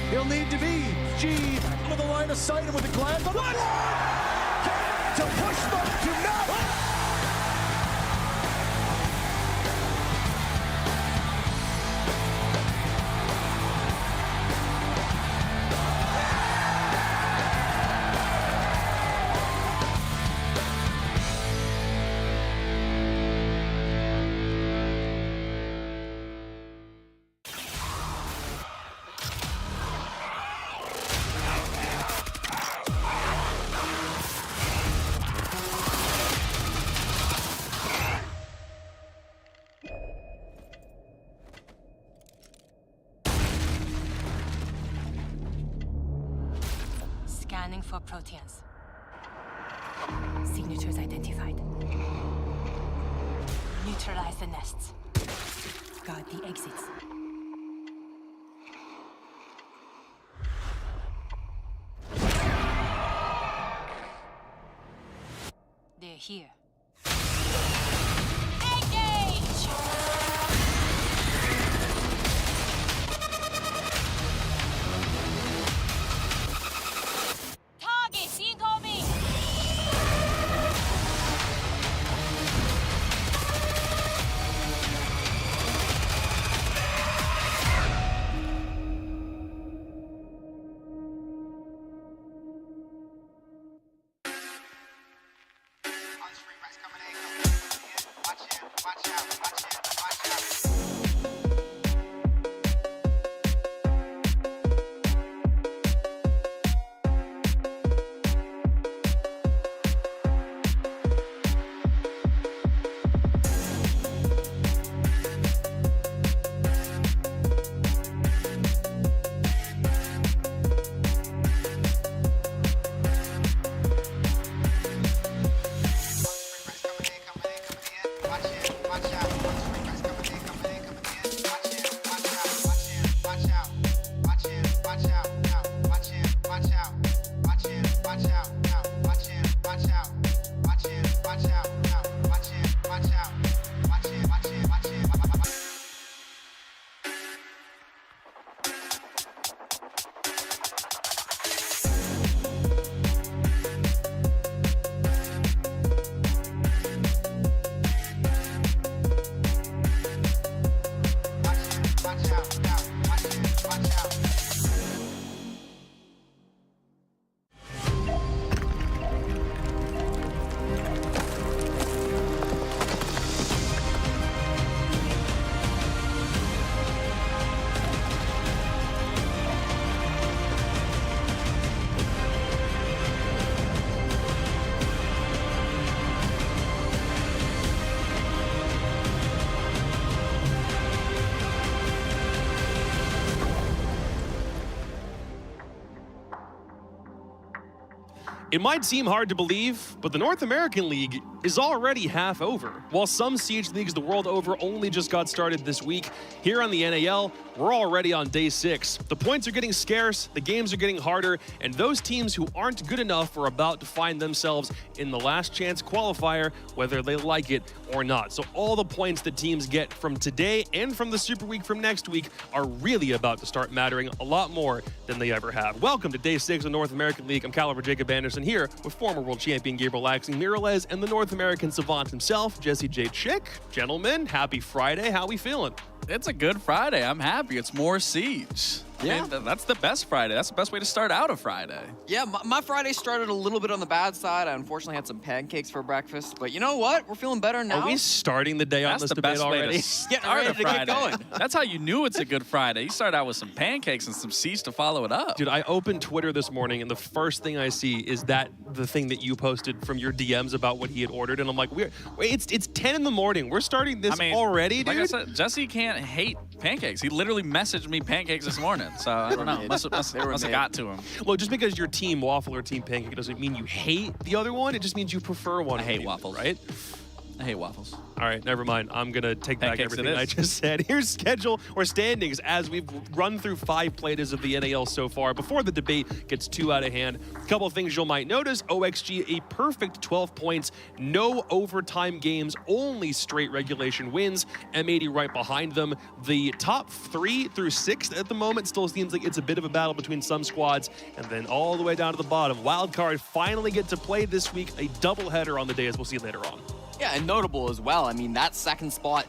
He'll need to be G with a line of sight and with a glance on the board to push them to now. Scanning for proteins. Signatures identified. Neutralize the nests. Guard the exits. They're here. Engage! Targets incoming! It might seem hard to believe, but the North American League is already half over. While some Siege leagues the world over only just got started this week, here on the NAL, we're already on day 6. The points are getting scarce, the games are getting harder, and those teams who aren't good enough are about to find themselves in the last chance qualifier, whether they like it or not. So all the points that teams get from today and from the Super Week from next week are really about to start mattering a lot more than they ever have. Welcome to day 6 of North American League. I'm Caliber Jacob Anderson here with former world champion Gabriel Laxing Miralez and the North American savant himself, Jesse J. Chick. Gentlemen, happy Friday. How we feeling? It's a good Friday. I'm happy. It's more Siege. Yeah. I mean, that's the best Friday. That's the best way to start out a Friday. Yeah, my Friday started a little bit on the bad side. I unfortunately had some pancakes for breakfast, but you know what? We're feeling better now. Are we starting the day on That's this the debate best way already? to start a Friday. That's how you knew it's a good Friday. You start out with some pancakes and some Siege to follow it up. Dude, I opened Twitter this morning, and the first thing I see is the thing that you posted from your DMs about what he had ordered, and I'm like, it's 10 in the morning. We're starting this already, dude? Like I said, Jesse can't hate pancakes. He literally messaged me pancakes this morning, so I don't know. Must have got to him. Well, just because you're team waffle or team pancake doesn't mean you hate the other one. It just means you prefer one. I hate waffles. Right? I hate waffles. All right, never mind. I'm going to take back Pancakes everything I just said. Here's schedule or standings as we've run through 5 playdays of the NAL so far before the debate gets too out of hand. A couple of things you might notice. OXG, a perfect 12 points, no overtime games, only straight regulation wins. M80 right behind them. The top 3 through 6 at the moment still seems like it's a bit of a battle between some squads. And then all the way down to the bottom, Wildcard finally get to play this week, a doubleheader on the day, as we'll see later on. Yeah, and notable as well. I mean, that second spot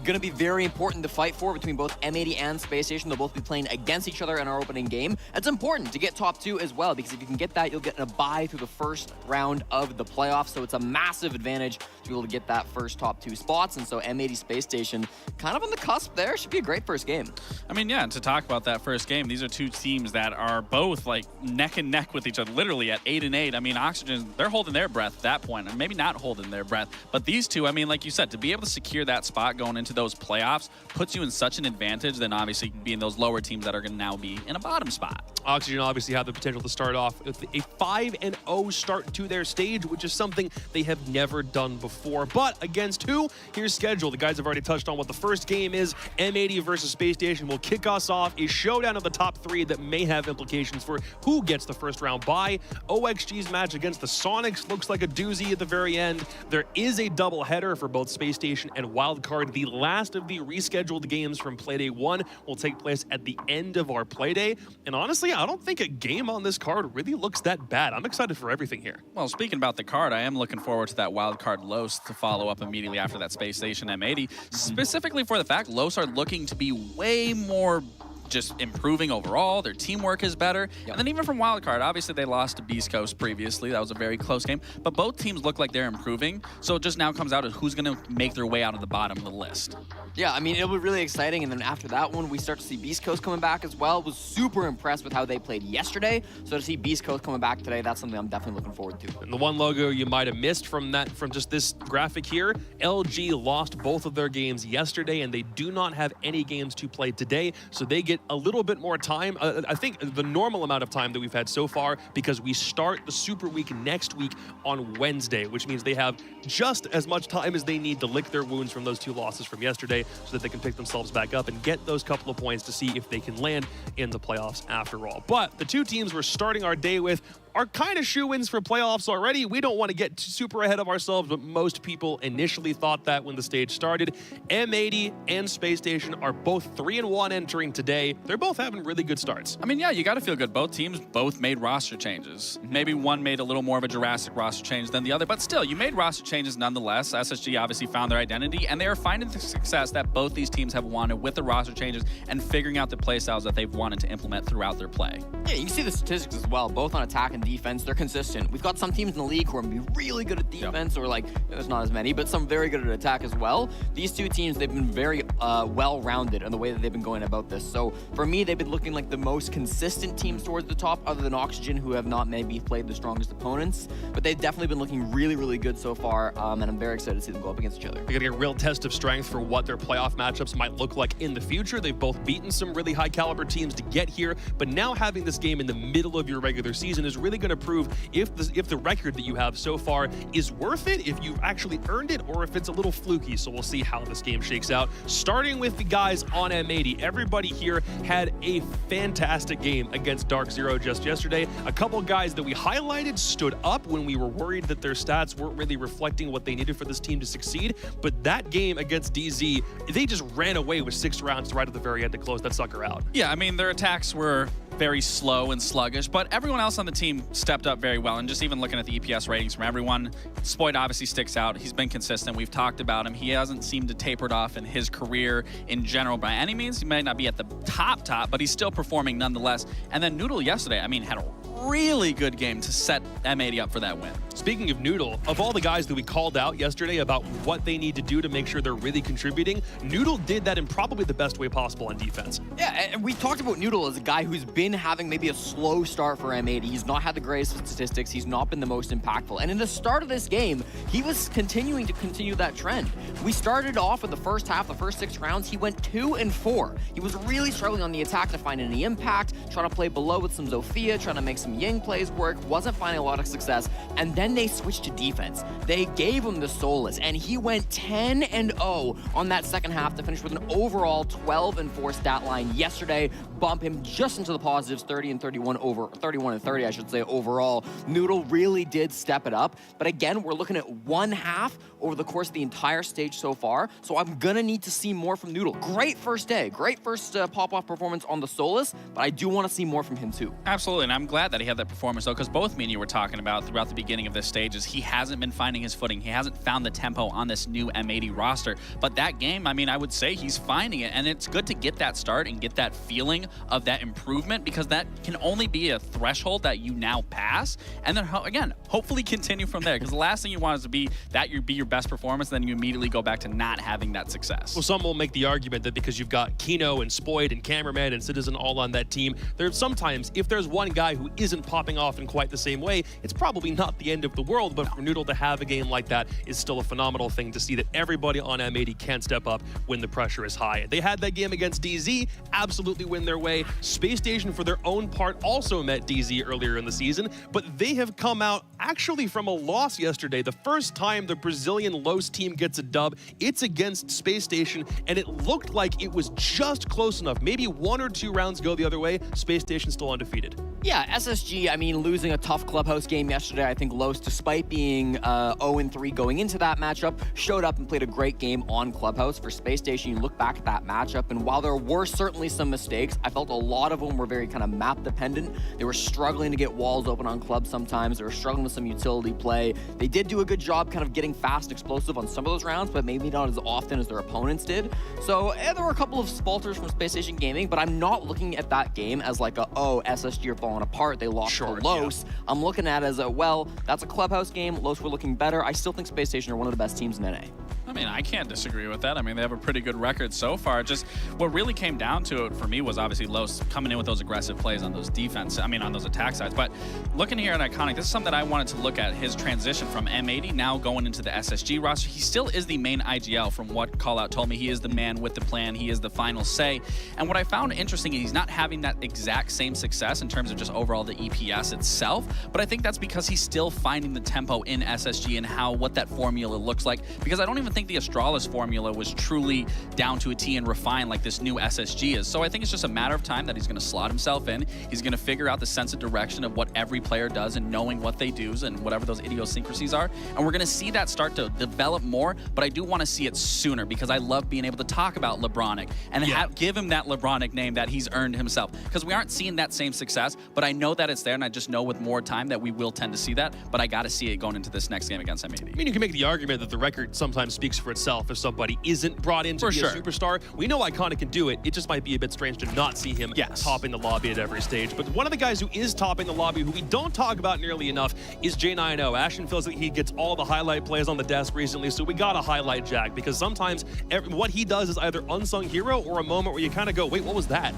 going to be very important to fight for between both M80 and Space Station. They'll both be playing against each other in our opening game. It's important to get top 2 as well, because if you can get that, you'll get a bye through the first round of the playoffs. So it's a massive advantage to be able to get that first top 2 spots. And so M80 Space Station kind of on the cusp there. Should be a great first game. I mean, yeah, to talk about that first game, these are 2 teams that are both like neck and neck with each other, literally at 8-8. I mean, Oxygen, they're holding their breath at that point, and maybe not holding their breath. But these 2, I mean, like you said, to be able to secure that spot going into those playoffs puts you in such an advantage than obviously being those lower teams that are going to now be in a bottom spot. Oxygen obviously have the potential to start off with a 5-0 start to their stage, which is something they have never done before. But against who? Here's schedule. The guys have already touched on what the first game is. M80 versus Space Station will kick us off. A showdown of the top 3 that may have implications for who gets the first round bye. OXG's match against the Sonics looks like a doozy at the very end. There is a double header for both Space Station and Wildcard. The last of the rescheduled games from Playday 1 will take place at the end of our Playday. And honestly, I don't think a game on this card really looks that bad. I'm excited for everything here. Well, speaking about the card, I am looking forward to that Wildcard Los to follow up immediately after that Space Station M80, specifically for the fact Los are looking to be way more just improving overall. Their teamwork is better. Yep. And then even from Wildcard, obviously they lost to Beast Coast previously. That was a very close game. But both teams look like they're improving. So it just now comes out to who's going to make their way out of the bottom of the list. Yeah, I mean, it'll be really exciting. And then after that one, we start to see Beast Coast coming back as well. Was super impressed with how they played yesterday. So to see Beast Coast coming back today, that's something I'm definitely looking forward to. And the one logo you might have missed from just this graphic here, LG lost both of their games yesterday, and they do not have any games to play today. So they get a little bit more time. I think the normal amount of time that we've had so far, because we start the Super Week next week on Wednesday, which means they have just as much time as they need to lick their wounds from those 2 losses from yesterday so that they can pick themselves back up and get those couple of points to see if they can land in the playoffs after all. But the 2 teams we're starting our day with are kind of shoo-ins for playoffs already. We don't want to get super ahead of ourselves, but most people initially thought that when the stage started. M80 and Space Station are both 3-1 entering today. They're both having really good starts. I mean, yeah, you got to feel good. Both teams both made roster changes. Maybe one made a little more of a Jurassic roster change than the other, but still, you made roster changes nonetheless. SSG obviously found their identity, and they are finding the success that both these teams have wanted with the roster changes and figuring out the play styles that they've wanted to implement throughout their play. Yeah, you can see the statistics as well, both on attack and defense. They're consistent. We've got some teams in the league who are going to be really good at defense, or like, there's not as many, but some very good at attack as well. These 2 teams, they've been very well-rounded in the way that they've been going about this. So for me, they've been looking like the most consistent teams towards the top, other than Oxygen, who have not maybe played the strongest opponents, but they've definitely been looking really, really good so far, and I'm very excited to see them go up against each other. They're getting a real test of strength for what their playoff matchups might look like in the future. They've both beaten some really high-caliber teams to get here, but now having this game in the middle of your regular season is really really going to prove if the record that you have so far is worth it, if you've actually earned it, or if it's a little fluky. So we'll see how this game shakes out. Starting with the guys on M80, everybody here had a fantastic game against Dark Zero just yesterday. A couple guys that we highlighted stood up when we were worried that their stats weren't really reflecting what they needed for this team to succeed. But that game against DZ, they just ran away with 6 rounds right at the very end to close that sucker out. Yeah, I mean, their attacks were very slow and sluggish, but everyone else on the team stepped up very well. And just even looking at the EPS ratings from everyone, Spoyd obviously sticks out. He's been consistent. We've talked about him. He hasn't seemed to tapered off in his career in general by any means. He might not be at the top, but he's still performing nonetheless. And then Noodle yesterday, I mean, had a really good game to set M80 up for that win. Speaking of Noodle, of all the guys that we called out yesterday about what they need to do to make sure they're really contributing, Noodle did that in probably the best way possible on defense. Yeah, and we talked about Noodle as a guy who's been having maybe a slow start for M80. He's not had the greatest statistics. He's not been the most impactful. And in the start of this game, he was continuing to continue that trend. We started off with the first half, the first 6 rounds, he went 2 and 4. He was really struggling on the attack to find any impact, trying to play below with some Zofia, trying to make some Ying plays work, wasn't finding a lot of success. And then they switched to defense. They gave him the Solus, and he went 10 and 0 on that second half to finish with an overall 12 and 4 stat line yesterday, bump him just into the positives, 30 and 31 and 30, I should say, overall. Noodle really did step it up, but again, we're looking at 1 half over the course of the entire stage so far, so I'm gonna need to see more from Noodle. Great first day, great first pop-off performance on the Solus, but I do want to see more from him too. Absolutely, and I'm glad that he had that performance though, because both me and you were talking about throughout the beginning of this stage is he hasn't been finding his footing. He hasn't found the tempo on this new M80 roster, but that game, I mean, I would say he's finding it, and it's good to get that start and get that feeling of that improvement, because that can only be a threshold that you now pass, and then again, hopefully continue from there, because the last thing you want is to be that you be your best performance, then you immediately go back to not having that success. Well, some will make the argument that because you've got Kino and Spoyd and Cameraman and Citizen all on that team, there's sometimes, if there's one guy who isn't popping off in quite the same way, it's probably not the end of the world, but for Noodle to have a game like that is still a phenomenal thing to see that everybody on M80 can step up when the pressure is high. They had that game against DZ, absolutely win their way. Space Station, for their own part, also met DZ earlier in the season, but they have come out actually from a loss yesterday. The first time the Brazilian Los team gets a dub, it's against Space Station, and it looked like it was just close enough. Maybe 1 or 2 rounds go the other way, Space Station still undefeated. Yeah, SSG, I mean, losing a tough Clubhouse game yesterday, I think Los, despite being 0-3 going into that matchup, showed up and played a great game on Clubhouse. For Space Station, you look back at that matchup, and while there were certainly some mistakes, I felt a lot of them were very kind of map dependent. They were struggling to get walls open on club sometimes. They were struggling with some utility play. They did do a good job kind of getting fast, explosive on some of those rounds, but maybe not as often as their opponents did. So there were a couple of falters from Space Station Gaming, but I'm not looking at that game as like SSG are falling apart. They lost to Los. Yeah. I'm looking at it as well, that's a Clubhouse game. Los were looking better. I still think Space Station are one of the best teams in NA. I mean, I can't disagree with that. I mean, they have a pretty good record so far. Just what really came down to it for me was obviously Los coming in with those aggressive plays on those on those attack sides. But looking here at Iconic, this is something that I wanted to look at, his transition from M80 now going into the SSG roster. He still is the main IGL from what Callout told me. He is the man with the plan. He is the final say. And what I found interesting is he's not having that exact same success in terms of just overall the EPS itself. But I think that's because he's still finding the tempo in SSG and what that formula looks like. Because I don't even think the Astralis formula was truly down to a T and refined like this new SSG is. So I think it's just a matter of time that he's going to slot himself in. He's going to figure out the sense of direction of what every player does and knowing what they do and whatever those idiosyncrasies are. And we're going to see that start to develop more, but I do want to see it sooner because I love being able to talk about LeBronic and give him that LeBronic name that he's earned himself. Because we aren't seeing that same success, but I know that it's there, and I just know with more time that we will tend to see that, but I got to see it going into this next game against M80. I mean, you can make the argument that the record sometimes speaks for itself if somebody isn't brought in to be a superstar. We know Iconic can do it. It just might be a bit strange to not see him topping the lobby at every stage. But one of the guys who is topping the lobby, who we don't talk about nearly enough, is J90. Ashton feels like he gets all the highlight plays on the desk recently, so we got to highlight Jack, because sometimes what he does is either unsung hero or a moment where you kind of go, wait, what was that?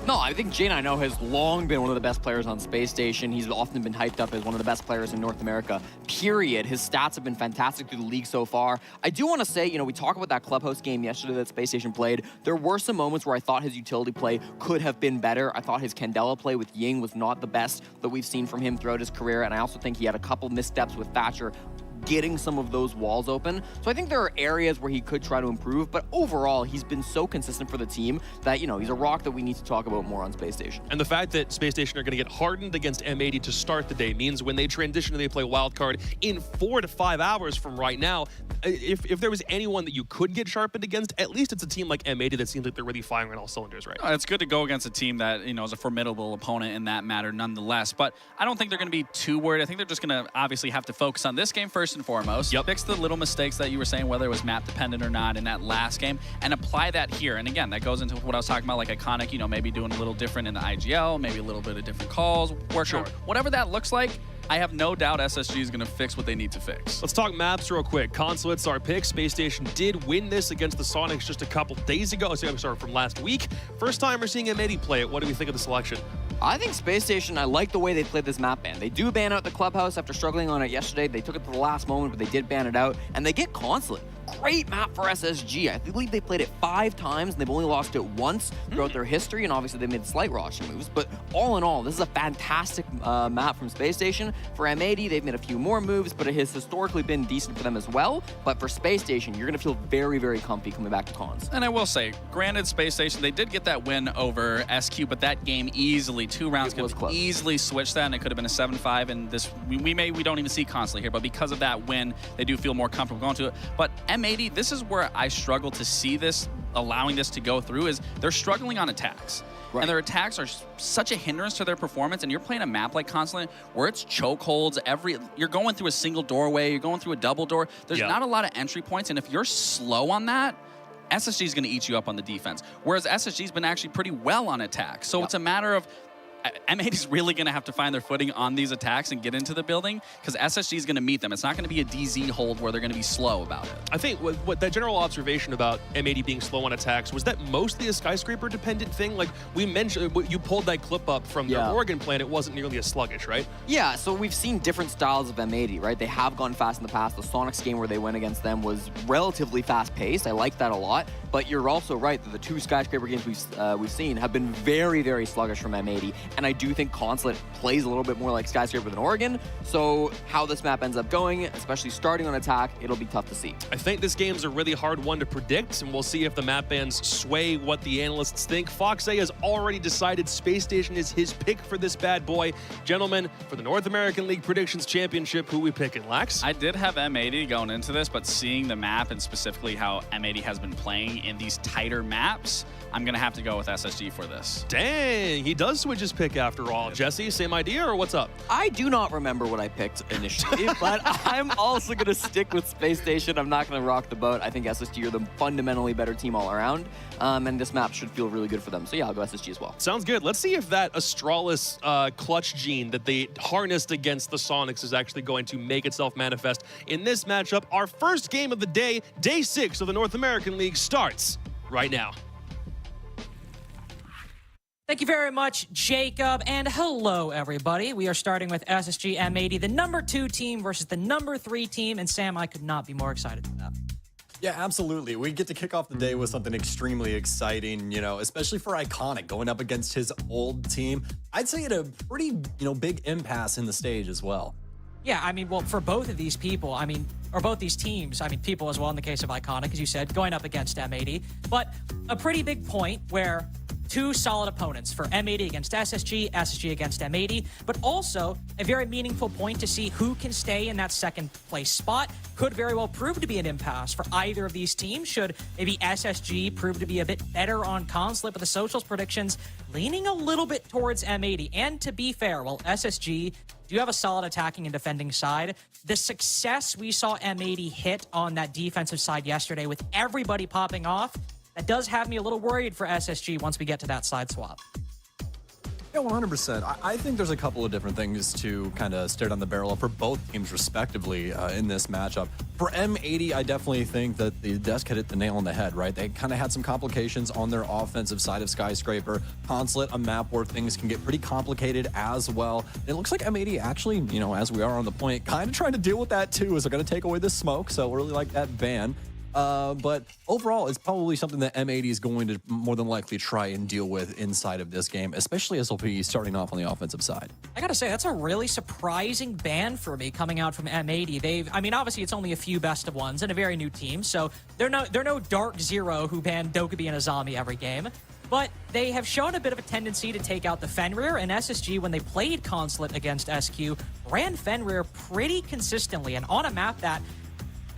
No, I think J9O has long been one of the best players on Space Station. He's often been hyped up as one of the best players in North America, period. His stats have been fantastic through the league so far. I do want to say, we talk about that Clubhouse game yesterday that Space Station played. There were some moments where I thought his utility play could have been better. I thought his Candela play with Ying was not the best that we've seen from him throughout his career, and I also think he had a couple missteps with Thatcher getting some of those walls open. So I think there are areas where he could try to improve, but overall, he's been so consistent for the team that, he's a rock that we need to talk about more on Space Station. And the fact that Space Station are going to get hardened against M80 to start the day means when they transition and they play wildcard in 4 to 5 hours from right now, if there was anyone that you could get sharpened against, at least it's a team like M80 that seems like they're really firing on all cylinders right now. It's good to go against a team that, is a formidable opponent in that matter nonetheless, but I don't think they're going to be too worried. I think they're just going to obviously have to focus on this game first and foremost. Yep. Fix the little mistakes that you were saying, whether it was map dependent or not in that last game, and apply that here. And again, that goes into what I was talking about, like Iconic, maybe doing a little different in the IGL, maybe a little bit of different calls, whatever that looks like. I have no doubt SSG is going to fix what they need to fix. Let's talk maps real quick. Consulate's our pick. Space Station did win this against the Sonics just a couple days ago. Sorry, from last week. First time we're seeing M80 play it. What do we think of the selection? I think Space Station, I like the way they played this map ban. They do ban out the Clubhouse after struggling on it yesterday. They took it to the last moment, but they did ban it out. And they get Consulate. Great map for SSG. I believe they played it 5 times, and they've only lost it once throughout their history, and obviously they made slight roster moves. But all in all, this is a fantastic map from Space Station. For M80, they've made a few more moves, but it has historically been decent for them as well. But for Space Station, you're going to feel very, very comfy coming back to cons. And I will say, granted, Space Station, they did get that win over SQ, but that game easily, 2 rounds could have easily switched that, and it could have been a 7-5. And this, we don't even see Consulate here, but because of that win, they do feel more comfortable going to it. But M80, this is where I struggle to see this, allowing this to go through, is they're struggling on attacks. Right. And their attacks are such a hindrance to their performance, and you're playing a map like Consulate where it's chokeholds, you're going through a single doorway, you're going through a double door. There's not a lot of entry points, and if you're slow on that, SSG is going to eat you up on the defense. Whereas SSG's been actually pretty well on attack. So it's a matter of M80 is really going to have to find their footing on these attacks and get into the building, because SSG is going to meet them. It's not going to be a DZ hold where they're going to be slow about it. I think what that general observation about M80 being slow on attacks, was that mostly a skyscraper dependent thing? Like we mentioned, you pulled that clip up from the Oregon plan, it wasn't nearly as sluggish, right? Yeah, so we've seen different styles of M80, right? They have gone fast in the past. The Sonics game where they went against them was relatively fast paced. I like that a lot. But you're also right that the 2 skyscraper games we've seen have been very, very sluggish from M80. And I do think Consulate plays a little bit more like skyscraper than Oregon. So how this map ends up going, especially starting on attack, it'll be tough to see. I think this game's a really hard one to predict, and we'll see if the map bans sway what the analysts think. Fox A has already decided Space Station is his pick for this bad boy. Gentlemen, for the North American League Predictions Championship, who we picking, Lax? I did have M80 going into this, but seeing the map and specifically how M80 has been playing in these tighter maps, I'm going to have to go with SSG for this. Dang, he does switch his pick after all. Jesse, same idea, or what's up? I do not remember what I picked initially, but I'm also going to stick with Space Station. I'm not going to rock the boat. I think SSG are the fundamentally better team all around, and this map should feel really good for them. So yeah, I'll go SSG as well. Sounds good. Let's see if that Astralis clutch gene that they harnessed against the Sonics is actually going to make itself manifest in this matchup. Our first game of the day, day 6 of the North American League, starts right now. Thank you very much, Jacob, and hello, everybody. We are starting with SSG M80, the number 2 team versus the number 3 team, and Sam, I could not be more excited for that. Yeah, absolutely. We get to kick off the day with something extremely exciting, especially for Iconic going up against his old team. I'd say at a pretty, big impasse in the stage as well. Yeah, I mean, well, for both of these people, or both these teams, people as well in the case of Iconic, as you said, going up against M80, but a pretty big point where 2 solid opponents for M80 against SSG, SSG against M80, but also a very meaningful point to see who can stay in that second place spot. Could very well prove to be an impasse for either of these teams, should maybe SSG prove to be a bit better on Consulate, but the socials predictions leaning a little bit towards M80. And to be fair, while SSG do have a solid attacking and defending side, the success we saw M80 hit on that defensive side yesterday with everybody popping off, that does have me a little worried for SSG once we get to that side swap. Yeah, 100%. I think there's a couple of different things to kind of stare down the barrel of for both teams respectively in this matchup. For M80, I definitely think that the desk hit the nail on the head, right? They kind of had some complications on their offensive side of Skyscraper. Consulate, a map where things can get pretty complicated as well. It looks like M80 actually, you know, as we are on the point, kind of trying to deal with that too, as they're going to take away the smoke. So really like that ban. But overall, it's probably something that M80 is going to more than likely try and deal with inside of this game, especially as they'll be starting off on the offensive side. I gotta say, that's a really surprising ban for me coming out from M80. I mean, obviously it's only a few best of ones and a very new team, so they're no Dark Zero who ban Dokkaebi and Azami every game. But they have shown a bit of a tendency to take out the Fenrir, and SSG, when they played Consulate against SQ, ran Fenrir pretty consistently, and on a map that,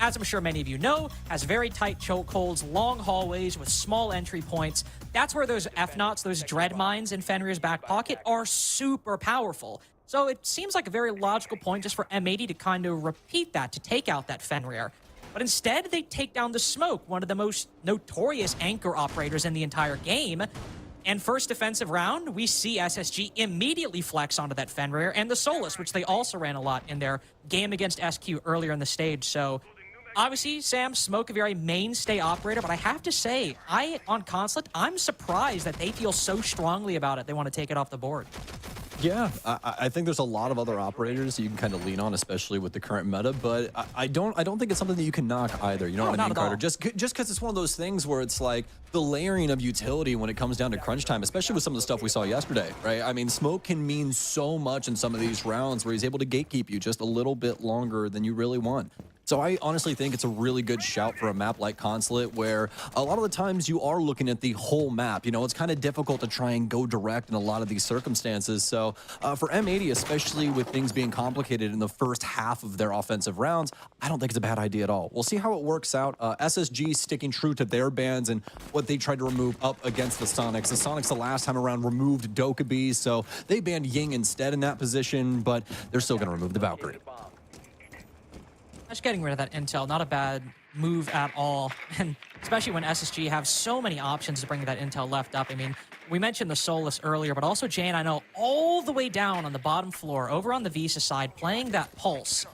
as I'm sure many of you know, has very tight chokeholds, long hallways with small entry points. That's where those F-Knots, those dread mines in Fenrir's back pocket are super powerful. So it seems like a very logical point just for M80 to kind of repeat that, to take out that Fenrir. But instead, they take down the Smoke, one of the most notorious anchor operators in the entire game. And first defensive round, we see SSG immediately flex onto that Fenrir and the Solus, which they also ran a lot in their game against SQ earlier in the stage. So obviously, Sam, Smoke, a very mainstay operator, but I have to say, on Consulate, I'm surprised that they feel so strongly about it. They want to take it off the board. Yeah, I think there's a lot of other operators you can kind of lean on, especially with the current meta. But I don't think it's something that you can knock either. You know what I mean, Carter? Just because it's one of those things where it's like the layering of utility when it comes down to crunch time, especially with some of the stuff we saw yesterday, right? I mean, Smoke can mean so much in some of these rounds where he's able to gatekeep you just a little bit longer than you really want. So I honestly think it's a really good shout for a map like Consulate, where a lot of the times you are looking at the whole map. You know, it's kind of difficult to try and go direct in a lot of these circumstances. So for M80, especially with things being complicated in the first half of their offensive rounds, I don't think it's a bad idea at all. We'll see how it works out. SSG sticking true to their bans and what they tried to remove up against the Sonics. The Sonics the last time around removed Dokkaebi, so they banned Ying instead in that position, but they're still going to remove the Valkyrie. Just getting rid of that intel, not a bad move at all. And especially when SSG have so many options to bring that intel left up. I mean, we mentioned the Solus earlier, but also Jane, I know, all the way down on the bottom floor, over on the Visa side, playing that Pulse.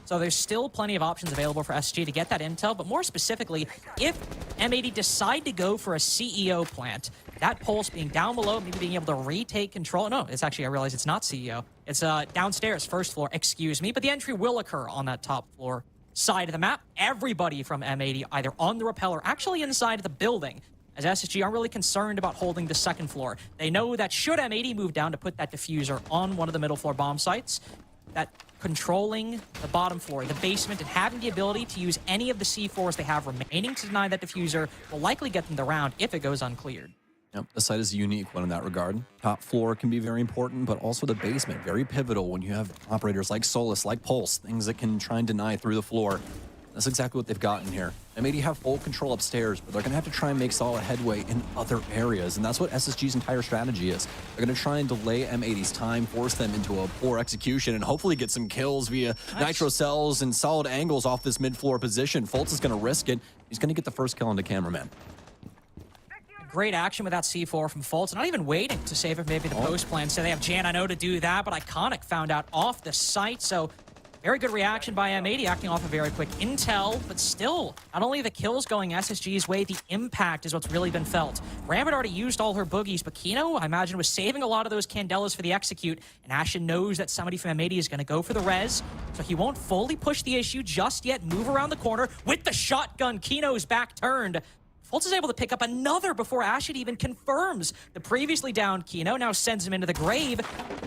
So there's still plenty of options available for SSG to get that intel, but more specifically, if M80 decide to go for a CEO plant, that Pulse being down below, maybe being able to retake control. No, it's actually, I realize it's not CEO. It's downstairs, first floor, excuse me, but the entry will occur on that top floor side of the map. Everybody from M80 either on the rappel or actually inside the building, as SSG aren't really concerned about holding the second floor. They know that should M80 move down to put that diffuser on one of the middle floor bomb sites, that controlling the bottom floor, the basement, and having the ability to use any of the C4s they have remaining to deny that diffuser will likely get them the round if it goes uncleared. Yep, the site is a unique one in that regard. Top floor can be very important, but also the basement, very pivotal when you have operators like Solus, like Pulse, things that can try and deny through the floor. That's exactly what they've gotten here. M80 have full control upstairs, but they're going to have to try and make solid headway in other areas, and that's what SSG's entire strategy is. They're going to try and delay M80's time, force them into a poor execution, and hopefully get some kills via nitro cells and solid angles off this mid-floor position. Fultz is going to risk it. He's going to get the first kill on the cameraman. Great action with that C4 from Fultz, not even waiting to save it maybe the post plan. So they have Jan, I know, to do that, but Iconic found out off the site, so very good reaction by M80, acting off a very quick intel, but still, not only the kills going SSG's way, the impact is what's really been felt. Ram had already used all her boogies, but Kino, I imagine, was saving a lot of those Candelas for the execute, and Ashen knows that somebody from M80 is going to go for the res, so he won't fully push the issue just yet, move around the corner with the shotgun. Kino's back turned. Fultz is able to pick up another before Ashen even confirms the previously downed Kino, now sends him into the grave.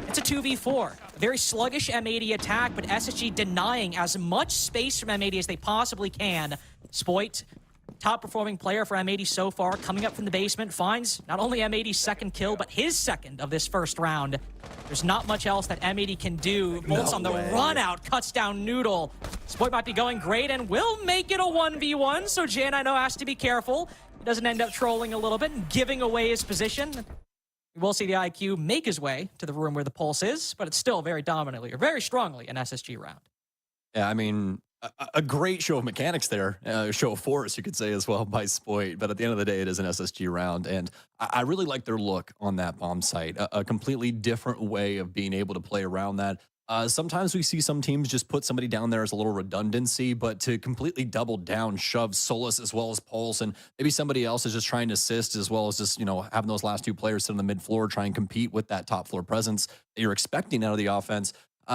It's a 2v4. A very sluggish M80 attack, but SSG denying as much space from M80 as they possibly can. Spoit, top performing player for M80 so far, coming up from the basement, finds not only M80's second kill, but his second of this first round. There's not much else that M80 can do. Fultz on the run out, cuts down Noodle. Spoit might be going great and will make it a 1v1, so Jan, I know, has to be careful. He doesn't end up trolling a little bit and giving away his position. We will see the IQ make his way to the room where the Pulse is, but it's still very dominantly or very strongly an SSG round. Yeah, I mean, a great show of mechanics there, show of force, you could say as well by Spoit. But at the end of the day, it is an SSG round, and I really like their look on that bomb site. A completely different way of being able to play around that. Sometimes we see some teams just put somebody down there as a little redundancy, but to completely double down, shove Solus as well as Pulse, and maybe somebody else is just trying to assist as well as just, you know, having those last two players sit on the mid floor, try and compete with that top floor presence that you're expecting out of the offense.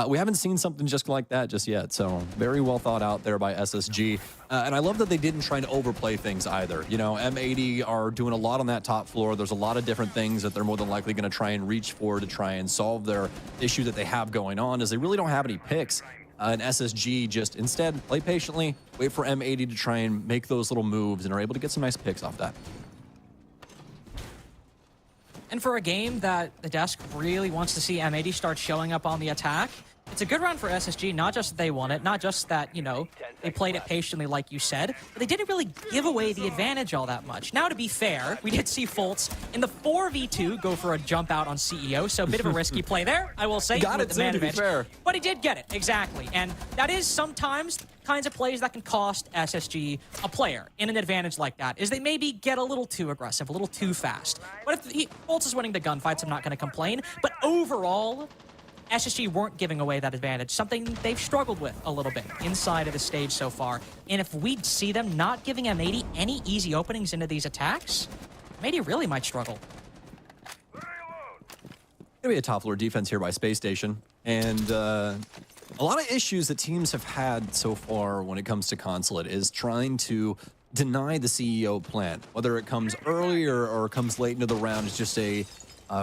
We haven't seen something just like that just yet, so very well thought out there by SSG. And I love that they didn't try to overplay things either. You know, M80 are doing a lot on that top floor. There's a lot of different things that they're more than likely going to try and reach for to try and solve their issue that they have going on, as they really don't have any picks. And SSG just instead play patiently, wait for M80 to try and make those little moves, and are able to get some nice picks off that. And for a game that the desk really wants to see M80 start showing up on the attack, it's a good round for SSG, not just that they won it, not just that, you know, they played it patiently like you said, but they didn't really give away the advantage all that much. Now, to be fair, we did see Fultz in the 4v2 go for a jump out on CEO, so a bit of a risky play there, I will say. Got it, the man to be advantage. fair. But he did get it, exactly. And that is sometimes the kinds of plays that can cost SSG a player in an advantage like that, is they maybe get a little too aggressive, a little too fast. But if Fultz is winning the gunfights, I'm not going to complain. But overall, SSG weren't giving away that advantage, something they've struggled with a little bit inside of the stage so far. And if we see them not giving M80 any easy openings into these attacks, M80 really might struggle. Gonna be a top floor defense here by Space Station, and a lot of issues that teams have had so far when it comes to Consulate is trying to deny the CEO plant. Whether it comes early or comes late into the round, it's just a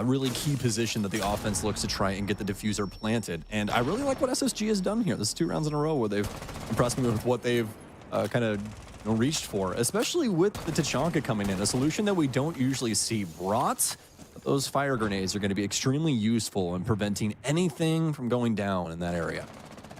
really key position that the offense looks to try and get the diffuser planted. And I really like what SSG has done here. This is 2 rounds in a row where they've impressed me with what they've kind of reached for, especially with the Tachanka coming in, a solution that we don't usually see brought. But those fire grenades are going to be extremely useful in preventing anything from going down in that area.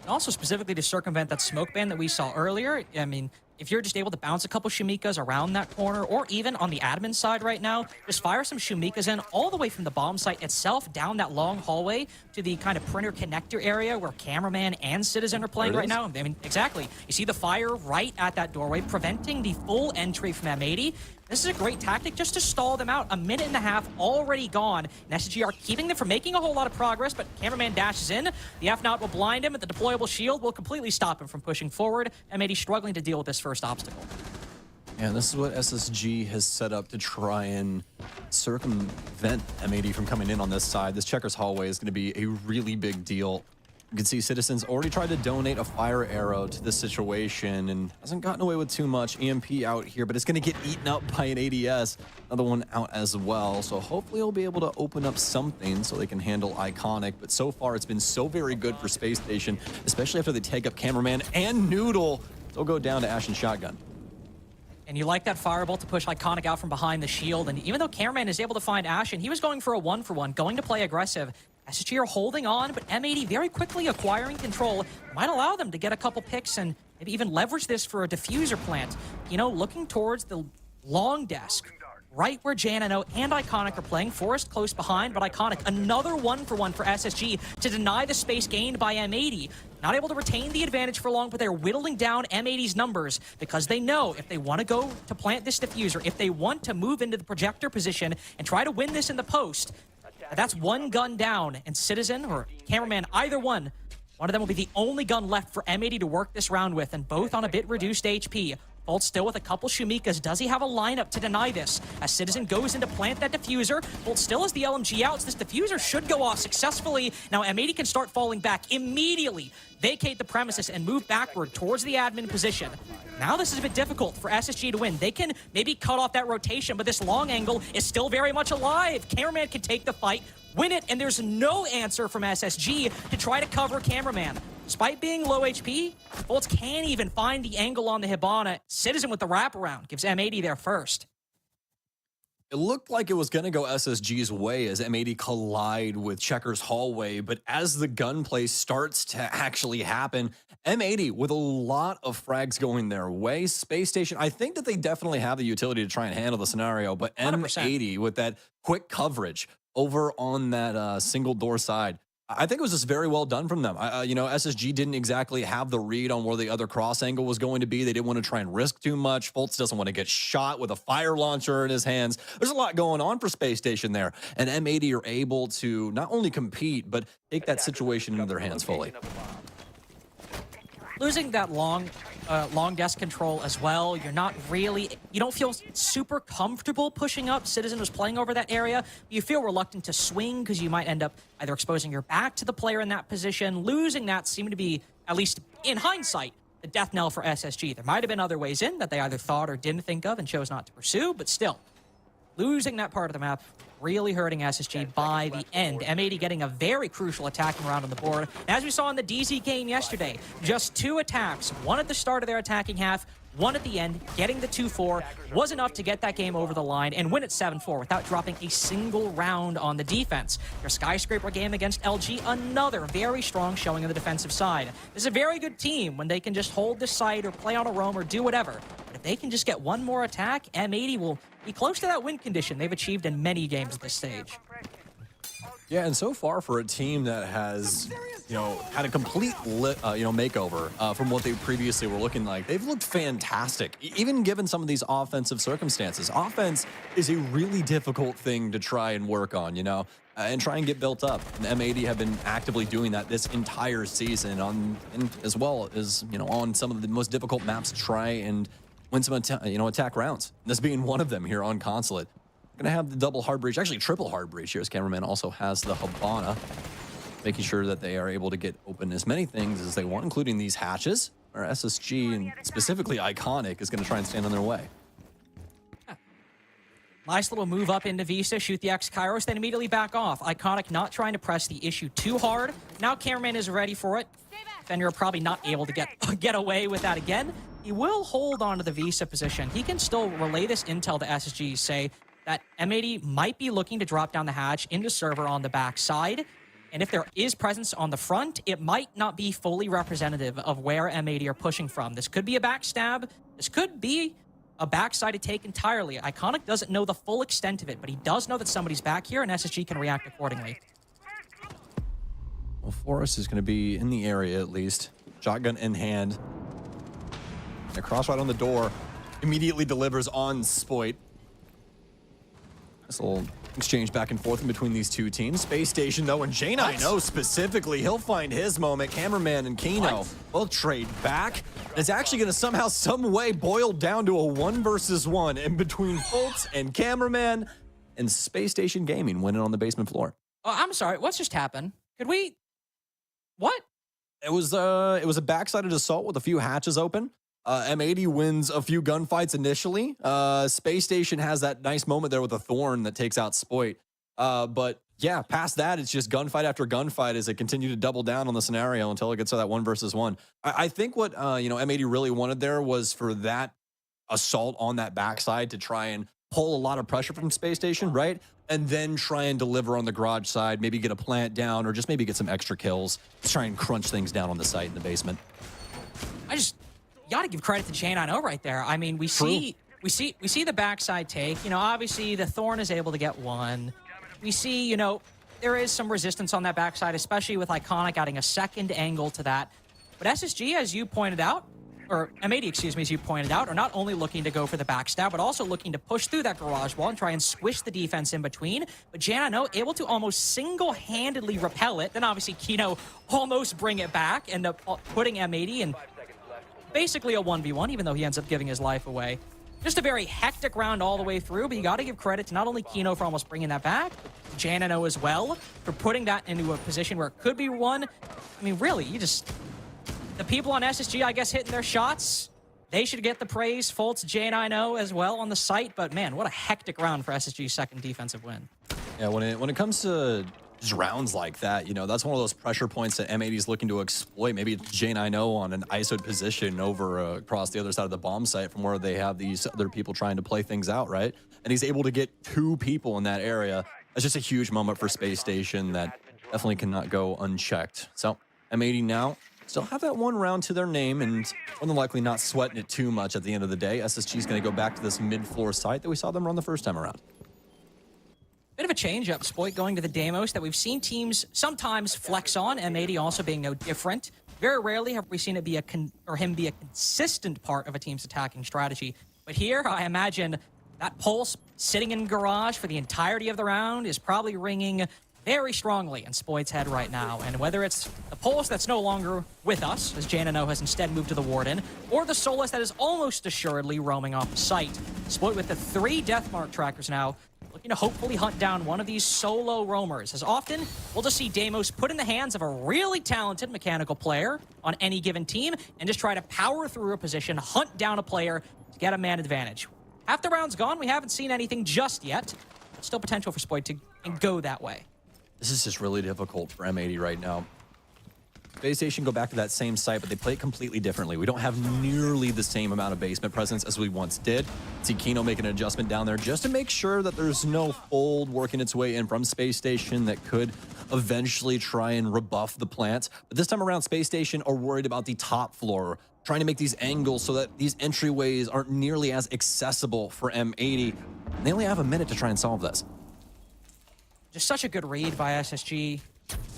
And also specifically to circumvent that smoke ban that we saw earlier, I mean, if you're just able to bounce a couple Shumikas around that corner, or even on the admin side right now, just fire some Shumikas in all the way from the bomb site itself down that long hallway to the kind of printer connector area where Cameraman and Citizen are playing right now. I mean, exactly. You see the fire right at that doorway, preventing the full entry from M80. This is a great tactic just to stall them out. A minute and a half already gone. And SSG are keeping them from making a whole lot of progress, but Cameraman dashes in. The F-Naut will blind him, and the deployable shield will completely stop him from pushing forward. M80 struggling to deal with this first obstacle. And this is what SSG has set up to try and circumvent M80 from coming in on this side. This checkers hallway is going to be a really big deal. You can see Citizens already tried to donate a fire arrow to this situation and hasn't gotten away with too much. EMP out here, but it's going to get eaten up by an ADS. Another one out as well. So hopefully he'll be able to open up something so they can handle Iconic. But so far it's been so very good for Space Station, especially after they take up Cameraman and Noodle. They'll go down to Ashen Shotgun. And you like that Firebolt to push Iconic out from behind the shield. And even though Cameraman is able to find Ashen, he was going for a 1-for-1, going to play aggressive. SSG are holding on, but M80 very quickly acquiring control might allow them to get a couple picks and maybe even leverage this for a diffuser plant. You know, looking towards the long desk, right where Janino and Iconic are playing. Forest close behind, but Iconic, another 1-for-1 for SSG to deny the space gained by M80. Not able to retain the advantage for long, but they're whittling down M80's numbers because they know if they want to go to plant this diffuser, if they want to move into the projector position and try to win this in the post, that's one gun down, and Citizen or Cameraman, either one of them will be the only gun left for M80 to work this round with, and both on a bit reduced HP. Bolt still with a couple Shumikas. Does he have a lineup to deny this? As Citizen goes in to plant that diffuser, Bolt still has the LMG out, so this diffuser should go off successfully. Now M80 can start falling back immediately, vacate the premises, and move backward towards the admin position. Now this is a bit difficult for SSG to win. They can maybe cut off that rotation, but this long angle is still very much alive. Cameraman can take the fight, win it, and there's no answer from SSG to try to cover Cameraman. Despite being low HP, Bolts can't even find the angle on the Hibana. Citizen with the wraparound gives M80 there first. It looked like it was going to go SSG's way as M80 collide with Checkers hallway, but as the gunplay starts to actually happen, M80 with a lot of frags going their way. Space Station, I think that they definitely have the utility to try and handle the scenario, but 100%. M80 with that quick coverage over on that single door side, I think it was just very well done from them. You know, SSG didn't exactly have the read on where the other cross angle was going to be. They didn't want to try and risk too much. Fultz doesn't want to get shot with a fire launcher in his hands. There's a lot going on for Space Station there. And M80 are able to not only compete, but take that situation into their hands fully. Losing that long desk control as well, you don't feel super comfortable pushing up. Citizen was playing over that area. You feel reluctant to swing because you might end up either exposing your back to the player in that position. Losing that seemed to be, at least in hindsight, the death knell for SSG. There might have been other ways in that they either thought or didn't think of and chose not to pursue, but still, losing that part of the map really hurting SSG by the end. M80 getting a very crucial attacking round on the board. And as we saw in the DZ game yesterday, just 2 attacks, one at the start of their attacking half, one at the end, getting the 2-4 was enough to get that game over the line and win it 7-4 without dropping a single round on the defense. Their skyscraper game against LG, another very strong showing on the defensive side. This is a very good team when they can just hold the site or play on a roam or do whatever. But if they can just get one more attack, M80 will be close to that win condition they've achieved in many games at this stage. Yeah, and so far for a team that has, you know, had a complete, makeover from what they previously were looking like, they've looked fantastic, even given some of these offensive circumstances. Offense is a really difficult thing to try and work on, you know, and try and get built up. And M80 have been actively doing that this entire season, and as well as, you know, on some of the most difficult maps to try and win some, attack rounds. This being one of them here on Consulate. Gonna have the double hard breach, actually triple hard breach here, as cameraman also has the Habana, making sure that they are able to get open as many things as they want, including these hatches, where SSG and specifically Iconic is gonna try and stand on their way. Nice little move up into Vista, shoot the X-Kairos, then immediately back off. Iconic not trying to press the issue too hard. Now cameraman is ready for it. Defender probably not able to get away with that again. He will hold on to the Vista position. He can still relay this intel to SSG, say that M80 might be looking to drop down the hatch into server on the back side. And if there is presence on the front, it might not be fully representative of where M80 are pushing from. This could be a backstab. This could be a backside take entirely. Iconic doesn't know the full extent of it, but he does know that somebody's back here, and SSG can react accordingly. Well, Forrest is going to be in the area at least. Shotgun in hand. A cross right on the door. Immediately delivers on Spoit. This little exchange back and forth in between these two teams. Space Station, though, and Jane, I know specifically, he'll find his moment. Cameraman and Kino will trade back. It's actually going to somehow, some way, boil down to a 1 versus 1 in between Fultz and Cameraman, and Space Station Gaming winning on the basement floor. Oh, I'm sorry. What's just happened? Could we... What? It was a backsided assault with a few hatches open. M80 wins a few gunfights initially. Space Station has that nice moment there with a Thorn that takes out Spoit. But yeah, past that, it's just gunfight after gunfight as they continue to double down on the scenario until it gets to that 1 versus 1. I think what M80 really wanted there was for that assault on that backside to try and pull a lot of pressure from Space Station, right? And then try and deliver on the garage side, maybe get a plant down, or just maybe get some extra kills to try and crunch things down on the site in the basement. You got to give credit to J90 right there. I mean, we see the backside take. You know, obviously the Thorn is able to get one. We see, you know, there is some resistance on that backside, especially with Iconic adding a second angle to that. But SSG, as you pointed out, or M80, excuse me, as you pointed out, are not only looking to go for the backstab, but also looking to push through that garage wall and try and squish the defense in between. But J90 able to almost single-handedly repel it. Then obviously Kino almost bring it back, end up putting M80 in basically a 1v1, even though he ends up giving his life away. Just a very hectic round all the way through, but you got to give credit to not only Kino for almost bringing that back, Janino as well for putting that into a position where it could be one. I mean, really, the people on SSG, I guess, hitting their shots, they should get the praise. Fultz, J90 as well on the site, but man, what a hectic round for SSG's second defensive win. Yeah, when it comes to just rounds like that, you know, that's one of those pressure points that M80 is looking to exploit. Maybe it's J90 on an ISO'd position over across the other side of the bomb site from where they have these other people trying to play things out, right? And he's able to get 2 people in that area. That's just a huge moment for Space Station that definitely cannot go unchecked. So M80 now still have that 1 round to their name and more than likely not sweating it too much at the end of the day. SSG is going to go back to this mid-floor site that we saw them run the first time around. Bit of a change-up, Spoit going to the Deimos that we've seen teams sometimes flex on, M80 also being no different. Very rarely have we seen it be him be a consistent part of a team's attacking strategy. But here, I imagine that pulse sitting in garage for the entirety of the round is probably ringing very strongly in Spoit's head right now. And whether it's the pulse that's no longer with us, as Janino has instead moved to the Warden, or the Solus that is almost assuredly roaming off the site, Spoit with the 3 Deathmark trackers now, looking to hopefully hunt down one of these solo roamers. As often, we'll just see Deimos put in the hands of a really talented mechanical player on any given team and just try to power through a position, hunt down a player to get a man advantage. Half the round's gone. We haven't seen anything just yet. Still potential for Spoit to go that way. This is just really difficult for M80 right now. Space Station go back to that same site, but they play it completely differently. We don't have nearly the same amount of basement presence as we once did. See Kino make an adjustment down there just to make sure that there's no fold working its way in from Space Station that could eventually try and rebuff the plant. But this time around, Space Station are worried about the top floor, trying to make these angles so that these entryways aren't nearly as accessible for M80. And they only have a minute to try and solve this. Just such a good read by SSG,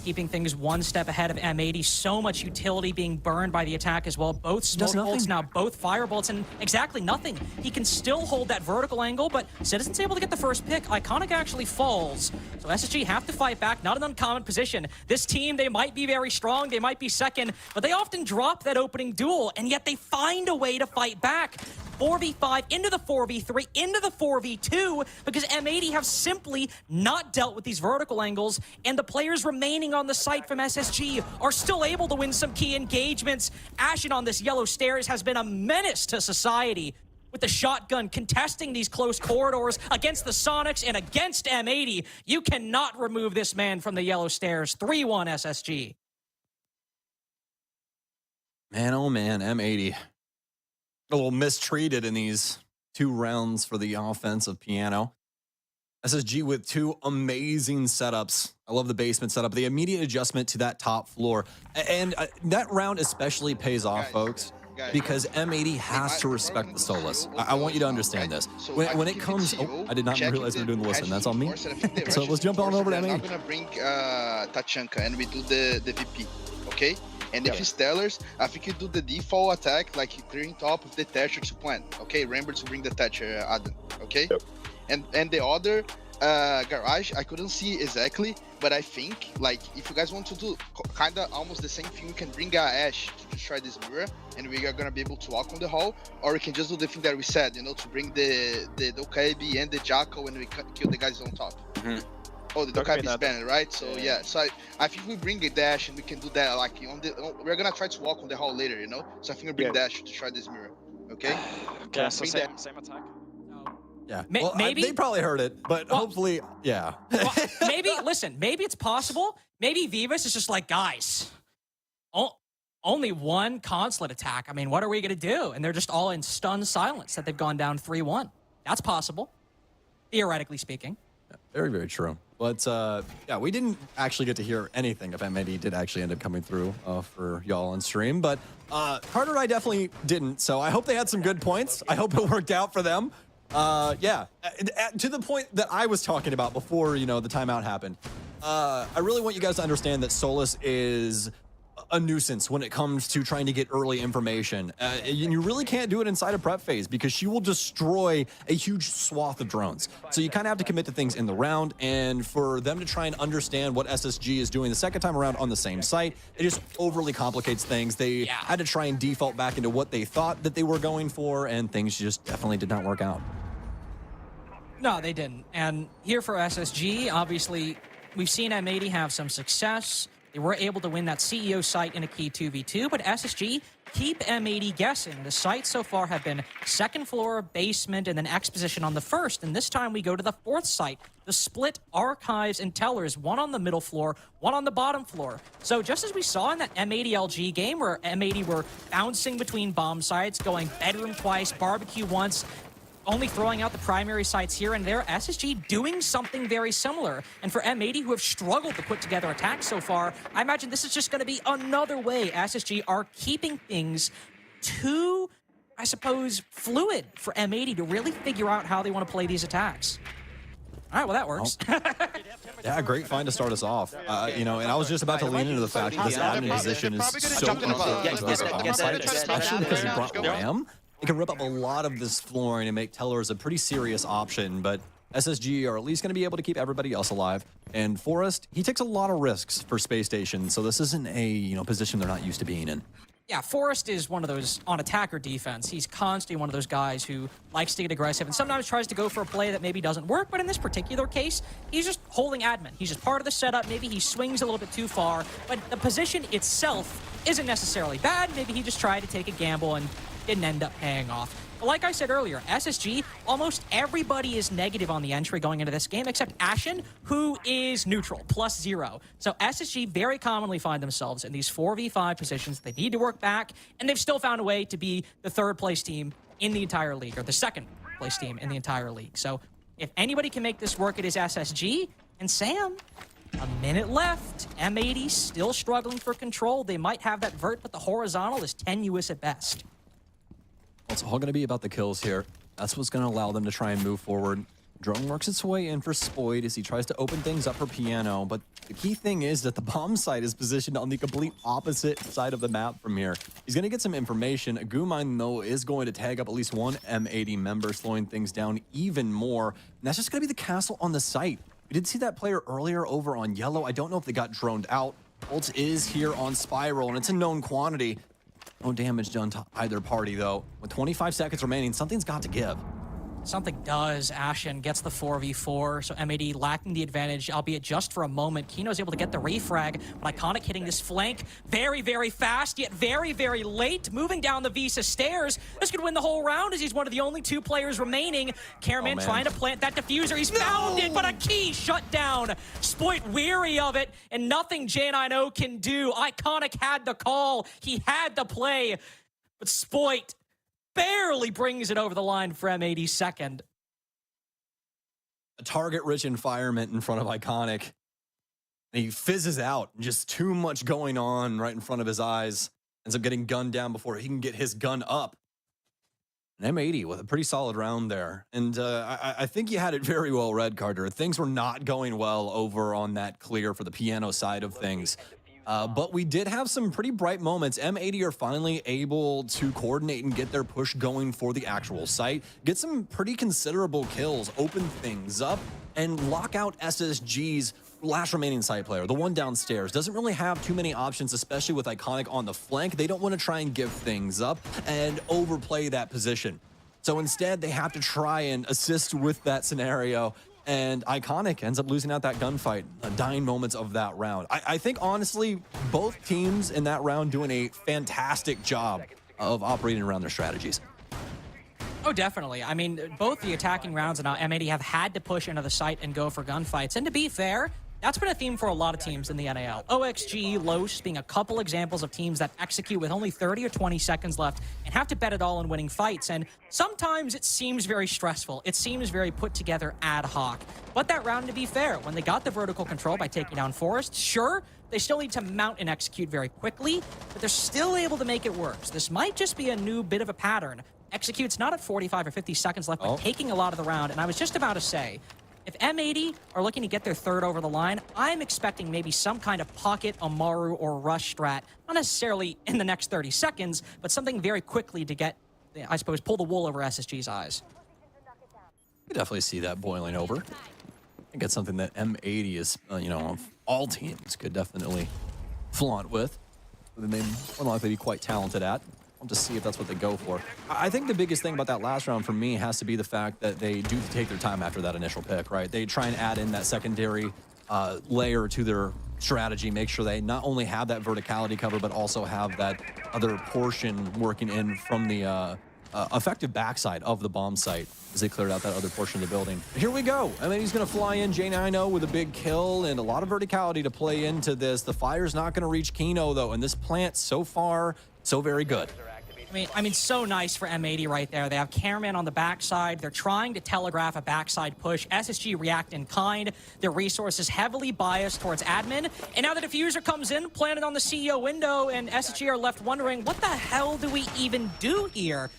keeping things one step ahead of M80. So much utility being burned by the attack as well. Both smoke bolts now, both fire bolts, and exactly nothing. He can still hold that vertical angle, but Citizen's able to get the first pick. Iconic actually falls. So SSG have to fight back. Not an uncommon position. This team, they might be very strong, they might be second, but they often drop that opening duel, and yet they find a way to fight back. 4v5 into the 4v3 into the 4v2 because M80 have simply not dealt with these vertical angles, and the players remaining on the site from SSG are still able to win some key engagements. Ashen on this yellow stairs has been a menace to society with the shotgun contesting these close corridors against the Sonics and against M80. You cannot remove this man from the yellow stairs. 3-1 SSG. Man, oh man, M80. A little mistreated in these 2 rounds for the offensive piano. SSG with 2 amazing setups. I love the basement setup, the immediate adjustment to that top floor. And that round especially pays off, folks, because M80 has to respect the Solus. I want you to understand this. When it comes... Oh, I did not realize we were doing the listen. That's on me. So let's jump on over to M80. I'm going to bring Tachanka and we do the VP, okay? And if it's Stellars, I think you do the default attack, like clearing top of the Thatcher to plant. Okay, remember to bring the Thatcher, Adam. Okay? Yep. And the other garage, I couldn't see exactly, but I think, like, if you guys want to do kind of almost the same thing, we can bring Ash to try this mirror, and we are going to be able to walk on the hall, or we can just do the thing that we said, you know, to bring the Dokaibi and the Jackal when we kill the guys on top. Mm-hmm. Oh, the Dokaibi is banned, right? So yeah, so I think we bring a dash and we can do that. Like we're gonna try to walk on the hall later, you know. So I think we bring dash to try this mirror. Okay. Okay. So same attack. Yeah. Well, maybe they probably heard it, but hopefully, yeah. Well, maybe listen. Maybe it's possible. Maybe Vivas is just like, guys, only one consulate attack. I mean, what are we gonna do? And they're just all in stunned silence that they've gone down 3-1. That's possible, theoretically speaking. Yeah, very, very true. But yeah, we didn't actually get to hear anything if M80 did actually end up coming through for y'all on stream. But Carter and I definitely didn't. So I hope they had some good points. I hope it worked out for them. Yeah, to the point that I was talking about before, you know, the timeout happened. I really want you guys to understand that Solus is a nuisance when it comes to trying to get early information. You really can't do it inside a prep phase because she will destroy a huge swath of drones. So you kind of have to commit to things in the round, and for them to try and understand what SSG is doing the second time around on the same site, it just overly complicates things. They had to try and default back into what they thought that they were going for, and things just definitely did not work out. No, they didn't. And here for SSG, obviously, we've seen M80 have some success. They were able to win that CEO site in a key 2v2, but SSG keep M80 guessing. The sites so far have been second floor, basement, and then exposition on the first. And this time we go to the fourth site, the split archives and tellers, one on the middle floor, one on the bottom floor. So just as we saw in that M80 LG game where M80 were bouncing between bomb sites, going bedroom twice, barbecue once, only throwing out the primary sites here and there, SSG doing something very similar. And for M80, who have struggled to put together attacks so far, I imagine this is just going to be another way SSG are keeping things too, I suppose, fluid for M80 to really figure out how they want to play these attacks. All right, well, that works. Yeah, great find to start us off. You know, and I was just about to lean into the fact that this admin position is so especially because he brought Ram. It can rip up a lot of this flooring and make Tellers a pretty serious option, but SSG are at least going to be able to keep everybody else alive. And Forrest, he takes a lot of risks for Space Station, so this isn't a position they're not used to being in. Yeah, Forrest is one of those on attack or defense. He's constantly one of those guys who likes to get aggressive and sometimes tries to go for a play that maybe doesn't work. But in this particular case, he's just holding admin. He's just part of the setup. Maybe he swings a little bit too far, but the position itself isn't necessarily bad. Maybe he just tried to take a gamble and didn't end up paying off. But like I said earlier, SSG, almost everybody is negative on the entry going into this game, except Ashen, who is neutral, +0. So SSG very commonly find themselves in these 4v5 positions. They need to work back, and they've still found a way to be the third-place team in the entire league, or the second-place team in the entire league. So if anybody can make this work, it is SSG. And Sam, a minute left. M80 still struggling for control. They might have that vert, but the horizontal is tenuous at best. It's all going to be about the kills here. That's what's going to allow them to try and move forward. Drone works its way in for Spoid as he tries to open things up for Piano, but the key thing is that the bomb site is positioned on the complete opposite side of the map from here. He's going to get some information. Agumine, though, is going to tag up at least one M80 member, slowing things down even more. And that's just going to be the castle on the site. We did see that player earlier over on Yellow. I don't know if they got droned out. Ult is here on Spiral, and it's a known quantity. No damage done to either party, though. With 25 seconds remaining, something's got to give. Something does. Ashen gets the 4v4, so M80 lacking the advantage, albeit just for a moment. Kino's able to get the refrag, but Iconic hitting this flank very, very fast, yet very, very late. Moving down the Visa stairs. This could win the whole round as he's one of the only 2 players remaining. Cameron trying to plant that diffuser. He's found it, but a key shut down. Spoit weary of it, and nothing J90 can do. Iconic had the call. He had the play, but Spoit barely brings it over the line for M80 second. A target-rich environment in front of Iconic. And he fizzes out. Just too much going on right in front of his eyes. Ends up getting gunned down before he can get his gun up. An M80 with a pretty solid round there. And I think you had it very well read, Carter. Things were not going well over on that clear for the Piano side of things. But we did have some pretty bright moments. M80 are finally able to coordinate and get their push going for the actual site, get some pretty considerable kills, open things up, and lock out SSG's last remaining site player, the one downstairs. Doesn't really have too many options, especially with Iconic on the flank. They don't want to try and give things up and overplay that position. So instead, they have to try and assist with that scenario. And Iconic ends up losing out that gunfight, dying moments of that round. I think, honestly, both teams in that round doing a fantastic job of operating around their strategies. Oh, definitely. I mean, both the attacking rounds and now M80 have had to push into the site and go for gunfights. And to be fair, that's been a theme for a lot of teams in the NAL. OXG, Los being a couple examples of teams that execute with only 30 or 20 seconds left and have to bet it all on winning fights. And sometimes it seems very stressful. It seems very put together ad hoc. But that round, to be fair, when they got the vertical control by taking down Forest, sure, they still need to mount and execute very quickly, but they're still able to make it work. So this might just be a new bit of a pattern. Executes not at 45 or 50 seconds left, but taking a lot of the round. And I was just about to say, if M80 are looking to get their third over the line, I'm expecting maybe some kind of pocket, Amaru, or rush strat. Not necessarily in the next 30 seconds, but something very quickly to get, I suppose, pull the wool over SSG's eyes. You definitely see that boiling over. I think it's something that M80 is, of all teams could definitely flaunt with. They may more likely be quite talented at. I'll just see if that's what they go for. I think the biggest thing about that last round for me has to be the fact that they do take their time after that initial pick, right? They try and add in that secondary layer to their strategy, make sure they not only have that verticality cover, but also have that other portion working in from the effective backside of the bomb site as they cleared out that other portion of the building. Here we go. I mean, he's going to fly in J90 with a big kill and a lot of verticality to play into this. The fire's not going to reach Kino, though, and this plant so far, so very good. I mean, so nice for M80 right there. They have Cameraman on the backside. They're trying to telegraph a backside push. SSG react in kind. Their resources heavily biased towards admin. And now the diffuser comes in, planted on the CEO window, and SSG are left wondering, what the hell do we even do here?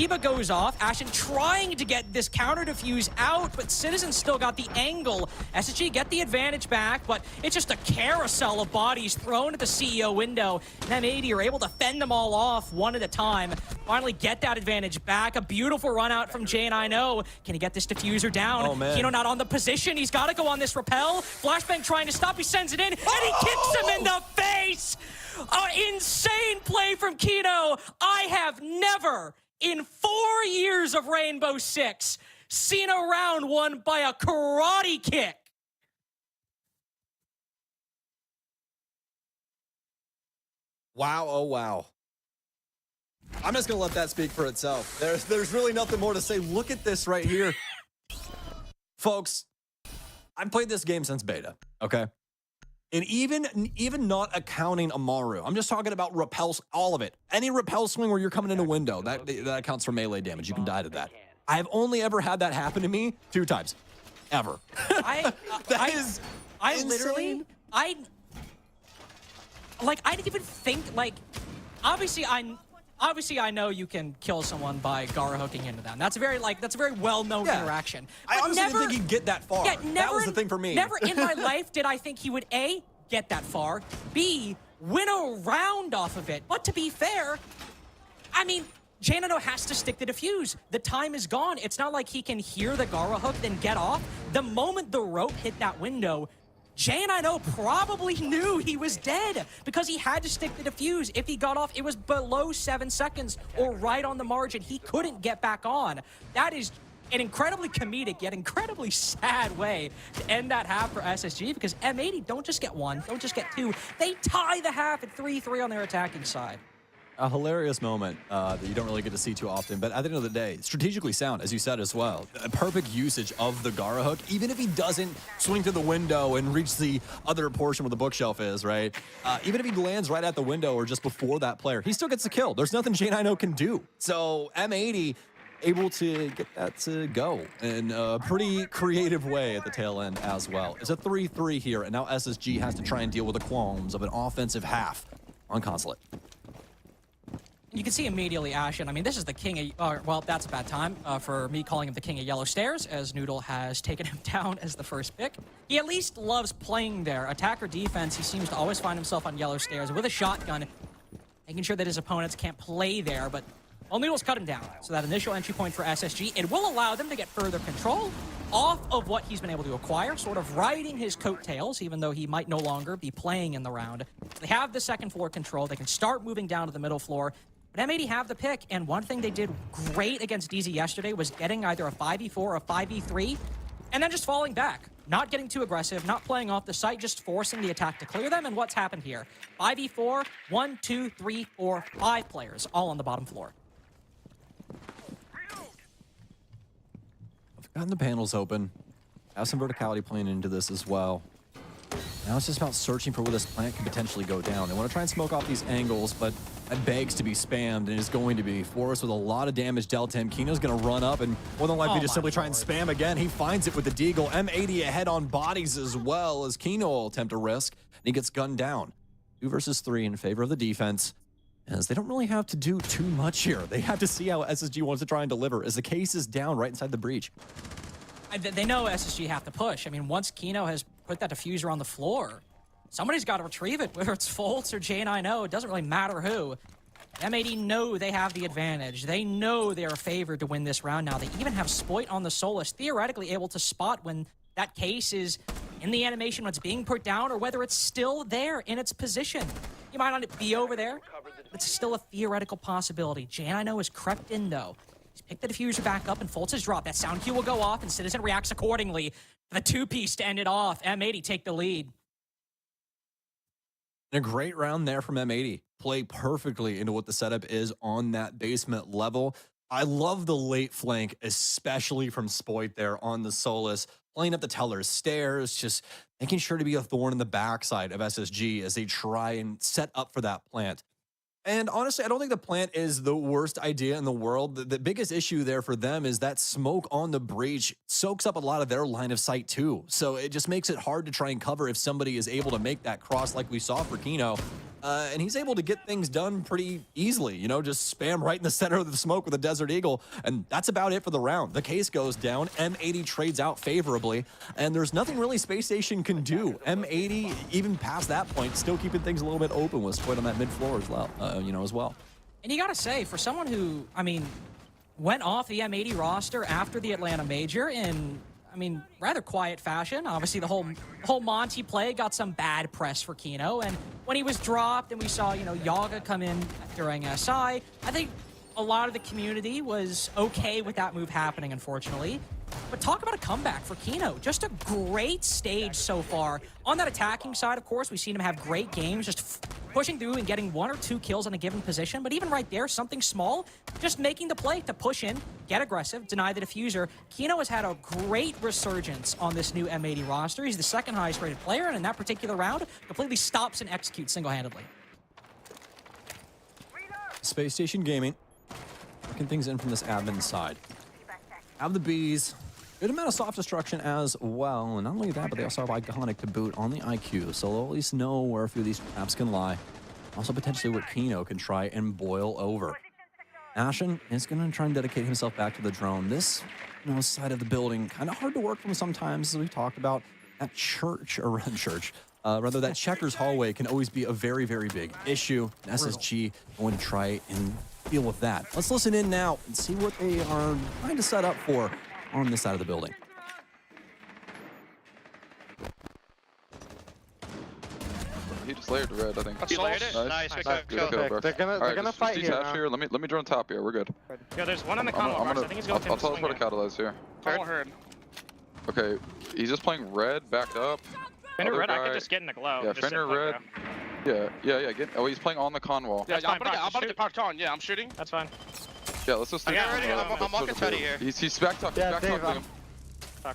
Kiba goes off. Ashen trying to get this counter defuse out, but Citizen still got the angle. SSG get the advantage back, but it's just a carousel of bodies thrown at the CEO window. And M80 are able to fend them all off one at a time. Finally get that advantage back. A beautiful run out from J9O. Can he get this diffuser down? Oh, man. Kino not on the position. He's got to go on this rappel. Flashbang trying to stop. He sends it in, and he kicks him in the face. Insane play from Kino. I have never, in 4 years of Rainbow Six, seen a round won by a karate kick. Wow, oh wow. I'm just gonna let that speak for itself. There's really nothing more to say. Look at this right here. Folks, I've played this game since beta, okay? And even not accounting Amaru, I'm just talking about repels, all of it. Any repel swing where you're coming in a window, that counts for melee damage. You can die to that. I have only ever had that happen to me 2 times. Ever. I literally, I didn't even think, like, obviously I know you can kill someone by Gara hooking into them. That's a very well-known interaction. I But honestly didn't think he'd get that far. Yeah, That was the thing for me. Never in my life did I think he would A, get that far, B, win a round off of it. But to be fair, I mean, Janino has to stick the defuse. The time is gone. It's not like he can hear the Gara hook, then get off. The moment the rope hit that window, J9O probably knew he was dead because he had to stick the defuse. If he got off, it was below 7 seconds or right on the margin. He couldn't get back on. That is an incredibly comedic yet incredibly sad way to end that half for SSG because M80 don't just get 1, don't just get 2. They tie the half at 3-3 on their attacking side. A hilarious moment that you don't really get to see too often, but at the end of the day, strategically sound, as you said as well. A perfect usage of the Gara hook, even if he doesn't swing through the window and reach the other portion where the bookshelf is, right? Even if he lands right at the window or just before that player, he still gets the kill. There's nothing J9O can do. So M80 able to get that to go in a pretty creative way at the tail end as well. It's a 3-3 here, and now SSG has to try and deal with the qualms of an offensive half on Consulate. You can see immediately Ashen. I mean, this is the king of... well, that's a bad time for me calling him the king of yellow stairs, as Noodle has taken him down as the first pick. He at least loves playing there. Attack or defense, he seems to always find himself on yellow stairs with a shotgun, making sure that his opponents can't play there, but... well, Noodle's cut him down, so that initial entry point for SSG, it will allow them to get further control off of what he's been able to acquire, sort of riding his coattails, even though he might no longer be playing in the round. They have the second floor control. They can start moving down to the middle floor. But M80 have the pick, and one thing they did great against DZ yesterday was getting either a 5v4 or a 5v3, and then just falling back. Not getting too aggressive, not playing off the site, just forcing the attack to clear them, and what's happened here? 5v4, 1, 2, 3, 4, 5 players, all on the bottom floor. I've gotten the panels open. Have some verticality playing into this as well. Now it's just about searching for where this plant can potentially go down. They want to try and smoke off these angles, but that begs to be spammed and is going to be. Forrest with a lot of damage dealt to him. Kino's going to run up and more than likely just simply try and spam again. He finds it with the deagle. M80 ahead on bodies as well as Kino will attempt a risk, and he gets gunned down. 2 versus 3 in favor of the defense, as they don't really have to do too much here. They have to see how SSG wants to try and deliver, as the case is down right inside the breach. They know SSG have to push. I mean, once Kino has put that diffuser on the floor, somebody's got to retrieve it, whether it's Foltz or J9O. It doesn't really matter who. M80 know they have the advantage. They know they're favored to win this round now. They even have Spoit on the Solus, theoretically able to spot when that case is in the animation when it's being put down or whether it's still there in its position. You might not be over there, but it's still a theoretical possibility. J9O has crept in, though. He's picked the diffuser back up, and Foltz has dropped. That sound cue will go off, and Citizen reacts accordingly. The 2-piece to end it off. M80 take the lead. And a great round there from M80. Play perfectly into what the setup is on that basement level. I love the late flank, especially from Spoit there on the Solus, playing up the teller's stairs, just making sure to be a thorn in the backside of SSG as they try and set up for that plant. And honestly, I don't think the plant is the worst idea in the world. The biggest issue there for them is that smoke on the breach soaks up a lot of their line of sight too. So it just makes it hard to try and cover if somebody is able to make that cross like we saw for Kino. and he's able to get things done pretty easily. You know, just spam right in the center of the smoke with a Desert Eagle, and that's about it for the round. The case goes down, M80 trades out favorably, and there's nothing really Space Station can do. M80, even past that point, still keeping things a little bit open with Squid on that mid floor as well, as well. And you gotta say, for someone who, I mean, went off the M80 roster after the Atlanta Major in, I mean, rather quiet fashion. Obviously, the whole Monty play got some bad press for Kino, and when he was dropped and we saw, Yaga come in during SI, I think a lot of the community was okay with that move happening, unfortunately. But talk about a comeback for Kino. Just a great stage so far. On that attacking side, of course, we've seen him have great games, just pushing through and getting 1 or 2 kills on a given position. But even right there, something small, just making the play to push in, get aggressive, deny the diffuser. Kino has had a great resurgence on this new M80 roster. He's the 2nd highest rated player, and in that particular round, completely stops and executes single-handedly. Space Station Gaming, working things in from this admin side. Have the bees, good amount of soft destruction as well, and not only that, but they also have Iconic to boot on the IQ, so they'll at least know where a few of these traps can lie. Also potentially what Kino can try and boil over. Ashen is going to try and dedicate himself back to the drone. This side of the building, kind of hard to work from sometimes, as we've talked about. That that Checkers hallway can always be a very, very big issue. SSG going to try and deal with that. Let's listen in now and see what they are trying to set up for on this side of the building. He just layered red, I think. He layered it? Nice. Good. They're gonna fight here. Let me drone top here. We're good. Yeah, there's one in the convo box. I think he's going I'll tell us where to catalyze here. Heard. Okay, he's just playing red, backed up. Fender red, I could just get in the glow. Yeah, Fender red. Yeah. He's playing on the con wall. Yeah, I'm about to get parked on. Yeah, I'm shooting. That's fine. Yeah, let's just. I'm walking Teddy here. He's back tucked. Yeah,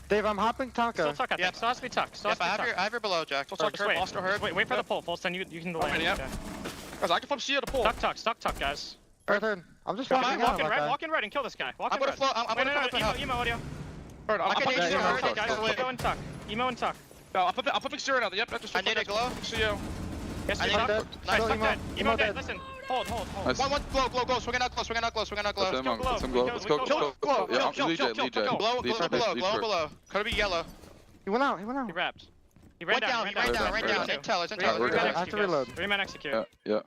Dave, I'm hopping Tonka. Still tuck, still has to be tucked. I have your below, Jack. Wait for the pull. Full send you can delay. Guys, I can flip C to the pull. Stuck, guys. Arthur, I'm just walk in red and kill this guy. I'm gonna float. I'm gonna come up. Emo audio. I can hit you hard, guys. Emo and tuck. Emo and tuck. I'm flipping Zero now. Yep, I need a glow. See you. Yes, I need dead. Nice, tuck dead. Emo dead. Listen. Hold. Nice. One, glow. Swing out glow. Let's go. Let's go. Glow. Yeah, lead J. Glow below. Could be yellow. He went out. He wrapped. He ran down. Intel. I have to reload. 3-man execute. Yeah.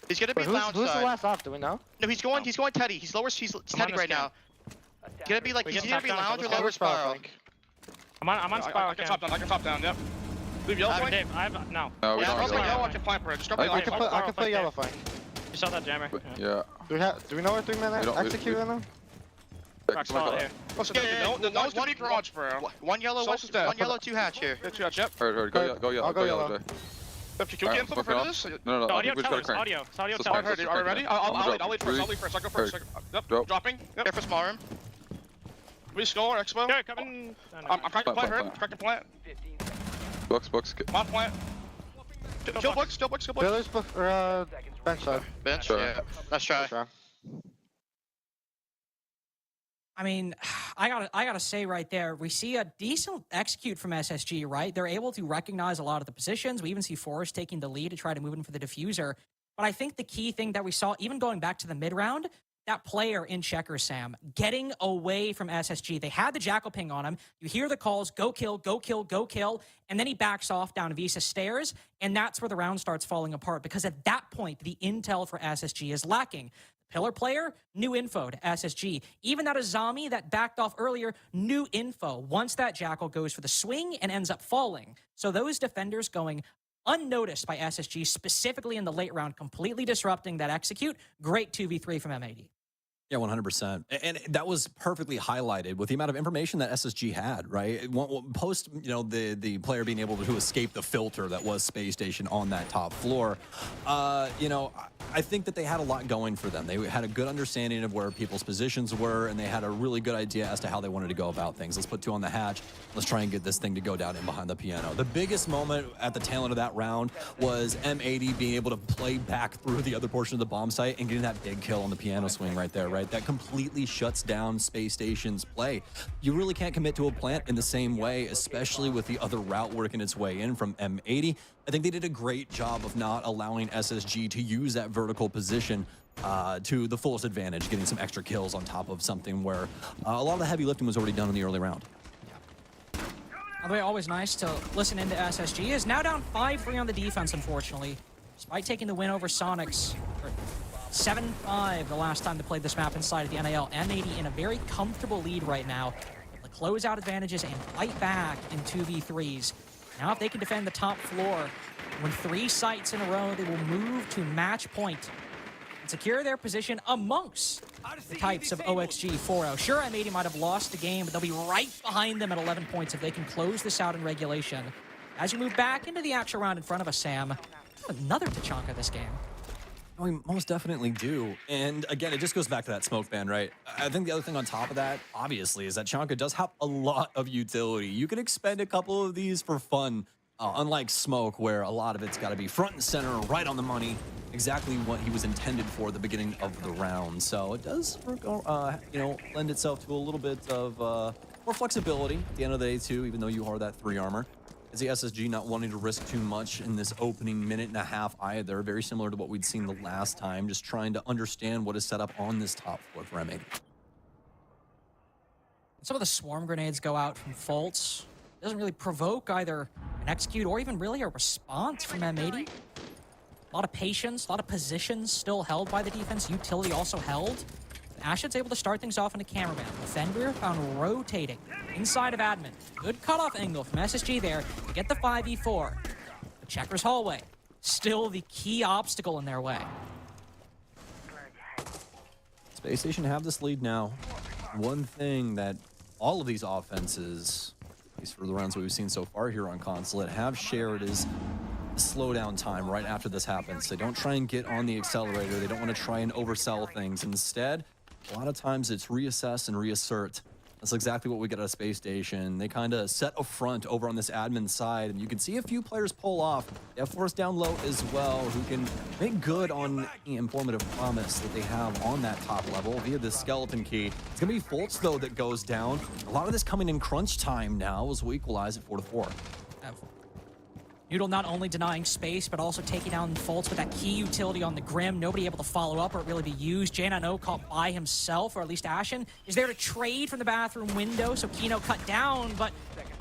He's gonna be lounge Who's the side. last off? Do we know? No, he's going Teddy. He's Teddy right now. Gonna be like, he's gonna be lounge or lower spiral. I'm on spiral. I can top down, yep. Leave yellow flank? Dave, I have, no. No, we Yeah, don't. yellow, I can flank for it. Just grab I can play yellow flank. You saw that jammer? Yeah. Do we know where 3-man execute right now? Rock's solid here. No one's gonna be garage, bro. One yellow, 2 hatch here. 2 hatch, yep. Heard. Go yellow. I'll go yellow. Can we flip for this? No. Audio tellers, audio. It's audio tellers. Are we ready? I'll lead first. I'll go first. Yep, dropping. There for small room. We skull or expo? Yeah, coming. I'm cracking plant, heard. Cracking plant. Books. On plant. Kill books. Pillars, bench side. Bench, yeah. Let's try. I mean, I gotta say right there, we see a decent execute from SSG, right? They're able to recognize a lot of the positions. We even see Forrest taking the lead to try to move in for the diffuser. But I think the key thing that we saw, even going back to the mid-round, that player in Checkers, Sam, getting away from SSG. They had the Jackal ping on him. You hear the calls, go kill, and then he backs off down Visa stairs, and that's where the round starts falling apart, because at that point, the intel for SSG is lacking. Pillar player, new info to SSG. Even that Azami that backed off earlier, new info once that Jackal goes for the swing and ends up falling. So those defenders going unnoticed by SSG, specifically in the late round, completely disrupting that execute. Great 2v3 from M80. Yeah, 100%. And that was perfectly highlighted with the amount of information that SSG had, right? Post, the player being able to escape the filter that was Space Station on that top floor, I think that they had a lot going for them. They had a good understanding of where people's positions were, and they had a really good idea as to how they wanted to go about things. Let's put 2 on the hatch. Let's try and get this thing to go down in behind the piano. The biggest moment at the tail end of that round was M80 being able to play back through the other portion of the bomb site and getting that big kill on the piano swing right there, right? That completely shuts down Space Station's play. You really can't commit to a plant in the same way, especially with the other route working its way in from M80. I think they did a great job of not allowing SSG to use that vertical position to the fullest advantage, getting some extra kills on top of something where a lot of the heavy lifting was already done in the early round. By the way, always nice to listen into SSG. Is now down 5-3 on the defense, unfortunately. Despite taking the win over Sonics, 7-5 the last time they played this map inside of the NAL. M80 in a very comfortable lead right now. Able to close out advantages and fight back in 2v3s. Now if they can defend the top floor, win 3 sites in a row, they will move to match point and secure their position amongst the types of OXG 4-0. Sure, M80 might have lost the game, but they'll be right behind them at 11 points if they can close this out in regulation. As you move back into the actual round in front of us, Sam, another Tachanka this game. We most definitely do. And again, it just goes back to that smoke ban, right? I think the other thing on top of that, obviously, is that Chanka does have a lot of utility. You can expend a couple of these for fun, unlike smoke, where a lot of it's got to be front and center, right on the money, exactly what he was intended for at the beginning of the round. So it does, you know, lend itself to a little bit of more flexibility at the end of the day, too, even though you are that 3 armor. Is the SSG not wanting to risk too much in this opening minute and a half either? Very similar to what we'd seen the last time, just trying to understand what is set up on this top floor for M80. Some of the swarm grenades go out from Fultz. Doesn't really provoke either an execute or even really a response from M80. A lot of patience, a lot of positions still held by the defense. Utility also held. Ashid's able to start things off in a cameraman. Fenrir found rotating inside of admin. Good cutoff angle from SSG there to get the 5v4. The Checkers hallway, still the key obstacle in their way. Space Station have this lead now. One thing that all of these offenses, at least for the rounds we've seen so far here on Consulate, have shared is the slowdown time right after this happens. They don't try and get on the accelerator. They don't want to try and oversell things. Instead, a lot of times it's reassess and reassert. That's exactly what we get at a Space Station. They kind of set a front over on this admin side, and you can see a few players pull off. They have Force down low as well, who can make good on the informative promise that they have on that top level via this skeleton key. It's going to be Fultz, though, that goes down. A lot of this coming in crunch time now as we equalize at 4-4. Noodle not only denying space, but also taking down Fultz with that key utility on the Grim. Nobody able to follow up or really be used. J9O caught by himself, or at least Ashen is there to trade from the bathroom window, so Kino cut down, but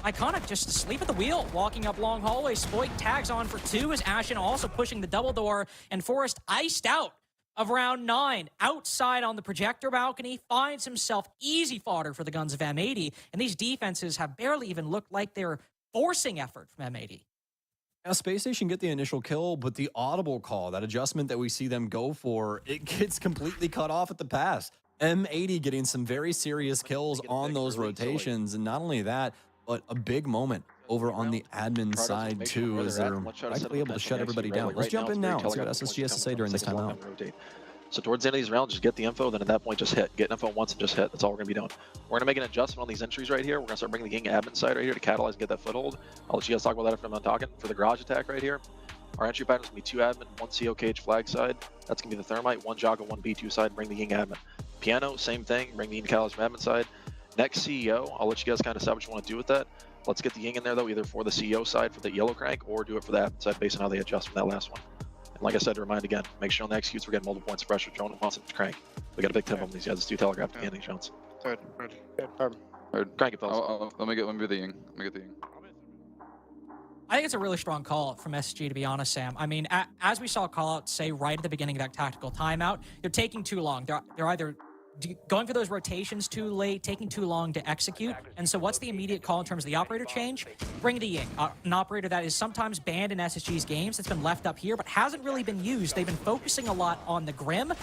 Iconic just asleep at the wheel, walking up long hallway. Spoik tags on for 2 as Ashen also pushing the double door, and Forrest iced out of round 9. Outside on the projector balcony, finds himself easy fodder for the guns of M80, and these defenses have barely even looked like they're forcing effort from M80. Now, Space Station get the initial kill, but the audible call, that adjustment that we see them go for, it gets completely cut off at the pass. M80 getting some very serious kills on those rotations, and not only that, but a big moment over on the admin side too, as they're practically able to shut everybody down. Let's jump in now and see what SSG has to say during this timeout. So towards the end of these rounds, just get the info, then at that point, just hit. Get info once and just hit. That's all we're going to be doing. We're going to make an adjustment on these entries right here. We're going to start bringing the Ging admin side right here to catalyze and get that foothold. I'll let you guys talk about that after I'm done talking. For the garage attack right here, our entry pattern is going to be 2 admin, 1 CO cage flag side. That's going to be the Thermite, 1 Jogga, 1 B2 side, bring the Ging admin. Piano, same thing, bring the catalyze from admin side. Next CEO, I'll let you guys kind of decide what you want to do with that. Let's get the Ying in there though, either for the CEO side for the yellow crank, or do it for the admin side based on how they adjust from that last one. And like I said, to remind again, make sure on the executes we're getting multiple points of pressure, drone and once crank. We got a big tempo on these guys. Let's do telegraph at the ending shots. Third. Crank it, fellas. Let me get the Ying. I think it's a really strong call from SG, to be honest, Sam. I mean, as we saw call out say right at the beginning of that tactical timeout, they're taking too long. They're either going for those rotations too late, taking too long to execute. And so what's the immediate call in terms of the operator change? Bring the Ying, an operator that is sometimes banned in SSG's games, that's been left up here, but hasn't really been used. They've been focusing a lot on the Grim.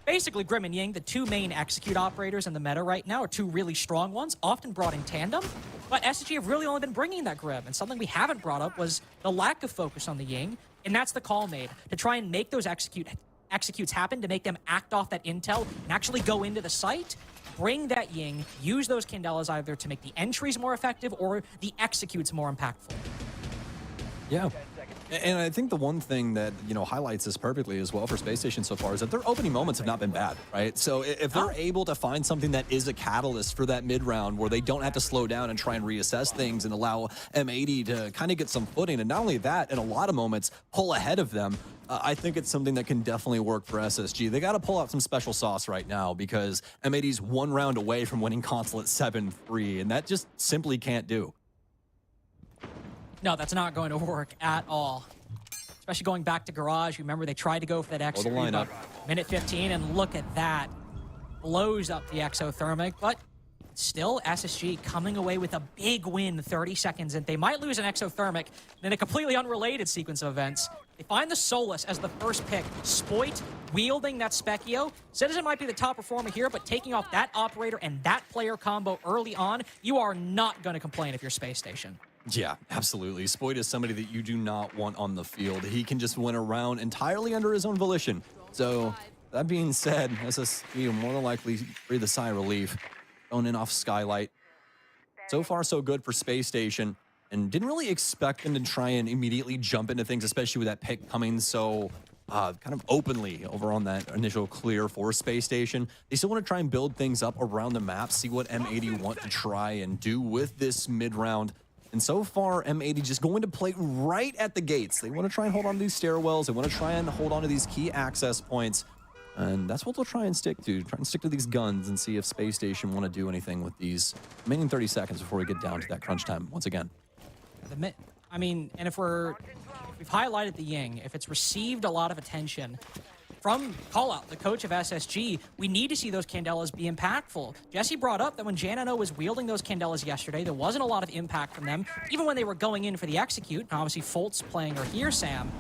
Basically, Grim and Ying, the 2 main execute operators in the meta right now, are 2 really strong ones, often brought in tandem. But SSG have really only been bringing that Grim, and something we haven't brought up was the lack of focus on the Ying, and that's the call made, to try and make those executes happen, to make them act off that intel and actually go into the site, bring that Ying, use those Candelas either to make the entries more effective or the executes more impactful. Yeah. And I think the one thing that, highlights this perfectly as well for Space Station so far is that their opening moments have not been bad, right? So if they're able to find something that is a catalyst for that mid-round where they don't have to slow down and try and reassess things and allow M80 to kind of get some footing, and not only that, in a lot of moments, pull ahead of them, I think it's something that can definitely work for SSG. They got to pull out some special sauce right now because M80's 1 round away from winning console at 7-3, and that just simply can't do. No, that's not going to work at all. Especially going back to Garage. Remember, they tried to go for that extra lineup. Minute 15, and look at that. Blows up the exothermic, but still SSG coming away with a big win 30 seconds in. They might lose an exothermic in a completely unrelated sequence of events. They find the Solus as the first pick. Spoit wielding that Specchio. Citizen might be the top performer here, but taking off that operator and that player combo early on, you are not going to complain if you're Space Station. Yeah, absolutely. Spoit is somebody that you do not want on the field. He can just win a round entirely under his own volition. So, that being said, SSG will more than likely breathe a sigh of relief. Going in off Skylight. So far, so good for Space Station. And didn't really expect them to try and immediately jump into things, especially with that pick coming so kind of openly over on that initial clear for Space Station. They still want to try and build things up around the map, see what M80 want to try and do with this mid-round. And so far, M80 just going to play right at the gates. They want to try and hold on to these stairwells. They want to try and hold on to these key access points. And that's what they'll try and stick to. Try and stick to these guns and see if Space Station want to do anything with these remaining 30 seconds before we get down to that crunch time once again. I mean, and if we've highlighted the Ying, if it's received a lot of attention from Callout, the coach of SSG, we need to see those Candelas be impactful. Jesse brought up that when Janano was wielding those Candelas yesterday, there wasn't a lot of impact from them, even when they were going in for the execute. And obviously, Foltz playing her here, Sam.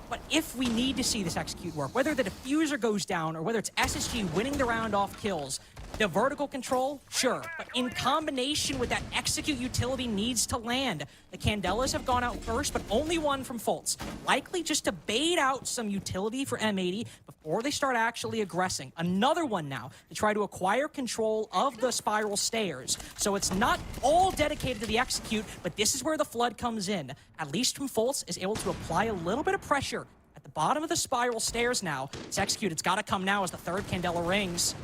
But if we need to see this execute work, whether the diffuser goes down or whether it's SSG winning the round off kills, the vertical control, sure, but in combination with that execute utility needs to land. The Candelas have gone out first, but only one from Foltz. Likely just to bait out some utility for M80 before they start actually aggressing. Another one now to try to acquire control of the spiral stairs. So it's not all dedicated to the execute, but this is where the flood comes in. At least from Foltz is able to apply a little bit of pressure at the bottom of the spiral stairs now. It's execute. It's got to come now as the third Candela rings.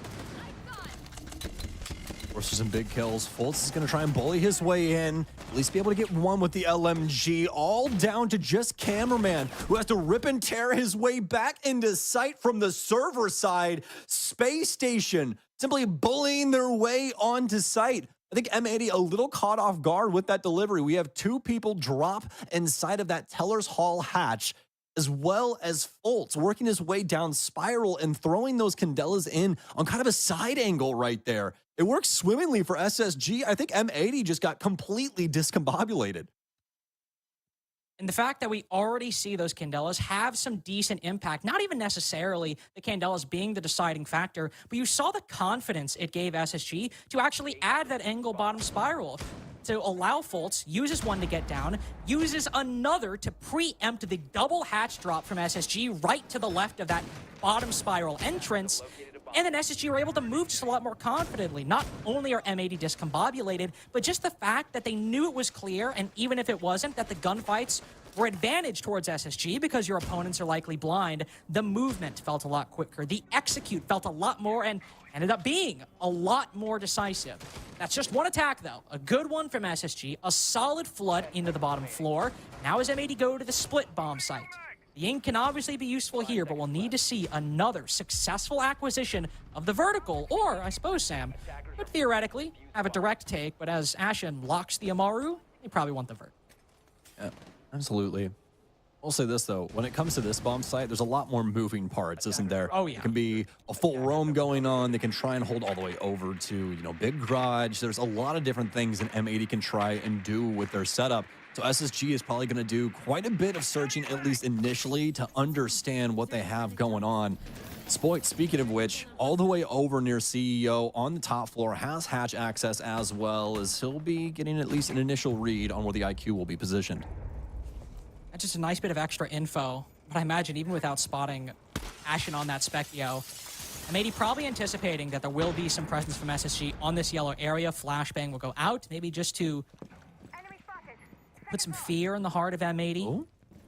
For some big kills. Foltz is going to try and bully his way in, at least be able to get one with the LMG, all down to just Cameraman, who has to rip and tear his way back into sight from the server side. Space Station simply bullying their way onto site. I think M80 a little caught off guard with that delivery. We have 2 people drop inside of that Teller's Hall hatch, as well as Foltz working his way down spiral and throwing those Candelas in on kind of a side angle right there. It works swimmingly for SSG. I think M80 just got completely discombobulated. And the fact that we already see those Candelas have some decent impact, not even necessarily the Candelas being the deciding factor, but you saw the confidence it gave SSG to actually add that angle bottom spiral. To allow Foltz, uses one to get down, uses another to preempt the double hatch drop from SSG right to the left of that bottom spiral entrance. And then SSG were able to move just a lot more confidently. Not only are M80 discombobulated, but just the fact that they knew it was clear, and even if it wasn't, that the gunfights were advantage towards SSG because your opponents are likely blind. The movement felt a lot quicker. The execute felt a lot more and ended up being a lot more decisive. That's just one attack, though. A good one from SSG, a solid flood into the bottom floor. Now as M80 go to the split bomb site. The Ying can obviously be useful here, but we'll need to see another successful acquisition of the vertical, or, I suppose, Sam, could theoretically have a direct take, but as Ashen locks the Amaru, they probably want the vert. Yeah, absolutely. I'll say this, though. When it comes to this bomb site, there's a lot more moving parts, isn't there? Oh, yeah. It can be a full roam going on. They can try and hold all the way over to, Big Garage. There's a lot of different things that M80 can try and do with their setup. So SSG is probably going to do quite a bit of searching, at least initially, to understand what they have going on. Spoit, speaking of which, all the way over near CEO on the top floor, has hatch access as well, as he'll be getting at least an initial read on where the IQ will be positioned. That's just a nice bit of extra info. But I imagine even without spotting Ashen on that Specchio, M80 probably anticipating that there will be some presence from SSG on this yellow area. Flashbang will go out, maybe just to put some fear in the heart of M80. Ooh.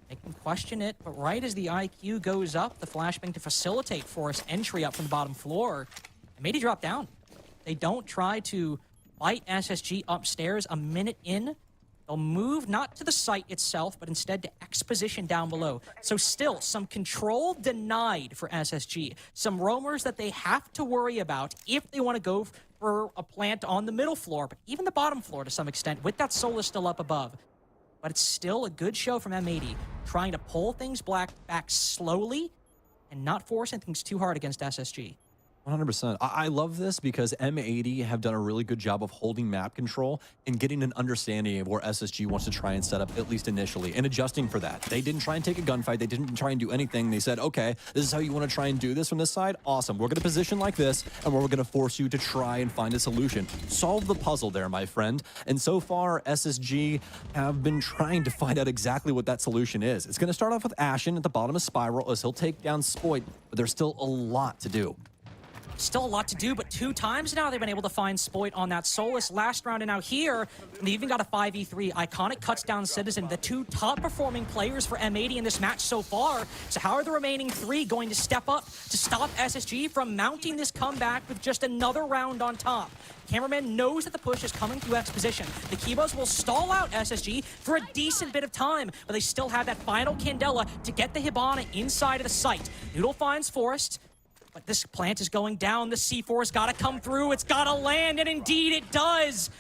They can question it, but right as the IQ goes up, the flashbang to facilitate Forest entry up from the bottom floor, M80 drop down. They don't try to fight SSG upstairs a minute in. They'll move not to the site itself, but instead to X position down below. So still, some control denied for SSG. Some roamers that they have to worry about if they want to go for a plant on the middle floor, but even the bottom floor to some extent, with that Solus still up above. But it's still a good show from M80, trying to pull things back slowly and not forcing things too hard against SSG. 100%. I love this because M80 have done a really good job of holding map control and getting an understanding of where SSG wants to try and set up, at least initially, and adjusting for that. They didn't try and take a gunfight. They didn't try and do anything. They said, okay, this is how you want to try and do this from this side? Awesome. We're going to position like this, and we're going to force you to try and find a solution. Solve the puzzle there, my friend. And so far, SSG have been trying to find out exactly what that solution is. It's going to start off with Ashen at the bottom of Spiral as he'll take down Spoit, but there's still a lot to do. Still a lot to do, but 2 times now they've been able to find Spoit on that Solus last round, and now here, they even got a 5v3. Iconic cuts down Citizen, the 2 top-performing players for M80 in this match so far. So how are the remaining 3 going to step up to stop SSG from mounting this comeback with just another round on top? Cameraman knows that the push is coming through X position. The Kibos will stall out SSG for a decent bit of time, but they still have that final Candela to get the Hibana inside of the site. Noodle finds Forest. But this plant is going down. The C4's got to come through. It's got to land, and indeed it does.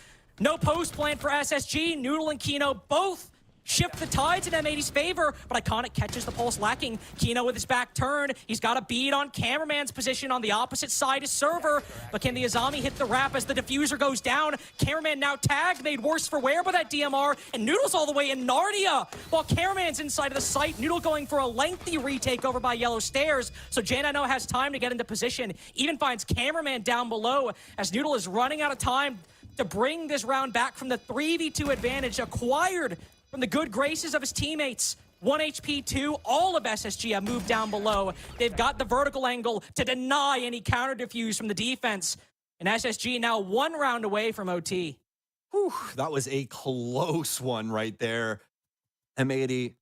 No post plant for SSG. Noodle and Kino both shift the tides in M80's favor, but Iconic catches the pulse lacking. Kino with his back turned. He's got a bead on Cameraman's position on the opposite side of Server, but can the Azami hit the wrap as the diffuser goes down? Cameraman now tagged, made worse for wear by that DMR, and Noodle's all the way in Narnia, while Cameraman's inside of the site. Noodle going for a lengthy retake over by Yellow Stairs, so Janano has time to get into position, even finds Cameraman down below as Noodle is running out of time to bring this round back from the 3v2 advantage acquired from the good graces of his teammates. 1 HP, 2, all of SSG have moved down below. They've got the vertical angle to deny any counter diffuse from the defense. And SSG now 1 round away from OT. Whew, that was a close one right there. M80,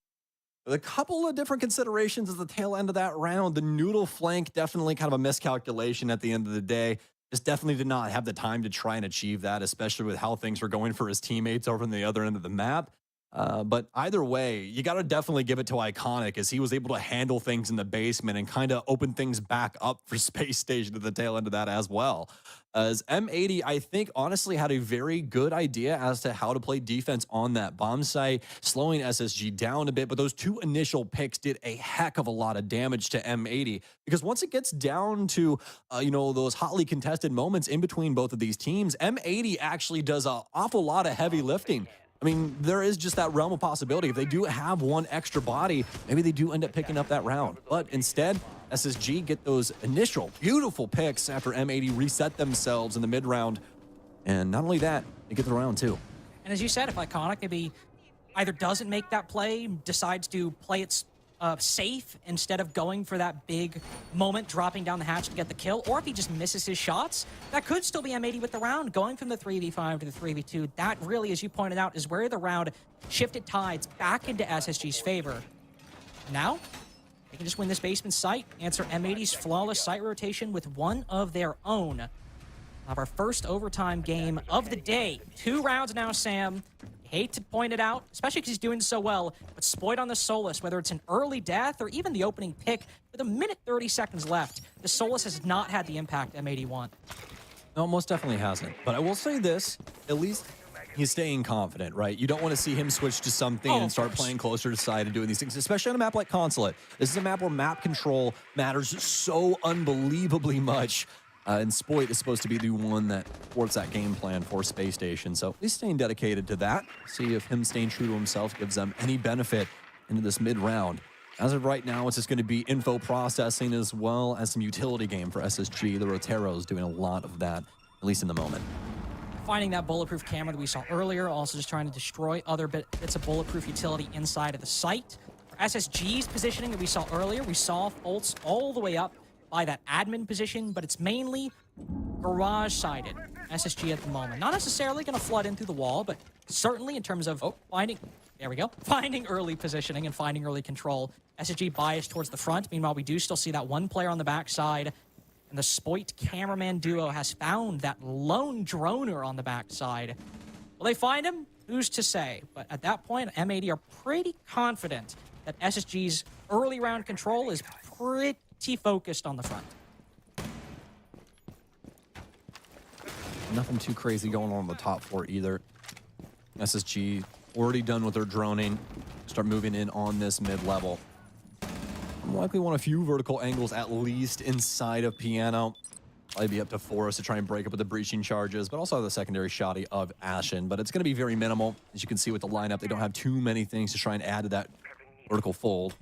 with a couple of different considerations at the tail end of that round. The Noodle flank, definitely kind of a miscalculation at the end of the day. Just definitely did not have the time to try and achieve that, especially with how things were going for his teammates over on the other end of the map. But either way, you got to definitely give it to Iconic as he was able to handle things in the basement and kind of open things back up for Space Station at the tail end of that as well. As M80, I think, honestly had a very good idea as to how to play defense on that bomb site, slowing SSG down a bit. But those 2 initial picks did a heck of a lot of damage to M80 because once it gets down to, those hotly contested moments in between both of these teams, M80 actually does an awful lot of heavy lifting. I mean, there is just that realm of possibility. If they do have 1 extra body, maybe they do end up picking up that round. But instead, SSG get those initial beautiful picks after M80 reset themselves in the mid-round. And not only that, they get the round too. And as you said, if Iconic maybe either doesn't make that play, decides to play it safe instead of going for that big moment, dropping down the hatch to get the kill, or if he just misses his shots, that could still be M80 with the round. Going from the 3v5 to the 3v2, that really, as you pointed out, is where the round shifted tides back into SSG's favor. Now, they can just win this basement site, answer M80's flawless site rotation with one of their own. We'll have our first overtime game of the day. 2 rounds now, Sam. Hate to point it out, especially because he's doing so well, but Spoit on the Solus, whether it's an early death or even the opening pick, with 1:30 seconds left, the Solus has not had the impact M80 want. No, most definitely hasn't. But I will say this, at least he's staying confident, right? You don't want to see him switch to something and start playing closer to side and doing these things, especially on a map like Consulate. This is a map where map control matters so unbelievably much. And Spoit is supposed to be the one that thwarts that game plan for Space Station. So he's staying dedicated to that. See if him staying true to himself gives them any benefit into this mid-round. As of right now, it's just going to be info processing as well as some utility game for SSG. The Rotero's doing a lot of that, at least in the moment. Finding that bulletproof camera that we saw earlier, also just trying to destroy other bits of bulletproof utility inside of the site. For SSG's positioning that we saw earlier, we saw Fultz all the way up by that admin position, but it's mainly garage-sided SSG at the moment. Not necessarily going to flood in through the wall, but certainly in terms of finding... There we go. Finding early positioning and finding early control. SSG biased towards the front. Meanwhile, we do still see that one player on the backside. And the Spoit cameraman duo has found that lone droner on the backside. Will they find him? Who's to say? But at that point, M80 are pretty confident that SSG's early round control is pretty focused on the front. Nothing too crazy going on the top floor either. SSG already done with their droning. Start moving in on this mid-level. Likely want a few vertical angles at least inside of Piano. Probably be up to Forest to try and break up with the breaching charges, but also have the secondary shoddy of Ashen. But it's going to be very minimal. As you can see with the lineup, they don't have too many things to try and add to that vertical fold.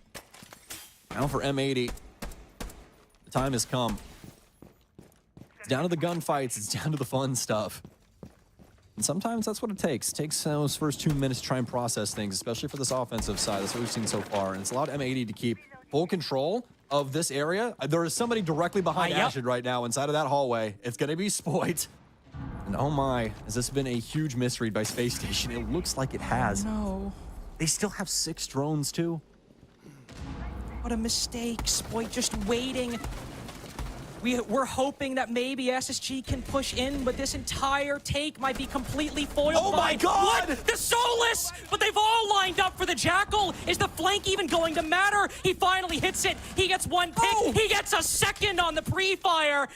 Now for M80, the time has come. It's down to the gunfights. It's down to the fun stuff. And sometimes that's what it takes. It takes those first 2 minutes to try and process things, especially for this offensive side. That's what we've seen so far. And it's allowed M80 to keep full control of this area. There is somebody directly behind Ashen right now inside of that hallway. It's going to be Spoit. And oh my, has this been a huge misread by Space Station? It looks like it has. No. They still have 6 drones too. What a mistake. Spoit just waiting. We're hoping that maybe SSG can push in, but this entire take might be completely foiled Oh my God! What? The Solus! But they've all lined up for the Jackal. Is the flank even going to matter? He finally hits it. He gets one pick. Oh! He gets a second on the pre-fire.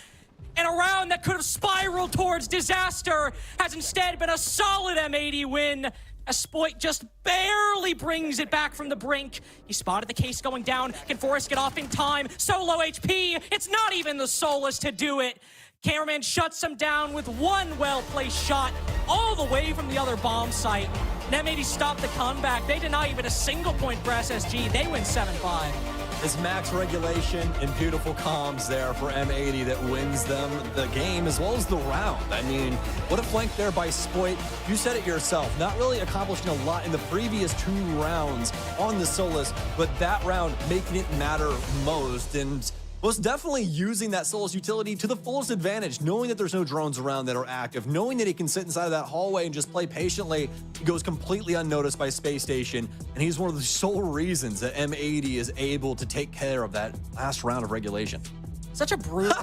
And a round that could have spiraled towards disaster has instead been a solid M80 win. As Spoit just barely brings it back from the brink. He spotted the case going down. Can Forrest get off in time? Solo HP. It's not even the Solus to do it. Cameraman shuts him down with one well-placed shot all the way from the other bomb site. And M80 stopped the comeback. They deny even a single point for SSG. They win 7-5. It's max regulation and beautiful comms there for M80 that wins them the game as well as the round. I mean, what a flank there by Spoit. You said it yourself, not really accomplishing a lot in the previous 2 rounds on the Solus, but that round making it matter most. And most definitely using that Solus utility to the fullest advantage, knowing that there's no drones around that are active, knowing that he can sit inside of that hallway and just play patiently. He goes completely unnoticed by Space Station, and he's one of the sole reasons that M80 is able to take care of that last round of regulation. Such a brutal.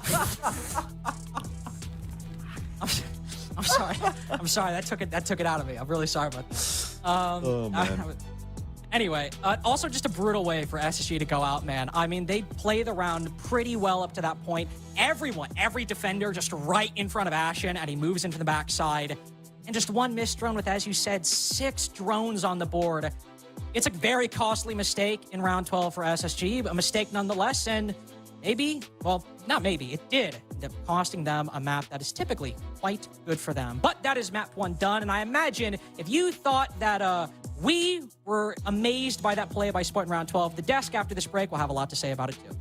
I'm sorry. I'm sorry. That took it out of me. I'm really sorry about that. Oh, man. Anyway, also just a brutal way for SSG to go out, man. I mean, they play the round pretty well up to that point. Every defender just right in front of Ashen, and he moves into the backside. And just one missed drone with, as you said, 6 drones on the board. It's a very costly mistake in round 12 for SSG, but a mistake nonetheless, and maybe, well, not maybe, it did end up costing them a map that is typically quite good for them. But that is map 1 done, and I imagine if you thought that we were amazed by that play by Spoit in round 12, the desk after this break will have a lot to say about it too.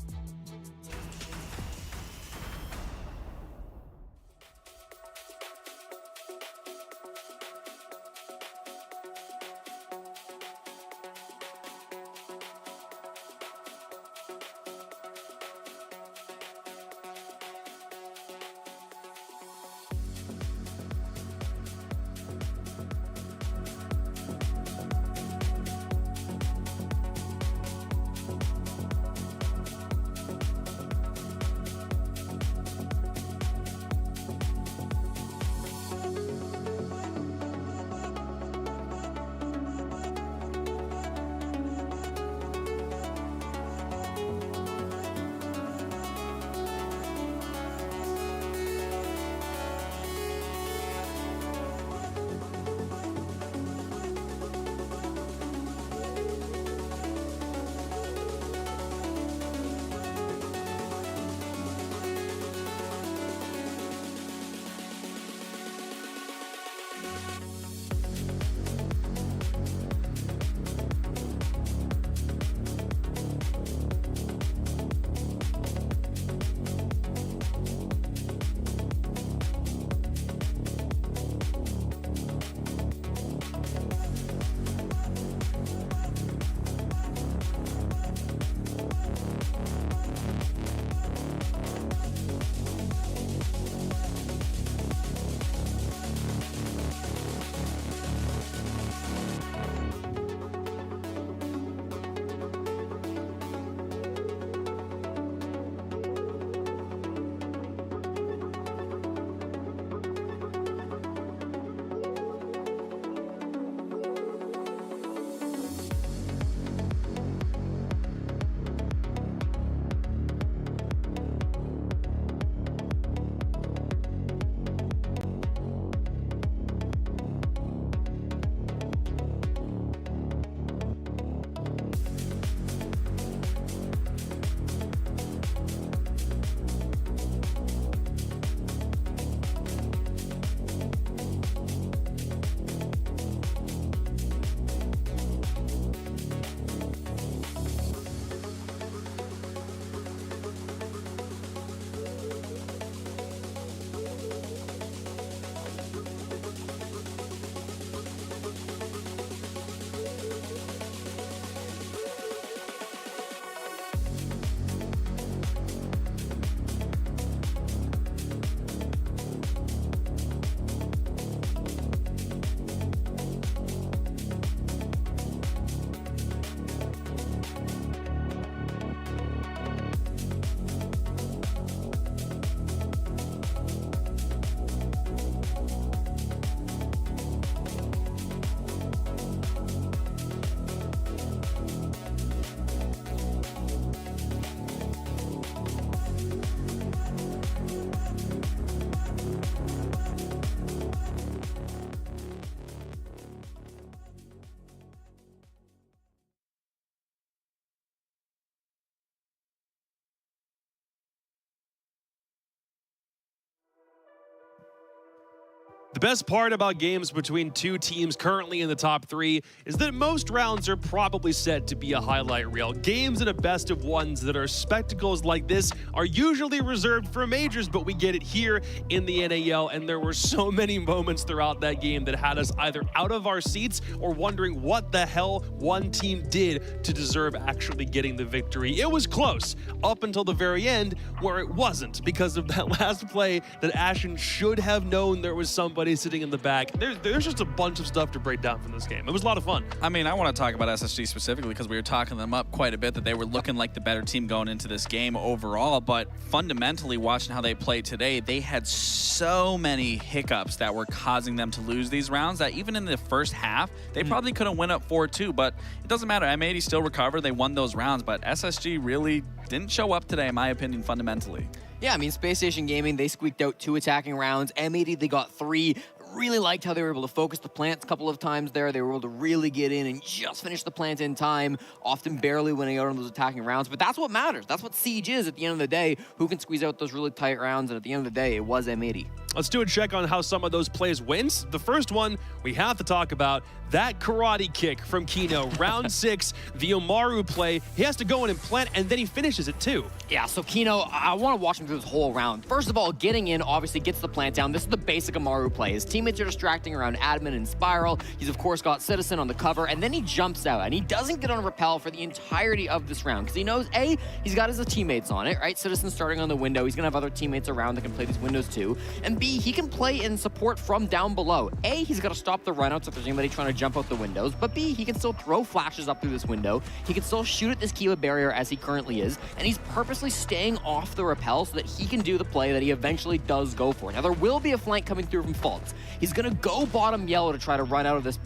The best part about games between two teams currently in the top 3 is that most rounds are probably set to be a highlight reel. Games in a best of ones that are spectacles like this are usually reserved for majors, but we get it here in the NAL, and there were so many moments throughout that game that had us either out of our seats or wondering what the hell one team did to deserve actually getting the victory. It was close up until the very end, where it wasn't because of that last play that Ashen should have known there was somebody sitting in the back. There's just a bunch of stuff to break down from this game. It was a lot of fun. I mean, I want to talk about SSG specifically because we were talking them up quite a bit, that they were looking like the better team going into this game overall, but fundamentally watching how they played today, they had so many hiccups that were causing them to lose these rounds that even in the first half, they probably could have went up 4-2, but it doesn't matter. M80 still recovered. They won those rounds, but SSG really didn't show up today, in my opinion, fundamentally. Yeah, I mean, Space Station Gaming, they squeaked out 2 attacking rounds. M80, they got 3. Really liked how they were able to focus the plants a couple of times there. They were able to really get in and just finish the plant in time, often barely winning out on those attacking rounds. But that's what matters. That's what Siege is at the end of the day, who can squeeze out those really tight rounds. And at the end of the day, it was M80. Let's do a check on how some of those plays went. The first one we have to talk about, that karate kick from Kino. Round 6, the Omaru play. He has to go in and plant, and then he finishes it too. Yeah, so Kino, I want to watch him through this whole round. First of all, getting in obviously gets the plant down. This is the basic Omaru play. His teammates are distracting around Admin and Spiral. He's, of course, got Citizen on the cover, and then he jumps out, and he doesn't get on Rappel for the entirety of this round, because he knows, A, he's got his teammates on it, right? Citizen starting on the window. He's going to have other teammates around that can play these windows too. And B, he can play in support from down below. A, he's got to stop the runouts if there's anybody trying to jump out the windows, but B, he can still throw flashes up through this window. He can still shoot at this Kiva barrier as he currently is, and he's purposely staying off the Rappel so that he can do the play that he eventually does go for. Now, there will be a flank coming through from Faults. He's going to go bottom yellow to try to run out of this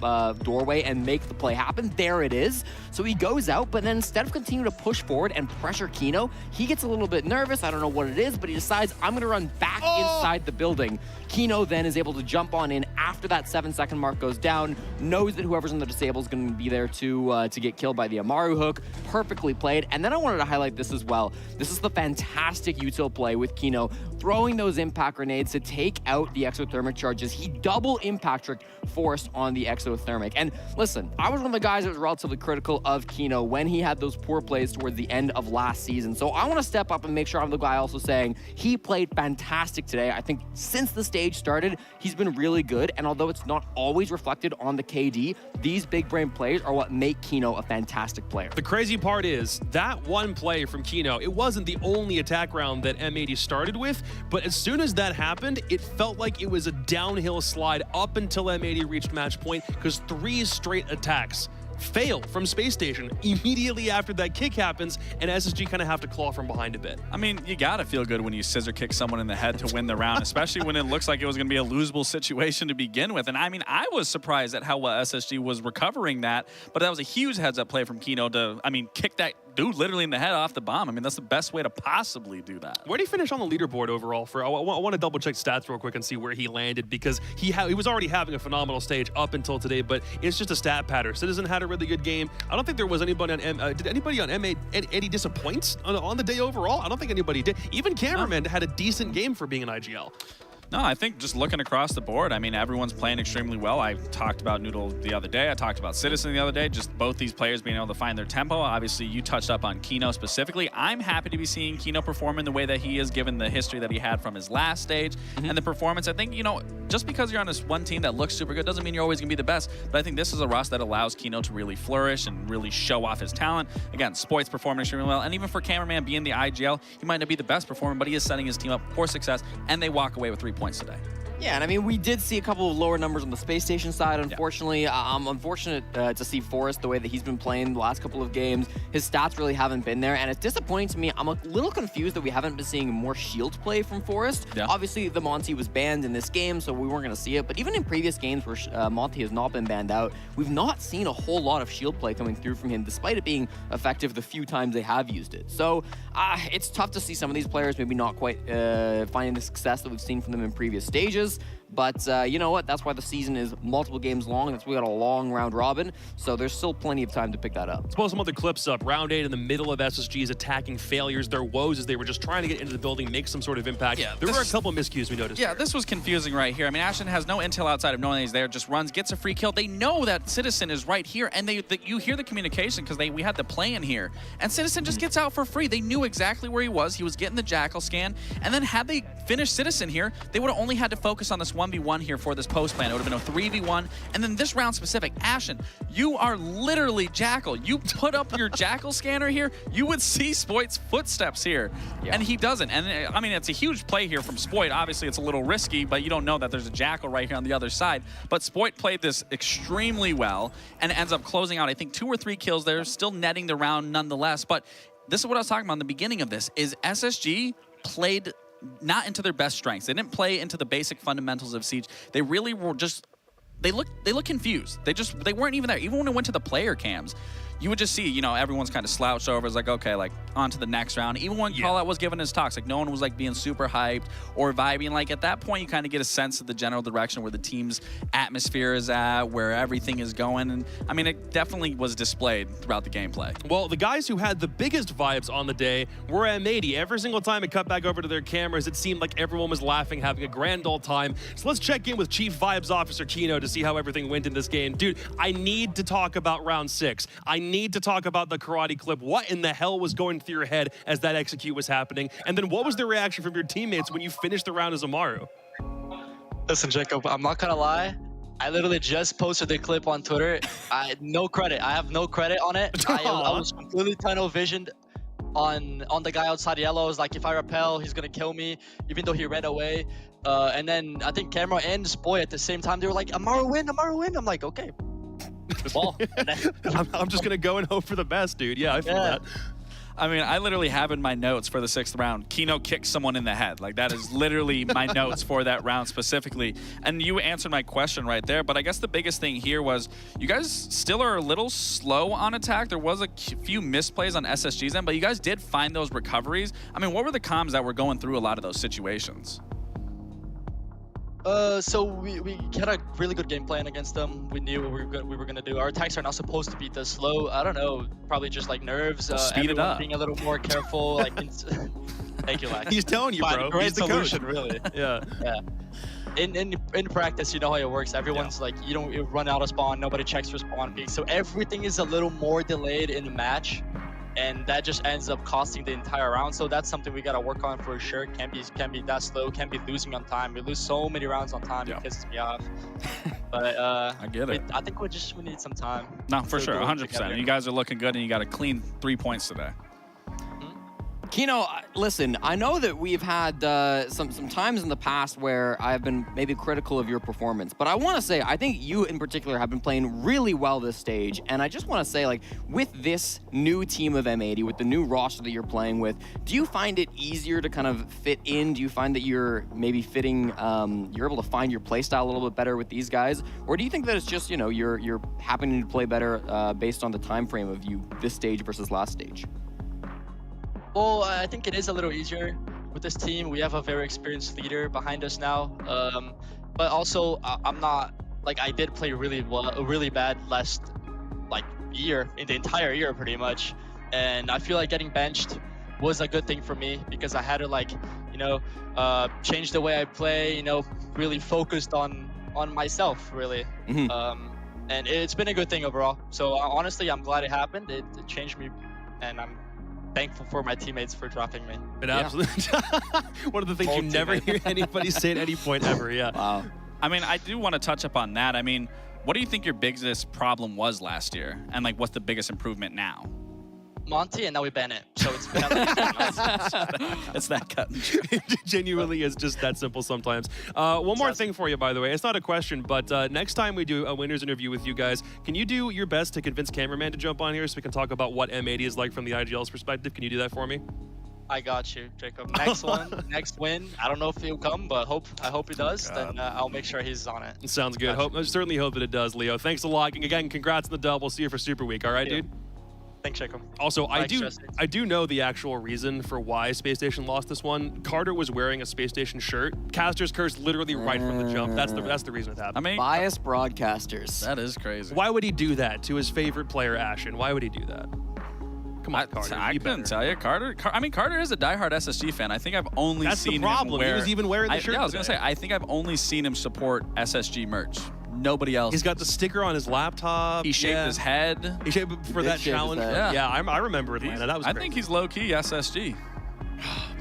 doorway and make the play happen. There it is. So he goes out, but then instead of continuing to push forward and pressure Kino, he gets a little bit nervous. I don't know what it is, but he decides, I'm going to run back inside the building. Kino then is able to jump on in after that 7-second mark goes down, knows that whoever's in the disable is going to be there to get killed by the Omaru hook. Perfectly played. And then I wanted to highlight this as well. This is the fantastic util play with Kino, throwing those impact grenades to take out the exothermic charges. He double impact tricked Forrest on the exothermic. And listen, I was one of the guys that was relatively critical of Kino when he had those poor plays towards the end of last season. So I want to step up and make sure I'm the guy also saying he played fantastic today. I think since the stage started, he's been really good. And although it's not always reflected on the KD, these big brain plays are what make Kino a fantastic player. The crazy part is that one play from Kino, it wasn't the only attack round that M80 started with, but as soon as that happened, it felt like it was a downhill slide up until M80 reached match point, because 3 straight attacks fail from Space Station immediately after that kick happens, and SSG kind of have to claw from behind a bit. I mean, you gotta feel good when you scissor kick someone in the head to win the round, especially when it looks like it was gonna be a losable situation to begin with. And I mean, I was surprised at how well SSG was recovering that, but that was a huge heads-up play from Kino to, I mean, kick that dude literally in the head off the bomb. I mean, that's the best way to possibly do that. Where did he finish on the leaderboard overall? I want to double check stats real quick and see where he landed, because he was already having a phenomenal stage up until today, but it's just a stat pattern. Citizen had a really good game. I don't think there was anybody on did anybody on M8 any disappoints on the day overall? I don't think anybody did. Even Cameraman had a decent game for being an IGL. No, I think just looking across the board, I mean, everyone's playing extremely well. I talked about Noodle the other day. I talked about Citizen the other day. Just both these players being able to find their tempo. Obviously, you touched up on Kino specifically. I'm happy to be seeing Kino perform in the way that he is, given the history that he had from his last stage and the performance. I think, you know, just because you're on this one team that looks super good doesn't mean you're always going to be the best. But I think this is a roster that allows Kino to really flourish and really show off his talent. Again, Spoit's performing extremely well. And even for Cameraman being the IGL, he might not be the best performer, but he is setting his team up for success. And they walk away with 3 points today. Yeah, and I mean, we did see a couple of lower numbers on the Space Station side, unfortunately. Yeah. I'm unfortunate to see Forrest the way that he's been playing the last couple of games. His stats really haven't been there, and it's disappointing to me. I'm a little confused that we haven't been seeing more shield play from Forrest. Yeah. Obviously, the Monty was banned in this game, so we weren't going to see it, but even in previous games where Monty has not been banned out, we've not seen a whole lot of shield play coming through from him, despite it being effective the few times they have used it. So it's tough to see some of these players maybe not quite finding the success that we've seen from them in previous stages. challenges. But you know what? That's why the season is multiple games long. That's why we got a long round robin. So there's still plenty of time to pick that up. Let's pull some other clips up. Round 8 in the middle of SSG's attacking failures, their woes as they were just trying to get into the building, make some sort of impact. Yeah, there were a couple miscues we noticed. Yeah, this was confusing right here. I mean, Ashen has no intel outside of knowing he's there, just runs, gets a free kill. They know that Citizen is right here, and you hear the communication because we had the plan here. And Citizen just gets out for free. They knew exactly where he was. He was getting the Jackal scan. And then had they finished Citizen here, they would have only had to focus on this 1v1 here for this post plan. It would have been a 3v1. And then this round specific, Ashen, you are literally Jackal. You put up your Jackal scanner here, you would see Spoit's footsteps here. Yeah. And he doesn't. And I mean, it's a huge play here from Spoit. Obviously, it's a little risky, but you don't know that there's a Jackal right here on the other side. But Spoit played this extremely well and ends up closing out, I think, 2 or 3 kills there, still netting the round nonetheless. But this is what I was talking about in the beginning of this, is SSG played not into their best strengths. They didn't play into the basic fundamentals of Siege. They really were just, they look confused. They weren't even there. Even when it went to the player cams, you would just see, you know, everyone's kind of slouched over. It's like, okay, like, on to the next round. Even when Callout was given his talks, like, no one was, like, being super hyped or vibing. Like, at that point, you kind of get a sense of the general direction where the team's atmosphere is at, where everything is going. And, I mean, it definitely was displayed throughout the gameplay. Well, the guys who had the biggest vibes on the day were M80. Every single time it cut back over to their cameras, it seemed like everyone was laughing, having a grand old time. So let's check in with Chief Vibes Officer Kino to see how everything went in this game. Dude, I need to talk about round 6. I need to talk about the karate clip. What in the hell was going through your head as that execute was happening? And then what was the reaction from your teammates when you finished the round as Amaru? Listen, Jacob, I'm not gonna lie. I literally just posted the clip on Twitter. No credit. I have no credit on it. I was completely tunnel visioned on the guy outside yellow. I was like, if I repel, he's gonna kill me, even though he ran away. And then I think Camera and Spoy at the same time, they were like, Amaru win, Amaru win. I'm like, okay. Ball. I'm just gonna go and hope for the best, dude. Yeah, I feel that. I mean, I literally have in my notes for the 6th round, Kino kicked someone in the head. Like, that is literally my notes for that round specifically. And you answered my question right there, but I guess the biggest thing here was you guys still are a little slow on attack. There was a few misplays on SSG's end, but you guys did find those recoveries. I mean, what were the comms that were going through a lot of those situations? So we had a really good game plan against them. We knew what we were gonna do. Our attacks are not supposed to be this slow. I don't know, probably just like nerves. Speed it up. Being a little more careful. Like, thank you, Lax. He's telling you, bro. Great He's the solution, coach. really. Yeah. Yeah. In practice, you know how it works. Everyone's like, you run out of spawn. Nobody checks for spawn peaks. So everything is a little more delayed in the match. And that just ends up costing the entire round. So that's something we gotta work on for sure. Can't be that slow. Can't be losing on time. We lose so many rounds on time. It pisses me off. But I get it. I think we need some time. No, for sure, 100%. You guys are looking good, and you got a clean 3 points today. Kino, listen, I know that we've had some times in the past where I've been maybe critical of your performance, but I want to say I think you in particular have been playing really well this stage, and I just want to say, like, with this new team of M80, with the new roster that you're playing with, do you find it easier to kind of fit in? Do you find that you're maybe fitting, you're able to find your playstyle a little bit better with these guys, or do you think that it's just, you know, you're happening to play better based on the time frame of you this stage versus last stage? Well, I think it is a little easier with this team. We have a very experienced leader behind us now. But also, I'm not, like, I did play really bad last, like, year, in the entire year pretty much. And I feel like getting benched was a good thing for me because I had to, like, you know, change the way I play, you know, really focused on myself, really. And it's been a good thing overall. So honestly, I'm glad it happened. It changed me, and I'm thankful for my teammates for dropping me. It absolutely. One of the things you never hear anybody say at any point ever. Yeah. Wow. I mean, I do want to touch upon that. I mean, what do you think your biggest problem was last year, and like, what's the biggest improvement now? Monty, and now we ban it. So it's been it's that cut. It genuinely is just that simple sometimes. One more thing for you, by the way. It's not a question, but next time we do a winners interview with you guys, can you do your best to convince Cameraman to jump on here so we can talk about what M80 is like from the IGL's perspective? Can you do that for me? I got you, Jacob. Next one, next win. I don't know if he'll come, but I hope he does. Then I'll make sure he's on it. Sounds good. I certainly hope that it does, Leo. Thanks a lot. Again, congrats on the dub. We'll see you for Super Week. All right, dude? Thanks, Jacob. Also, I Like do Jesse. I do know the actual reason for why Space Station lost this one. Carter was wearing a Space Station shirt. Caster's curse literally right from the jump. That's the reason it happened. I mean, Biased broadcasters. that is crazy. Why would he do that to his favorite player, Ashen? Why would he do that? Come on, Carter. I you couldn't better. tell you. Carter is a diehard SSG fan. I think I've only That's seen the problem. him wear... He was even wearing the shirt. Yeah, I was going to today. say, I think I've only seen him support SSG merch. Nobody else. He's got the sticker on his laptop. He shaved his head. He shaved for that shave his challenge. head. Yeah, I remember Atlanta. That was I great. think he's low-key SSG.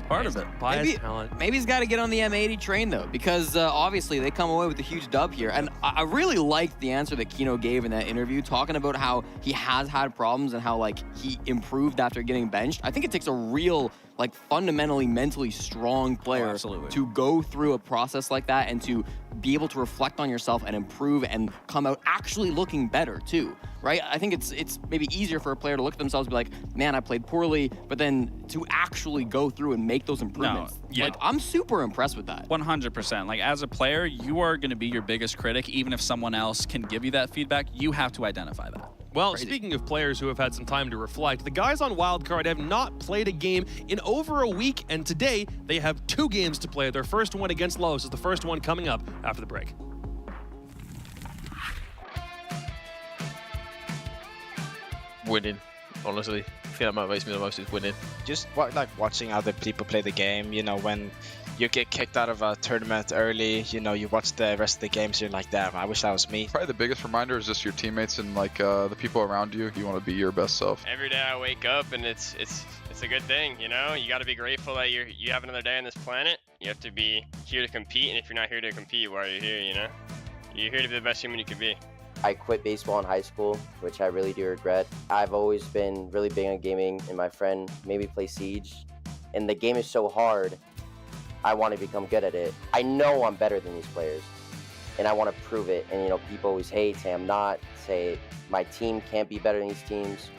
Part of it. Biased talent. Maybe he's got to get on the M80 train, though, because obviously they come away with a huge dub here. And I really liked the answer that Kino gave in that interview, talking about how he has had problems and how, like, he improved after getting benched. I think it takes a real, like, fundamentally mentally strong player absolutely. to go through a process like that and to be able to reflect on yourself and improve and come out actually looking better, too. Right? I think it's maybe easier for a player to look at themselves and be like, man, I played poorly, but then to actually go through and make those improvements. yeah. Like, I'm super impressed with that. 100%. Like, as a player, you are going to be your biggest critic. Even if someone else can give you that feedback, you have to identify that. Well, speaking of players who have had some time to reflect, the guys on Wildcard have not played a game in over a week, and today they have 2 games to play. Their first one against Los is the first one coming up after the break. Winning, honestly. I think that motivates me the most is winning. Just like watching other people play the game, you know, when you get kicked out of a tournament early, you know, you watch the rest of the games, you're like, damn, I wish that was me. Probably the biggest reminder is just your teammates and like the people around you. You want to be your best self. Every day I wake up and it's a good thing, you know? You got to be grateful that you have another day on this planet. You have to be here to compete, and if you're not here to compete, why are you here, you know? You're here to be the best human you can be. I quit baseball in high school, which I really do regret. I've always been really big on gaming, and my friend made me play Siege. And the game is so hard, I want to become good at it. I know I'm better than these players, and I want to prove it. And, you know, people always hate, say I'm not, say my team can't be better than these teams.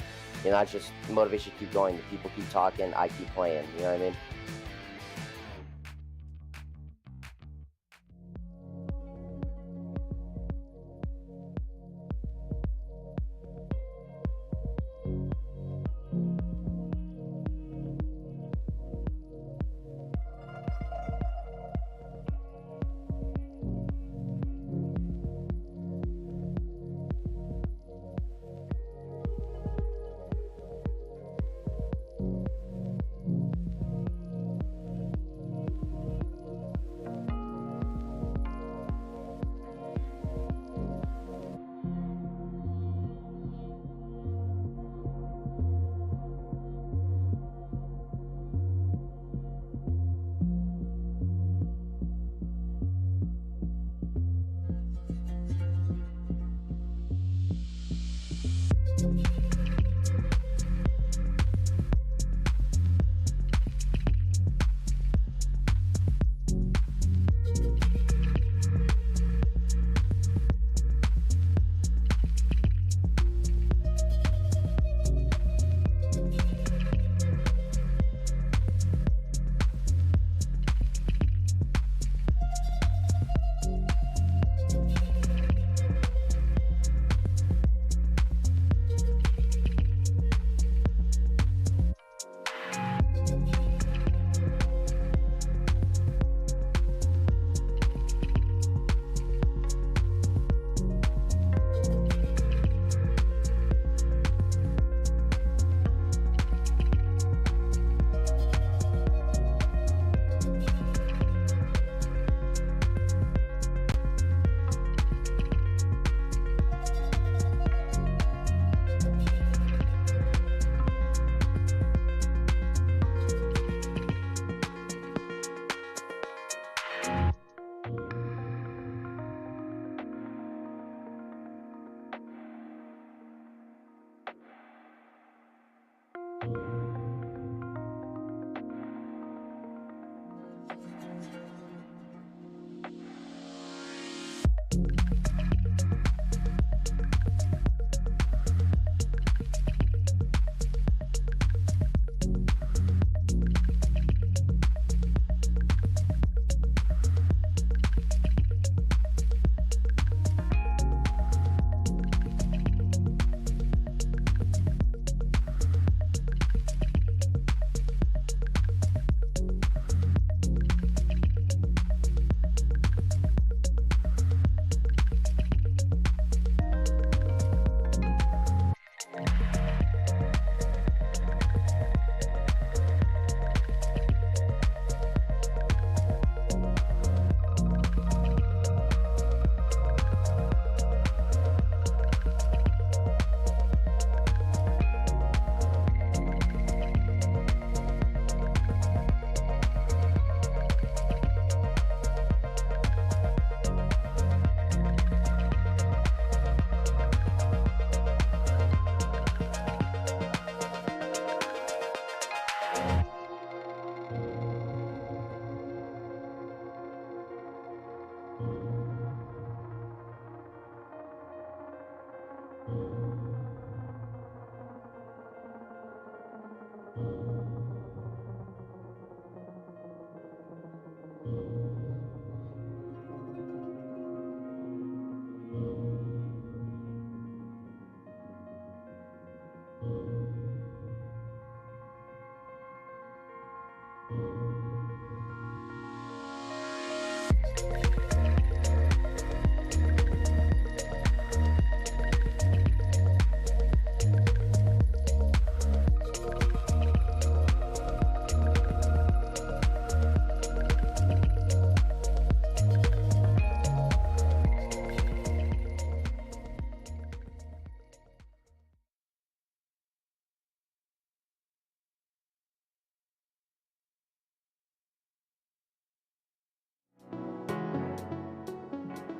You know, that's just motivation to keep going. The people keep talking, I keep playing, you know what I mean?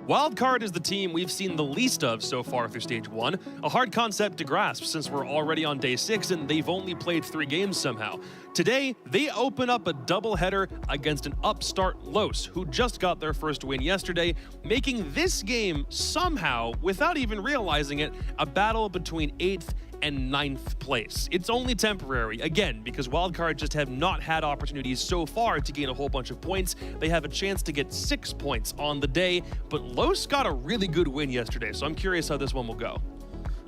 Wildcard is the team we've seen the least of so far through Stage 1, a hard concept to grasp since we're already on Day 6 and they've only played 3 games somehow. Today, they open up a doubleheader against an upstart Los, who just got their first win yesterday, making this game somehow, without even realizing it, a battle between 8th and 9th place. It's only temporary, again, because Wildcard just have not had opportunities so far to gain a whole bunch of points. They have a chance to get 6 points on the day, but Los got a really good win yesterday, so I'm curious how this one will go.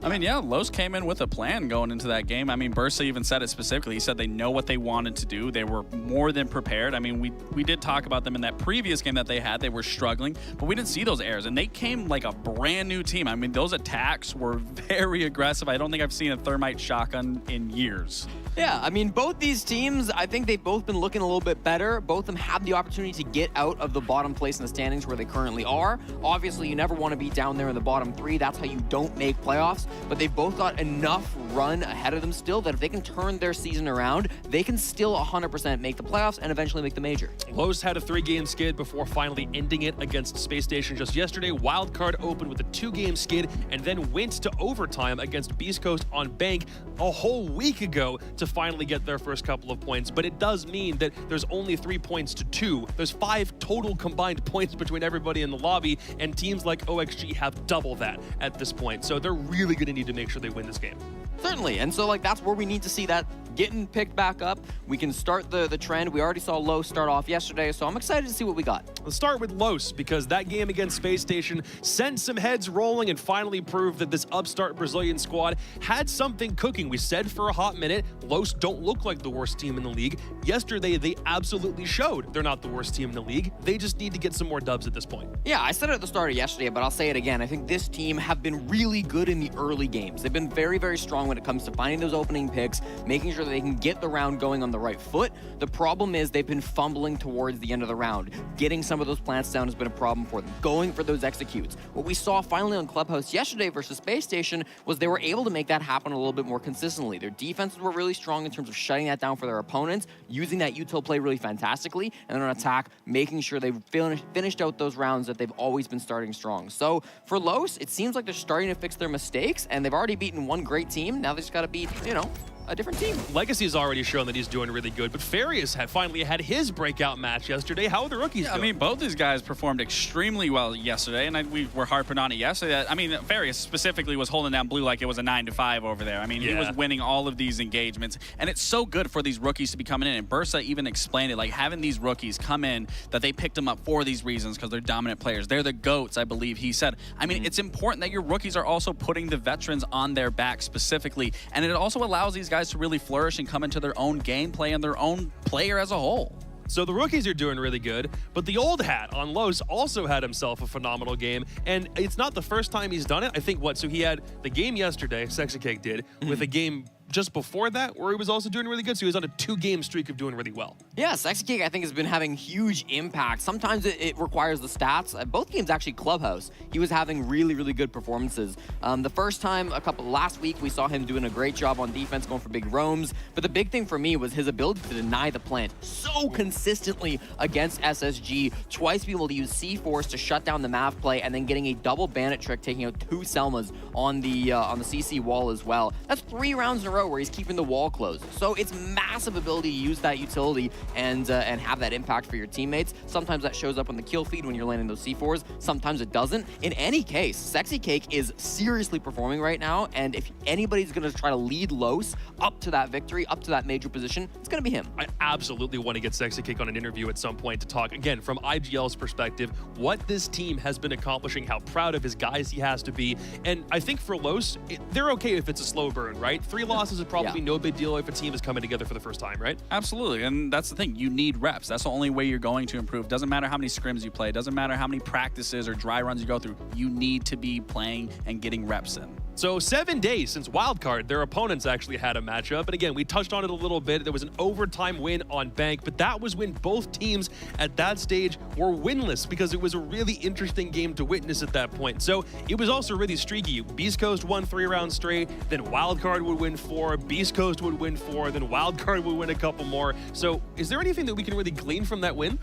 I mean, yeah, Los came in with a plan going into that game. I mean, Bursa even said it specifically. He said they know what they wanted to do. They were more than prepared. I mean, we did talk about them in that previous game that they had. They were struggling, but we didn't see those errors, and they came like a brand new team. I mean, those attacks were very aggressive. I don't think I've seen a thermite shotgun in years. Yeah, I mean, both these teams, I think they've both been looking a little bit better. Both of them have the opportunity to get out of the bottom place in the standings where they currently are. Obviously, you never want to be down there in the bottom 3. That's how you don't make playoffs. But they've both got enough run ahead of them still that if they can turn their season around, they can still 100% make the playoffs and eventually make the major. Los had a 3-game skid before finally ending it against Space Station just yesterday. Wildcard opened with a 2-game skid and then went to overtime against Beast Coast on Bank a whole week ago to finally get their first couple of points. But it does mean that there's only 3 points to 2. There's 5 total combined points between everybody in the lobby, and teams like OXG have double that at this point. So they're really going to need to make sure they win this game. Certainly, and so like that's where we need to see that getting picked back up. We can start the trend. We already saw Los start off yesterday, so I'm excited to see what we got. Let's start with Los, because that game against Space Station sent some heads rolling and finally proved that this upstart Brazilian squad had something cooking. We said for a hot minute, Los don't look like the worst team in the league. Yesterday, they absolutely showed they're not the worst team in the league. They just need to get some more dubs at this point. Yeah, I said it at the start of yesterday, but I'll say it again. I think this team have been really good in the early games. They've been very, very strong when it comes to finding those opening picks, making sure that they can get the round going on the right foot. The problem is they've been fumbling towards the end of the round. Getting some of those plants down has been a problem for them. Going for those executes. What we saw finally on Clubhouse yesterday versus Space Station was they were able to make that happen a little bit more consistently. Their defenses were really strong in terms of shutting that down for their opponents, using that util play really fantastically, and then on attack, making sure they've finished out those rounds that they've always been starting strong. So for Los, it seems like they're starting to fix their mistakes, and they've already beaten one great team. Now they just got to beat, you know, a different team. Legacy's already shown that he's doing really good, but Farius finally had his breakout match yesterday. How are the rookies doing? I mean, both these guys performed extremely well yesterday, and we were harping on it yesterday. I mean, Farius specifically was holding down blue like it was a 9-5 over there. I mean, he was winning all of these engagements, and it's so good for these rookies to be coming in. And Bursa even explained it, like having these rookies come in, that they picked them up for these reasons because they're dominant players. They're the GOATs, I believe he said. I mean, it's important that your rookies are also putting the veterans on their back specifically, and it also allows these guys to really flourish and come into their own gameplay and their own player as a whole. So the rookies are doing really good, but the old hat on Los also had himself a phenomenal game, and it's not the first time he's done it. I think so he had the game yesterday, Sexy Cake did, with a game just before that where he was also doing really good, so he was on a 2-game streak of doing really well. Yeah, Sexy Cake I think has been having huge impact. Sometimes it requires the stats. Both games actually Clubhouse. He was having really, really good performances. The first time, last week, we saw him doing a great job on defense, going for big roams, but the big thing for me was his ability to deny the plant so consistently against SSG, twice being able to use C-Force to shut down the math play, and then getting a double bandit trick, taking out 2 Selmas on the CC wall as well. That's 3 rounds in a row where he's keeping the wall closed. So it's massive ability to use that utility and have that impact for your teammates. Sometimes that shows up on the kill feed when you're landing those C4s. Sometimes it doesn't. In any case, Sexy Cake is seriously performing right now, and if anybody's going to try to lead Los up to that victory, up to that major position, it's going to be him. I absolutely want to get Sexy Cake on an interview at some point to talk, again, from IGL's perspective, what this team has been accomplishing, how proud of his guys he has to be. And I think for Los, they're okay if it's a slow burn, right? 3 losses is probably no big deal if a team is coming together for the first time, right? Absolutely, and that's the thing. You need reps. That's the only way you're going to improve. Doesn't matter how many scrims you play. Doesn't matter how many practices or dry runs you go through. You need to be playing and getting reps in. So 7 days since Wildcard, their opponents actually had a matchup. And again, we touched on it a little bit. There was an overtime win on Bank, but that was when both teams at that stage were winless because it was a really interesting game to witness at that point. So it was also really streaky. Beast Coast won 3 rounds straight, then Wildcard would win 4, Beast Coast would win 4, then Wildcard would win a couple more. So is there anything that we can really glean from that win?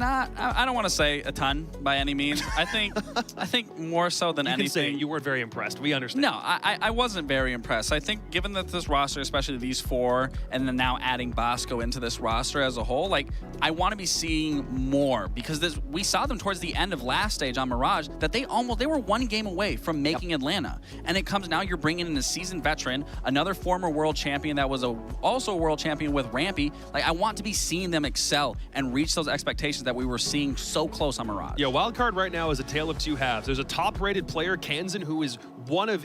I don't want to say a ton by any means. I think more so than anything. You can say you weren't very impressed. We understand. No, I wasn't very impressed. I think given that this roster, especially these four, and then now adding Bosco into this roster as a whole, like I want to be seeing more because we saw them towards the end of last stage on Mirage that they were one game away from making Atlanta, and it comes now you're bringing in a seasoned veteran, another former world champion that was also a world champion with Rampy. Like I want to be seeing them excel and reach those expectations that we were seeing so close on Mirage. Yeah, Wildcard right now is a tale of two halves. There's a top-rated player, Kansan, who is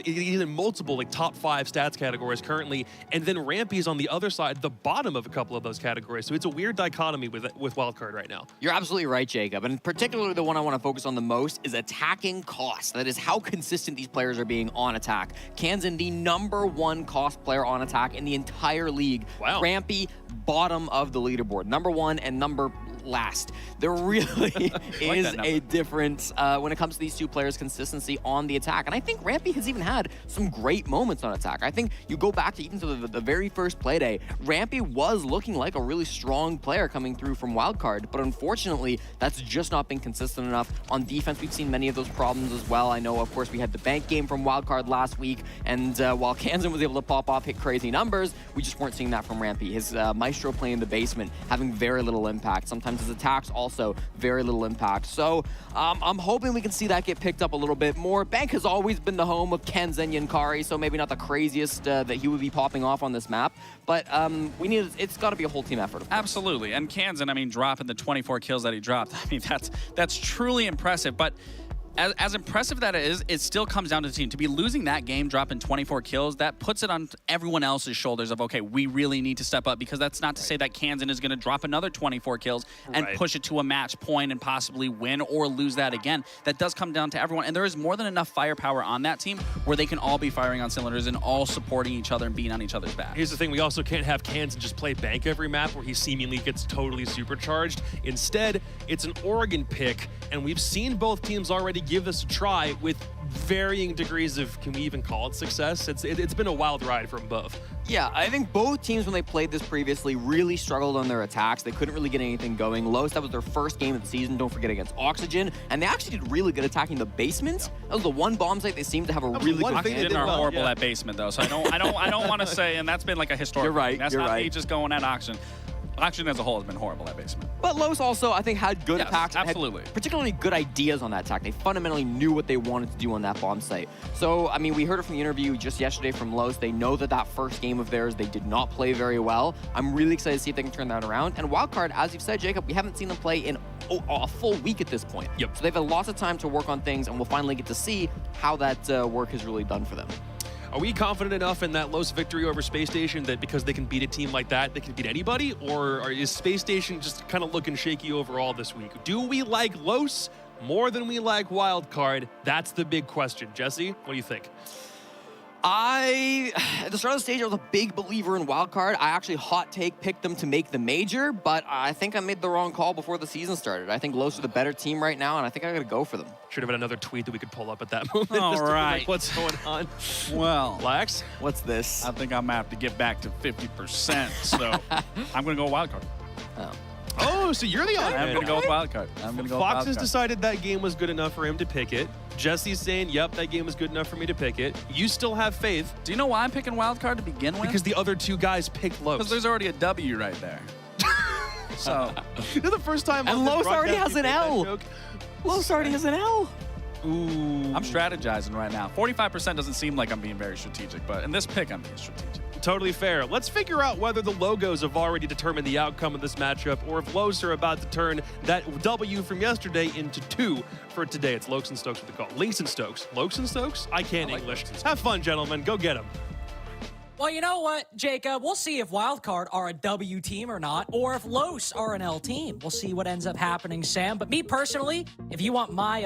he's in multiple like top 5 stats categories currently, and then Rampy's on the other side, the bottom of a couple of those categories. So it's a weird dichotomy with Wildcard right now. You're absolutely right, Jacob. And particularly the one I want to focus on the most is attacking cost. That is how consistent these players are being on attack. Kansan, the #1 cost player on attack in the entire league. Wow. Rampy, bottom of the leaderboard. #1 and number last. There really is a difference when it comes to these two players' consistency on the attack. And I think Rampy has even had some great moments on attack. I think you go back to even to the very first play day, Rampy was looking like a really strong player coming through from Wildcard, but unfortunately, that's just not been consistent enough. On defense, we've seen many of those problems as well. I know, of course, we had the bank game from Wildcard last week, and while Kansan was able to pop off, hit crazy numbers, we just weren't seeing that from Rampy. His Maestro play in the basement having very little impact. Sometimes his attacks also very little impact. So I'm hoping we can see that get picked up a little bit more. Bank has always been the home of Kansan Yankari, so maybe not the craziest that he would be popping off on this map, but it's got to be a whole team effort. Absolutely, and Kansan, I mean, dropping the 24 kills that he dropped, I mean, that's truly impressive, but as impressive that it is, it still comes down to the team. To be losing that game, dropping 24 kills, that puts it on everyone else's shoulders of, okay, we really need to step up, because that's not to say that Kansan is going to drop another 24 kills and push it to a match point and possibly win or lose that again. That does come down to everyone, and there is more than enough firepower on that team where they can all be firing on cylinders and all supporting each other and being on each other's back. Here's the thing, we also can't have Kansan just play bank every map where he seemingly gets totally supercharged. Instead, it's an Oregon pick, and we've seen both teams already give this a try with varying degrees of, can we even call it success? It's been a wild ride from both. Yeah, I think both teams, when they played this previously, really struggled on their attacks. They couldn't really get anything going. Los, that was their first game of the season, don't forget, against Oxygen, and they actually did really good attacking the basement. That was the one bomb site they seemed to have a really good Oxygen are horrible at basement, though, so I don't want to say, and that's been like a historic You're right, thing. That's you're not right. me just going at Oxygen. Oxygen as a whole has been horrible at basement. But Los also, I think, had good attacks. Absolutely. Had particularly good ideas on that attack. They fundamentally knew what they wanted to do on that bomb site. So, I mean, we heard it from the interview just yesterday from Los. They know that first game of theirs, they did not play very well. I'm really excited to see if they can turn that around. And Wildcard, as you've said, Jacob, we haven't seen them play in a full week at this point. Yep. So they've had lots of time to work on things, and we'll finally get to see how that work is really done for them. Are we confident enough in that Los victory over Space Station that because they can beat a team like that, they can beat anybody? Or is Space Station just kind of looking shaky overall this week? Do we like Los more than we like Wildcard? That's the big question. Jesse, what do you think? At the start of the stage, I was a big believer in Wildcard. I actually hot take picked them to make the major, but I think I made the wrong call before the season started. I think Los are the better team right now, and I think I gotta go for them. Should have had another tweet that we could pull up at that moment. All just to be right. like, what's going on? Well, Lax? What's this? I think I'm gonna have to get back to 50%, so I'm gonna go Wildcard. Oh, so you're the odd I'm man. gonna go with Wildcard. Fox has decided that game was good enough for him to pick it. Jesse's saying, yep, that game was good enough for me to pick it. You still have faith. Do you know why I'm picking Wildcard to begin with? Because the other two guys picked Los. Because there's already a W right there. So, this is the first time. And Los already has an L. Los already has an L. Ooh. I'm strategizing right now. 45% doesn't seem like I'm being very strategic, but in this pick, I'm being strategic. Totally fair. Let's figure out whether the logos have already determined the outcome of this matchup, or if Los are about to turn that W from yesterday into 2 for today. It's Lokes and Stokes with the call. Links and Stokes. Lokes and Stokes? I can't English. Have fun, gentlemen. Go get them. Well, you know what, Jacob? We'll see if Wildcard are a W team or not, or if Los are an L team. We'll see what ends up happening, Sam. But me personally, if you want my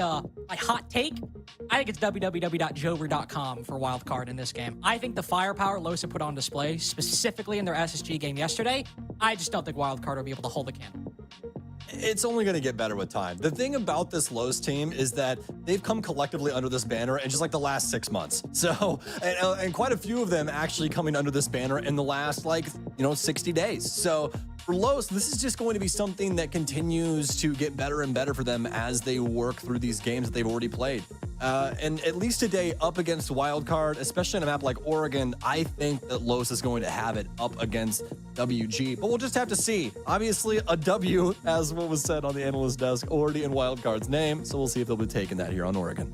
hot take, I think it's www.jover.com for Wildcard in this game. I think the firepower Los have put on display, specifically in their SSG game yesterday, I just don't think Wildcard will be able to hold a candle. It's only going to get better with time. The thing about this Los team is that they've come collectively under this banner in just like the last 6 months. So, and quite a few of them actually coming under this banner in the last 60 days. So For Los, this is just going to be something that continues to get better and better for them as they work through these games that they've already played. And at least today, up against Wildcard, especially on a map like Oregon, I think that Los is going to have it up against WG. But we'll just have to see. Obviously, a W, as what was said on the analyst desk, already in Wildcard's name. So we'll see if they'll be taking that here on Oregon.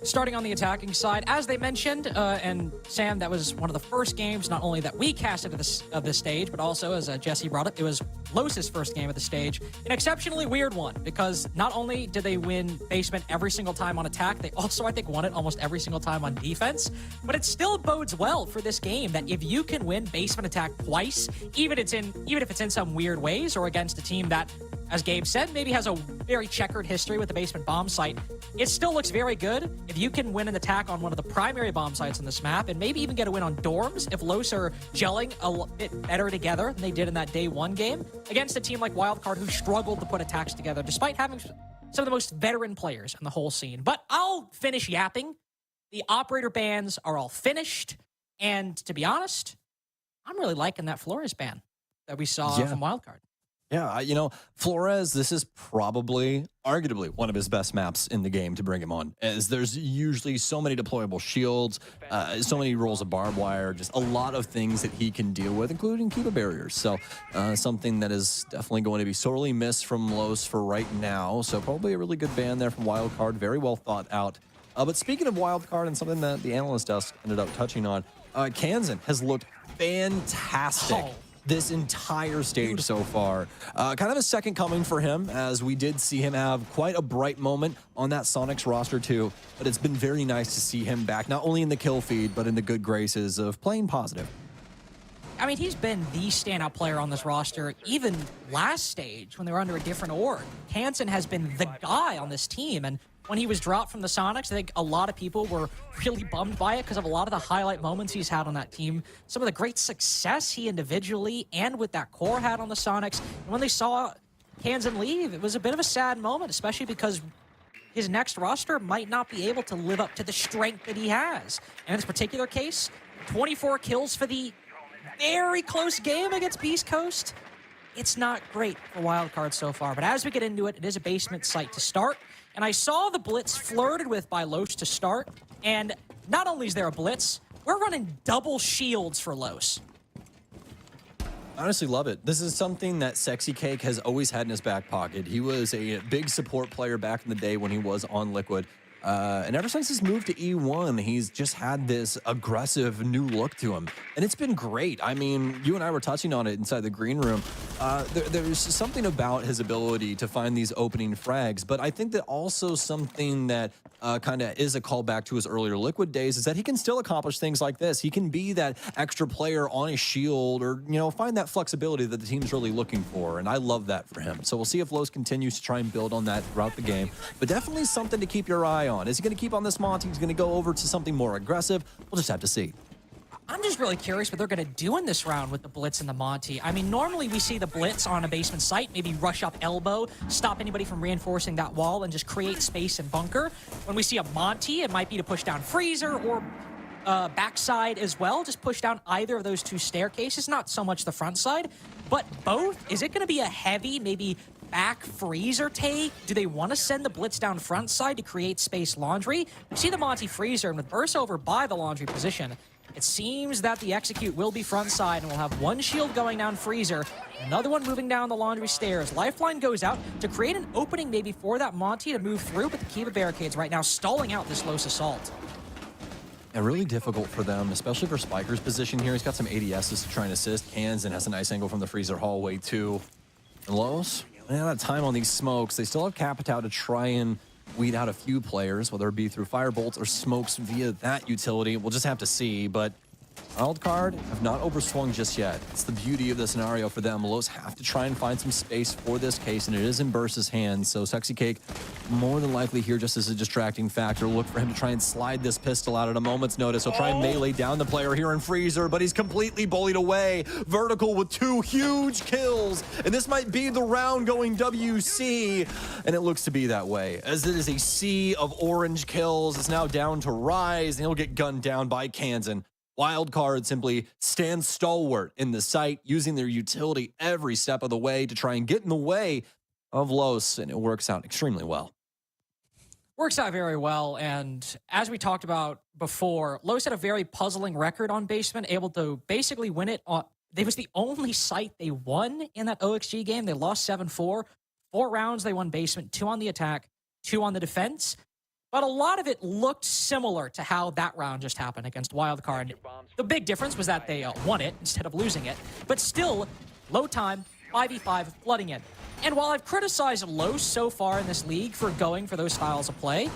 Starting on the attacking side, as they mentioned, and Sam, that was one of the first games, not only that we casted of this stage, but also, as Jesse brought up, it was Los's first game of the stage. An exceptionally weird one, because not only did they win basement every single time on attack, they also, I think, won it almost every single time on defense. But it still bodes well for this game that if you can win basement attack twice, even if it's in some weird ways, or against a team that, as Gabe said, maybe has a very checkered history with the basement bomb site, it still looks very good if you can win an attack on one of the primary bomb sites on this map, and maybe even get a win on dorms if Los are gelling a bit better together than they did in that day one game against a team like Wildcard, who struggled to put attacks together despite having some of the most veteran players in the whole scene. But I'll finish yapping. The operator bans are all finished, and to be honest, I'm really liking that Flores ban that we saw from Wildcard. Yeah, you know, Flores, this is probably, arguably, one of his best maps in the game to bring him on, as there's usually so many deployable shields, so many rolls of barbed wire, just a lot of things that he can deal with, including Kiva barriers. So something that is definitely going to be sorely missed from Los for right now. So probably a really good ban there from Wildcard, very well thought out. But speaking of Wildcard and something that the analyst desk ended up touching on, Kansan has looked fantastic. This entire stage so far. Kind of a second coming for him, as we did see him have quite a bright moment on that Sonics roster too, but it's been very nice to see him back, not only in the kill feed, but in the good graces of playing positive. I mean, he's been the standout player on this roster, even last stage when they were under a different org. Kansan has been the guy on this team, and when he was dropped from the Sonics, I think a lot of people were really bummed by it because of a lot of the highlight moments he's had on that team. Some of the great success he individually and with that core had on the Sonics. And when they saw Kansan leave, it was a bit of a sad moment, especially because his next roster might not be able to live up to the strength that he has. And in this particular case, 24 kills for the very close game against Beast Coast. It's not great for Wildcard so far, but as we get into it, it is a basement site to start. And I saw the blitz flirted with by Los to start, and not only is there a blitz, we're running double shields for Los. Honestly love it. This is something that Sexy Cake has always had in his back pocket. He was a big support player back in the day when he was on Liquid. And ever since his move to E1, he's just had this aggressive new look to him. And it's been great. I mean, you and I were touching on it inside the green room. There's something about his ability to find these opening frags, but I think that also something that kind of is a callback to his earlier Liquid days is that he can still accomplish things like this. He can be that extra player on a shield, or, you know, find that flexibility that the team's really looking for. And I love that for him. So we'll see if Los continues to try and build on that throughout the game, but definitely something to keep your eye on. Is he going to keep on this Monty? He's going to go over to something more aggressive? We'll just have to see. I'm just really curious what they're going to do in this round with the Blitz and the Monty. I mean, normally we see the Blitz on a basement site, maybe rush up elbow, stop anybody from reinforcing that wall, and just create space and bunker. When we see a Monty, it might be to push down Freezer or backside as well. Just push down either of those two staircases, not so much the front side, but both. Is it going to be a heavy, maybe back Freezer take? Do they want to send the Blitz down front side to create space laundry? We see the Monty Freezer, and with burst over by the laundry position, it seems that the execute will be front side, and we'll have one shield going down Freezer, another one moving down the laundry stairs. Lifeline goes out to create an opening maybe for that Monty to move through, but the Kiva barricades right now stalling out this Los assault. And really difficult for them, especially for Spiker's position here. He's got some ADSs to try and assist. Kansan has a nice angle from the Freezer hallway too. And Los, man, out of time on these smokes. They still have Capitao to try and weed out a few players, whether it be through firebolts or smokes via that utility. We'll just have to see, but Wildcard have not overswung just yet. It's the beauty of the scenario for them. Los have to try and find some space for this case, and it is in Bursa's hands, so Sexy Cake more than likely here just as a distracting factor. Look for him to try and slide this pistol out at a moment's notice. He'll try and melee down the player here in Freezer, but he's completely bullied away. Vertical with 2 huge kills, and this might be the round going WC, and it looks to be that way, as it is a sea of orange kills. It's now down to Rise, and he'll get gunned down by Kansan. Wildcard simply stands stalwart in the site, using their utility every step of the way to try and get in the way of Los, and it works out extremely well. Works out very well, and as we talked about before, Los had a very puzzling record on basement, able to basically win it on... It was the only site they won in that OXG game. They lost 7-4. 4 rounds they won basement, 2 on the attack, 2 on the defense. But a lot of it looked similar to how that round just happened against Wildcard. The big difference was that they won it instead of losing it. But still, low time, 5v5, flooding it. And while I've criticized Los so far in this league for going for those styles of play,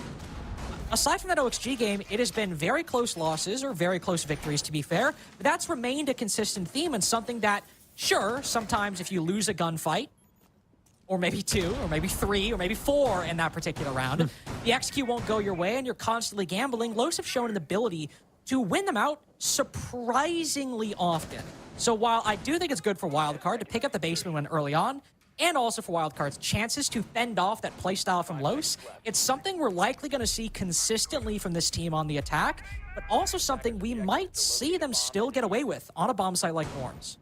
aside from that OXG game, it has been very close losses, or very close victories to be fair. But that's remained a consistent theme and something that, sure, sometimes if you lose a gunfight, or maybe 2, or maybe 3, or maybe 4 in that particular round, the XQ won't go your way and you're constantly gambling. Los have shown an ability to win them out surprisingly often. So while I do think it's good for Wildcard to pick up the basement win early on, and also for Wildcard's chances to fend off that playstyle from Los, it's something we're likely going to see consistently from this team on the attack, but also something we might see them still get away with on a bomb site like Norms.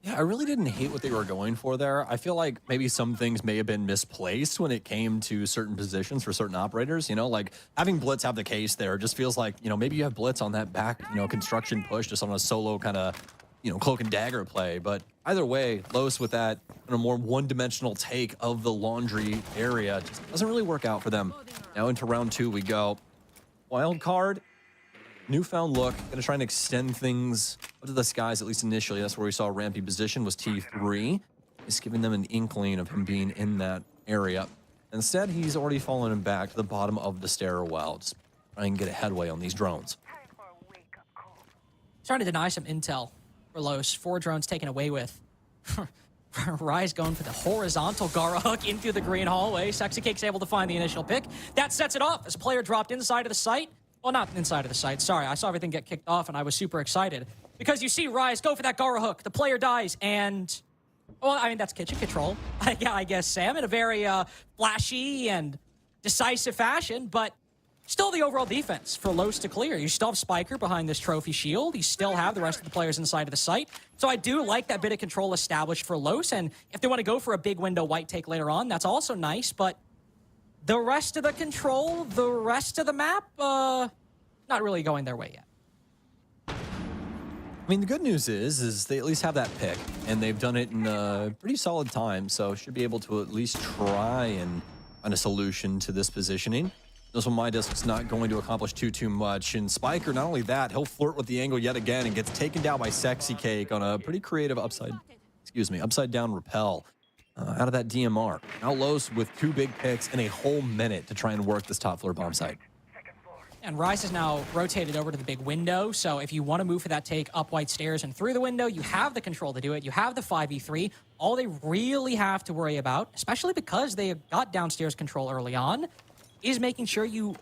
Yeah, I really didn't hate what they were going for there. I feel like maybe some things may have been misplaced when it came to certain positions for certain operators. You know, like having Blitz have the case there just feels like, you know, maybe you have Blitz on that back, you know, construction push just on a solo kind of, you know, cloak and dagger play. But either way, Los with that more one-dimensional take of the laundry area just doesn't really work out for them. Now into round 2 we go. Wildcard. Newfound look, gonna try and extend things up to the skies, at least initially. That's where we saw Rampy position was T3. It's giving them an inkling of him being in that area. Instead, he's already fallen back to the bottom of the stairwell, just trying to get a headway on these drones. Trying to deny some intel for Los. 4 drones taken away with. Rise going for the horizontal Gara hook in through the green hallway. Sexy Cake's able to find the initial pick. That sets it off as a player dropped inside of the site. Well, not inside of the site. Sorry, I saw everything get kicked off, and I was super excited. Because you see Rise go for that Gara hook. The player dies, and... Well, I mean, that's kitchen control. Yeah, I guess, Sam, in a very flashy and decisive fashion, but still the overall defense for Los to clear. You still have Spiker behind this trophy shield. You still have the rest of the players inside of the site. So I do like that bit of control established for Los, and if they want to go for a big window white take later on, that's also nice, but... The rest of the control, the rest of the map, not really going their way yet. I mean, the good news is they at least have that pick, and they've done it in a pretty solid time, so should be able to at least try and find a solution to this positioning. This one, my disc's not going to accomplish too much, and Spiker, not only that, he'll flirt with the angle yet again and gets taken down by Sexy Cake on a pretty creative upside down rappel. Out of that DMR. Now Los with 2 big picks in a whole minute to try and work this top floor bomb site. And Rise is now rotated over to the big window, so if you want to move for that take up white stairs and through the window, you have the control to do it. You have the 5v3. All they really have to worry about, especially because they got downstairs control early on, is making sure you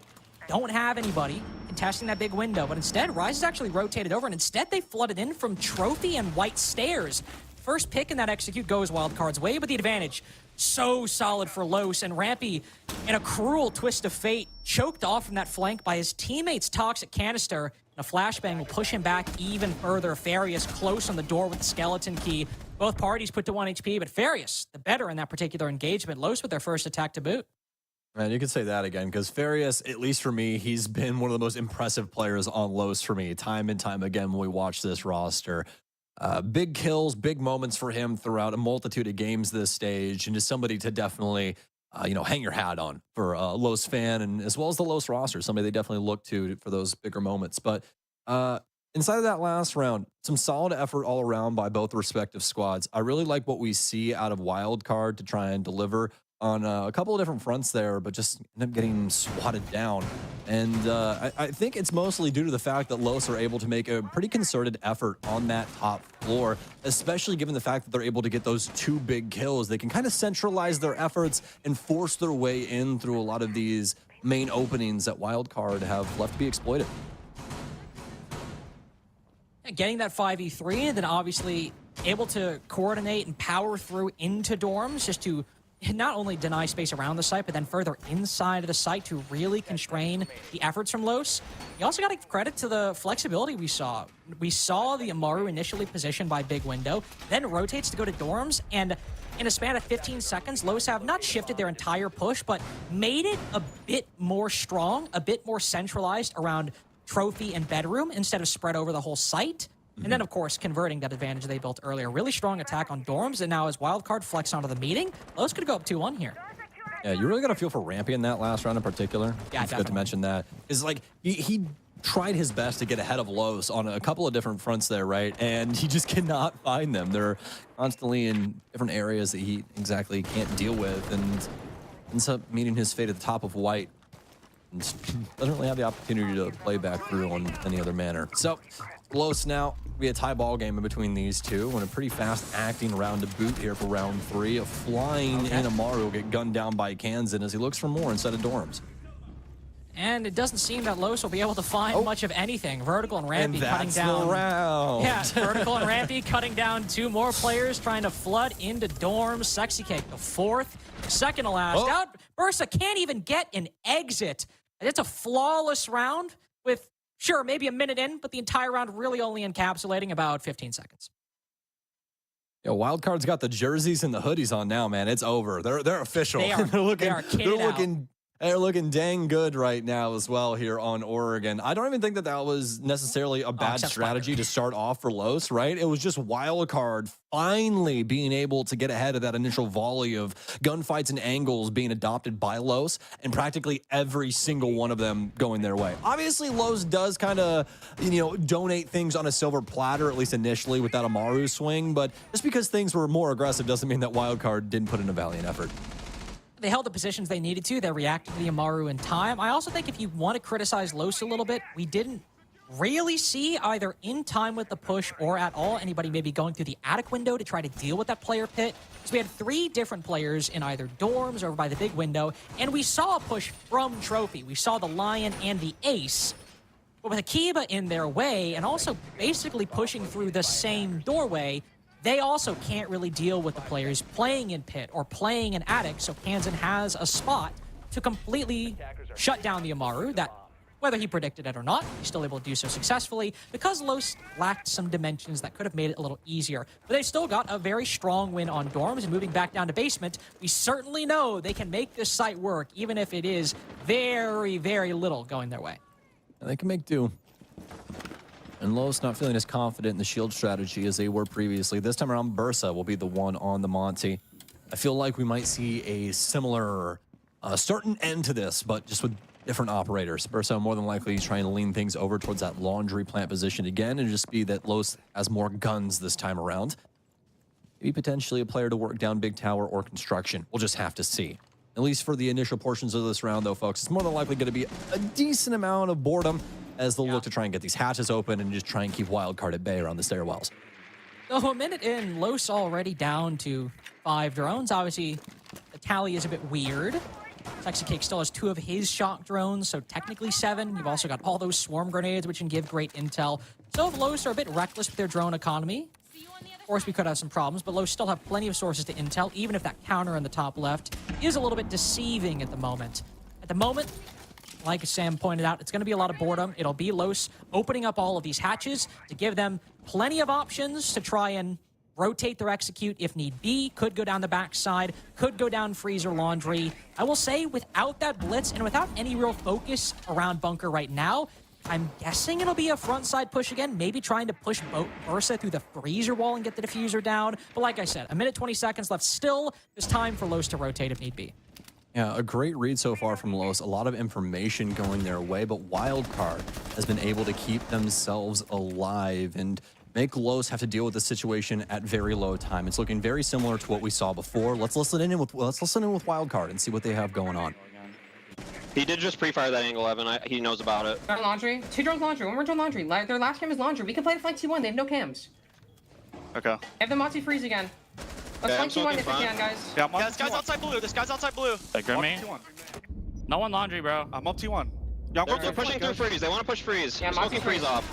don't have anybody contesting that big window. But instead, Rise is actually rotated over, and instead they flooded in from trophy and white stairs. First pick in that execute goes Wildcard's way, but the advantage so solid for Los, and Rampy, in a cruel twist of fate, choked off from that flank by his teammate's toxic canister, and a flashbang will push him back even further. Farius close on the door with the skeleton key. Both parties put to 1 HP, but Farius, the better in that particular engagement. Los with their first attack to boot. Man, you could say that again, because Farius, at least for me, he's been one of the most impressive players on Los for me, time and time again when we watch this roster. Big kills, big moments for him throughout a multitude of games this stage, and just somebody to definitely, hang your hat on for a Los fan, and as well as the Los roster, somebody they definitely look to for those bigger moments. But inside of that last round, some solid effort all around by both respective squads. I really like what we see out of Wildcard to try and deliver on a couple of different fronts there, but just end up getting swatted down. And I think it's mostly due to the fact that Los are able to make a pretty concerted effort on that top floor, especially given the fact that they're able to get those 2 big kills. They can kind of centralize their efforts and force their way in through a lot of these main openings that Wildcard have left to be exploited. Getting that 5v3, and then obviously able to coordinate and power through into dorms just to not only deny space around the site, but then further inside of the site to really constrain the efforts from Los. You also got to give credit to the flexibility we saw. We saw the Amaru initially positioned by Big Window, then rotates to go to dorms, and in a span of 15 seconds, Los have not shifted their entire push, but made it a bit more strong, a bit more centralized around Trophy and Bedroom instead of spread over the whole site. And then, of course, converting that advantage they built earlier. Really strong attack on dorms, and now as Wildcard flex onto the meeting, Los could go up 2-1 here. Yeah, you really got to feel for Rampy in that last round in particular. Yeah, it's good to mention that. It's like, he tried his best to get ahead of Los on a couple of different fronts there, right? And he just cannot find them. They're constantly in different areas that he exactly can't deal with, and ends up meeting his fate at the top of White. And doesn't really have the opportunity to play back through on any other manner. So, Los now, be a tie ball game in between these two, and a pretty fast acting round to boot here for round 3. A flying Amaru will get gunned down by Kansan as he looks for more inside of dorms. And it doesn't seem that Los will be able to find much of anything. Vertical and Rampy cutting down. The round. Yeah, Vertical and Rampy cutting down 2 more players trying to flood into dorms. Sexy Cake, the 4th. Second to last out. Bursa can't even get an exit. It's a flawless round with, sure, maybe a minute in, but the entire round really only encapsulating about 15 seconds. Yeah, Wildcard's got the jerseys and the hoodies on now, man. It's over. They're official. They are kitted They're looking dang good right now as well here on Oregon. I don't even think that was necessarily a bad strategy to start off for Los, right? It was just Wildcard finally being able to get ahead of that initial volley of gunfights and angles being adopted by Los, and practically every single one of them going their way. Obviously, Los does kind of, donate things on a silver platter, at least initially, with that Amaru swing, but just because things were more aggressive doesn't mean that Wildcard didn't put in a valiant effort. They held the positions they needed to. They reacted to the Amaru in time. I also think if you want to criticize Los a little bit, we didn't really see either in time with the push or at all anybody maybe going through the attic window to try to deal with that player pit. So we had 3 different players in either dorms or by the big window, and we saw a push from Trophy. We saw the Lion and the Ace, but with Akiba in their way and also basically pushing through the same doorway, they also can't really deal with the players playing in pit or playing in attic, so Kansan has a spot to completely shut down the Amaru that, whether he predicted it or not, he's still able to do so successfully because Los lacked some dimensions that could have made it a little easier. But they still got a very strong win on dorms, and moving back down to basement, we certainly know they can make this site work, even if it is very, very little going their way. They can make do. And Los not feeling as confident in the shield strategy as they were previously. This time around, Bursa will be the one on the Monty. I feel like we might see a similar start and end to this, but just with different operators. Bursa more than likely is trying to lean things over towards that laundry plant position again, and just be that Los has more guns this time around. Maybe potentially a player to work down Big Tower or construction. We'll just have to see. At least for the initial portions of this round, though, folks, it's more than likely going to be a decent amount of boredom as they'll look to try and get these hatches open and just try and keep Wildcard at bay around the stairwells. So a minute in, Los already down to 5 drones. Obviously, the tally is a bit weird. Sexy Cake still has 2 of his shock drones, so technically 7. You've also got all those swarm grenades, which can give great intel. So if Los are a bit reckless with their drone economy, of course we could have some problems, but Los still have plenty of sources to intel, even if that counter in the top left is a little bit deceiving at the moment. At the moment, like Sam pointed out, it's going to be a lot of boredom. It'll be Los opening up all of these hatches to give them plenty of options to try and rotate their execute if need be. Could go down the backside, could go down freezer laundry. I will say, without that blitz and without any real focus around bunker right now, I'm guessing it'll be a front side push again, maybe trying to push Bursa through the freezer wall and get the diffuser down. But like I said, a minute 20 seconds left. Still, there's time for Los to rotate if need be. Yeah, a great read so far from Los. A lot of information going their way, but Wildcard has been able to keep themselves alive and make Los have to deal with the situation at very low time. It's looking very similar to what we saw before. Let's listen in with Wildcard and see what they have going on. He did just pre-fire that angle, Evan. He knows about it. Laundry. 2 drones laundry. 1 more drone laundry. Their last cam is laundry. We can play the flank T1. They have no cams. Okay. They have the Monty freeze again. Let's flank T1 if we can, guys. Yeah, this guy's outside blue. This guy's outside blue. Hey, grab me. No one laundry, bro. I'm up T1. Yeah, they're pushing through freeze. They want to push freeze. Yeah, Smoking freeze off.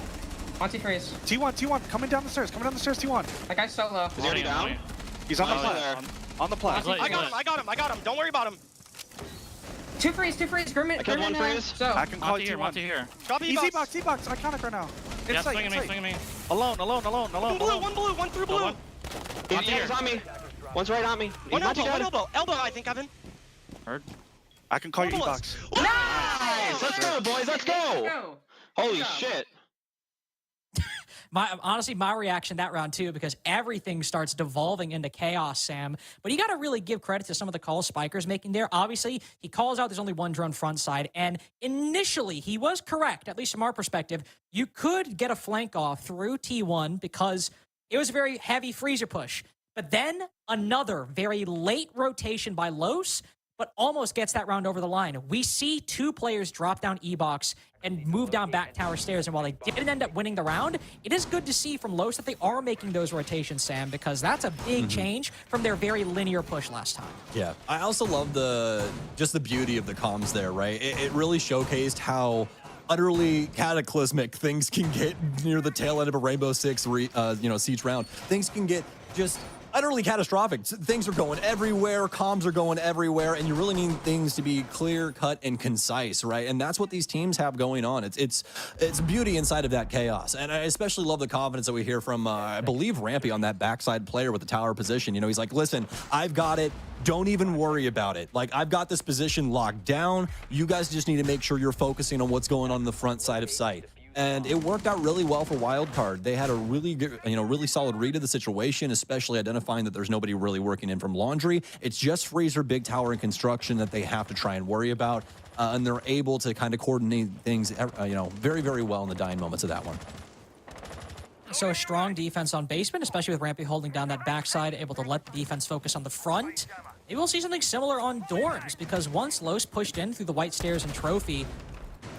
Monty freeze. T1, coming down the stairs, T1. That guy's solo. Is he already down? He's on the there. On the plat. I got him. Don't worry about him. Two freeze. Grimmin. I killed one freeze. So. I can call you Monty here. He's Z-box. Iconic right now. Yeah, swinging me. Alone. One blue, one through blue. He's on me. One's right on me. One elbow. Elbow, I think, Evan. Heard. I can call you E-box. Nice! Let's go, boys. Let's go. Holy shit. Honestly, my reaction that round too, because everything starts devolving into chaos, Sam. But you got to really give credit to some of the calls Spiker's making there. Obviously, he calls out there's only one drone front side, and initially he was correct, at least from our perspective. You could get a flank off through T1 because it was a very heavy freezer push. But then another very late rotation by Los, but almost gets that round over the line. We see two players drop down E-box and move down back tower stairs, and while they didn't end up winning the round, it is good to see from Los that they are making those rotations, Sam, because that's a big change from their very linear push last time. Yeah, I also love just the beauty of the comms there, right? It really showcased how utterly cataclysmic things can get near the tail end of a Rainbow Six siege round. Things can get just utterly catastrophic. Things are going everywhere, comms are going everywhere, and you really need things to be clear, cut, and concise, right? And that's what these teams have going on. It's beauty inside of that chaos. And I especially love the confidence that we hear from, I believe, Rampy on that backside player with the tower position. You know, he's like, listen, I've got it. Don't even worry about it. Like, I've got this position locked down. You guys just need to make sure you're focusing on what's going on in the front side of site. And it worked out really well for Wildcard. They had a really good, really solid read of the situation, especially identifying that there's nobody really working in from Laundry. It's just Freezer, Big Tower, and Construction that they have to try and worry about. And they're able to kind of coordinate things, very, very well in the dying moments of that one. So a strong defense on basement, especially with Rampy holding down that backside, able to let the defense focus on the front. Maybe we'll see something similar on Dorms, because once Los pushed in through the White Stairs and Trophy,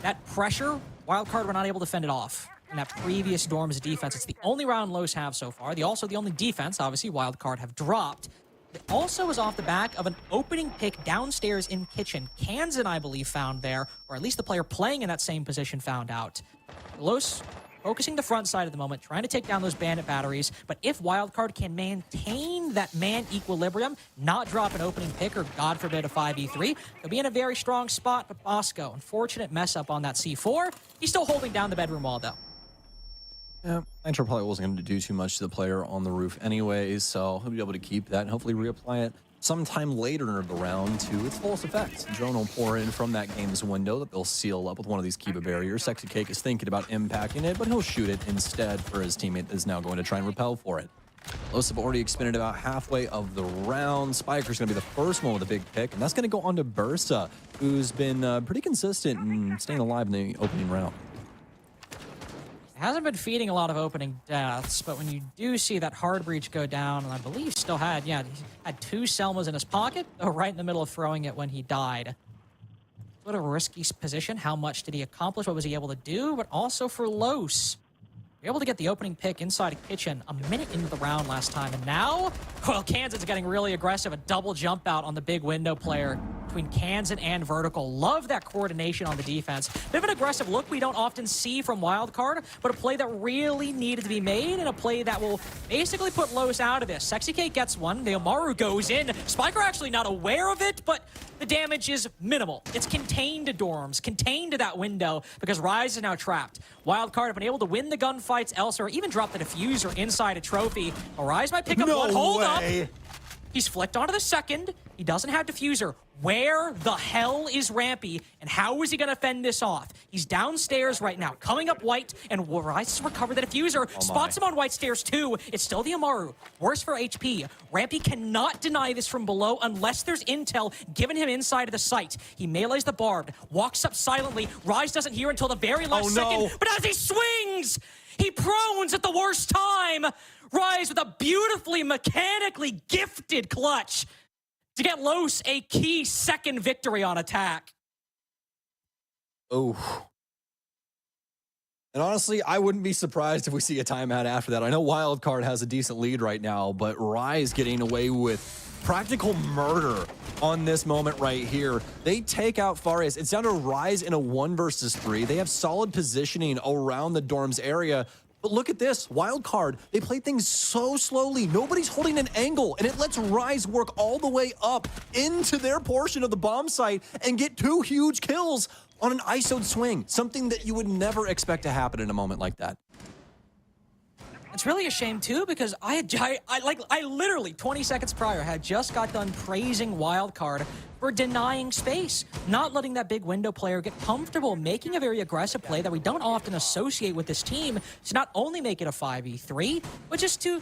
that pressure, Wildcard were not able to fend it off in that previous Dorms defense. It's the only round Los have so far. Also the only defense, obviously, Wildcard have dropped. It also was off the back of an opening pick downstairs in kitchen. Kansan, I believe, found there, or at least the player playing in that same position found out. Los focusing the front side at the moment, trying to take down those bandit batteries. But if Wildcard can maintain that man equilibrium, not drop an opening pick, or God forbid a 5v3, they'll be in a very strong spot. But Bosco, unfortunate mess up on that C4. He's still holding down the bedroom wall, though. Yeah, Nitro probably wasn't going to do too much to the player on the roof anyways, so he'll be able to keep that and hopefully reapply it sometime later in the round to its fullest effect. Drone will pour in from that game's window that they'll seal up with one of these Kiba barriers. Sexy Cake is thinking about impacting it, but he'll shoot it instead for his teammate that's now going to try and repel for it. Los have already expended about halfway of the round. Spiker's going to be the first one with a big pick, and that's going to go on to Bursa, who's been pretty consistent in staying alive in the opening round. Hasn't been feeding a lot of opening deaths, but when you do see that hard breach go down, and I believe still had, he had two Selmas in his pocket, though right in the middle of throwing it when he died. What a risky position. How much did he accomplish? What was he able to do? But also for Los, we were able to get the opening pick inside a kitchen a minute into the round last time, and now, well, Kansan's getting really aggressive. A double jump out on the big window player between Kansan and Vertical. Love that coordination on the defense. Bit of an aggressive look we don't often see from Wildcard, but a play that really needed to be made, and a play that will basically put Los out of this. Sexy Cake gets one. The Amaru goes in. Spiker actually not aware of it, but the damage is minimal. It's contained to Dorms, contained to that window, because Rise is now trapped. Wildcard have been able to win the gunfights elsewhere, even drop the diffuser inside a trophy. Rise might pick up one. Hold up. He's flicked onto the second. He doesn't have diffuser. Where the hell is Rampy, and how is he going to fend this off? He's downstairs right now, coming up white, and Rise has recovered the diffuser. Spots him on white stairs too. It's still the Amaru. Worse for HP. Rampy cannot deny this from below unless there's intel given him inside of the site. He melees the barbed, walks up silently. Rise doesn't hear until the very last second, but as he swings, he prones at the worst time. Rise with a beautifully mechanically gifted clutch to get Los a key second victory on attack. Oh. And honestly, I wouldn't be surprised if we see a timeout after that. I know Wildcard has a decent lead right now, but Rise getting away with practical murder on this moment right here. They take out Farias. It's down to Rise in a 1 versus 3. They have solid positioning around the Dorms area, But look at this, Wildcard, they play things so slowly. Nobody's holding an angle, and it lets Rise work all the way up into their portion of the bomb site and get 2 huge kills on an ISO'd swing, something that you would never expect to happen in a moment like that. It's really a shame too, because I literally 20 seconds prior had just got done praising Wildcard for denying space, not letting that big window player get comfortable, making a very aggressive play that we don't often associate with this team to not only make it a 5v3, but just to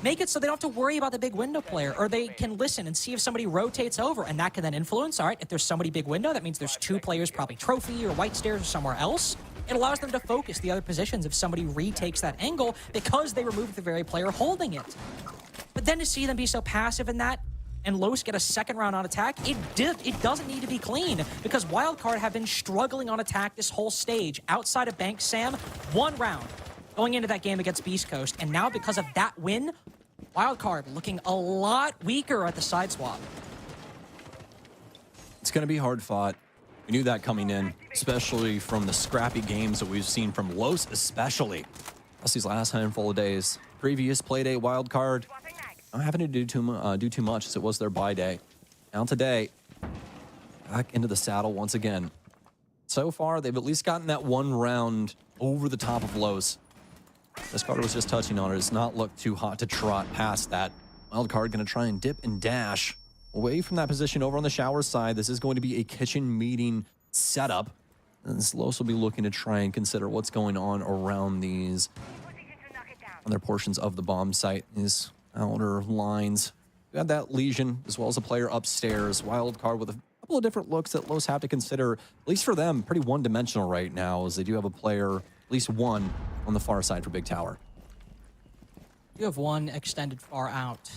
make it so they don't have to worry about the big window player, or they can listen and see if somebody rotates over, and that can then influence, all right, if there's somebody big window, that means there's 2 players, probably Trophy or White Stairs or somewhere else. It allows them to focus the other positions if somebody retakes that angle because they removed the very player holding it. But then to see them be so passive in that and Los get a second round on attack, it doesn't need to be clean because Wildcard have been struggling on attack this whole stage. Outside of Bank Sam, 1 round going into that game against Beast Coast. And now because of that win, Wildcard looking a lot weaker at the side swap. It's going to be hard fought. We knew that coming in, especially from the scrappy games that we've seen from Los especially. That's these last handful of days. Previous playdate Wildcard, not having to do too much as it was their bye day. Now today, back into the saddle once again. So far, they've at least gotten that 1 round over the top of Los. This Carter was just touching on it. It's not looked too hot to trot past that. Wildcard going to try and dip and dash away from that position over on the shower side. This is going to be a kitchen meeting setup. And Los will be looking to try and consider what's going on around these other portions of the bomb site. These outer lines. We had that Legion as well as a player upstairs. Wildcard with a couple of different looks that Los have to consider, at least for them, pretty one-dimensional right now, as they do have a player, at least 1, on the far side for Big Tower. You have 1 extended far out.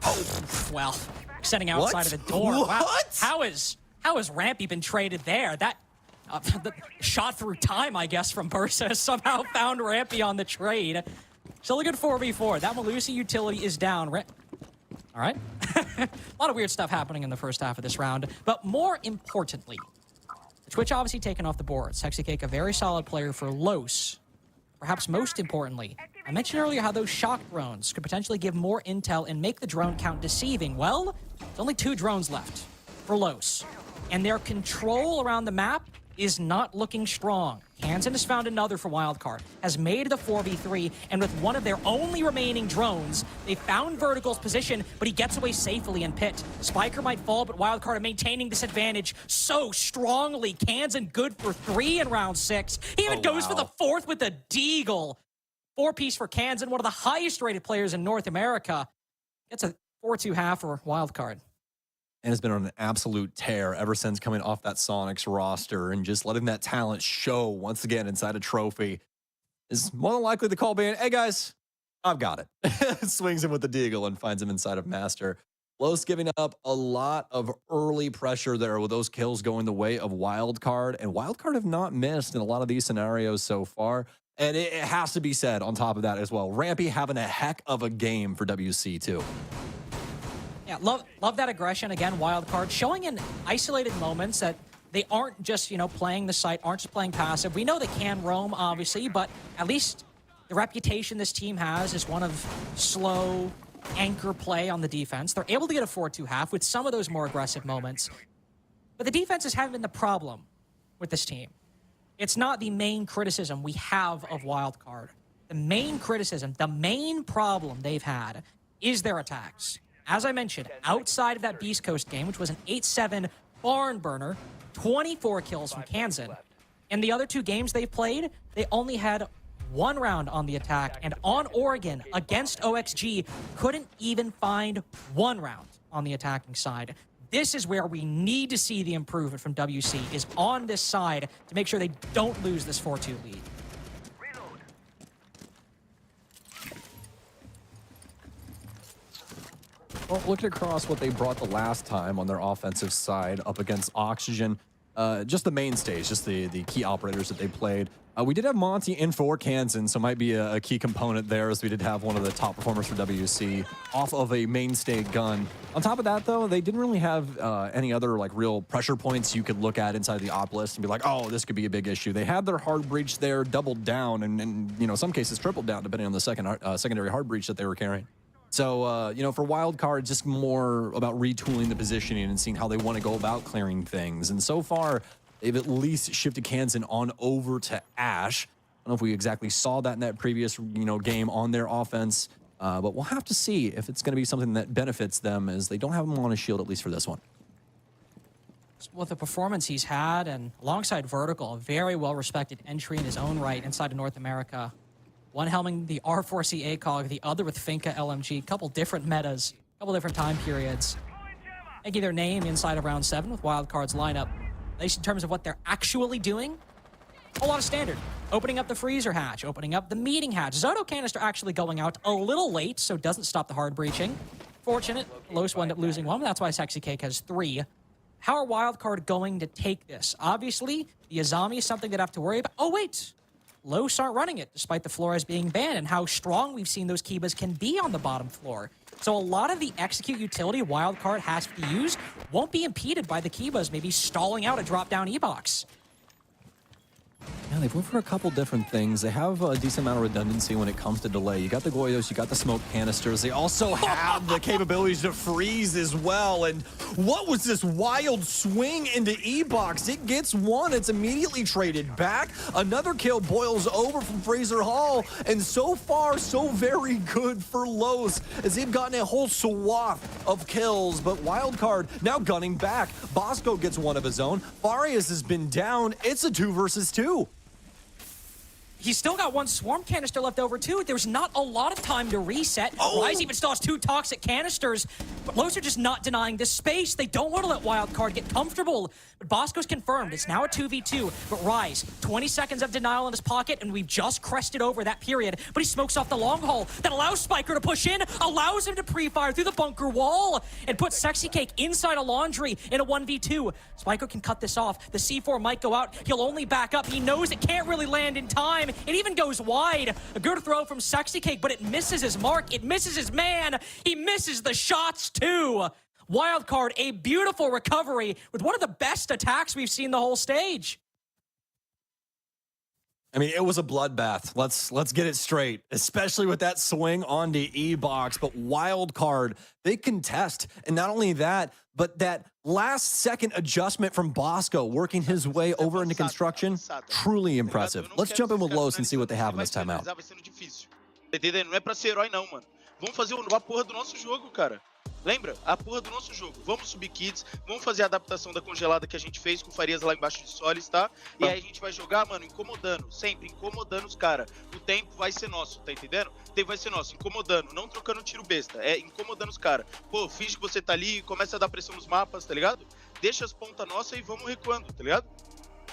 Oh, well, extending outside of the door. What? Wow. How has Rampy been traded there? That the shot through time, I guess, from Bursa somehow found Rampy on the trade. Still a good 4v4. That Malusi utility is down. All right. A lot of weird stuff happening in the first half of this round. But more importantly, Twitch obviously taken off the board. Sexycake, a very solid player for Los. Perhaps most importantly, I mentioned earlier how those shock drones could potentially give more intel and make the drone count deceiving. Well, there's only 2 drones left for Los, and their control around the map is not looking strong. Hansen has found another for Wildcard, has made the 4v3, and with one of their only remaining drones, they found Vertical's position, but he gets away safely in pit. Spiker might fall, but Wildcard are maintaining this advantage so strongly. Kansan good for 3 in round 6. He even goes for the 4th with the Deagle. 4-piece for Kansan, one of the highest rated players in North America. It's a 4-2 half for Wildcard. And has been on an absolute tear ever since coming off that Sonics roster and just letting that talent show once again inside a trophy. Is more than likely to call ban, hey guys, I've got it. Swings him with the Deagle and finds him inside of Master. Los giving up a lot of early pressure there with those kills going the way of Wildcard. And Wildcard have not missed in a lot of these scenarios so far. And it has to be said on top of that as well, Rampy having a heck of a game for WC too. Yeah, love that aggression. Again, Wildcard showing in isolated moments that they aren't just, playing the site, aren't just playing passive. We know they can roam, obviously, but at least the reputation this team has is one of slow anchor play on the defense. They're able to get a 4-2 half with some of those more aggressive moments. But the defenses haven't been the problem with this team. It's not the main criticism we have of Wildcard. The main criticism, the main problem they've had is their attacks. As I mentioned, outside of that Beast Coast game, which was an 8-7 barn burner, 24 kills from Kansan. In the other 2 games they've played, they only had 1 round on the attack, and on Oregon against OXG, couldn't even find 1 round on the attacking side. This is where we need to see the improvement from WC, is on this side to make sure they don't lose this 4-2 lead. Well, looking across what they brought the last time on their offensive side up against Oxygen, just the mainstays, just the key operators that they played. We did have Monty in for Kansan, so might be a key component there, as we did have one of the top performers for WC off of a mainstay gun. On top of that, though, they didn't really have any other like real pressure points you could look at inside the op list and be like, oh, this could be a big issue. They had their hard breach there, doubled down, and you know, some cases tripled down, depending on the secondary hard breach that they were carrying. So, you know, for Wildcard, just more about retooling the positioning and seeing how they want to go about clearing things. And so far, they've at least shifted Kansan on over to Ash. I don't know if we exactly saw that in that previous, you know, game on their offense, but we'll have to see if it's going to be something that benefits them, as they don't have him on a shield, at least for this one. With the performance he's had, and alongside Vertical, a very well-respected entry in his own right inside of North America. One helming the R4C ACOG, the other with Finka LMG. Couple different metas, couple different time periods. Making their name inside of round 7 with Wildcard's lineup. At least in terms of what they're actually doing, a whole lot of standard. Opening up the freezer hatch, opening up the meeting hatch. Zoto canister actually going out a little late, so doesn't stop the hard breaching. Fortunate, Los will end up losing one, that's why Sexy Cake has 3. How are Wildcard going to take this? Obviously, the Azami is something they'd have to worry about. Oh, wait. Los aren't running it, despite the Flores being banned, and how strong we've seen those Kibas can be on the bottom floor. So a lot of the execute utility Wildcard has to use won't be impeded by the Kibas maybe stalling out a drop-down E-box. Yeah, they've went for a couple different things. They have a decent amount of redundancy when it comes to delay. You got the Goyos, you got the smoke canisters. They also have the capabilities to freeze as well. And what was this wild swing into E-box? It gets one. It's immediately traded back. Another kill boils over from Fraser Hall. And so far, so very good for Los, as they've gotten a whole swath of kills. But Wildcard now gunning back. Bosco gets one of his own. Farias has been down. It's a 2 versus 2. He's still got one swarm canister left over, too. There's not a lot of time to reset. Rise even still has 2 toxic canisters, but Los are just not denying this space. They don't want to let Wildcard get comfortable. But Bosco's confirmed. It's now a 2v2, but Rise, 20 seconds of denial in his pocket, and we've just crested over that period. But he smokes off the long haul. That allows Spiker to push in, allows him to pre-fire through the bunker wall, and put Sexy Cake inside a laundry in a 1v2. Spiker can cut this off. The C4 might go out. He'll only back up. He knows it can't really land in time. It even goes wide. A good throw from Sexy Cake, but it misses his mark. It misses his man. He misses the shots, too. Wildcard, a beautiful recovery with one of the best attacks we've seen the whole stage. I mean, it was a bloodbath. Let's get it straight, especially with that swing on the E-box. But Wildcard, they contest. And not only that, but that last-second adjustment from Bosco, working his way over into construction, truly impressive. Let's jump in with Los and see what they have in this timeout. Não é pra ser herói não, mano. Vamos fazer a porra do nosso jogo, cara. Lembra? A porra do nosso jogo. Vamos subir kits, vamos fazer a adaptação da congelada que a gente fez com Farias lá embaixo de Solis, tá? E aí a gente vai jogar, mano, incomodando. Sempre incomodando os caras. O tempo vai ser nosso, tá entendendo? O tempo vai ser nosso, incomodando. Não trocando tiro besta. É incomodando os caras. Pô, finge que você tá ali, começa a dar pressão nos mapas, tá ligado? Deixa as pontas nossas e vamos recuando, tá ligado?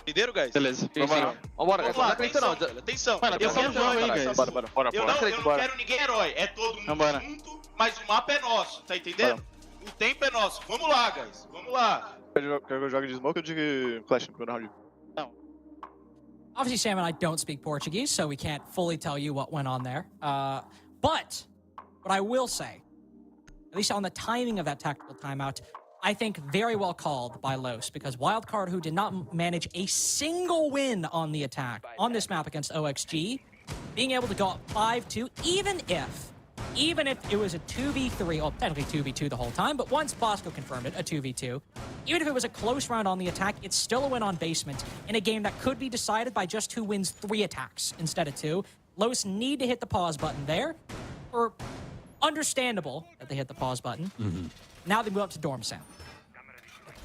Entenderam, guys? Beleza. Vambora. Vambora, guys. Vamos lá, atenção. Mano, eu não quero ninguém herói. É todo mundo junto, mas o mapa é nosso, tá entendendo? O tempo é nosso. Vamos lá, guys. Vamos lá. Quer que eu jogue de smoke ou de clash no round? Obviously, Sam and I don't speak Portuguese, so we can't fully tell you what went on there. But what I will say, at least on the timing of that tactical timeout, I think very well called by Los, because Wildcard, who did not manage a single win on the attack on this map against OXG, being able to go up 5-2, even if it was a 2v3, well, technically 2v2 the whole time, but once Bosco confirmed it, a 2v2, even if it was a close round on the attack, it's still a win on basement in a game that could be decided by just who wins 3 attacks instead of 2. Los need to hit the pause button there, or understandable that they hit the pause button. Now they move up to Dorm Sound.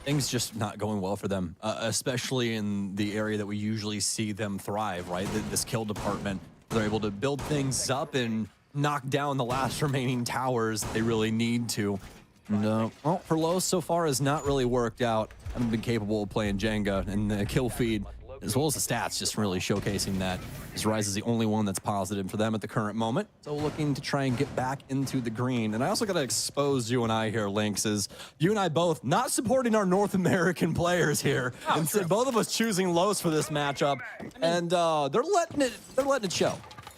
Things just not going well for them, especially in the area that we usually see them thrive, right? This kill department. They're able to build things up and knock down the last remaining towers they really need to. No, well, for Los so far has not really worked out. Haven't been capable of playing Jenga, and the kill feed as well as the stats, just really showcasing that his Rise is the only one that's positive for them at the current moment. So looking to try and get back into the green. And I also got to expose you and I here, Lynx, is you and I both not supporting our North American players here. Instead, both of us choosing Los for this matchup. And they're letting it show.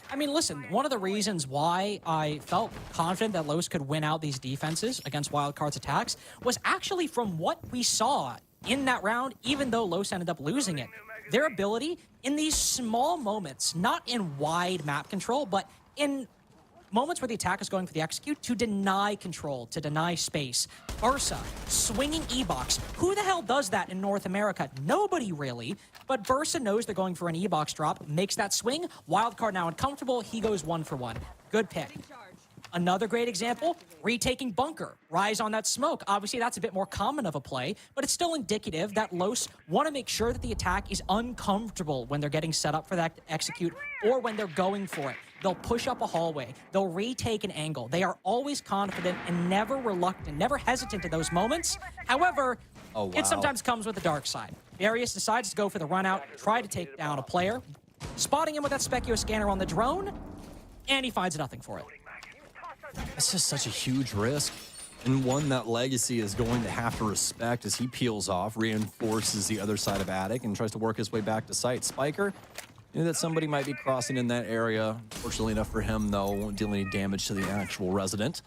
I mean, listen, one of the reasons why I felt confident that Los could win out these defenses against Wildcard's attacks was actually from what we saw in that round, even though Los ended up losing it. Their ability in these small moments, not in wide map control, but in moments where the attack is going for the execute, to deny control, to deny space. Ursa, swinging E-Box. Who the hell does that in North America? Nobody really. But Bursa knows they're going for an E-Box drop, makes that swing. Wildcard now uncomfortable. He goes 1 for 1. Good pick. Another great example, retaking Bunker. Rise on that smoke. Obviously, that's a bit more common of a play, but it's still indicative that Los want to make sure that the attack is uncomfortable when they're getting set up for that execute or when they're going for it. They'll push up a hallway. They'll retake an angle. They are always confident and never reluctant, never hesitant in those moments. However, it sometimes comes with the dark side. Darius decides to go for the run out, try to take down a player, spotting him with that Specchio scanner on the drone, and he finds nothing for it. It's just such a huge risk, and one that Legacy is going to have to respect as he peels off, reinforces the other side of Attic, and tries to work his way back to site. Spiker knew that somebody might be crossing in that area. Fortunately enough for him, though, won't deal any damage to the actual resident.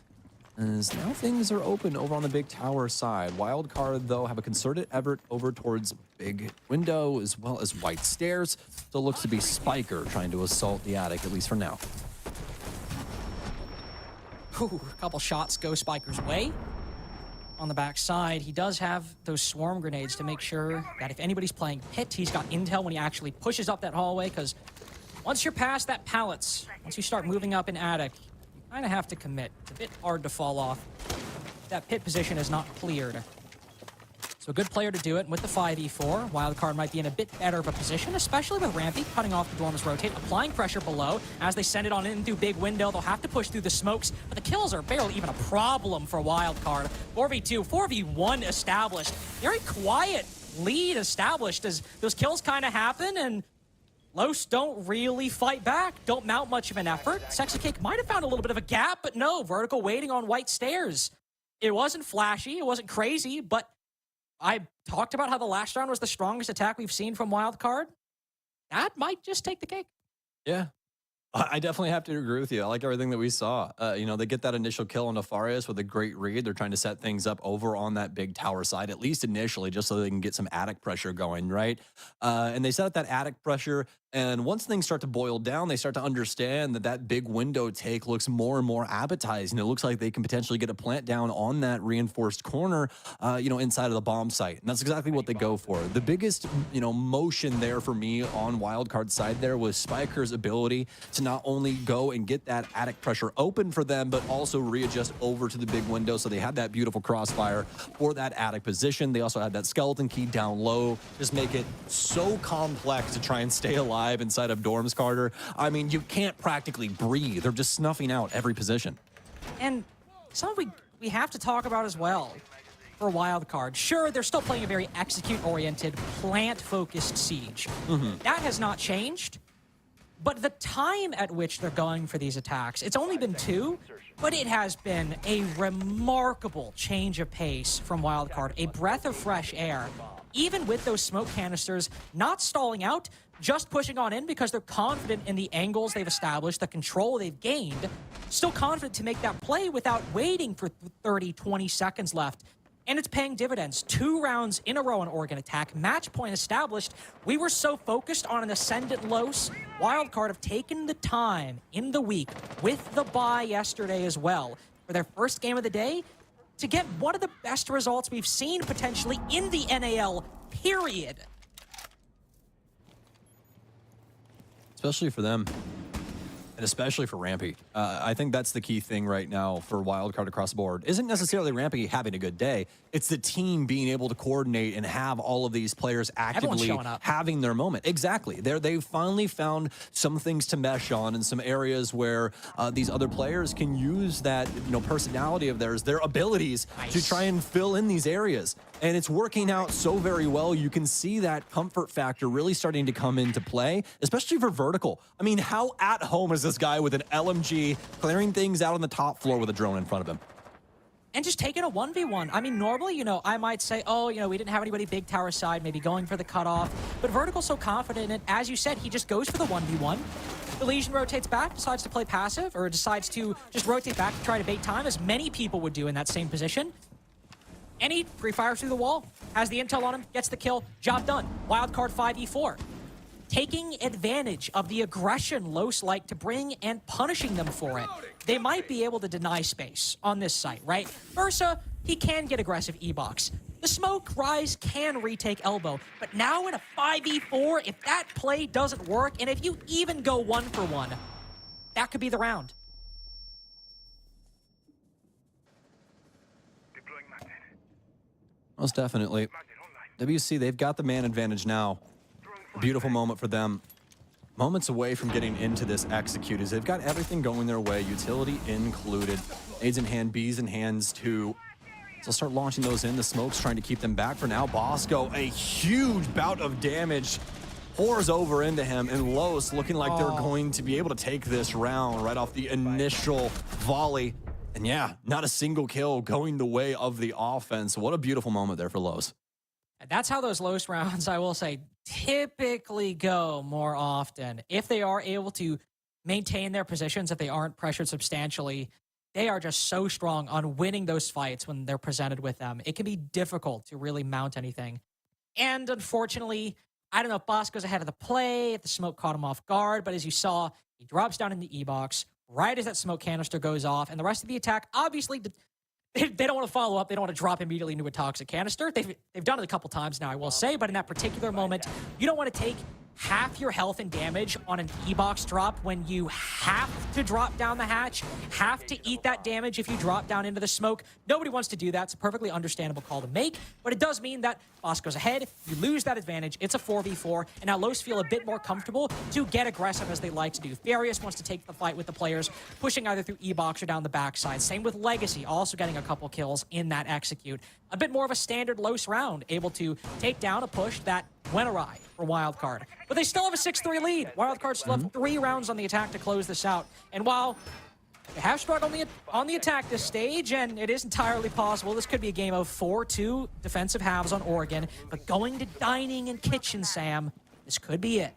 As now things are open over on the big tower side. Wildcard, though, have a concerted effort over towards big window as well as white stairs. So it looks to be Spiker trying to assault the Attic, at least for now. Ooh, a couple shots go Spiker's way. On the backside, he does have those swarm grenades to make sure that if anybody's playing pit, he's got intel when he actually pushes up that hallway, because once you're past that pallets, once you start moving up in Attic, you kind of have to commit. It's a bit hard to fall off. That pit position is not cleared. So a good player to do it, and with the 5v4, Wildcard might be in a bit better of a position, especially with Rampy cutting off the Dorm's rotate, applying pressure below. As they send it on in through big window, they'll have to push through the smokes, but the kills are barely even a problem for Wildcard. 4v2, 4v1 established. Very quiet lead established as those kills kind of happen, and Los don't really fight back, don't mount much of an effort. Sexy Cake might have found a little bit of a gap, but no, Vertical waiting on white stairs. It wasn't flashy, it wasn't crazy, but I talked about how the last round was the strongest attack we've seen from Wildcard. That might just take the cake. Yeah, I definitely have to agree with you. I like everything that we saw. You know, they get that initial kill on Nefarious with a great read. They're trying to set things up over on that big tower side, at least initially, just so they can get some attic pressure going, right? And they set up that attic pressure. And once things start to boil down, they start to understand that that big window take looks more and more appetizing. It looks like they can potentially get a plant down on that reinforced corner, you know, inside of the bomb site. And that's exactly what they go for. The biggest, you know, motion there for me on Wildcard's side there was Spiker's ability to not only go and get that attic pressure open for them, but also readjust over to the big window. So they had that beautiful crossfire for that attic position. They also had that skeleton key down low. Just make it so complex to try and stay alive inside of dorms, Carter. I mean, you can't practically breathe. They're just snuffing out every position. And something we have to talk about as well for Wildcard. Sure, they're still playing a very execute-oriented, plant-focused siege. That has not changed. But the time at which they're going for these attacks, it's only been 2, but it has been a remarkable change of pace from Wildcard, a breath of fresh air. Even with those smoke canisters not stalling out, just pushing on in because they're confident in the angles they've established, the control they've gained, still confident to make that play without waiting for 30, 20 seconds left. And it's paying dividends. 2 rounds in a row on Oregon attack, match point established. We were so focused on an ascendant Los. Wildcard have taken the time in the week with the bye yesterday as well for their first game of the day to get one of the best results we've seen potentially in the NAL, period. Especially for them. And especially for Rampy. I think that's the key thing right now for Wildcard across the board. Isn't necessarily Rampy having a good day. It's the team being able to coordinate and have all of these players actively having their moment. Exactly. They've finally found some things to mesh on and some areas where these other players can use that personality of theirs, their abilities to try and fill in these areas. And it's working out so very well. You can see that comfort factor really starting to come into play, especially for Vertical. I mean, how at home is this guy with an LMG clearing things out on the top floor with a drone in front of him? And just taking a 1v1. I mean, normally, I might say, oh, we didn't have anybody big tower side, maybe going for the cutoff. But Vertical's so confident in it. As you said, he just goes for the 1v1. The Legion rotates back, decides to play passive, or decides to just rotate back to try to bait time, as many people would do in that same position. And he pre-fires through the wall, has the intel on him, gets the kill, job done. Wildcard 5v4. Taking advantage of the aggression Los like to bring and punishing them for it. They might be able to deny space on this site, right? Versa, he can get aggressive E-box. The smoke, Rise can retake elbow, but now in a 5v4, if that play doesn't work, and if you even go 1-for-1, that could be the round. Most definitely. WC, they've got the man advantage now. A beautiful moment for them. Moments away from getting into this execute as they've got everything going their way, utility included. Aids in hand, Bs in hands too. So start launching those in. The smoke's trying to keep them back for now. Bosco, a huge bout of damage, pours over into him, and Los looking like they're going to be able to take this round right off the initial volley. And yeah, not a single kill going the way of the offense. What a beautiful moment there for Los. That's how those Los rounds, I will say, typically go more often. If they are able to maintain their positions, if they aren't pressured substantially, they are just so strong on winning those fights when they're presented with them. It can be difficult to really mount anything. And unfortunately, I don't know if Bosco's ahead of the play, if the smoke caught him off guard, but as you saw, he drops down in the E-box right as that smoke canister goes off, and the rest of the attack, obviously, they don't want to follow up. They don't want to drop immediately into a toxic canister. They've done it a couple times now, I will say, but in that particular moment, you don't want to take half your health and damage on an E-box drop when you have to drop down the hatch, have to eat that damage if you drop down into the smoke. Nobody wants to do that. It's a perfectly understandable call to make, but it does mean that Bosco's ahead. You lose that advantage. It's a 4v4, and now Los feel a bit more comfortable to get aggressive as they like to do. Farius wants to take the fight with the players, pushing either through E-box or down the backside. Same with Legacy, also getting a couple kills in that execute. A bit more of a standard Los round, able to take down a push that went awry for Wildcard. But they still have a 6-3 lead. Wildcard still have 3 rounds on the attack to close this out. And while they have struggled on the attack this stage, and it is entirely possible this could be a game of 4-2 defensive halves on Oregon, but going to dining and kitchen, Sam, this could be it.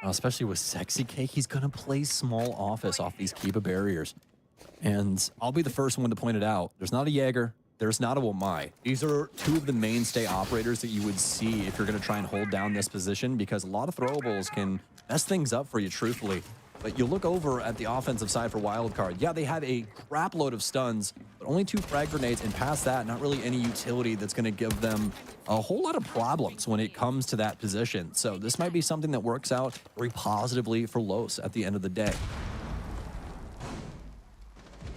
Especially with Sexy Cake, he's going to play small office off these Kiba barriers. And I'll be the first one to point it out. There's not a Jaeger. There's not a Wamai. These are 2 of the mainstay operators that you would see if you're going to try and hold down this position, because a lot of throwables can mess things up for you, truthfully. But you look over at the offensive side for Wildcard. Yeah, they have a crap load of stuns, but only 2 frag grenades, and past that, not really any utility that's going to give them a whole lot of problems when it comes to that position. So this might be something that works out very positively for Los at the end of the day.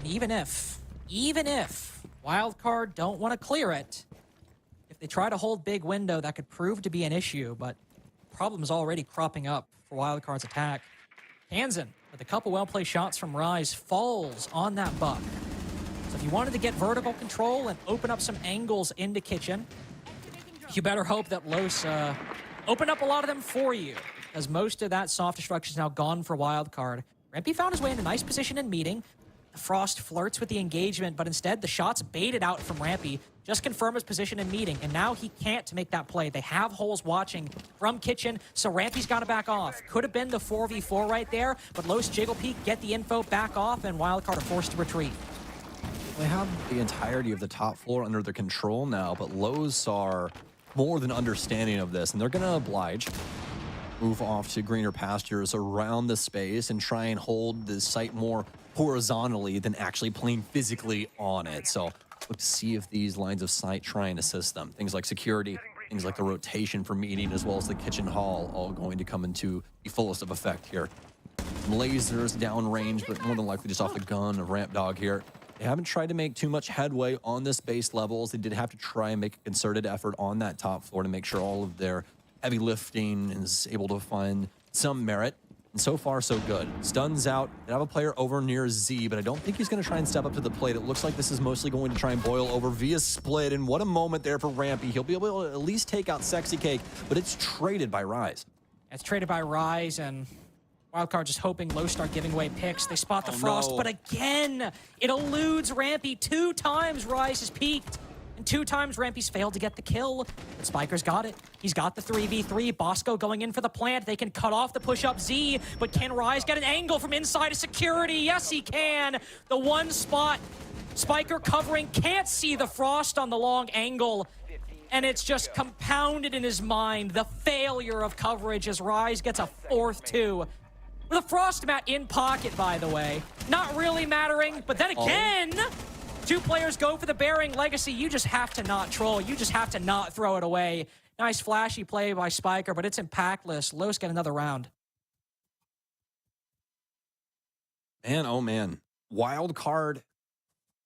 Even if Wildcard don't want to clear it, if they try to hold big window, that could prove to be an issue, but problems already cropping up for Wildcard's attack. Hansen, with a couple well-placed shots from Rise, falls on that buck. So if you wanted to get vertical control and open up some angles into kitchen, you better hope that Los open up a lot of them for you, as most of that soft destruction is now gone for Wildcard. Rampy found his way in a nice position in meeting. The Frost flirts with the engagement, but instead the shots baited out from Rampy just confirm his position in meeting, and now he can't make that play. They have holes watching from kitchen, so Rampy's got to back off. Could have been the 4v4 right there, but Los Jiggle Peak get the info, back off, and Wildcard are forced to retreat. They have the entirety of the top floor under their control now, but Los are more than understanding of this, and they're going to oblige. Move off to greener pastures around the space and try and hold the site more horizontally than actually playing physically on it. So look to see if these lines of sight try and assist them. Things like security, things like the rotation for meeting, as well as the kitchen hall, all going to come into the fullest of effect here. Some lasers downrange, but more than likely just off the gun of Ramp Dog here. They haven't tried to make too much headway on this base levels. They did have to try and make a concerted effort on that top floor to make sure all of their heavy lifting is able to find some merit. And so far, so good. Stun's out. They have a player over near Z, but I don't think he's going to try and step up to the plate. It looks like this is mostly going to try and boil over via split. And what a moment there for Rampy. He'll be able to at least take out Sexy Cake, but it's traded by Rise. It's traded by Rise, and Wildcard just hoping Low start giving away picks. They spot the Frost, but again, it eludes Rampy. 2 times Rise has peaked, and 2 times Rampy's failed to get the kill. But Spiker's got it. He's got the 3v3. Bosco going in for the plant. They can cut off the push-up Z, but can Rise get an angle from inside of security? Yes, he can. The one spot, Spiker covering, can't see the Frost on the long angle. And it's just compounded in his mind, the failure of coverage as Rise gets a 4th 2. With a Frost mat in pocket, by the way. Not really mattering, but then again, 2 players go for the Bearing Legacy. You just have to not troll. You just have to not throw it away. Nice flashy play by Spiker, but it's impactless. Los get another round. Man, oh man. Wild card,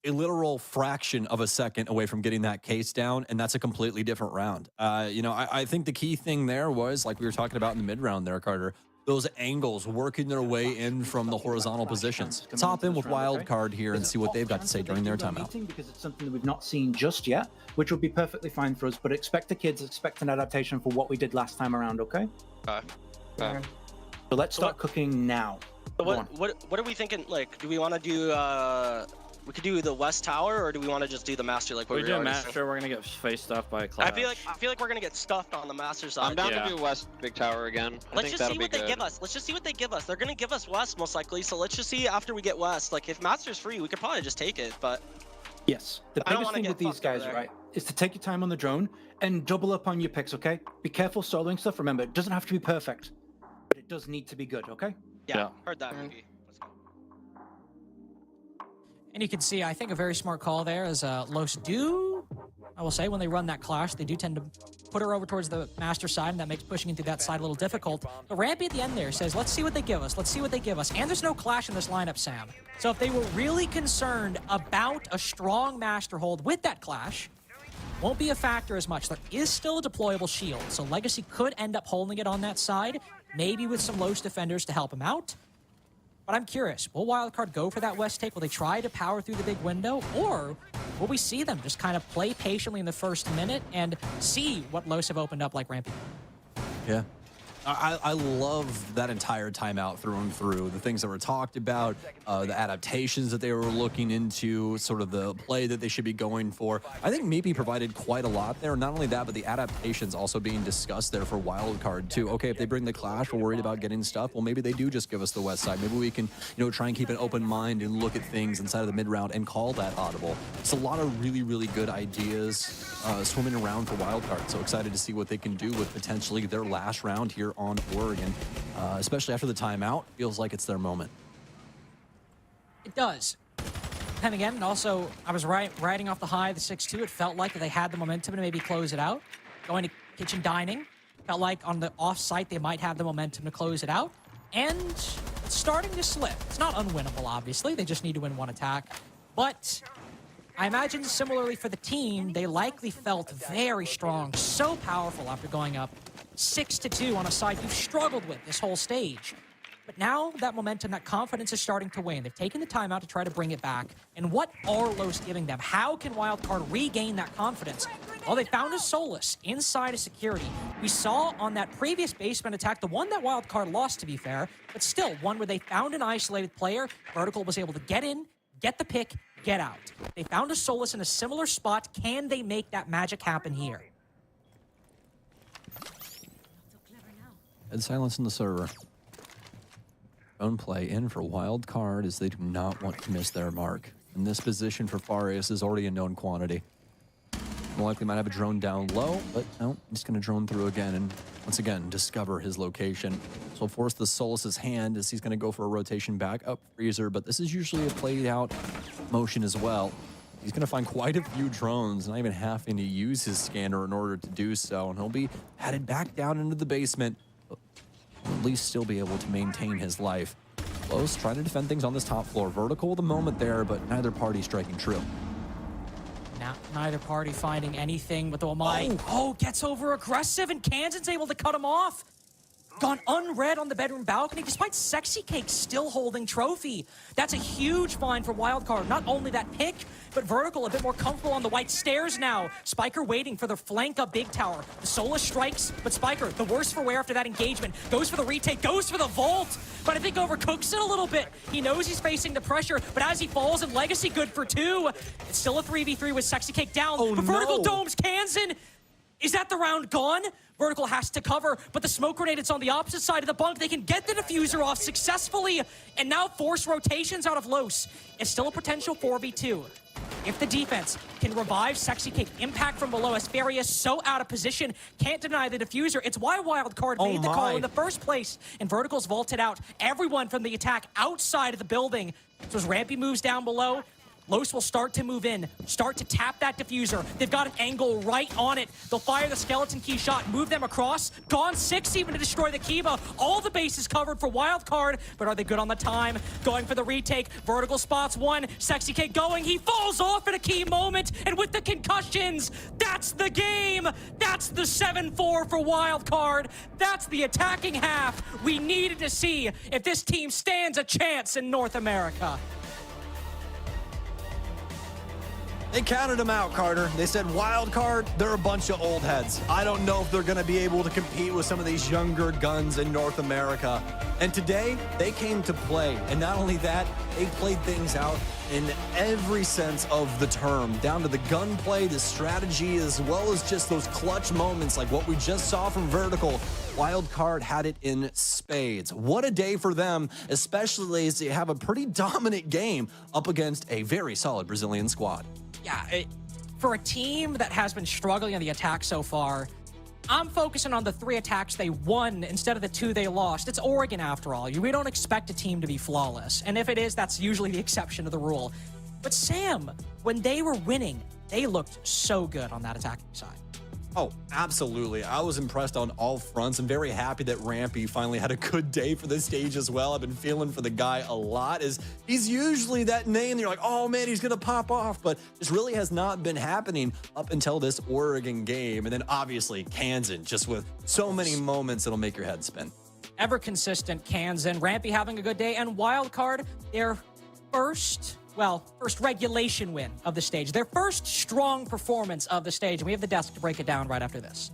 a literal fraction of a second away from getting that case down, and that's a completely different round. You know, I think the key thing there was, like we were talking about in the mid-round there, Carter, those angles working their way in from the horizontal positions. Let's hop in with Wildcard here and see what they've got to say during their timeout. Because it's something that we've not seen just yet, which would be perfectly fine for us, but expect the kids, expect an adaptation for what we did last time around, okay? So let's start cooking now. So what are we thinking? Like, do we want to do we could do the West Tower, or do we want to just do the Master like what we do Master? We're gonna get faced off by Clash. I feel like we're gonna get stuffed on the Master side. I'm down to do West Big Tower again. Let's just see what they give us. Let's just see what they give us. They're gonna give us West most likely, so let's just see after we get West. Like, if Master's free, we could probably just take it, but yes, the biggest thing with these guys, right, is to take your time on the drone and double up on your picks, okay? Be careful soloing stuff. Remember, it doesn't have to be perfect, but it does need to be good, okay? Yeah. Heard that, maybe. And you can see, I think, a very smart call there as Los do, I will say, when they run that clash, they do tend to put her over towards the Master side, and that makes pushing into that side a little difficult. But Rampy at the end there says, let's see what they give us. Let's see what they give us. And there's no clash in this lineup, Sam. So if they were really concerned about a strong Master hold with that clash, won't be a factor as much. There is still a deployable shield, so Legacy could end up holding it on that side, maybe with some Los defenders to help him out. But I'm curious, will Wildcard go for that West take? Will they try to power through the big window? Or will we see them just kind of play patiently in the first minute and see what Los have opened up like Rampy? Yeah. I love that entire timeout through and through. The things that were talked about, the adaptations that they were looking into, sort of the play that they should be going for. I think Meepy provided quite a lot there. Not only that, but the adaptations also being discussed there for Wildcard too. Okay, if they bring the clash, we're worried about getting stuff. Well, maybe they do just give us the West side. Maybe we can, you know, try and keep an open mind and look at things inside of the mid round and call that audible. It's a lot of really, really good ideas swimming around for Wildcard. So excited to see what they can do with potentially their last round here on Oregon, especially after the timeout. Feels like it's their moment. It does. And again, and also, I was riding off the high of the 6-2. It felt like they had the momentum to maybe close it out. Going to kitchen dining. Felt like on the off-site, they might have the momentum to close it out. And it's starting to slip. It's not unwinnable, obviously. They just need to win one attack. But I imagine similarly for the team, they likely felt very strong, so powerful after going up 6-2 on a side you've struggled with this whole stage. But now that momentum, that confidence is starting to wane. They've taken the time out to try to bring it back. And what are Los giving them? How can Wildcard regain that confidence? Well, they found a solace inside of security. We saw on that previous basement attack, the one that Wildcard lost, to be fair, but still one where they found an isolated player. Vertical was able to get in, get the pick, get out. They found a solace in a similar spot. Can they make that magic happen here? And silence in the server. Own play in for Wildcard as they do not want to miss their mark. And this position for Farius is already a known quantity. More likely might have a drone down low, but no, he's going to drone through again and once again discover his location. So he'll force the Solace's hand as he's going to go for a rotation back up Freezer, but this is usually a played out motion as well. He's going to find quite a few drones, not even having to use his scanner in order to do so, and he'll be headed back down into the basement, but at least still be able to maintain his life. Los trying to defend things on this top floor. Vertical the moment there, but neither party striking true. Now, neither party finding anything with the Omai. Oh, gets over aggressive, and Kansan's able to cut him off. Gone unread on the bedroom balcony, despite Sexy Cake still holding trophy. That's a huge find for Wildcard. Not only that pick, but Vertical a bit more comfortable on the white stairs now. Spiker waiting for the flank up Big Tower. The Sola strikes, but Spiker, the worse for wear after that engagement, goes for the retake, goes for the vault, but I think overcooks it a little bit. He knows he's facing the pressure, but as he falls in Legacy, good for 2. It's still a 3v3 with Sexy Cake down, but Vertical domes Kansan. Is that the round gone? Vertical has to cover, but the smoke grenade, it's on the opposite side of the bunk. They can get the diffuser off successfully, and now force rotations out of Los. It's still a potential 4v2. If the defense can revive Sexy Cake, impact from below, Asperia is so out of position, can't deny the diffuser. It's why Wildcard made the call in the first place, and Vertical's vaulted out everyone from the attack outside of the building. So as Rampy moves down below, Los will start to move in, start to tap that diffuser. They've got an angle right on it. They'll fire the skeleton key shot, move them across. Gone 6 even to destroy the Kiva. All the bases covered for Wildcard, but are they good on the time? Going for the retake. Vertical spots 1. Sexy Cake going. He falls off at a key moment, and with the concussions, that's the game. That's the 7-4 for Wildcard. That's the attacking half we needed to see if this team stands a chance in North America. They counted them out, Carter. They said, wild card, they're a bunch of old heads. I don't know if they're going to be able to compete with some of these younger guns in North America. And today, they came to play. And not only that, they played things out in every sense of the term, down to the gunplay, the strategy, as well as just those clutch moments like what we just saw from Vertical. Wildcard had it in spades. What a day for them, especially as they have a pretty dominant game up against a very solid Brazilian squad. Yeah, for a team that has been struggling on the attack so far, I'm focusing on the 3 attacks they won instead of the 2 they lost. It's Oregon, after all. We don't expect a team to be flawless. And if it is, that's usually the exception to the rule. But Sam, when they were winning, they looked so good on that attacking side. Oh, absolutely. I was impressed on all fronts and very happy that Rampy finally had a good day for this stage as well. I've been feeling for the guy a lot, as he's usually that name that you're like, oh man, he's gonna pop off, but this really has not been happening up until this Oregon game. And then obviously Kansan, just with so many moments that'll make your head spin. Ever consistent Kansan, Rampy having a good day, and Wildcard, their first regulation win of the stage. Their first strong performance of the stage. And we have the desk to break it down right after this.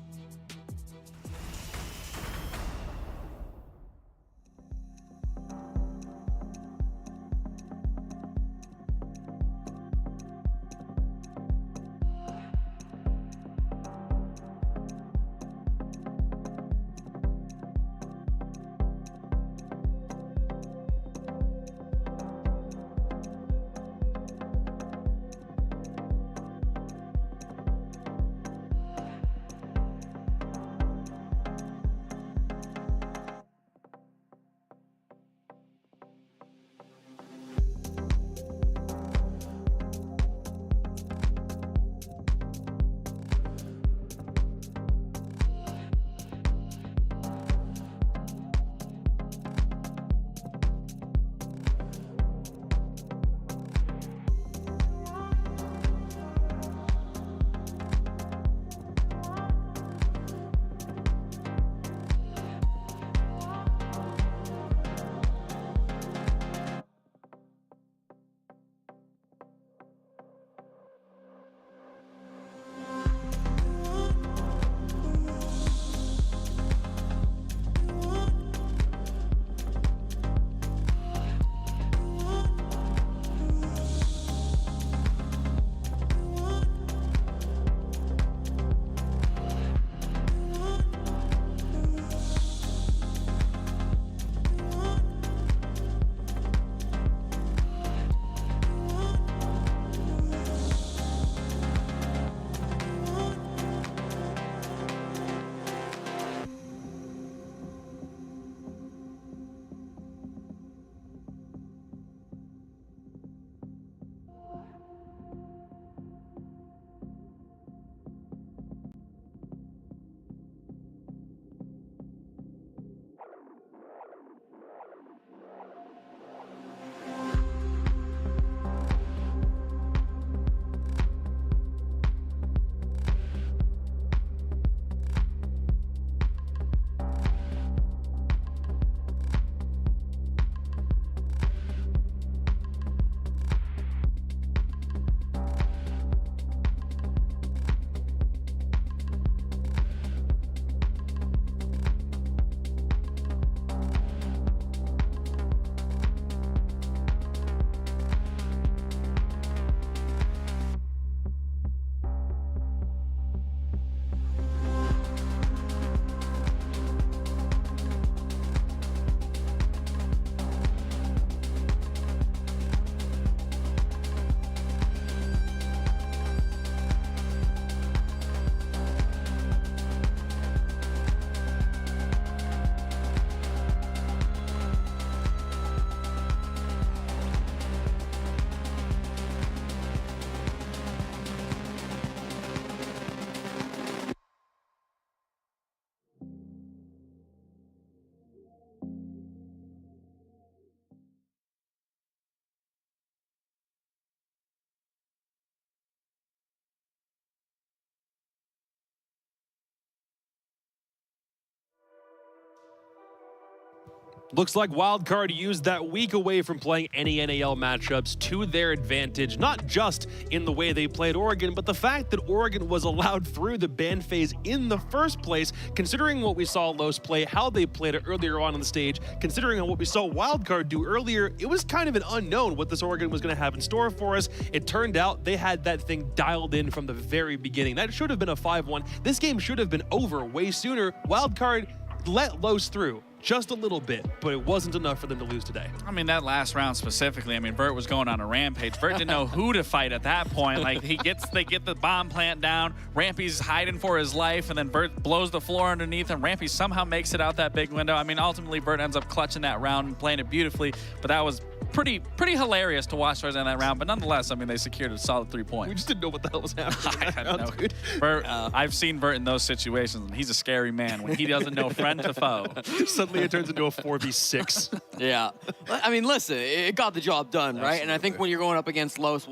Looks like Wildcard used that week away from playing any NAL matchups to their advantage, not just in the way they played Oregon, but the fact that Oregon was allowed through the ban phase in the first place, considering what we saw Los play, how they played it earlier on the stage, considering what we saw Wildcard do earlier, it was kind of an unknown what this Oregon was going to have in store for us. It turned out they had that thing dialed in from the very beginning. That should have been a 5-1. This game should have been over way sooner. Wildcard let Los through just a little bit, but it wasn't enough for them to lose today. I mean, that last round specifically, I mean, Vert was going on a rampage. Vert didn't know who to fight at that point. Like, they get the bomb plant down, Rampy's hiding for his life, and then Vert blows the floor underneath, and Rampy somehow makes it out that big window. I mean, ultimately, Vert ends up clutching that round and playing it beautifully, but that was pretty hilarious to watch towards the end of that round. But nonetheless, I mean, they secured a solid 3 points. We just didn't know what the hell was happening. I know. Dude. Vert, I've seen Vert in those situations, and he's a scary man when he doesn't know friend to foe. Suddenly it turns into a 4v6. Yeah. I mean, listen, it got the job done, right? Absolutely. And I think when you're going up against Los,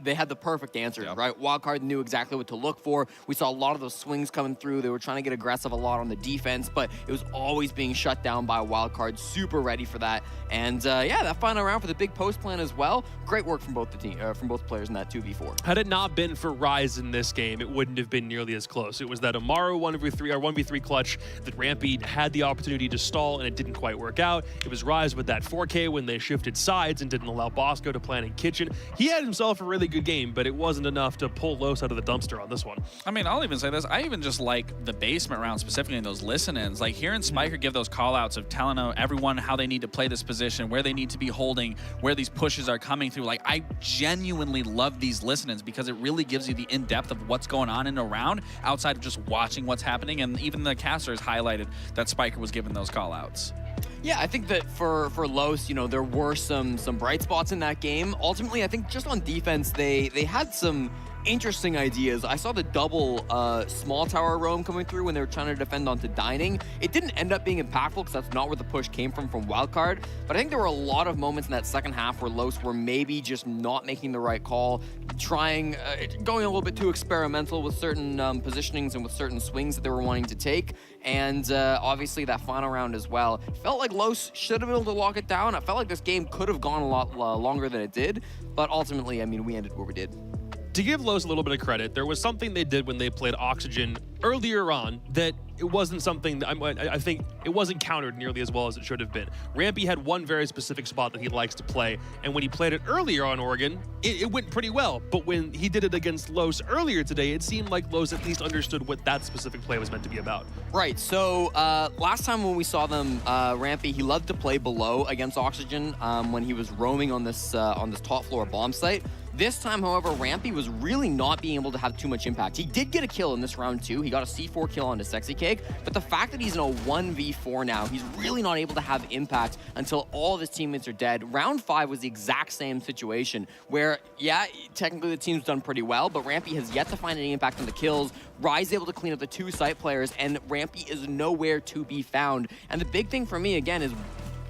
they had the perfect answer, right? Wildcard knew exactly what to look for. We saw a lot of those swings coming through. They were trying to get aggressive a lot on the defense, but it was always being shut down by Wildcard. Super ready for that. And yeah, that final round for the big post plan as well. Great work from both the team, from both players in that 2v4. Had it not been for Rise in this game, it wouldn't have been nearly as close. It was that Amaru 1v3 clutch that Rampy had the opportunity to stall, and it didn't quite work out. It was Rise with that 4K when they shifted sides and didn't allow Bosco to plan in kitchen. He had himself a really good game, but it wasn't enough to pull Los out of the dumpster on this one. I mean, I'll even say this. I even just like the basement round, specifically in those listen-ins. Like hearing Spiker give those call-outs of telling everyone how they need to play this position, where they need to be holding, where these pushes are coming through. Like, I genuinely love these listen-ins because it really gives you the in-depth of what's going on in a round outside of just watching what's happening. And even the casters highlighted that Spiker was giving those call-outs. Yeah, I think that for Los, you know, there were some bright spots in that game. Ultimately, I think just on defense, they had some interesting ideas. I saw the double small tower roam coming through when they were trying to defend onto Dining. It didn't end up being impactful because that's not where the push came from Wildcard. But I think there were a lot of moments in that second half where Los were maybe just not making the right call, trying, going a little bit too experimental with certain positionings and with certain swings that they were wanting to take. And obviously that final round as well. Felt like Los should have been able to lock it down. I felt like this game could have gone a lot longer than it did. But ultimately, I mean, we ended where we did. To give Los a little bit of credit, there was something they did when they played Oxygen earlier on that it wasn't something that I think it wasn't countered nearly as well as it should have been. Rampy had one very specific spot that he likes to play, and when he played it earlier on Oregon, it went pretty well. But when he did it against Los earlier today, it seemed like Los at least understood what that specific play was meant to be about. Right, so last time when we saw them, Rampy, he loved to play below against Oxygen when he was roaming on this top floor bomb site. This time, however, Rampy was really not being able to have too much impact. He did get a kill in this round too. He got a C4 kill onto Sexy Cake, but the fact that he's in a 1v4 now, he's really not able to have impact until all of his teammates are dead. Round 5 was the exact same situation where, yeah, technically the team's done pretty well, but Rampy has yet to find any impact on the kills. Rise able to clean up the 2 site players, and Rampy is nowhere to be found. And the big thing for me, again, is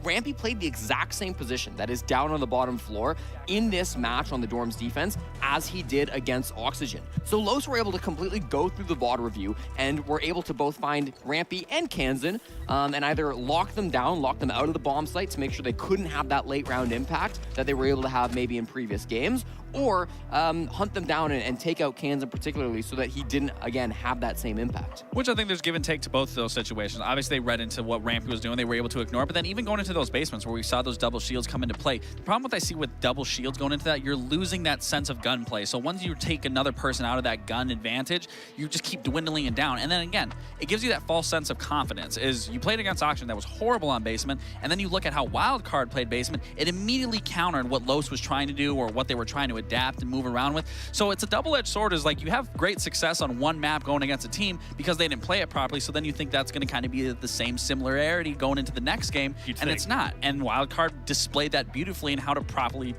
Rampy played the exact same position, that is down on the bottom floor, in this match on the Dorm's defense as he did against Oxygen. So Los were able to completely go through the VOD review and were able to both find Rampy and Kansan and either lock them down, lock them out of the bomb site to make sure they couldn't have that late round impact that they were able to have maybe in previous games, or hunt them down and take out Kansan particularly so that he didn't, again, have that same impact. Which I think there's give and take to both of those situations. Obviously, they read into what Rampy was doing. They were able to ignore it, but then even going into those basements where we saw those double shields come into play, the problem with I see with double shields going into that, you're losing that sense of gunplay. So once you take another person out of that gun advantage, you just keep dwindling it down. And then again, it gives you that false sense of confidence. Is you played against Oxygen that was horrible on basement, and then you look at how Wildcard played basement, it immediately countered what Los was trying to do or what they were trying to adapt and move around with. So it's a double-edged sword. Is like you have great success on one map going against a team because they didn't play it properly, so then you think that's going to kind of be the same similarity going into the next game, and it's not. And Wildcard displayed that beautifully in how to properly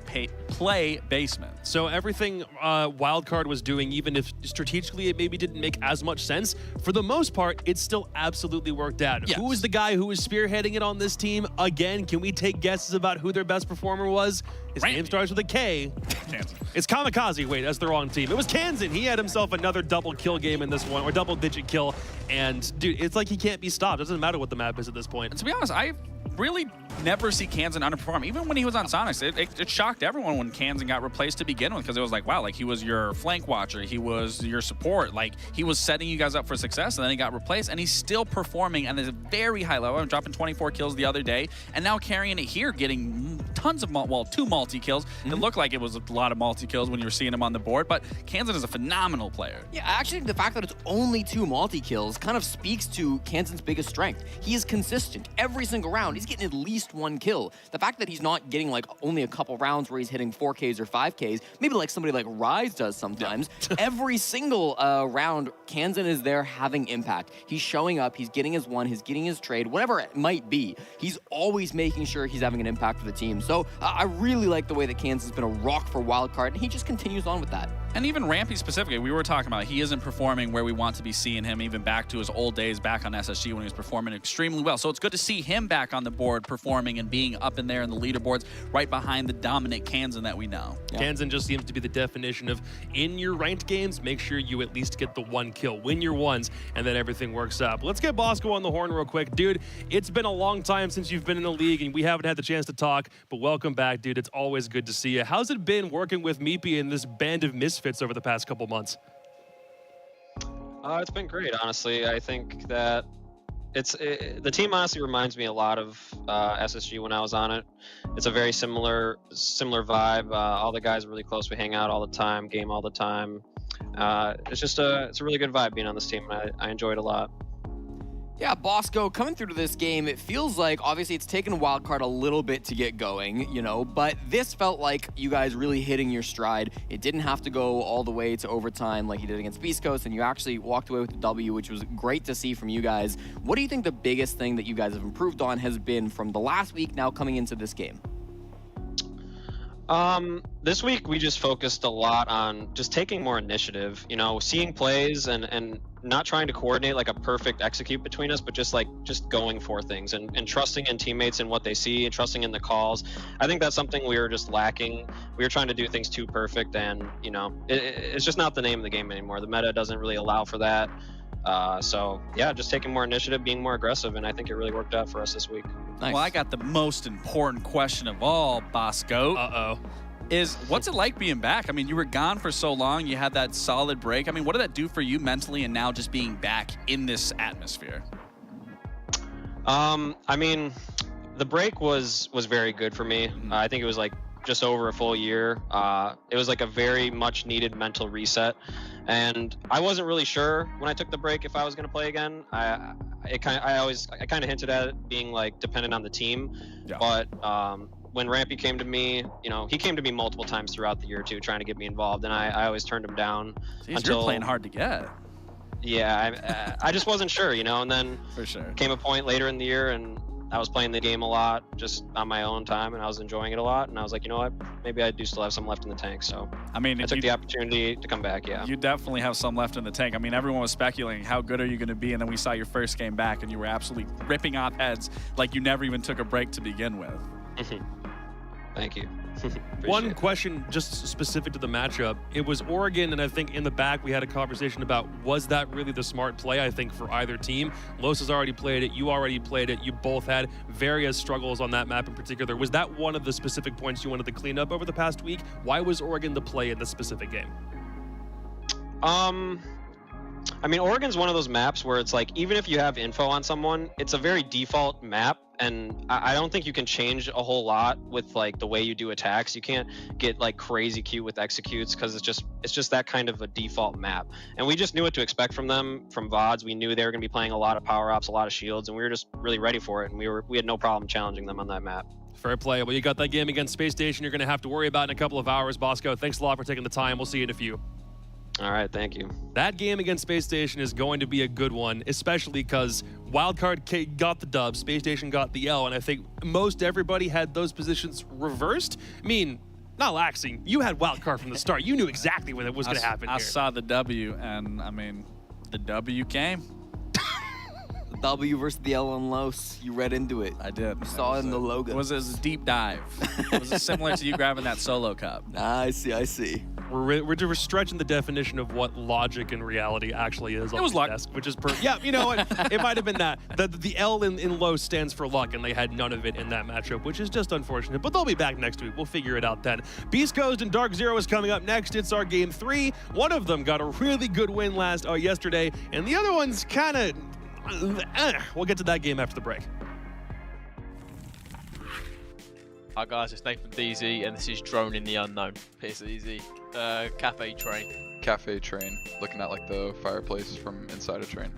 play basement. So everything Wildcard was doing, even if strategically it maybe didn't make as much sense, for the most part, it still absolutely worked out. Yes. Who was the guy who was spearheading it on this team? Again, can we take guesses about who their best performer was? His name starts with a K. It's Kamikaze. Wait, that's the wrong team. It was Kansan. He had himself another double kill game in this one, or double-digit kill. And, dude, it's like he can't be stopped. It doesn't matter what the map is at this point. And to be honest, I really never see Kansan underperform. Even when he was on Sonics, it shocked everyone when Kansan got replaced to begin with, because it was like, wow, like he was your flank watcher, he was your support, like he was setting you guys up for success, and then he got replaced, and he's still performing at a very high level. I'm dropping 24 kills the other day, and now carrying it here, getting tons of, well, 2 multi-kills. It looked like it was a lot of multi-kills when you were seeing him on the board, but Kansan is a phenomenal player. Yeah, actually, the fact that it's only 2 multi-kills kind of speaks to Kansan's biggest strength. He is consistent. Every single round, he's getting at least 1 kill. The fact that he's not getting like only a couple rounds where he's hitting 4Ks or 5Ks, maybe like somebody like Rise does sometimes, every single round, Kansan is there having impact. He's showing up, he's getting his 1, he's getting his trade, whatever it might be. He's always making sure he's having an impact for the team. So I really like the way that Kansan's been a rock for Wildcard, and he just continues on with that. And even Rampy specifically, we were talking about, he isn't performing where we want to be seeing him, even back to his old days back on SSG when he was performing extremely well. So it's good to see him back on the board performing and being up in there in the leaderboards right behind the dominant Kansan that we know. Yeah. Kansan just seems to be the definition of, in your ranked games, make sure you at least get the 1 kill. Win your ones, and then everything works up. Let's get Bosco on the horn real quick. Dude, it's been a long time since you've been in the league, and we haven't had the chance to talk, but welcome back, dude. It's always good to see you. How's it been working with Meepy and this band of misfits over the past couple months? It's been great, honestly. I think that the team honestly reminds me a lot of SSG when I was on it. It's a very similar vibe. All the guys are really close. We hang out all the time, game all the time. It's a really good vibe being on this team, and I enjoy it a lot. Yeah, Bosco, coming through to this game, it feels like, obviously, it's taken Wildcard a little bit to get going, you know, but this felt like you guys really hitting your stride. It didn't have to go all the way to overtime like you did against Beast Coast, and you actually walked away with the W, which was great to see from you guys. What do you think the biggest thing that you guys have improved on has been from the last week now coming into this game? This week we just focused a lot on just taking more initiative, you know, seeing plays and not trying to coordinate like a perfect execute between us, but just going for things and trusting in teammates and what they see and trusting in the calls. I think that's something we were just lacking. We were trying to do things too perfect, and you know, it's just not the name of the game anymore. The meta doesn't really allow for that. So yeah, just taking more initiative, being more aggressive, and I think it really worked out for us this week. Nice. Well, I got the most important question of all, Bosco. Is what's it like being back? I mean, you were gone for so long, you had that solid break. I mean, what did that do for you mentally, and now just being back in this atmosphere? I mean, the break was very good for me. I think it was like just over a full year. It was like a very much needed mental reset, and I wasn't really sure when I took the break if I was going to play again. I kind of hinted at it being like dependent on the team, but when Rampy came to me, you know, he came to me multiple times throughout the year too, trying to get me involved, and I always turned him down. Jeez, you're playing hard to get. Yeah, I just wasn't sure, you know, and then for sure came a point later in the year, and I was playing the game a lot, just on my own time, and I was enjoying it a lot, and I was like, you know what, maybe I do still have some left in the tank, so I mean, I took the opportunity to come back, yeah. You definitely have some left in the tank. I mean, everyone was speculating, how good are you going to be, and then we saw your first game back, and you were absolutely ripping off heads like you never even took a break to begin with. Thank you. One question just specific to the matchup. It was Oregon, and I think in the back we had a conversation about, was that really the smart play, I think, for either team? Los has already played it, you already played it, you both had various struggles on that map in particular. Was that one of the specific points you wanted to clean up over the past week? Why was Oregon the play in this specific game? I mean, Oregon's one of those maps where it's like, even if you have info on someone, it's a very default map, and I don't think you can change a whole lot with like the way you do attacks. You can't get like crazy cute with executes, because it's just that kind of a default map. And we just knew what to expect from them, from VODs. We knew they were going to be playing a lot of power ups, a lot of shields, and we were just really ready for it, and we had no problem challenging them on that map. Fair play. Well, you got that game against Space Station you're going to have to worry about in a couple of hours, Bosco. Thanks a lot for taking the time. We'll see you in a few. All right, thank you. That game against Space Station is going to be a good one, especially because Wildcard got the dub, Space Station got the L, and I think most everybody had those positions reversed. I mean, not laxing. You had Wildcard from the start. You knew exactly what was going to happen I here. saw the W, and I mean, the W came. W versus the L on Los. You read into it. I did. You saw it in the logo. It was a deep dive. It was similar to you grabbing that solo cup. I see. We're stretching the definition of what logic in reality actually is on was the luck. desk, which is yeah, you know what? It might have been that. The L in low stands for luck, and they had none of it in that matchup, which is just unfortunate. But they'll be back next week. We'll figure it out then. Beast Coast and Dark Zero is coming up next. It's our game 3. One of them got a really good win yesterday, and the other one's kind of... We'll get to that game after the break. Hi guys, it's Nathan DZ, and this is Drone in the Unknown. It's easy. Cafe Train. Cafe Train. Looking at like the fireplace from inside a train.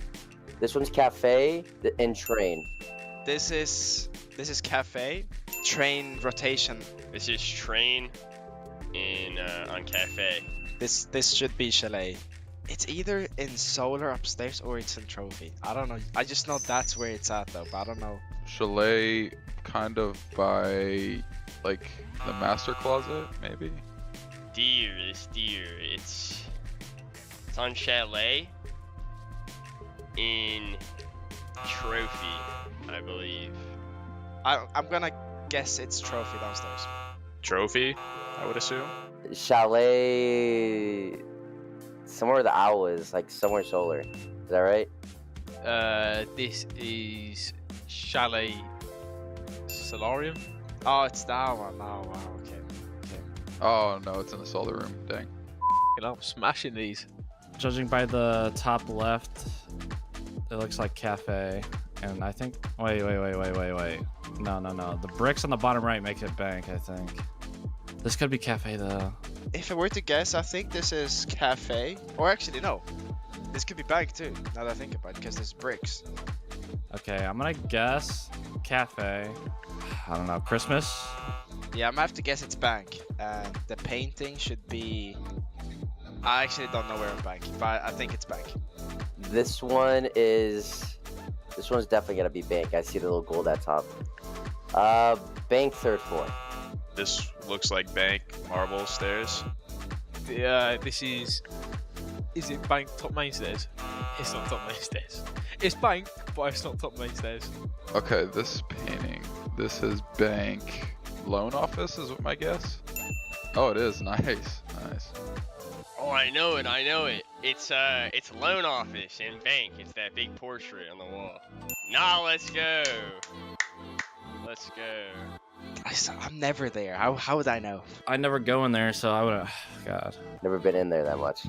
This one's Cafe and Train. This is Cafe, Train rotation. This is Train on Cafe. This should be Chalet. It's either in Solar upstairs or it's in Trophy. I don't know. I just know that's where it's at though, but I don't know. Chalet, kind of by like the master closet, maybe. It's on Chalet in Trophy, I believe. I'm gonna guess it's Trophy downstairs. Trophy, I would assume. Chalet, somewhere where the owl is, like somewhere Solar. Is that right? This is Chalet Solarium. Oh, it's that one. Oh, wow. Okay. Oh no, it's in the solar room. Dang. I'm smashing these. Judging by the top left, it looks like Cafe. And I think... Wait. No. The bricks on the bottom right make it bank, I think. This could be Cafe, though. If I were to guess, I think this is Cafe. Or actually, no. This could be bank, too, now that I think about it, because there's bricks. Okay, I'm gonna guess Cafe. I don't know, Christmas? Yeah, I'm gonna have to guess it's bank. And the painting should be... I actually don't know where I'm bank, but I think it's bank. This one's definitely gonna be bank. I see the little gold at top. Bank 3rd floor. This looks like bank, marble stairs. This is it bank top main stairs? It's not top main stairs. It's bank, but it's not top main stairs. Okay, this painting. This is bank. Loan office is my guess. Oh, it is. Nice. Oh, I know it. It's loan office and bank. It's that big portrait on the wall. Nah, let's go. I'm never there. How would I know? I never go in there, so I would have... God. Never been in there that much.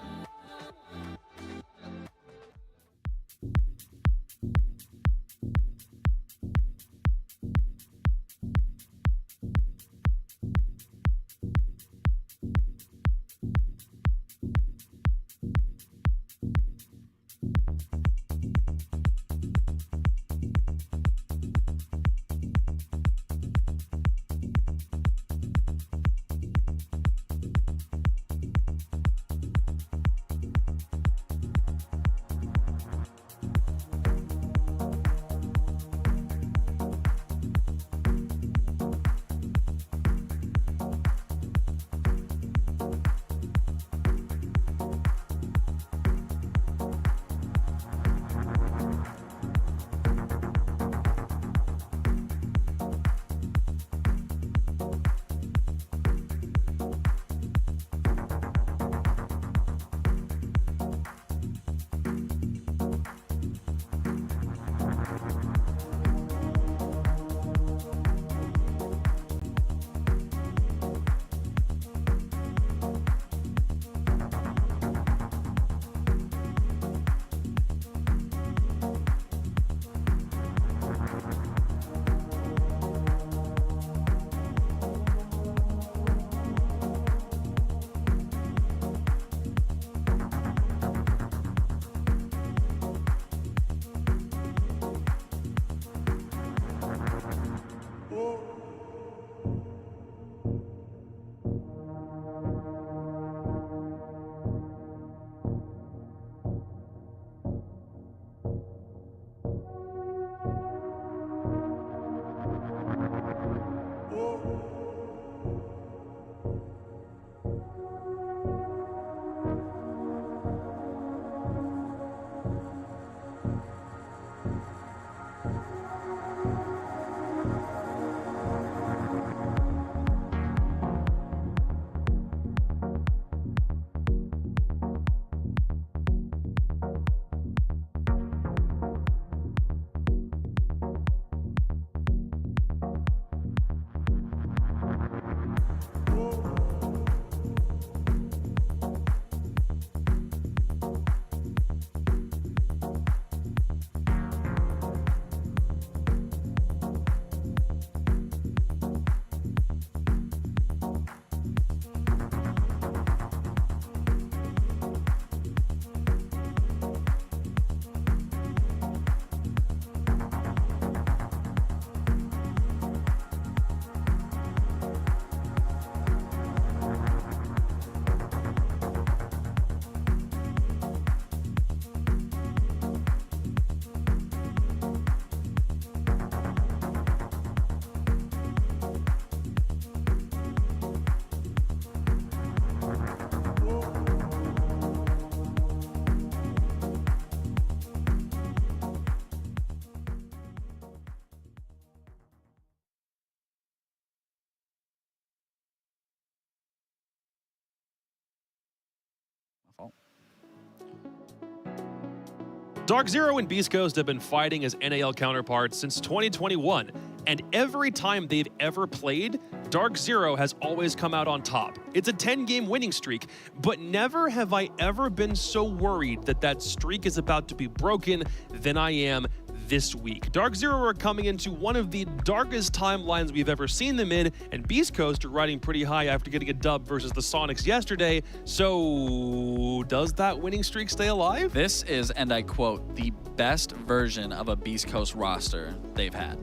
Dark Zero and Beast Coast have been fighting as NAL counterparts since 2021, and every time they've ever played, Dark Zero has always come out on top. It's a 10-game winning streak, but never have I ever been so worried that that streak is about to be broken than I am this week. Dark Zero are coming into one of the darkest timelines we've ever seen them in, and Beast Coast are riding pretty high after getting a dub versus the Sonics yesterday. So does that winning streak stay alive? This is, and I quote, the best version of a Beast Coast roster they've had.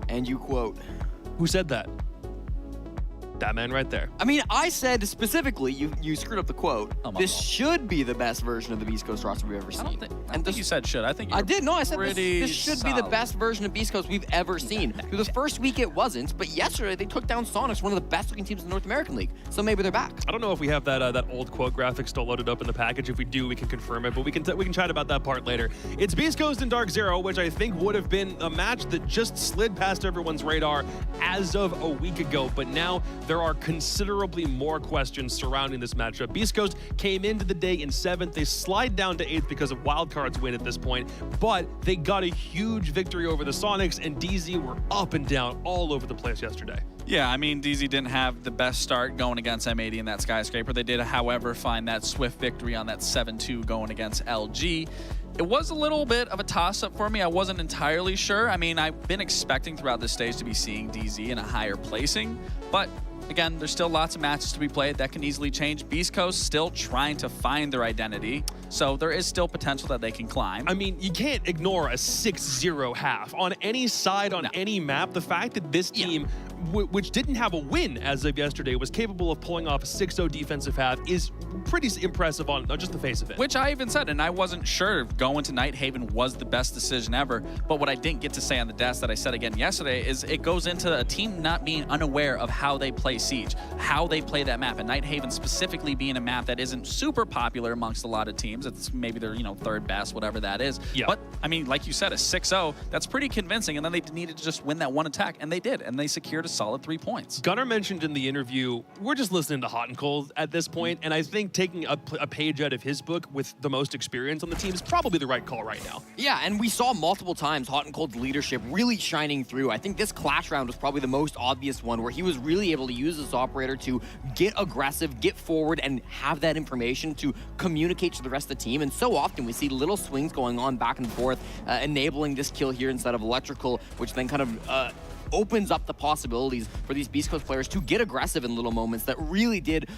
And you quote. Who said that? That man right there. I mean, I said specifically, you screwed up the quote. This should be the best version of the Beast Coast roster we've ever seen. I don't think you said should. I think I did. No, I said this should be the solid. best version of Beast Coast we've ever seen. Through the first week it wasn't, but yesterday they took down Sonics, one of the best looking teams in the North American League. So maybe they're back. I don't know if we have that old quote graphic still loaded up in the package. If we do, we can confirm it, but we can chat about that part later. It's Beast Coast and Dark Zero, which I think would have been a match that just slid past everyone's radar as of a week ago, but now there are considerably more questions surrounding this matchup. Beast Coast came into the day in 7th. They slide down to 8th because of wildcards win at this point, but they got a huge victory over the Sonics, and DZ were up and down all over the place yesterday. Yeah, I mean, DZ didn't have the best start going against M80 in that skyscraper. They did, however, find that swift victory on that 7-2 going against LG. It was a little bit of a toss-up for me. I wasn't entirely sure. I mean, I've been expecting throughout this stage to be seeing DZ in a higher placing, but again, there's still lots of matches to be played. That can easily change. Beast Coast still trying to find their identity, so there is still potential that they can climb. I mean, you can't ignore a 6-0 half. On any side, on any map, the fact that this team, which didn't have a win as of yesterday, was capable of pulling off a 6-0 defensive half is pretty impressive on just the face of it. Which I even said, and I wasn't sure if going to Nighthaven was the best decision ever, but what I didn't get to say on the desk that I said again yesterday is it goes into a team not being unaware of how they play Siege, how they play that map, and Nighthaven specifically being a map that isn't super popular amongst a lot of teams. It's maybe their, third best, whatever that is. Yeah. But, I mean, like you said, a 6-0, that's pretty convincing, and then they needed to just win that one attack, and they did, and they secured a solid 3 points. Gunnar mentioned in the interview, we're just listening to Hot and Cold at this point, and I think taking a page out of his book with the most experience on the team is probably the right call right now. Yeah, and we saw multiple times Hot and Cold's leadership really shining through. I think this clash round was probably the most obvious one where he was really able to use this operator to get aggressive, get forward, and have that information to communicate to the rest of the team. And so often we see little swings going on back and forth, enabling this kill here instead of electrical, which then kind of opens up the possibilities for these Beast Coast players to get aggressive in little moments that really did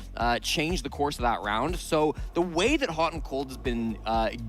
change the course of that round. So the way that Hot and Cold has been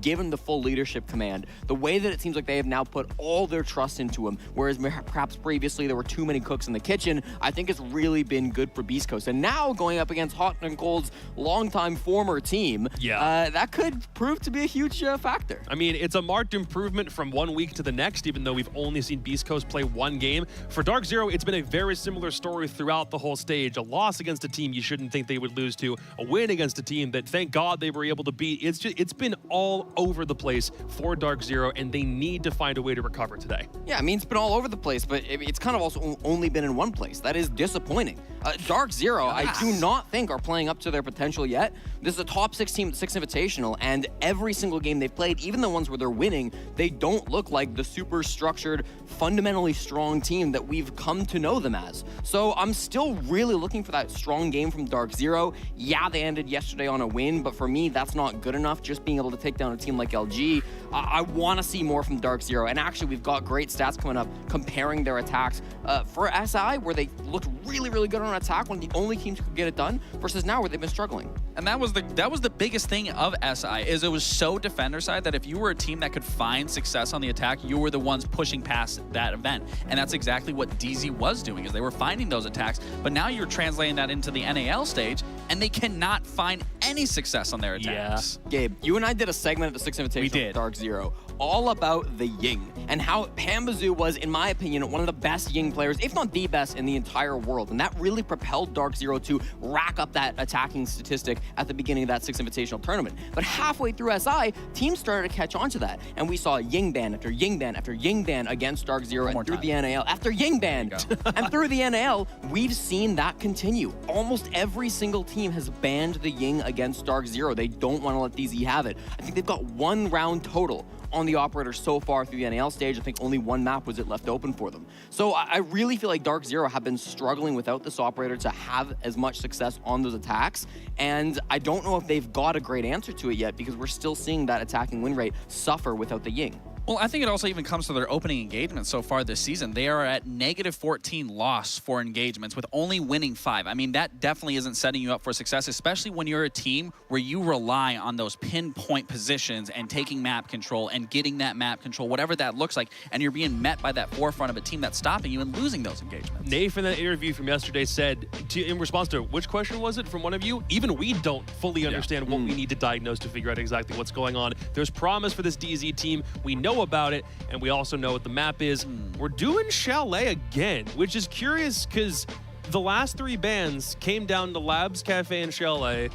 given the full leadership command, the way that it seems like they have now put all their trust into him, whereas perhaps previously there were too many cooks in the kitchen, I think it's really been good for Beast Coast. And now going up against Hot and Cold's longtime former team, that could prove to be a huge factor. I mean, it's a marked improvement from 1 week to the next, even though we've only seen Beast Coast play one game. For Dark Zero, it's been a very similar story throughout the whole stage. A loss against a team you shouldn't think they would lose to, a win against a team that, thank God, they were able to beat. It's been all over the place for Dark Zero, and they need to find a way to recover today. Yeah, I mean, it's been all over the place, but it's kind of also only been in one place. That is disappointing. Dark Zero, I do not think are playing up to their potential yet. This is a top 6 team, 6 Invitational, and every single game they've played, even the ones where they're winning, they don't look like the super structured, fundamentally strong team that we've come to know them as. So I'm still really looking for that strong game from Dark Zero. Yeah, they ended yesterday on a win, but for me, that's not good enough. Just being able to take down a team like LG, I want to see more from Dark Zero. And actually, we've got great stats coming up comparing their attacks for SI, where they looked really, really good on attack, one of the only teams who could get it done, versus now where they've been struggling. And that was the biggest thing of SI, is it was so defender side that if you were a team that could find success on the attack, you were the ones pushing past that event. And that's exactly what DZ was doing, is they were finding those attacks, but now you're translating that into the NAL stage, and they cannot find any success on their attacks. Yeah. Gabe, you and I did a segment at the 6 Invitational with Dark Zero. all about the Ying and how Pambazoo was, in my opinion, one of the best Ying players, if not the best in the entire world. And that really propelled Dark Zero to rack up that attacking statistic at the beginning of that 6 Invitational tournament. But halfway through SI, teams started to catch on to that. And we saw Ying ban after Ying ban after Ying ban against Dark Zero and through the NAL after Ying ban. And through the NAL, we've seen that continue. Almost every single team has banned the Ying against Dark Zero. They don't want to let DZ have it. I think they've got 1 round total on the operator so far through the NAL stage. I think only 1 map was it left open for them. So I really feel like Dark Zero have been struggling without this operator to have as much success on those attacks. And I don't know if they've got a great answer to it yet, because we're still seeing that attacking win rate suffer without the Ying. Well, I think it also even comes to their opening engagement so far this season. They are at -14 loss for engagements with only winning 5. I mean, that definitely isn't setting you up for success, especially when you're a team where you rely on those pinpoint positions and taking map control and getting that map control, whatever that looks like, and you're being met by that forefront of a team that's stopping you and losing those engagements. Nate, in that interview from yesterday, said, in response to which question was it from one of you? Even we don't fully understand what we need to diagnose to figure out exactly what's going on. There's promise for this DZ team. We know about it, and we also know what the map is. We're doing Chalet again, which is curious because the last 3 bans came down to Labs, Cafe, and Chalet,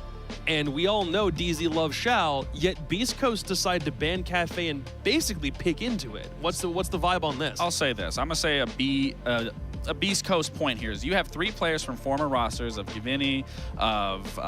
and we all know DZ loves Shal, yet Beast Coast decided to ban Cafe and basically pick into it. What's the vibe on this? I'll say this. I'm going to say a Beast Coast point here is you have 3 players from former rosters of Givini, of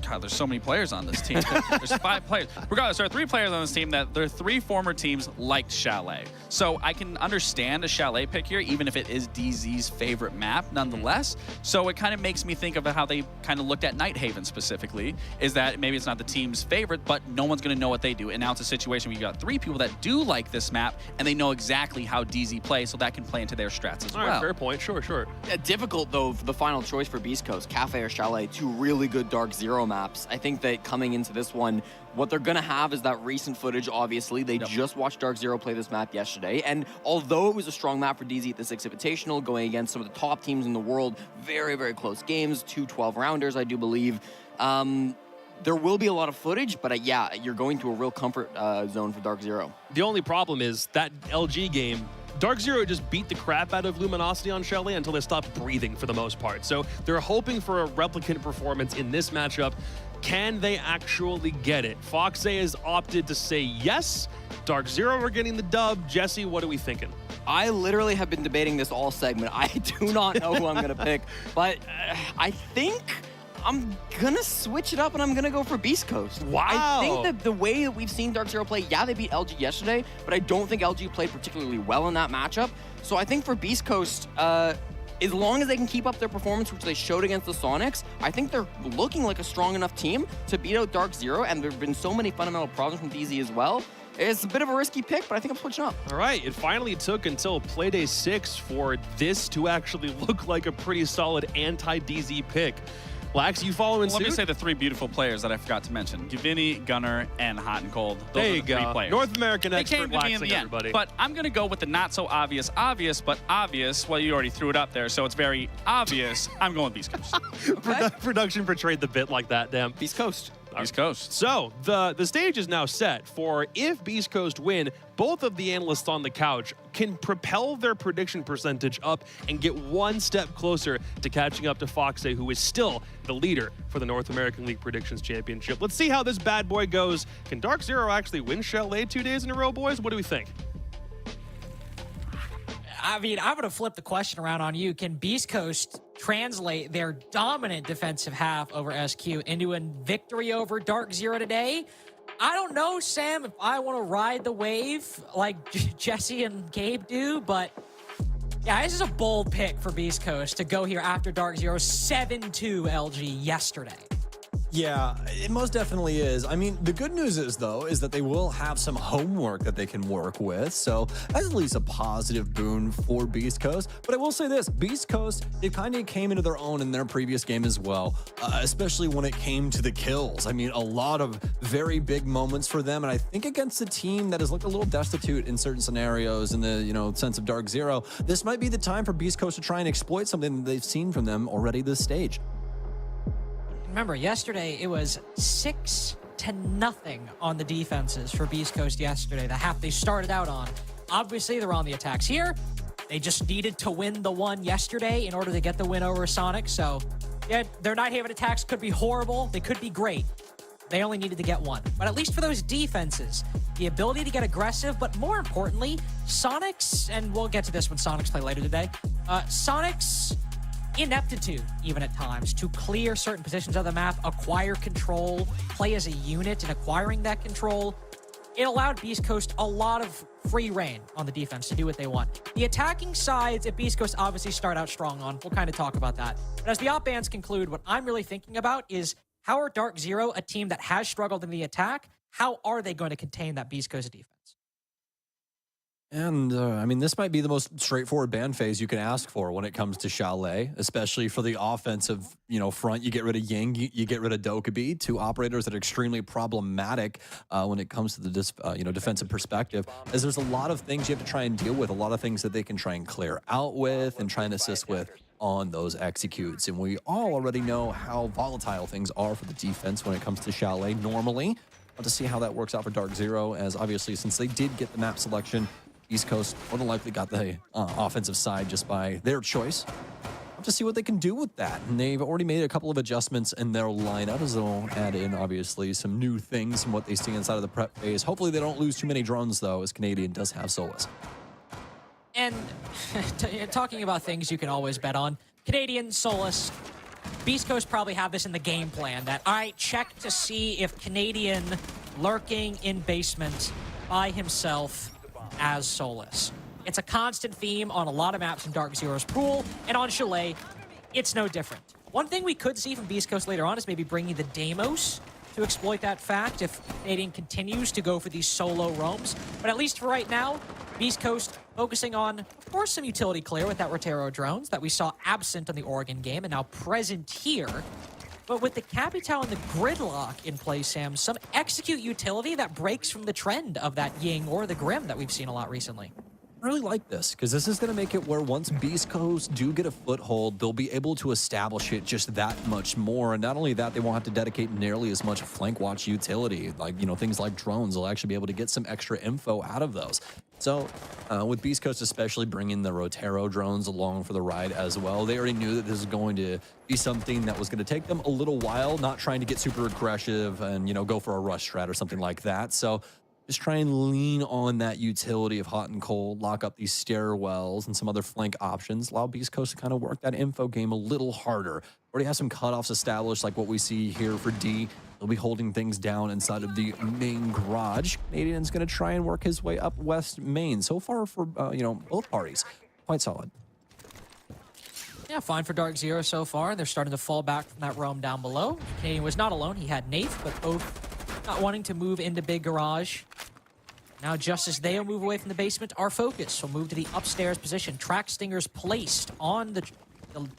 God, there's so many players on this team. There's 5 players. Regardless, there are 3 players on this team that their 3 former teams liked Chalet. So I can understand a Chalet pick here, even if it is DZ's favorite map nonetheless. So it kind of makes me think of how they kind of looked at Nighthaven specifically, is that maybe it's not the team's favorite, but no one's going to know what they do. And now it's a situation where you got 3 people that do like this map, and they know exactly how DZ plays, so that can play into their strats as well. All right, fair point. Sure. Difficult, though, for the final choice for Beast Coast, Cafe or Chalet, 2 really good Dark Zero maps. I think that coming into this one, what they're going to have is that recent footage, obviously. They just watched Dark Zero play this map yesterday, and although it was a strong map for DZ at the 6 Invitational, going against some of the top teams in the world, very, very close games, 2 12-rounders, I do believe. There will be a lot of footage, but yeah, you're going to a real comfort zone for Dark Zero. The only problem is that LG game, Dark Zero just beat the crap out of Luminosity on Chalet until they stopped breathing for the most part. So they're hoping for a replicant performance in this matchup. Can they actually get it? Foxe has opted to say yes. Dark Zero are getting the dub. Jesse, what are we thinking? I literally have been debating this all segment. I do not know who I'm going to pick, but I think I'm going to switch it up and I'm going to go for Beast Coast. Wow. I think that the way that we've seen Dark Zero play, yeah, they beat LG yesterday, but I don't think LG played particularly well in that matchup. So I think for Beast Coast, as long as they can keep up their performance, which they showed against the Sonics, I think they're looking like a strong enough team to beat out Dark Zero, and there have been so many fundamental problems from DZ as well. It's a bit of a risky pick, but I think I'm switching up. All right, it finally took until Playday 6 for this to actually look like a pretty solid anti-DZ pick. Lax, you following suit? Let me say the 3 beautiful players that I forgot to mention. Givini, Gunner, and Hot and Cold. Those there are you the 3 go. players. North American they expert came to me in the end, everybody. But I'm going to go with the not so obvious, but obvious. Well, you already threw it up there, so it's very obvious. I'm going Beast Coast. Production portrayed the bit like that, damn. Beast Coast. Beast Coast. So the stage is now set for if Beast Coast win, both of the analysts on the couch can propel their prediction percentage up and get 1 step closer to catching up to Foxe, who is still the leader for the North American League Predictions Championship. Let's see how this bad boy goes. Can Dark Zero actually win Chalet 2 days in a row, boys? What do we think? I mean, I'm going to flip the question around on you. Can Beast Coast translate their dominant defensive half over SQ into a victory over Dark Zero today? I don't know, Sam, if I want to ride the wave like Jesse and Gabe do, but yeah, this is a bold pick for Beast Coast to go here after Dark Zero's 7-2 LG yesterday. Yeah, it most definitely is. I mean, the good news is, though, is that they will have some homework that they can work with. So that's at least a positive boon for Beast Coast. But I will say this, Beast Coast, it kind of came into their own in their previous game as well, especially when it came to the kills. I mean, a lot of very big moments for them. And I think against a team that has looked a little destitute in certain scenarios in the, sense of Dark Zero, this might be the time for Beast Coast to try and exploit something that they've seen from them already this stage. Remember, yesterday it was 6-0 to nothing on the defenses for Beast Coast yesterday, the half they started out on. Obviously, they're on the attacks here. They just needed to win the one yesterday in order to get the win over Sonic. So, yeah, their Nighthaven attacks could be horrible. They could be great. They only needed to get one. But at least for those defenses, the ability to get aggressive, but more importantly, Sonic's, and we'll get to this when Sonic's play later today, Sonic's ineptitude, even at times, to clear certain positions of the map, acquire control, play as a unit in acquiring that control. It allowed Beast Coast a lot of free reign on the defense to do what they want. The attacking sides at Beast Coast obviously start out strong on. We'll kind of talk about that. But as the op bans conclude, what I'm really thinking about is how are Dark Zero, a team that has struggled in the attack, how are they going to contain that Beast Coast defense? And, I mean, this might be the most straightforward ban phase you can ask for when it comes to Chalet, especially for the offensive, front. You get rid of Ying, you get rid of Dokkaebi, two operators that are extremely problematic when it comes to the defensive perspective, as there's a lot of things you have to try and deal with, a lot of things that they can try and clear out with and try and assist with on those executes. And we all already know how volatile things are for the defense when it comes to Chalet normally. We'll to see how that works out for Dark Zero, as obviously since they did get the map selection, East Coast more than likely got the offensive side just by their choice. Have to see what they can do with that. And they've already made a couple of adjustments in their lineup, as they'll add in, obviously, some new things from what they see inside of the prep phase. Hopefully they don't lose too many drones, though, as Canadian does have Solus. And talking about things you can always bet on, Canadian, Solus, Beast Coast probably have this in the game plan that, all right, check to see if Canadian lurking in basement by himself as Solus. It's a constant theme on a lot of maps in Dark Zero's pool, and on Chalet, it's no different. One thing we could see from Beast Coast later on is maybe bringing the Deimos to exploit that fact if Canadian continues to go for these solo roams. But at least for right now, Beast Coast focusing on, of course, some utility clear with that Rotero drones that we saw absent on the Oregon game and now present here. But with the Capital and the Gridlock in play, Sam, some execute utility that breaks from the trend of that Ying or the Grim that we've seen a lot recently. I really like this, because this is going to make it where once Beast Coast do get a foothold, they'll be able to establish it just that much more. And not only that, they won't have to dedicate nearly as much flank watch utility. Like, things like drones, they'll actually be able to get some extra info out of those. So with Beast Coast especially bringing the Rotero drones along for the ride as well, they already knew that this is going to be something that was going to take them a little while, not trying to get super aggressive and, go for a rush strat or something like that. So just try and lean on that utility of hot and cold, lock up these stairwells and some other flank options, allow Beast Coast to kind of work that info game a little harder. Already have some cutoffs established like what we see here for D. He'll be holding things down inside of the main garage. Canadian's going to try and work his way up west main. So far for, both parties, quite solid. Yeah, fine for Dark Zero so far. They're starting to fall back from that roam down below. Canadian was not alone. He had Nath, but both not wanting to move into big garage. Now, just as they'll move away from the basement, our focus will move to the upstairs position. Track stingers placed on the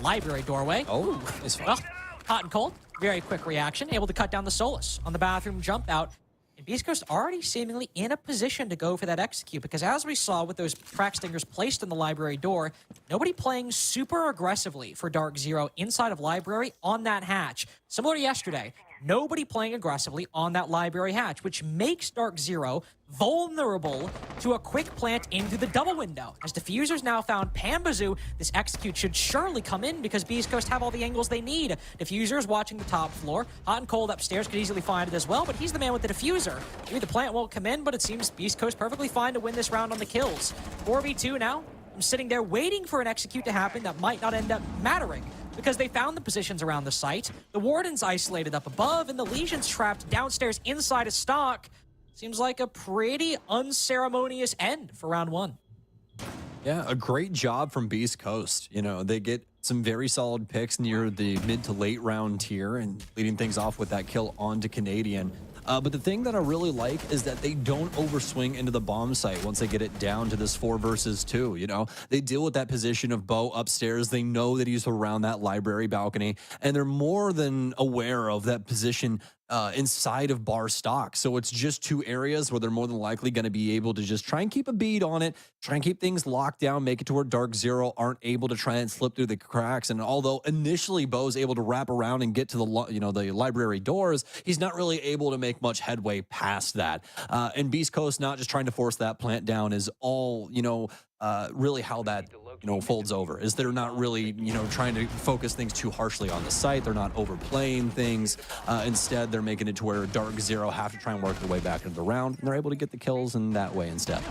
library doorway. Oh, it's well, hot and cold. Very quick reaction, able to cut down the Solus on the bathroom jump out. And Beast Coast already seemingly in a position to go for that execute, because as we saw with those track stingers placed on the library door, nobody playing super aggressively for Dark Zero inside of library on that hatch. Similar to yesterday, nobody playing aggressively on that library hatch, which makes Dark Zero vulnerable to a quick plant into the double window. As Diffuser's now found Pambazoo, this execute should surely come in because Beast Coast have all the angles they need. Diffuser's watching the top floor. Hot and cold upstairs could easily find it as well, but he's the man with the Diffuser. Maybe the plant won't come in, but it seems Beast Coast perfectly fine to win this round on the kills. 4v2 now. I'm sitting there waiting for an execute to happen that might not end up mattering, because they found the positions around the site. The Warden's isolated up above, and the Legion's trapped downstairs inside a stock. Seems like a pretty unceremonious end for round one. Yeah, a great job from Beast Coast. They get some very solid picks near the mid to late round tier and leading things off with that kill onto Canadian. But the thing that I really like is that they don't overswing into the bomb site once they get it down to this 4 versus 2, They deal with that position of Bo upstairs. They know that he's around that library balcony, and they're more than aware of that position inside of bar stock. So it's just 2 areas where they're more than likely going to be able to just try and keep a bead on it, try and keep things locked down, make it to where Dark Zero aren't able to try and slip through the cracks. And although initially Bo's able to wrap around and get to the library doors, he's not really able to make much headway past that. And Beast Coast not just trying to force that plant down is all, really how that folds over, is they're not really trying to focus things too harshly on the site. They're not overplaying things. Instead, they're making it to where Dark Zero have to try and work their way back into the round, and they're able to get the kills in that way instead.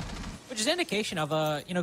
Which is an indication of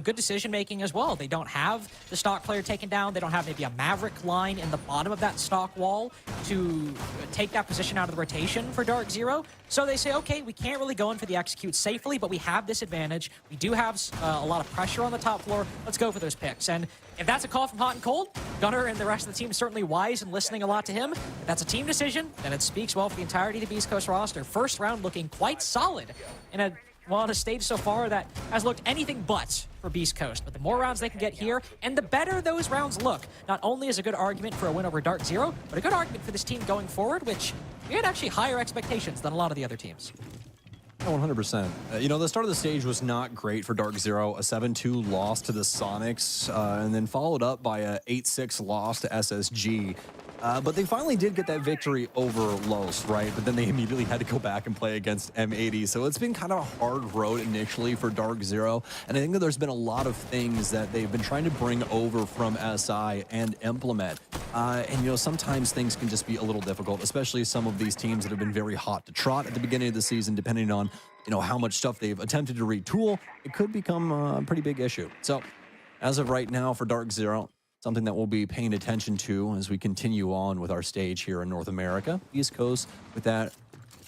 good decision making as well. They don't have the stock player taken down. They don't have maybe a Maverick line in the bottom of that stock wall to take that position out of the rotation for Dark Zero. So they say, okay, we can't really go in for the execute safely, but we have this advantage. We do have a lot of pressure on the top floor. Let's go for those picks. And if that's a call from Hot and Cold, Gunnar and the rest of the team is certainly wise and listening a lot to him. If that's a team decision, then it speaks well for the entirety of the Beast Coast roster. First round looking quite solid in on a stage so far that has looked anything but for Beast Coast. But the more rounds they can get here, and the better those rounds look, not only is a good argument for a win over Dark Zero, but a good argument for this team going forward, which we had actually higher expectations than a lot of the other teams. 100%. The start of the stage was not great for Dark Zero. A 7-2 loss to the Sonics, and then followed up by a 8-6 loss to SSG. But they finally did get that victory over Los, right? But then they immediately had to go back and play against M80. So it's been kind of a hard road initially for Dark Zero. And I think that there's been a lot of things that they've been trying to bring over from SI and implement. And sometimes things can just be a little difficult, especially some of these teams that have been very hot to trot at the beginning of the season, depending on, how much stuff they've attempted to retool. It could become a pretty big issue. So as of right now for Dark Zero, something that we'll be paying attention to as we continue on with our stage here in North America. East Coast with that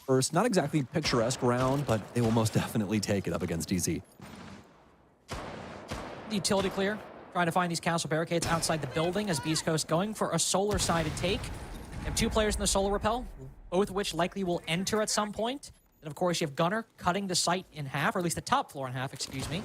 first, not exactly picturesque round, but they will most definitely take it up against DZ. Utility clear, trying to find these castle barricades outside the building as Beast Coast going for a solar-sided take. They have 2 players in the solar repel, both of which likely will enter at some point. And of course, you have Gunnar cutting the site in half, or at least the top floor in half, excuse me.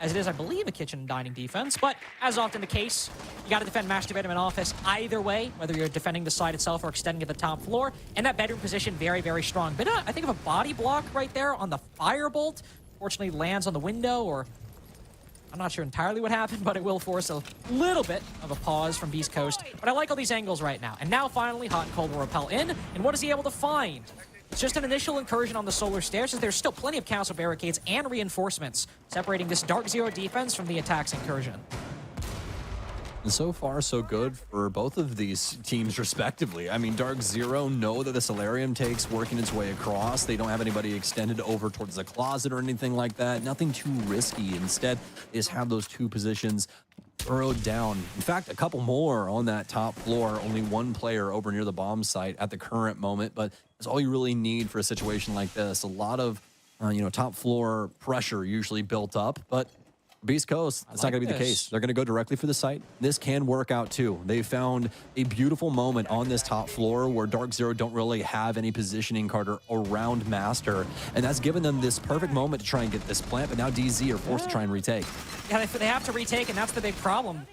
As it is, I believe, a kitchen and dining defense. But as often the case, you got to defend master bedroom and office either way, whether you're defending the side itself or extending to the top floor. And that bedroom position, very, very strong. But I think of a body block right there on the firebolt. Fortunately, lands on the window, or I'm not sure entirely what happened, but it will force a little bit of a pause from Beast Coast. But I like all these angles right now. And now, finally, Hot and Cold will repel in. And what is he able to find? It's just an initial incursion on the solar stairs, as there's still plenty of castle barricades and reinforcements separating this Dark Zero defense from the attack's incursion. And so far, so good for both of these teams, respectively. I mean, Dark Zero know that the Solarium take's working its way across. They don't have anybody extended over towards the closet or anything like that. Nothing too risky. Instead, they just have those 2 positions burrowed down. In fact, a couple more on that top floor. Only 1 player over near the bomb site at the current moment, but that's all you really need for a situation like this. A lot of, top floor pressure usually built up, but Beast Coast, that's not going to be the case. They're going to go directly for the site. This can work out too. They found a beautiful moment on this top floor where Dark Zero don't really have any positioning, Carter, around Master, and that's given them this perfect moment to try and get this plant, but now DZ are forced to try and retake. Yeah, they have to retake, and that's the big problem.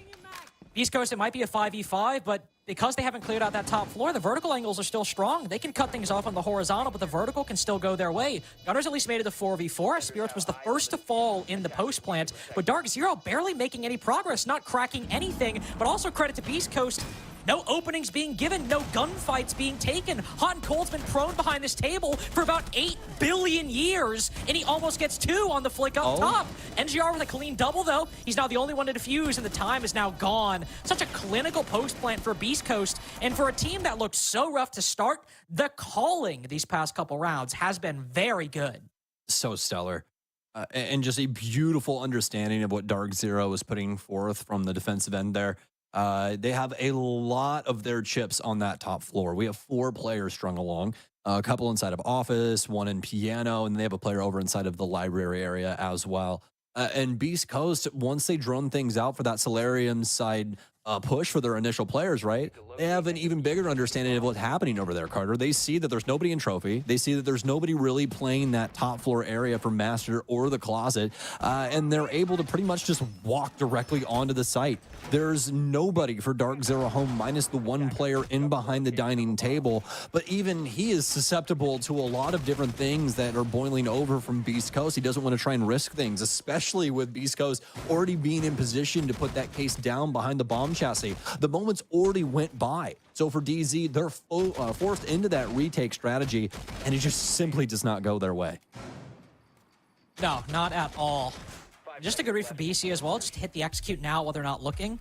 Beast Coast, it might be a 5v5, but because they haven't cleared out that top floor, the vertical angles are still strong. They can cut things off on the horizontal, but the vertical can still go their way. Gunners at least made it to 4v4. Spirits was the first to fall in the post plant, but Dark Zero barely making any progress, not cracking anything, but also credit to Beast Coast. No openings being given, no gunfights being taken. Hot and Cold's been prone behind this table for about 8 billion years, and he almost gets 2 on the flick up top. NGR with a clean double, though. He's now the only one to defuse, and the time is now gone. Such a clinical post plant for Beast Coast, and for a team that looked so rough to start, the calling these past couple rounds has been very good. So stellar. And just a beautiful understanding of what Dark Zero is putting forth from the defensive end there. They have a lot of their chips on that top floor. We have 4 players strung along, a couple inside of office, 1 in piano, and they have a player over inside of the library area as well. And Beast Coast, once they drone things out for that Solarium side push for their initial players, right? They have an even bigger understanding of what's happening over there, Carter. They see that there's nobody in Trophy. They see that there's nobody really playing that top floor area for Master or the Closet, and they're able to pretty much just walk directly onto the site. There's nobody for Dark Zero Home minus the one player in behind the dining table, but even he is susceptible to a lot of different things that are boiling over from Beast Coast. He doesn't want to try and risk things, especially with Beast Coast already being in position to put that case down behind the bomb chassis. The moments already went by. So for DZ, they're forced into that retake strategy, and it just simply does not go their way. No, not at all. Just a good read for BC as well. Just hit the execute now while they're not looking.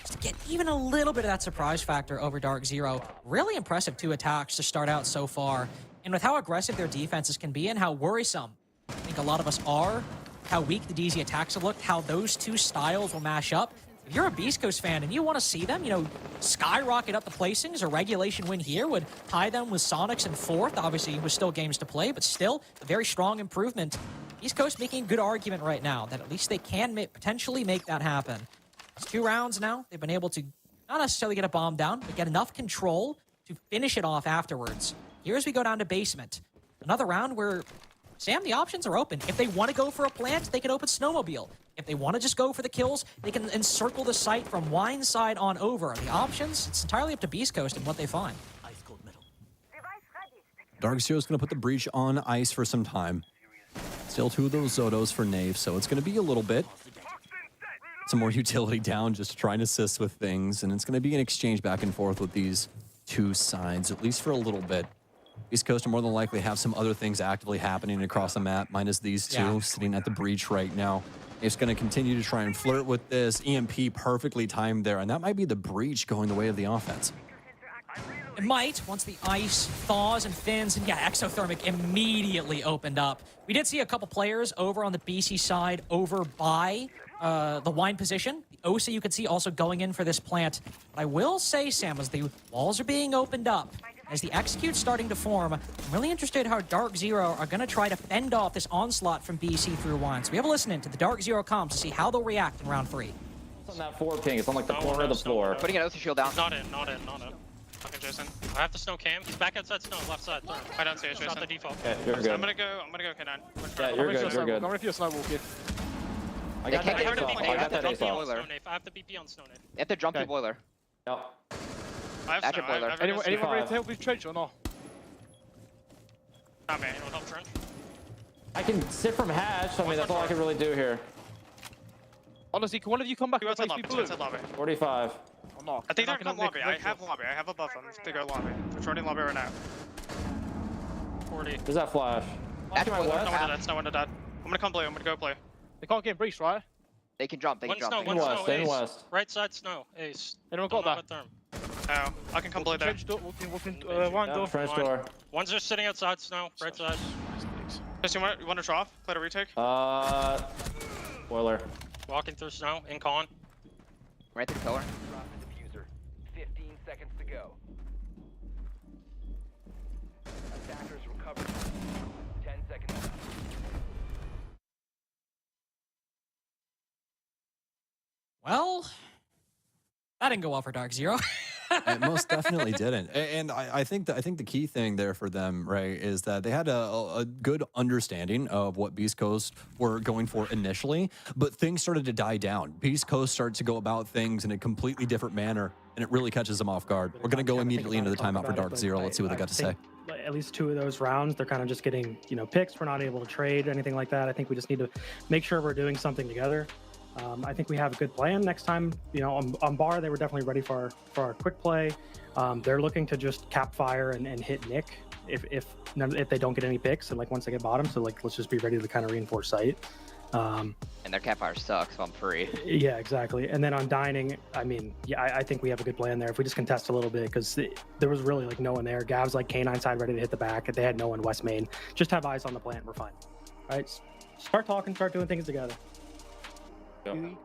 Just to get even a little bit of that surprise factor over Dark Zero. Really impressive 2 attacks to start out so far. And with how aggressive their defenses can be and how worrisome I think a lot of us are, how weak the DZ attacks have looked, how those 2 styles will mash up. If you're a Beast Coast fan and you want to see them, skyrocket up the placings, a regulation win here would tie them with Sonics in 4th. Obviously, with still games to play, but still a very strong improvement. East Coast making a good argument right now that at least they can potentially make that happen. It's 2 rounds now. They've been able to not necessarily get a bomb down, but get enough control to finish it off afterwards. Here as we go down to basement. Another round where, Sam, the options are open. If they want to go for a plant, they can open Snowmobile. If they want to just go for the kills, they can encircle the site from wine side on over. The options, it's entirely up to Beast Coast and what they find. Dark Zero's going to put the breach on ice for some time. Still 2 of those Zotos for Knave, so it's going to be a little bit. Some more utility down just to try and assist with things, and it's going to be an exchange back and forth with these 2 sides, at least for a little bit. East Coast will more than likely have some other things actively happening across the map, minus these 2 sitting at the breach right now. It's going to continue to try and flirt with this. EMP perfectly timed there, and that might be the breach going the way of the offense. It might, once the ice thaws and thins, and Exothermic immediately opened up. We did see a couple players over on the BC side over by the wine position. The OSA you could see also going in for this plant. But I will say, Sam, as the walls are being opened up, as the execute's starting to form, I'm really interested how Dark Zero are going to try to fend off this onslaught from BC through wine. So we have a listen in to the Dark Zero comms to see how they'll react in round 3. It's on that 4 ping. It's on like the corner of the floor. Putting an Oath Shield down. Not in. Okay, Jason. I have the snow cam. He's back outside snow, left side. I don't see it, Jason. Not the default. Yeah, you're good. I'm gonna go K9. Yeah, you're good. You're good. Going for your snow walking. I got that I ace have the off. I have the BP on snow. You have to jump the boiler. Yep. I have Active snow. boiler. Anyone ready to help with trench or not? Nah, man. Anyone help trench? I can sit from hatch. So I mean, that's all I can really do here. Honestly, can one of you come back and Outside replace me lobby. blue? Outside lobby. 45. I'm not. I think they're gonna come lobby. I have lobby. I have above them to go lobby. They're joining lobby right now. 40. There's that flash. Active boiler. No one to dead. I'm gonna come blue. I'm gonna go play. They can't get breached, right? They can jump. They can jump. One snow, In ace. west. Right side snow, ace. Anyone got that? No, I can come blue there. Trench door, walking, wine door. Trench door. One's just sitting outside snow, right side. Jesse, you want to draw off? Play a retake? Boiler. Walking through snow, in con. Right through pillar. 15 seconds to go. Attackers recovered. 10 seconds left. Well, that didn't go well for Dark Zero. It most definitely didn't. And I think the key thing there for them, Ray, is that they had a good understanding of what Beast Coast were going for initially, but things started to die down. Beast Coast started to go about things in a completely different manner, and it really catches them off guard. We're going to go immediately into the timeout for Dark Zero. Let's see what they got to say. At least 2 of those rounds, they're kind of just getting, picks. We're not able to trade or anything like that. I think we just need to make sure we're doing something together. I think we have a good plan next time. On bar, they were definitely ready for our quick play. They're looking to just cap fire and hit Nick if they don't get any picks, and once they get bottom. So let's just be ready to kind of reinforce site. And their cap fire sucks, so I'm free. Yeah, exactly. And then on dining, I think we have a good plan there. If we just contest a little bit, because there was really no one there. Gav's K9 side ready to hit the back. They had no one West Main. Just have eyes on the plant. We're fine. All right, start talking, start doing things together. You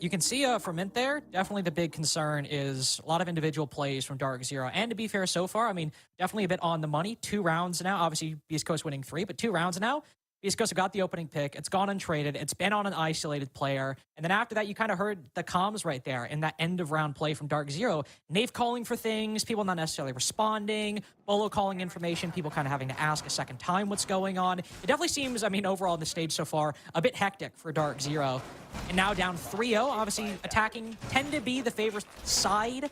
can see from Mint there, definitely the big concern is a lot of individual plays from Dark Zero. And to be fair, so far, definitely a bit on the money. 2 rounds now. Obviously, Beast Coast winning 3, but 2 rounds now. Beast Coast have got the opening pick. It's gone untraded. It's been on an isolated player. And then after that, you kind of heard the comms right there in that end of round play from Dark Zero. Nave calling for things, people not necessarily responding, Bolo calling information, people kind of having to ask a second time what's going on. It definitely seems, I mean, overall on the stage so far, a bit hectic for Dark Zero. And now down 3-0, obviously attacking tend to be the favorite side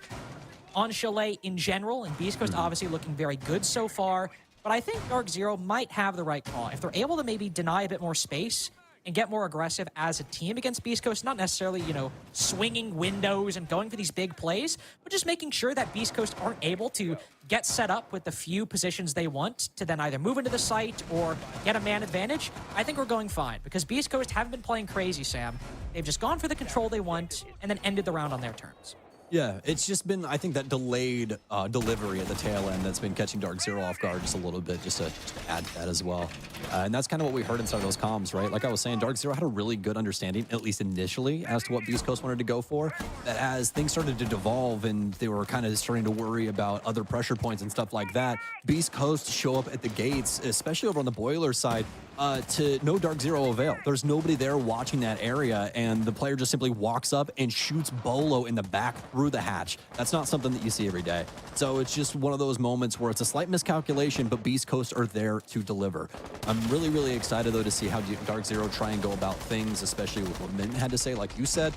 on Chalet in general. And Beast Coast obviously looking very good so far. But I think Dark Zero might have the right call. If they're able to maybe deny a bit more space and get more aggressive as a team against Beast Coast, not necessarily, you know, swinging windows and going for these big plays, but just making sure that Beast Coast aren't able to get set up with the few positions they want to then either move into the site or get a man advantage, I think we're going fine. Because Beast Coast haven't been playing crazy, Sam. They've just gone for the control they want and then ended the round on their terms. Yeah, it's just been, I think, that delayed delivery at the tail end that's been catching Dark Zero off guard just a little bit, just to add to that as well. And that's kind of what we heard inside those comms, right? Like I was saying, Dark Zero had a really good understanding, at least initially, as to what Beast Coast wanted to go for. That as things started to devolve and they were kind of starting to worry about other pressure points and stuff like that, Beast Coast show up at the gates, especially over on the boiler side, to no Dark Zero avail. There's nobody there watching that area, and the player just simply walks up and shoots Bolo in the back through the hatch. That's not something that you see every day. So it's just one of those moments where it's a slight miscalculation, but Beast Coast are there to deliver. I'm really, really excited, though, to see how Dark Zero try and go about things, especially with what Min had to say, like you said,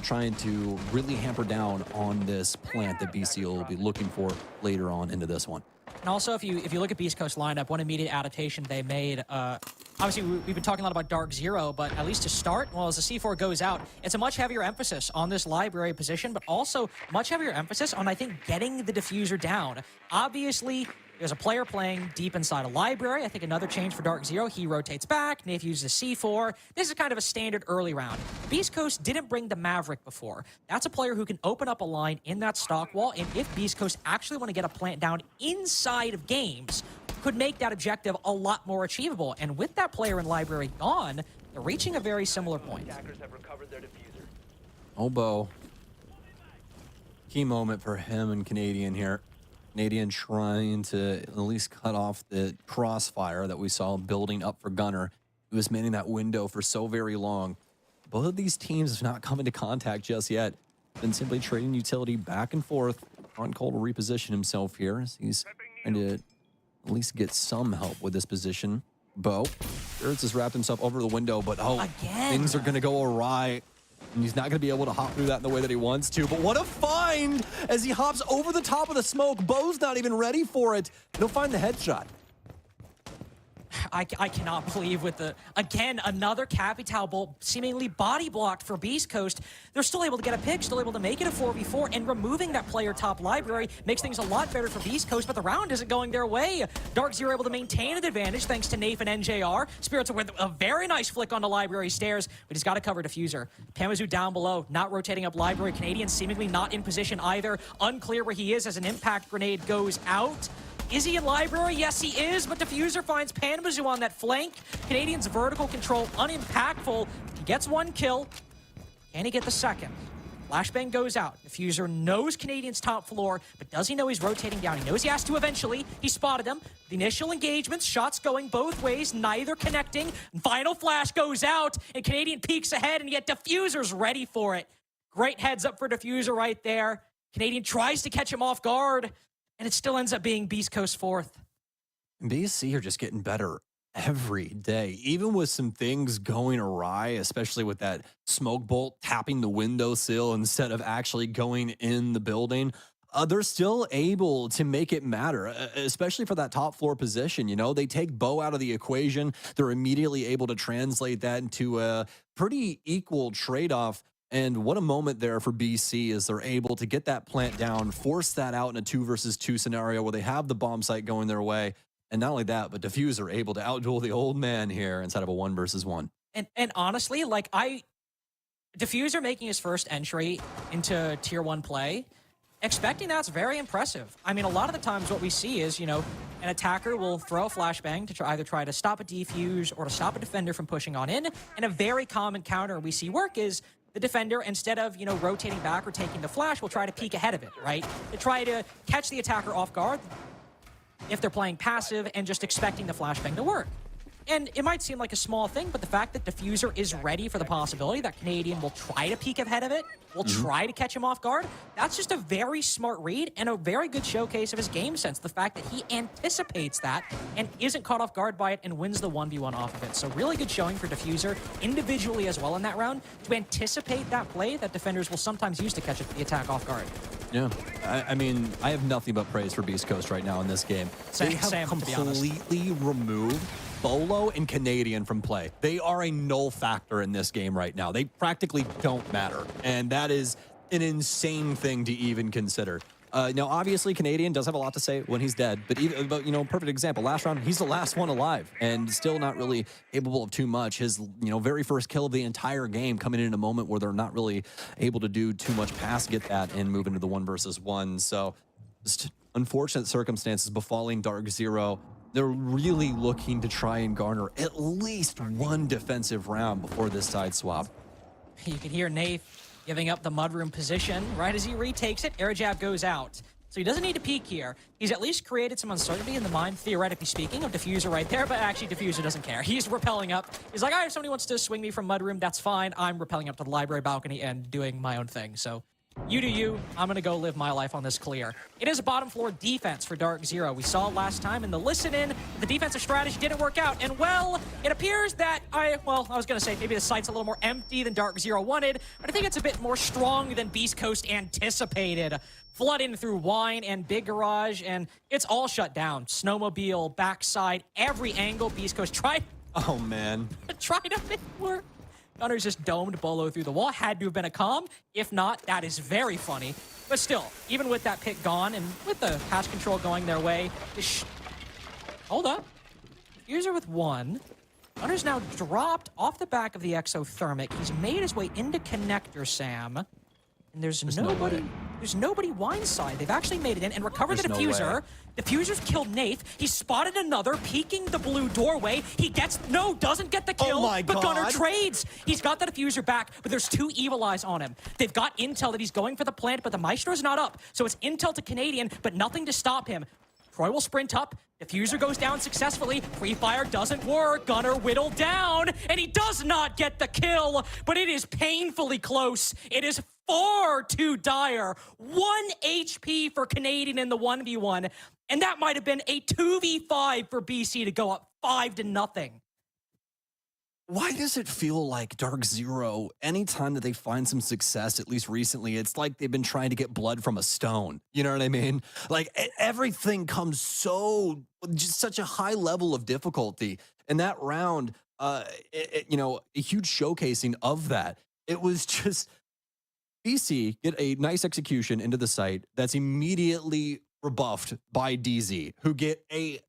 trying to really hamper down on this plant that BC will be looking for later on into this one. And also, if you look at Beast Coast lineup, one immediate adaptation they made, obviously we've been talking a lot about Dark Zero, but at least to start, well, as the C4 goes out, it's a much heavier emphasis on this library position, but also much heavier emphasis on, I think, getting the diffuser down. Obviously, there's a player playing deep inside a library. I think another change for Dark Zero, he rotates back, Nave uses C4. This is kind of a standard early round. Beast Coast didn't bring the Maverick before. That's a player who can open up a line in that stock wall, and if Beast Coast actually want to get a plant down inside of games, could make that objective a lot more achievable. And with that player in library gone, they're reaching a very similar point. Obo. Key moment for him and Canadian here. Canadian trying to at least cut off the crossfire that we saw building up for Gunner. He was manning that window for so very long. Both of these teams have not come into contact just yet. Been simply trading utility back and forth. Front Cole to reposition himself here as he's trying to at least get some help with this position. Bo, Spirits has wrapped himself over the window, but things are going to go awry. And he's not going to be able to hop through that in the way that he wants to. But what a find as he hops over the top of the smoke. Bo's not even ready for it. He'll find the headshot. I cannot believe with the, again, another Capital Bolt seemingly body blocked for Beast Coast. They're still able to get a pick, still able to make it a 4v4, and removing that player top library makes things a lot better for Beast Coast, but the round isn't going their way. Dark Zero able to maintain an advantage thanks to Nafe and NJR. Spirits with a very nice flick on the library stairs, but he's got to cover diffuser. Pamazu down below, not rotating up library. Canadian seemingly not in position either. Unclear where he is as an impact grenade goes out. Is he in library? Yes, he is, but Diffuser finds Panamazu on that flank. Canadian's vertical control unimpactful. He gets one kill. Can he get the second? Flashbang goes out. Diffuser knows Canadian's top floor, but does he know he's rotating down? He knows he has to eventually. He spotted him. The initial engagements, shots going both ways, neither connecting. Final flash goes out, and Canadian peeks ahead, and yet Diffuser's ready for it. Great heads up for Diffuser right there. Canadian tries to catch him off guard, and it still ends up being Beast Coast fourth. BSC are just getting better every day, even with some things going awry, especially with that smoke bolt tapping the windowsill instead of actually going in the building. They're still able to make it matter, especially for that top floor position. You know, they take Bo out of the equation. They're immediately able to translate that into a pretty equal trade-off. And what a moment there for BC as they're able to get that plant down, force that out in a 2 versus 2 scenario where they have the bomb site going their way. And not only that, but Diffuser able to outduel the old man here inside of a 1 versus 1. And honestly, like Diffuser making his first entry into tier 1 play, expecting that's very impressive. I mean, a lot of the times what we see is, you know, an attacker will throw a flashbang to either try to stop a defuse or to stop a defender from pushing on in. And a very common counter we see work is the defender, instead of, you know, rotating back or taking the flash, will try to peek ahead of it, right? To try to catch the attacker off guard if they're playing passive and just expecting the flashbang to work. And it might seem like a small thing, but the fact that Diffuser is ready for the possibility that Canadian will try to peek ahead of it, will try to catch him off guard, that's just a very smart read and a very good showcase of his game sense. The fact that he anticipates that and isn't caught off guard by it and wins the 1v1 off of it. So really good showing for Diffuser individually as well in that round to anticipate that play that defenders will sometimes use to catch the attack off guard. Yeah, I mean, I have nothing but praise for Beast Coast right now in this game. They have completely removed Bolo and Canadian from play. They are a null factor in this game right now. They practically don't matter, and that is an insane thing to even consider. Now, obviously, Canadian does have a lot to say when he's dead, but you know, perfect example. Last round, he's the last one alive, and still not really capable of too much. His, you know, very first kill of the entire game coming in a moment where they're not really able to do too much past get that and move into the 1 versus 1. So, just unfortunate circumstances befalling Dark Zero. They're really looking to try and garner at least one defensive round before this side swap. You can hear Nath giving up the mudroom position. Right as he retakes it, air jab goes out. So he doesn't need to peek here. He's at least created some uncertainty in the mind, theoretically speaking, of Diffuser right there, but actually Diffuser doesn't care. He's rappelling up. He's like, if somebody wants to swing me from mudroom, that's fine. I'm rappelling up to the library balcony and doing my own thing. So you do you. I'm going to go live my life on this clear. It is a bottom floor defense for Dark Zero. We saw last time in the listen-in, the defensive strategy didn't work out. And, well, it appears that I was going to say maybe the site's a little more empty than Dark Zero wanted, but I think it's a bit more strong than Beast Coast anticipated. Flood in through Wine and Big Garage, and it's all shut down. Snowmobile, backside, every angle Beast Coast tried. Oh, man. Tried to make work. Gunner's just domed Bolo through the wall. Had to have been a comm. If not, that is very funny. But still, even with that pick gone and with the patch control going their way, hold up. Diffuser with 1. Gunner's now dropped off the back of the exothermic. He's made his way into connector, Sam. And there's nobody Wine side. They've actually made it in and recovered the Diffuser. Diffuser's killed Nath. He spotted another, peeking the blue doorway. He doesn't get the kill, but Gunner trades. He's got the Diffuser back, but there's 2 Evil Eyes on him. They've got intel that he's going for the plant, but the Maestro's not up. So it's intel to Canadian, but nothing to stop him. Troy will sprint up. Diffuser goes down successfully. Pre-fire doesn't work. Gunner whittled down, and he does not get the kill, but it is painfully close. It is far too dire. 1 HP for Canadian in the 1v1, and that might have been a 2v5 for BC to go up 5-0. Why does it feel like Dark Zero, anytime that they find some success, at least recently, it's like they've been trying to get blood from a stone? You know what I mean? Like, everything comes just such a high level of difficulty. And that round, you know, a huge showcasing of that. It was just BC get a nice execution into the site that's immediately rebuffed by DZ, who get a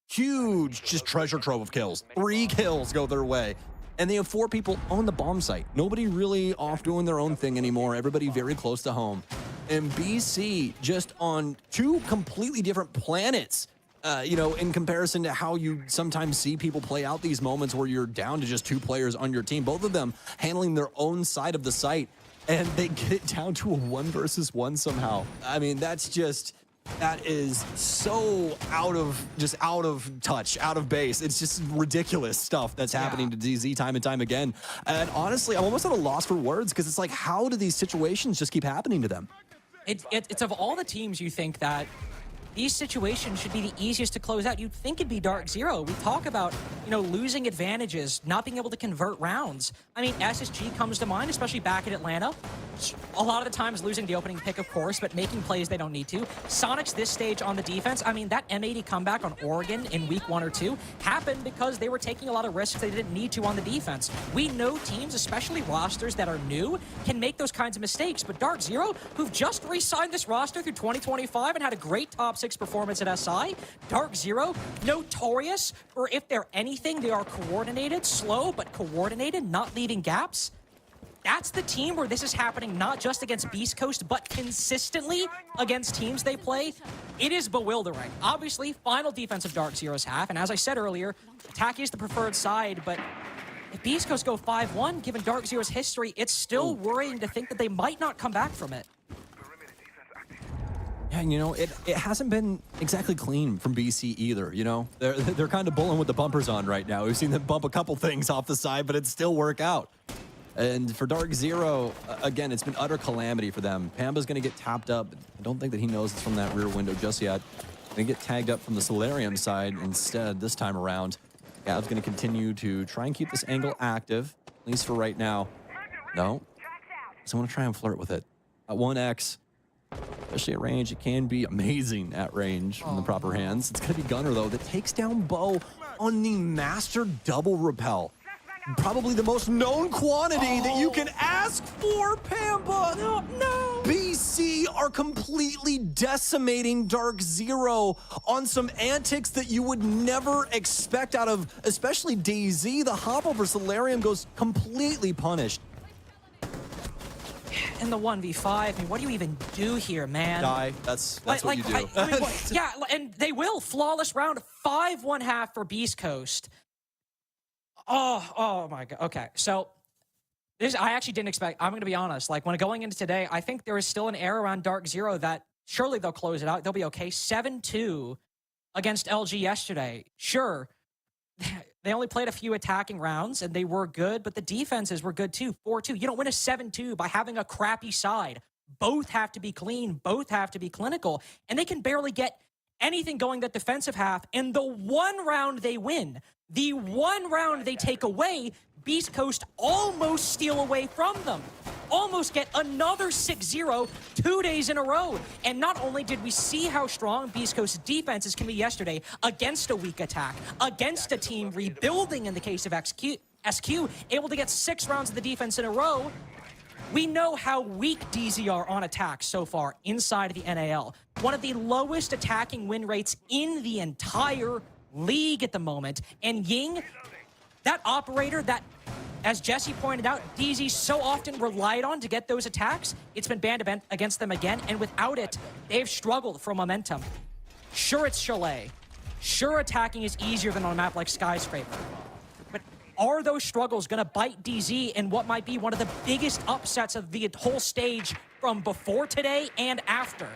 huge just treasure trove of kills. 3 kills go their way. And they have 4 people on the bomb site. Nobody really off doing their own thing anymore. Everybody very close to home. And BC just on 2 completely different planets, you know, in comparison to how you sometimes see people play out these moments where you're down to just 2 players on your team. Both of them handling their own side of the site. And they get it down to a 1 versus 1 somehow. I mean, that is so out of touch, out of base. It's just ridiculous stuff that's happening to DZ time and time again. And honestly, I'm almost at a loss for words because it's like, how do these situations just keep happening to them? It's of all the teams you think that these situations should be the easiest to close out. You'd think it'd be Dark Zero. We talk about, you know, losing advantages, not being able to convert rounds. I mean, SSG comes to mind, especially back in Atlanta. A lot of the times losing the opening pick, of course, but making plays they don't need to. Sonic's this stage on the defense, I mean, that M80 comeback on Oregon in week 1 or 2 happened because they were taking a lot of risks they didn't need to on the defense. We know teams, especially rosters that are new, can make those kinds of mistakes, but Dark Zero, who've just re-signed this roster through 2025 and had a great top 6 performance at SI, Dark Zero, notorious for, if they're anything, they are coordinated, slow, but coordinated, not leaving gaps. That's the team where this is happening, not just against Beast Coast, but consistently against teams they play. It is bewildering. Obviously, final defense of Dark Zero's half, and as I said earlier, attack is the preferred side, but if Beast Coast go 5-1, given Dark Zero's history, it's still worrying to think that they might not come back from it. Yeah, you know, it hasn't been exactly clean from BC either, you know? They're kind of bowling with the bumpers on right now. We've seen them bump a couple things off the side, but it still work out. And for Dark Zero, again, it's been utter calamity for them. Pamba's going to get tapped up. I don't think that he knows it's from that rear window just yet. Going to get tagged up from the Solarium side instead this time around. Gav's going to continue to try and keep this angle active, at least for right now. No. So I want to try and flirt with it. At 1x, especially at range, it can be amazing at range in the proper hands. It's going to be Gunner, though, that takes down Bo on the Master Double Repel. Probably the most known quantity that you can ask for, Pamba. No. BC are completely decimating Dark Zero on some antics that you would never expect out of, especially DZ. The hop over Solarium goes completely punished. In the 1v5, I mean, what do you even do here, man? Die. That's what you do. I mean, yeah, and they will. Flawless round, 5-1-1 for Beast Coast. Oh my God. Okay, so this I actually didn't expect. I'm going to be honest. Like, when going into today, I think there is still an air around Dark Zero that surely they'll close it out. They'll be okay. 7-2 against LG yesterday. Sure, they only played a few attacking rounds, and they were good, but the defenses were good too. 4-2. You don't win a 7-2 by having a crappy side. Both have to be clean. Both have to be clinical, and they can barely get anything going that defensive half. And the one round they win, the one round they take away, Beast Coast almost steal away from them. Almost get another 6-0 2 days in a row. And not only did we see how strong Beast Coast's defenses can be yesterday against a weak attack, against a team rebuilding in the case of SQ, able to get 6 rounds of the defense in a row, we know how weak DZ are on attack so far inside of the NAL. One of the lowest attacking win rates in the entire league at the moment. And Ying, that operator that, as Jesse pointed out, DZ so often relied on to get those attacks, it's been banned against them again, and without it, they've struggled for momentum. Sure, it's Chalet. Sure, attacking is easier than on a map like Skyscraper. But are those struggles going to bite DZ in what might be one of the biggest upsets of the whole stage from before today and after?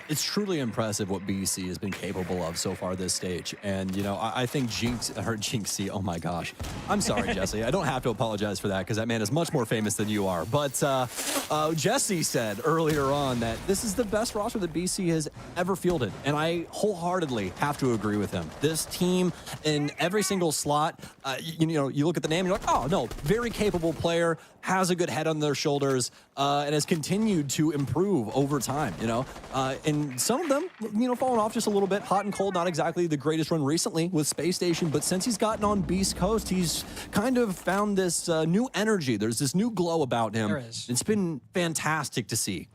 It's truly impressive what BC has been capable of so far this stage. And, you know, I think Jinxie, oh my gosh. I'm sorry, Jesse. I don't have to apologize for that because that man is much more famous than you are. But Jesse said earlier on that this is the best roster that BC has ever fielded. And I wholeheartedly have to agree with him. This team in every single slot, you know, you look at the name and you're like, oh, no, very capable player, has a good head on their shoulders, and has continued to improve over time, you know. And some of them, you know, falling off just a little bit. Hot and Cold, not exactly the greatest run recently with Space Station, but since he's gotten on Beast Coast, he's kind of found this new energy. There's this new glow about him. There is. It's been fantastic to see.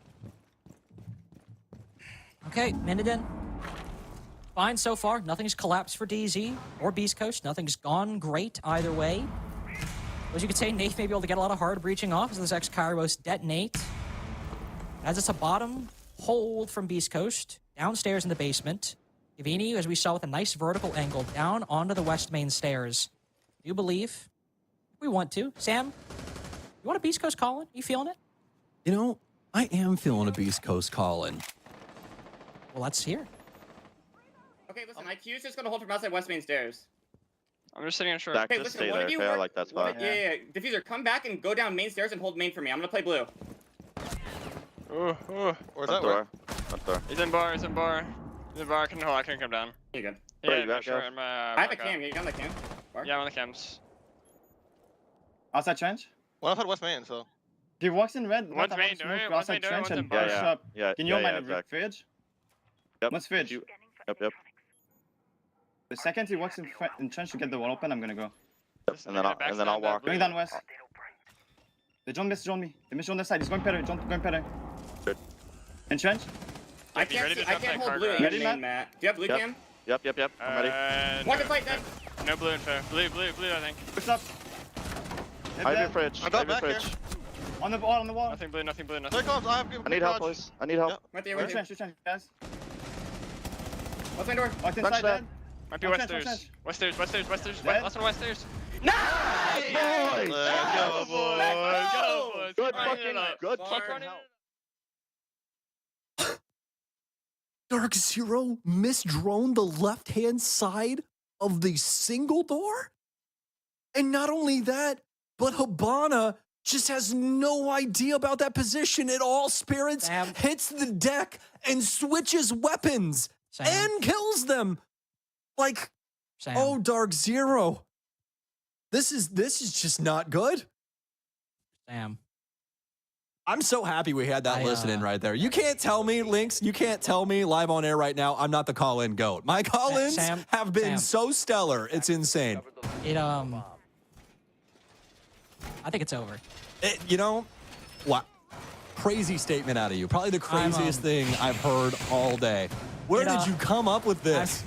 Okay, Miniden. Fine so far. Nothing's collapsed for DZ or Beast Coast. Nothing's gone great either way. As you could say, Nate may be able to get a lot of hard breaching off as this X-Kairos detonate. As it's a bottom hold from Beast Coast, downstairs in the basement. Gavini, as we saw, with a nice vertical angle down onto the west main stairs. Do you believe? We want to. Sam, you want a Beast Coast call-in? You feeling it? You know, I am feeling a Beast Coast call-in. Well, let's hear. Okay, listen, IQ's just gonna hold from outside west main stairs. I'm just sitting on short. Okay, listen, one of you, I like that spot. Yeah. Diffuser, come back and go down main stairs and hold main for me. I'm gonna play blue. Where's that door? He's in bar, he's in bar. He's in bar, I can come down. You good? Yeah, sure. I have a cam, you got the cam? Bar? Yeah, I'm on the cams. Outside trench? Well, I've had West Main, so. He walks in red. One's main door, outside trench and push up. Can you mind the fridge? Yep. What's fridge? Yep. The second he walks in trench to get the wall open, I'm gonna go. Yep. And then I'll walk. Going down west. They don't miss me. They miss on this side. He's going better. Going better. Good. In trench? I can't hold blue in main, Matt. Do you have blue cam? Yep. I'm ready. Walk and fight, dead. No blue info. Blue, I think. Push up. I have your fridge. I got back here. On the wall. Nothing blue. There comes. I need help, please. I need help. Right there, Trench, guys. What's my door? Walked inside, dead. Might be Westers. Westers. Last one Westers. Nice! Go, boys. Good fucking help. Dark Zero misdrone the left-hand side of the single door? And not only that, but Habana just has no idea about that position at all. Spirits hits the deck and switches weapons and kills them. Like, oh, Dark Zero. This is just not good. Sam. I'm so happy we had that listening right there. You can't tell me, Lynx, you can't tell me live on air right now I'm not the call-in GOAT. My call-ins have been so stellar. It's insane. I think it's over. You know, what? Crazy statement out of you. Probably the craziest thing I've heard all day. Where did you come up with this?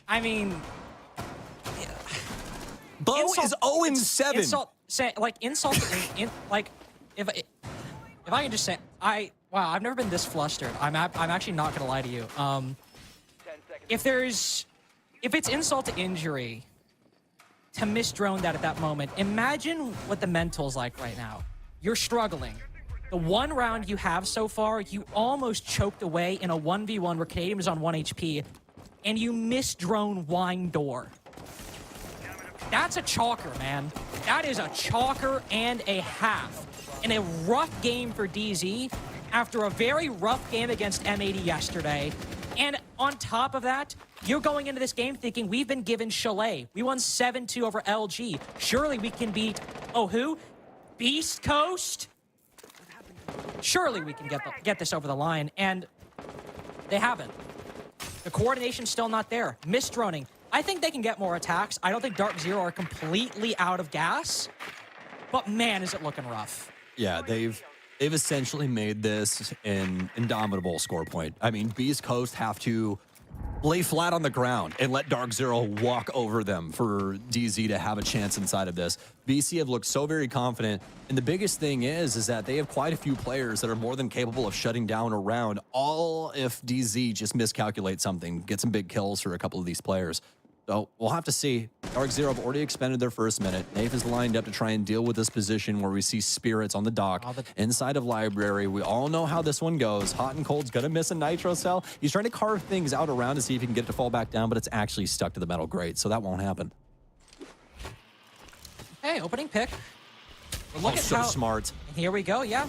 I mean, Bo is 0-7. Insult, like if I can just say, wow, I've never been this flustered. I'm actually not gonna lie to you. If it's insult to injury to misdrone that at that moment, imagine what the mental's like right now. You're struggling. The one round you have so far, you almost choked away in a 1v1 where Canadian was on 1 HP, and you misdrone wine door. That's a chalker, man. That is a chalker and a half. In a rough game for DZ, after a very rough game against M80 yesterday. And on top of that, you're going into this game thinking we've been given Chalet. We won 7-2 over LG. Surely we can beat, who? Beast Coast? Surely we can get this over the line, and they haven't. The coordination's still not there. Misdroning. I think they can get more attacks. I don't think Dark Zero are completely out of gas, but man, is it looking rough. Yeah, they've essentially made this an indomitable score point. I mean, Beast Coast have to lay flat on the ground and let Dark Zero walk over them for DZ to have a chance inside of this. BC have looked so very confident, and the biggest thing is that they have quite a few players that are more than capable of shutting down a round, all if DZ just miscalculates something, get some big kills for a couple of these players. So we'll have to see. Dark Zero have already expended their first minute. Nafe is lined up to try and deal with this position where we see Spirits on the dock inside of Library. We all know how this one goes. Hot and Cold's gonna miss a Nitro cell. He's trying to carve things out around to see if he can get it to fall back down, but it's actually stuck to the metal grate, so that won't happen. Hey, opening pick. But look at so how smart. Here we go, yeah.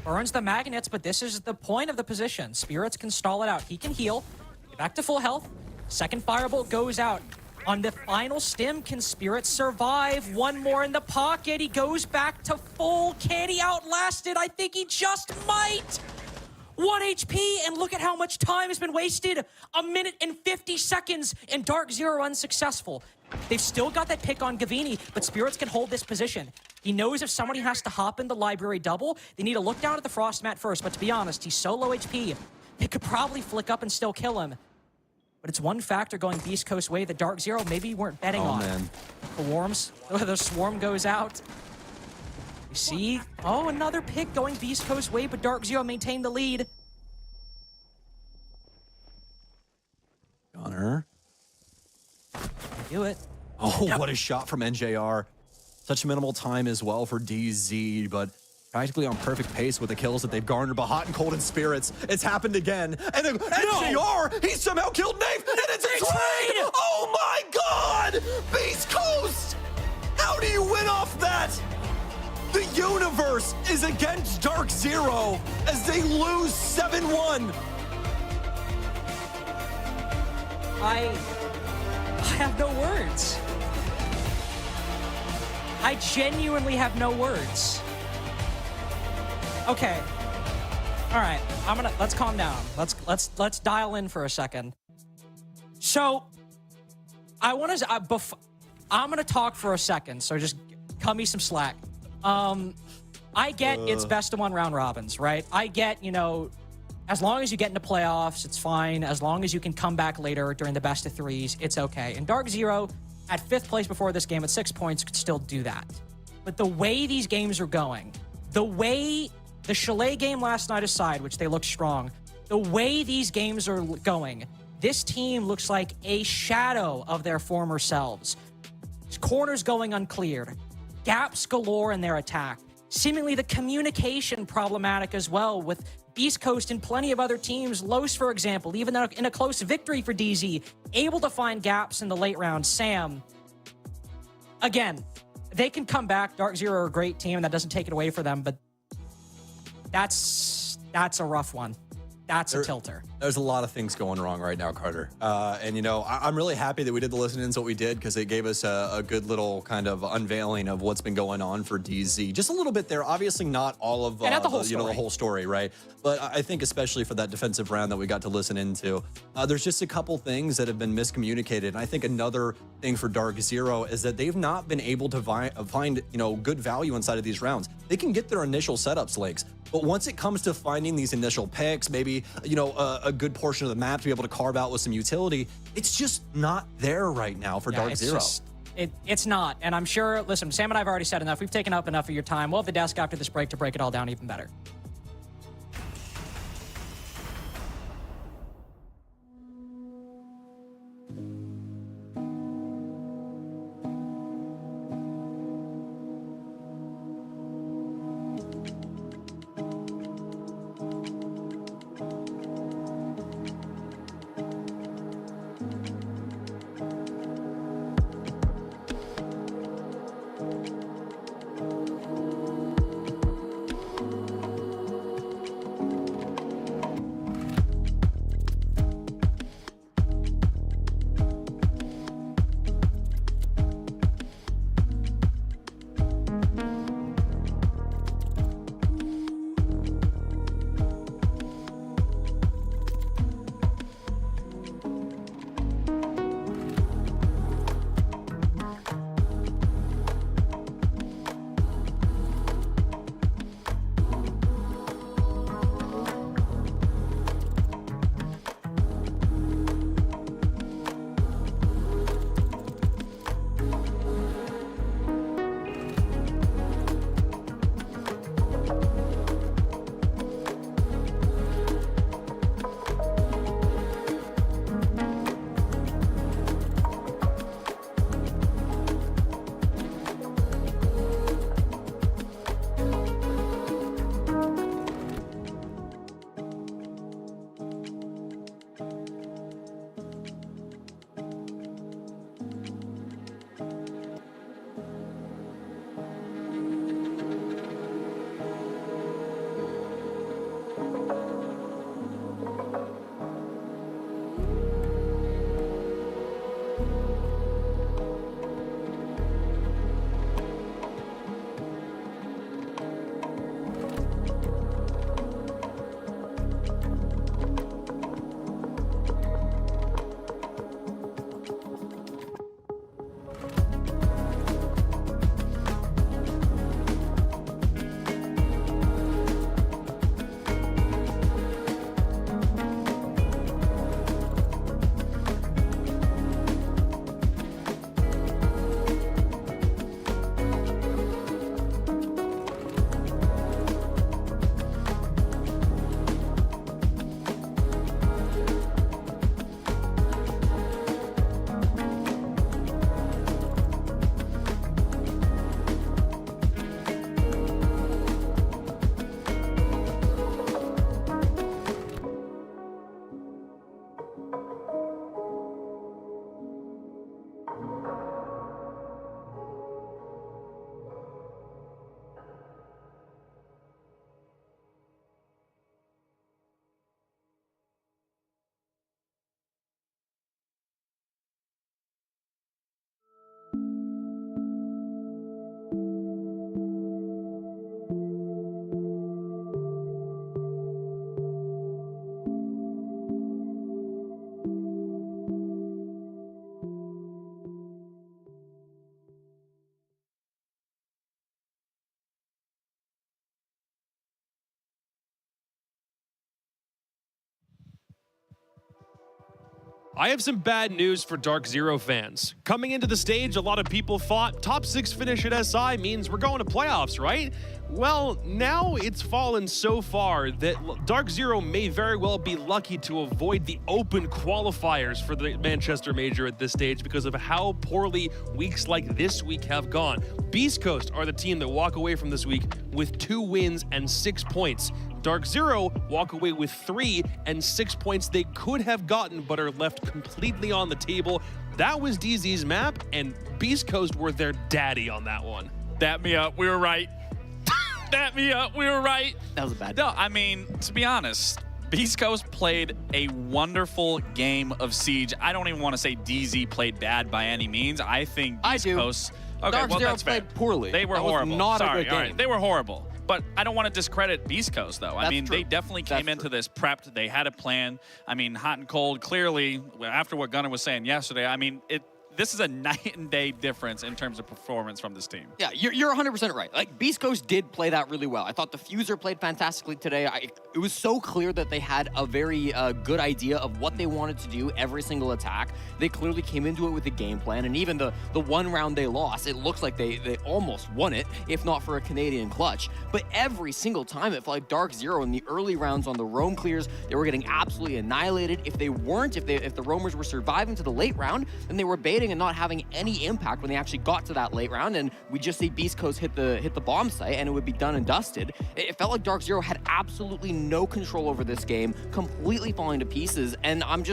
Burns the magnets, but this is the point of the position. Spirits can stall it out. He can heal. Get back to full health. Second firebolt goes out. On the final stim, can Spirit survive? One more in the pocket. He goes back to full. Can he outlast it? I think he just might. 1 HP, and look at how much time has been wasted. 1 minute and 50 seconds, and Dark Zero unsuccessful. They've still got that pick on Gavini, but Spirits can hold this position. He knows if somebody has to hop in the Library double, they need to look down at the Frost Mat first, but to be honest, he's so low HP, they could probably flick up and still kill him. But it's one factor going Beast Coast way that Dark Zero maybe you weren't betting on. Man. The swarm goes out. You see? Oh, another pick going Beast Coast way, but Dark Zero maintained the lead. Gunner. Do it. Oh, what a shot from NJR. Such minimal time as well for DZ, but practically on perfect pace with the kills that they've garnered. But Hot and Cold and Spirits, it's happened again. And then NJR, he somehow killed Nafe, and it's a trade! Oh my God! Beast Coast! How do you win off that? The universe is against Dark Zero as they lose 7-1. I have no words. I genuinely have no words. Okay. All right. Let's calm down. Let's dial in for a second. So, I'm gonna talk for a second. So just cut me some slack. I get it's best of 1 round robins, right? I get, as long as you get into playoffs, it's fine. As long as you can come back later during the best of 3s, it's okay. And Dark Zero, at 5th place before this game at 6 points, could still do that. But the way these games are going, the way the Chalet game last night aside, which they look strong, the way these games are going, this team looks like a shadow of their former selves. Corners going uncleared, gaps galore in their attack. Seemingly the communication problematic as well, with East Coast and plenty of other teams, Los, for example, even in a close victory for DZ, able to find gaps in the late round. Sam, again, they can come back. Dark Zero are a great team, and that doesn't take it away for them, but that's a rough one. That's a tilter. There's a lot of things going wrong right now, Carter. And, you know, I'm really happy that we did the listen-ins what we did because it gave us a good little kind of unveiling of what's been going on for DZ. Just a little bit there. Obviously not all of not the whole the whole story, right? But I think especially for that defensive round that we got to listen into, there's just a couple things that have been miscommunicated. And I think another thing for Dark Zero is that they've not been able to find, you know, good value inside of these rounds. They can get their initial setups links, but once it comes to finding these initial picks, maybe, you know, a good portion of the map to be able to carve out with some utility, it's just not there right now for Dark Zero. It's not. And I'm sure, listen, Sam and I have already said enough. We've taken up enough of your time. We'll have the desk after this break to break it all down even better. I have some bad news for Dark Zero fans. Coming into the stage, a lot of people thought top 6 finish at SI means we're going to playoffs, right? Well, now it's fallen so far that Dark Zero may very well be lucky to avoid the open qualifiers for the Manchester Major at this stage because of how poorly weeks like this week have gone. Beast Coast are the team that walk away from this week with 2 wins and 6 points. Dark Zero walk away with 3 and 6 points they could have gotten but are left completely on the table. That was DZ's map, and Beast Coast were their daddy on that one. Dap me up, we were right. Dap me up, we were right. That was a bad. No, I mean, to be honest, Beast Coast played a wonderful game of Siege. I don't even want to say DZ played bad by any means. I think Beast Coast. Okay, Dark well, Zero that's fair. played poorly. They were That was horrible. not a Sorry, good all game. right. They were horrible. But I don't want to discredit Beast Coast, though. I That's mean, true. they definitely came That's into this prepped. They had a plan. I mean, hot and cold, clearly, after what Gunnar was saying yesterday, I mean, this is a night and day difference in terms of performance from this team. Yeah, you're 100% right. Like, Beast Coast did play that really well. I thought the Fuser played fantastically today. It was so clear that they had a very good idea of what they wanted to do every single attack. They clearly came into it with a game plan, and even the one round they lost, it looks like they almost won it, if not for a Canadian clutch. But every single time, it felt like Dark Zero in the early rounds on the roam clears, they were getting absolutely annihilated. If they weren't, if the roamers were surviving to the late round, then they were baiting and not having any impact when they actually got to that late round, and we just see Beast Coast hit the bomb site and it would be done and dusted. It felt like Dark Zero had absolutely no control over this game, completely falling to pieces, and I'm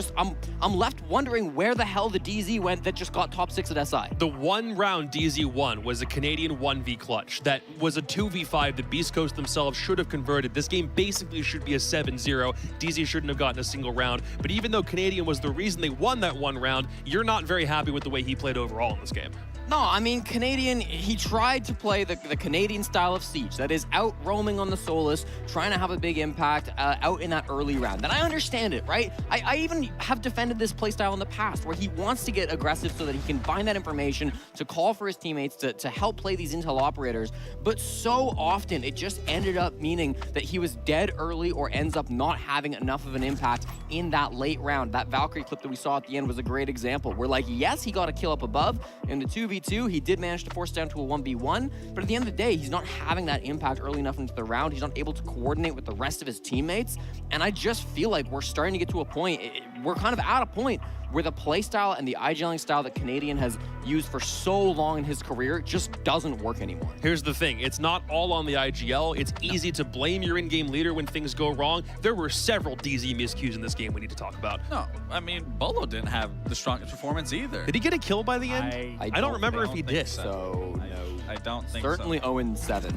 left wondering where the hell the DZ went that just got top 6 at SI. The one round DZ won was a Canadian 1v clutch. That was a 2v5 that Beast Coast themselves should have converted. This game basically should be a 7-0. DZ shouldn't have gotten a single round, but even though Canadian was the reason they won that one round, you're not very happy with the way he played overall in this game. No, I mean, Canadian, he tried to play the Canadian style of Siege. That is out roaming on the Solus, trying to have a big impact out in that early round. And I understand it, right? I even have defended this playstyle in the past where he wants to get aggressive so that he can find that information to call for his teammates to help play these intel operators. But so often, it just ended up meaning that he was dead early or ends up not having enough of an impact in that late round. That Valkyrie clip that we saw at the end was a great example. Where, like, yes, he got a kill up above in the 2v2, he did manage to force down to a 1v1, but at the end of the day, he's not having that impact early enough into the round. He's not able to coordinate with the rest of his teammates, and I just feel like we're starting to get to a point, we're kind of at a point where the playstyle and the IGLing style that Canadian has used for so long in his career just doesn't work anymore. Here's the thing, it's not all on the IGL. It's easy to blame your in-game leader when things go wrong. There were several DZ miscues in this game we need to talk about. No, I mean, Bolo didn't have the strongest performance either. Did he get a kill by the end? I don't remember if he did. So, I don't think certainly so. 0-7.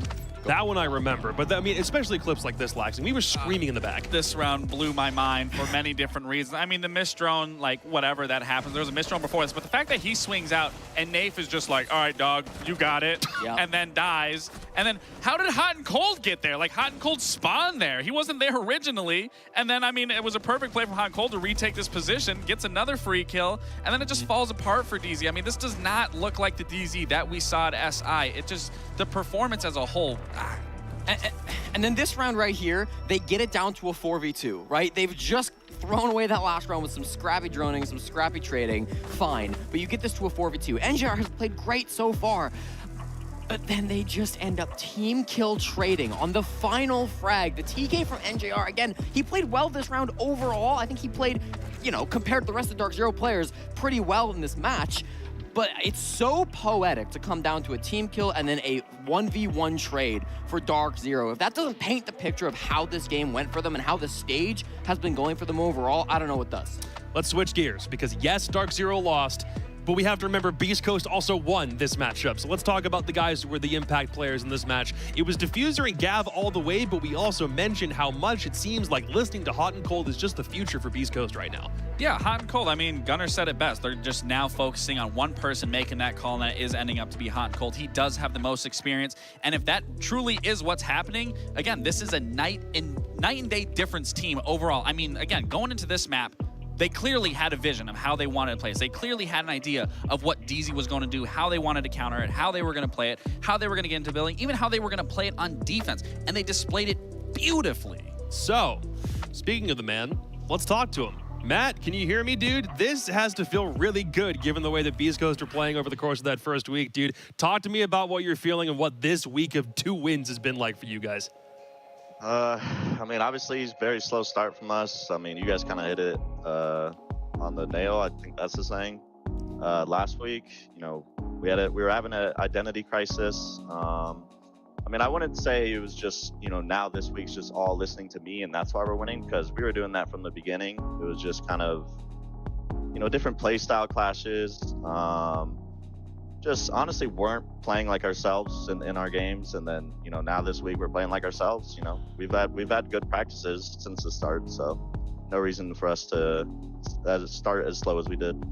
That one I remember, but I mean, especially clips like this, Laxing. We were screaming in the back. This round blew my mind for many different reasons. I mean, the mist drone, like, whatever, that happens. There was a mist drone before this, but the fact that he swings out and Nafe is just like, all right, dog, you got it, and then dies. And then how did Hot and Cold get there? Like, Hot and Cold spawned there. He wasn't there originally. And then, I mean, it was a perfect play from Hot and Cold to retake this position, gets another free kill, and then it just falls apart for DZ. I mean, this does not look like the DZ that we saw at SI. It just, the performance as a whole, And then this round right here, they get it down to a 4v2, right? They've just thrown away that last round with some scrappy droning, some scrappy trading, fine. But you get this to a 4v2. NJR has played great so far, but then they just end up team kill trading on the final frag. The TK from NJR, again, he played well this round overall. I think he played, you know, compared to the rest of Dark Zero players, pretty well in this match. But it's so poetic to come down to a team kill and then a 1v1 trade for Dark Zero. If that doesn't paint the picture of how this game went for them and how the stage has been going for them overall, I don't know what does. Let's switch gears, because yes, Dark Zero lost, but we have to remember Beast Coast also won this matchup. So let's talk about the guys who were the impact players in this match. It was Diffuser and Gav all the way, but we also mentioned how much it seems like listening to Hot and Cold is just the future for Beast Coast right now. Yeah, Hot and Cold. I mean, Gunnar said it best. They're just now focusing on one person making that call, and that is ending up to be Hot and Cold. He does have the most experience, and if that truly is what's happening, again, this is a night and day difference team overall. I mean, again, going into this map, they clearly had a vision of how they wanted to play this. They clearly had an idea of what DZ was going to do, how they wanted to counter it, how they were going to play it, how they were going to get into building, even how they were going to play it on defense, and they displayed it beautifully. So, speaking of the man, let's talk to him. Matt, can you hear me, dude? This has to feel really good given the way that Beast Coast are playing over the course of that first week, dude. Talk to me about what you're feeling and what this week of 2 wins has been like for you guys. I mean, obviously, it's a very slow start from us. I mean, you guys kind of hit it on the nail. I think that's the saying. Last week, you know, we were having an identity crisis. I mean, I wouldn't say it was just, you know, now this week's just all listening to me and that's why we're winning, because we were doing that from the beginning. It was just kind of, you know, different play style clashes. Just honestly weren't playing like ourselves in our games. And then, you know, now this week we're playing like ourselves. You know, we've had good practices since the start, so no reason for us to start as slow as we did.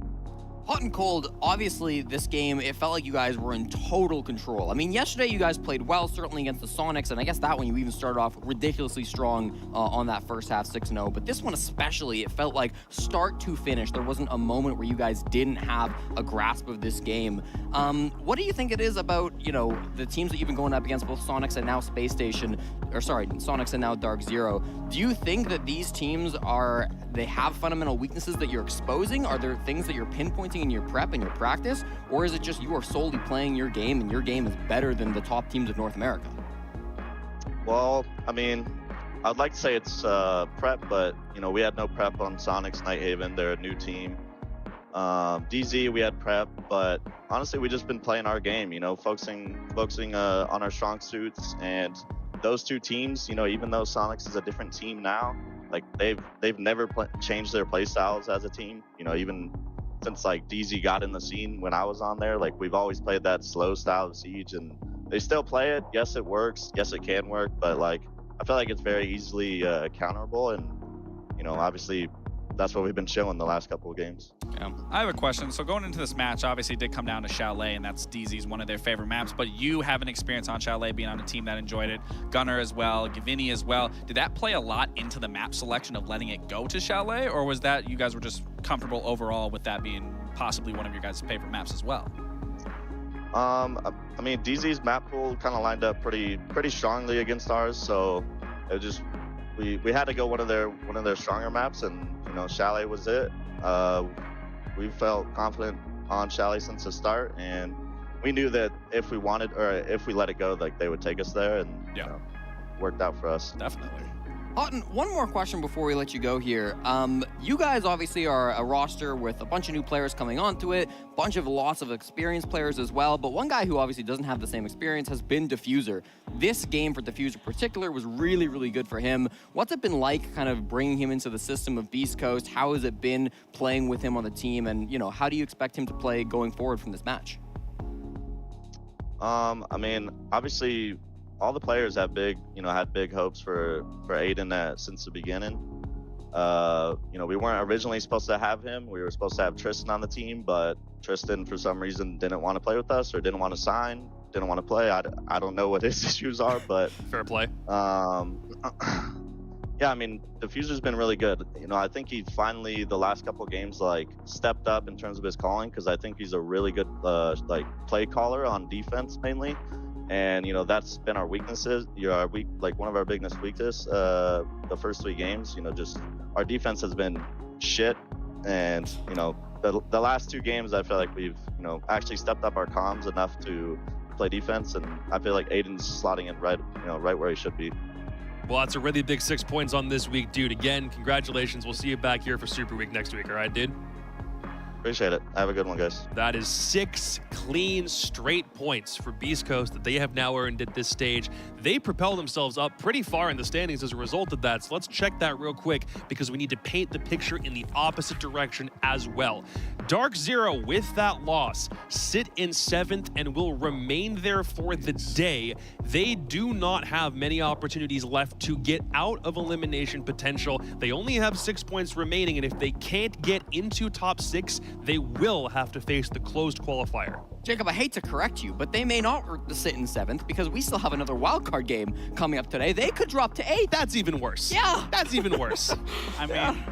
Hot and cold, obviously this game, it felt like you guys were in total control. I mean, yesterday you guys played well, certainly against the Sonics, and I guess that one you even started off ridiculously strong on that first half 6-0. But this one especially, it felt like start to finish, there wasn't a moment where you guys didn't have a grasp of this game. What do you think it is about, you know, the teams that you've been going up against, both Sonics and now Space Station, or sorry, Sonics and now Dark Zero? Do you think that these teams they have fundamental weaknesses that you're exposing? Are there things that you're pinpointing in your prep and your practice, or is it just you are solely playing your game and your game is better than the top teams of North America? Well, I mean, I'd like to say it's prep, but you know, we had no prep on Sonics Nighthaven. They're a new team. DZ, we had prep, but honestly, we just been playing our game. You know, focusing on our strong suits. And those two teams, you know, even though Sonics is a different team now, like they've never changed their play styles as a team. You know, even since like DZ got in the scene when I was on there, like we've always played that slow style of Siege, and they still play it. Yes, it works. Yes, it can work, but like I feel like it's very easily counterable, and you know, obviously that's what we've been showing the last couple of games. Yeah. I have a question. So going into this match, obviously it did come down to Chalet, and that's DZ's one of their favorite maps, but you have an experience on Chalet, being on a team that enjoyed it. Gunnar as well, Gavini as well. Did that play a lot into the map selection of letting it go to Chalet, or was that you guys were just comfortable overall with that being possibly one of your guys' favorite maps as well? I mean, DZ's map pool kind of lined up pretty strongly against ours, so it just we had to go one of their stronger maps, and you know, Chalet was it. We felt confident on Chalet since the start, and we knew that if we wanted, or if we let it go, like they would take us there, and yeah, you know, worked out for us. Definitely. Otten, one more question before we let you go here. You guys obviously are a roster with a bunch of new players coming onto it, lots of experienced players as well, but one guy who obviously doesn't have the same experience has been Diffuser. This game for Diffuser in particular was really, really good for him. What's it been like kind of bringing him into the system of Beast Coast? How has it been playing with him on the team? And, you know, how do you expect him to play going forward from this match? I mean, obviously, all the players had big hopes for Aiden since the beginning. You know, we weren't originally supposed to have him. We were supposed to have Tristan on the team, but Tristan, for some reason, didn't want to play with us or didn't want to sign, didn't want to play. I don't know what his issues are, but fair play. Yeah, I mean, Diffuser's been really good. You know, I think he finally, the last couple of games, like stepped up in terms of his calling, because I think he's a really good like play caller on defense mainly. And you know, that's been our weaknesses. Like one of our biggest weaknesses. The first 3 games, you know, just our defense has been shit. And you know, the last 2 games, I feel like we've, you know, actually stepped up our comms enough to play defense. And I feel like Aiden's slotting in right where he should be. Well, that's a really big 6 points on this week, dude. Again, congratulations. We'll see you back here for Super Week next week. All right, dude? Appreciate it. Have a good one, guys. That is 6 clean, straight points for Beast Coast that they have now earned at this stage. They propel themselves up pretty far in the standings as a result of that. So let's check that real quick, because we need to paint the picture in the opposite direction as well. Dark Zero, with that loss, sit in 7th and will remain there for the day. They do not have many opportunities left to get out of elimination potential. They only have 6 points remaining, and if they can't get into top 6, they will have to face the closed qualifier. Jacob, I hate to correct you, but they may not sit in 7th, because we still have another wildcard game coming up today. They could drop to 8th. That's even worse. Yeah. That's even worse. I mean,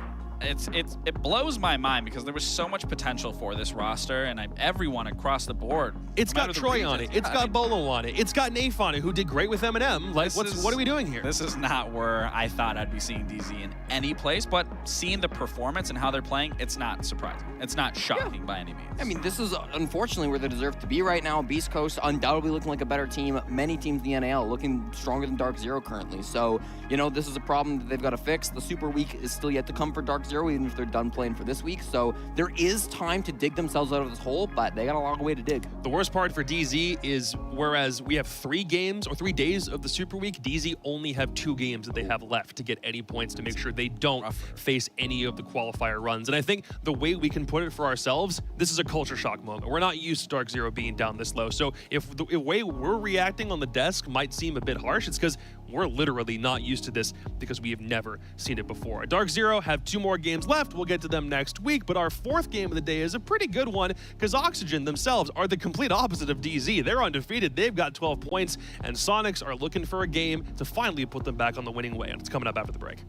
it blows my mind because there was so much potential for this roster, and everyone across the board. It's no got matter the Troy on it. regions, It's got Bolo on it. It's got Nafe on it, who did great with Eminem. Like, what are we doing here? This is not where I thought I'd be seeing DZ in any place, but seeing the performance and how they're playing, it's not surprising. It's not shocking by any means. I mean, this is unfortunately where they deserve to be right now. Beast Coast undoubtedly looking like a better team. Many teams in the NAL looking stronger than Dark Zero currently. So, you know, this is a problem that they've got to fix. The Super Week is still yet to come for Dark Zero, even if they're done playing for this week. So there is time to dig themselves out of this hole, but they got a long way to dig. The worst part for DZ is whereas we have 3 games or 3 days of the Super Week, DZ only have 2 games that they have left to get any points to make sure they don't face any of the qualifier runs. And I think the way we can put it for ourselves, this is a culture shock moment. We're not used to Dark Zero being down this low. So if the way we're reacting on the desk might seem a bit harsh, it's because we're literally not used to this because we have never seen it before. Dark Zero have 2 more games left. We'll get to them next week, but our 4th game of the day is a pretty good one because Oxygen themselves are the complete opposite of DZ. They're undefeated. They've got 12 points, and Sonics are looking for a game to finally put them back on the winning way. And it's coming up after the break.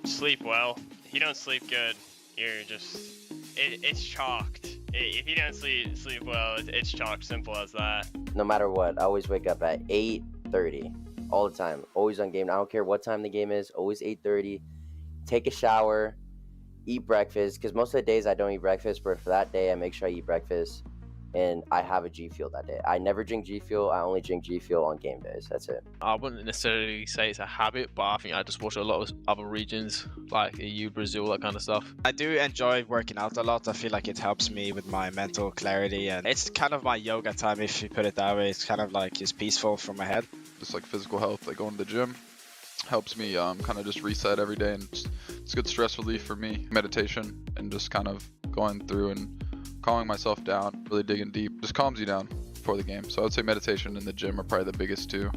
Sleep well. If you don't sleep good, you're just... It's chalked. If you don't sleep well, it's chalked. Simple as that. No matter what, I always wake up at 8:30 all the time. Always on game. I don't care what time the game is. Always 8:30. Take a shower, eat breakfast. Because most of the days I don't eat breakfast, but for that day I make sure I eat breakfast. And I have a G Fuel that day. I never drink G Fuel. I only drink G Fuel on game days. That's it. I wouldn't necessarily say it's a habit, but I think I just watch a lot of other regions like EU, Brazil, that kind of stuff. I do enjoy working out a lot. I feel like it helps me with my mental clarity, and it's kind of my yoga time, if you put it that way. It's kind of like it's peaceful for my head. Just like physical health, like going to the gym helps me kind of just reset every day, and it's good stress relief for me. Meditation and just kind of going through and calming myself down, really digging deep, just calms you down before the game. So I would say meditation and the gym are probably the biggest 2.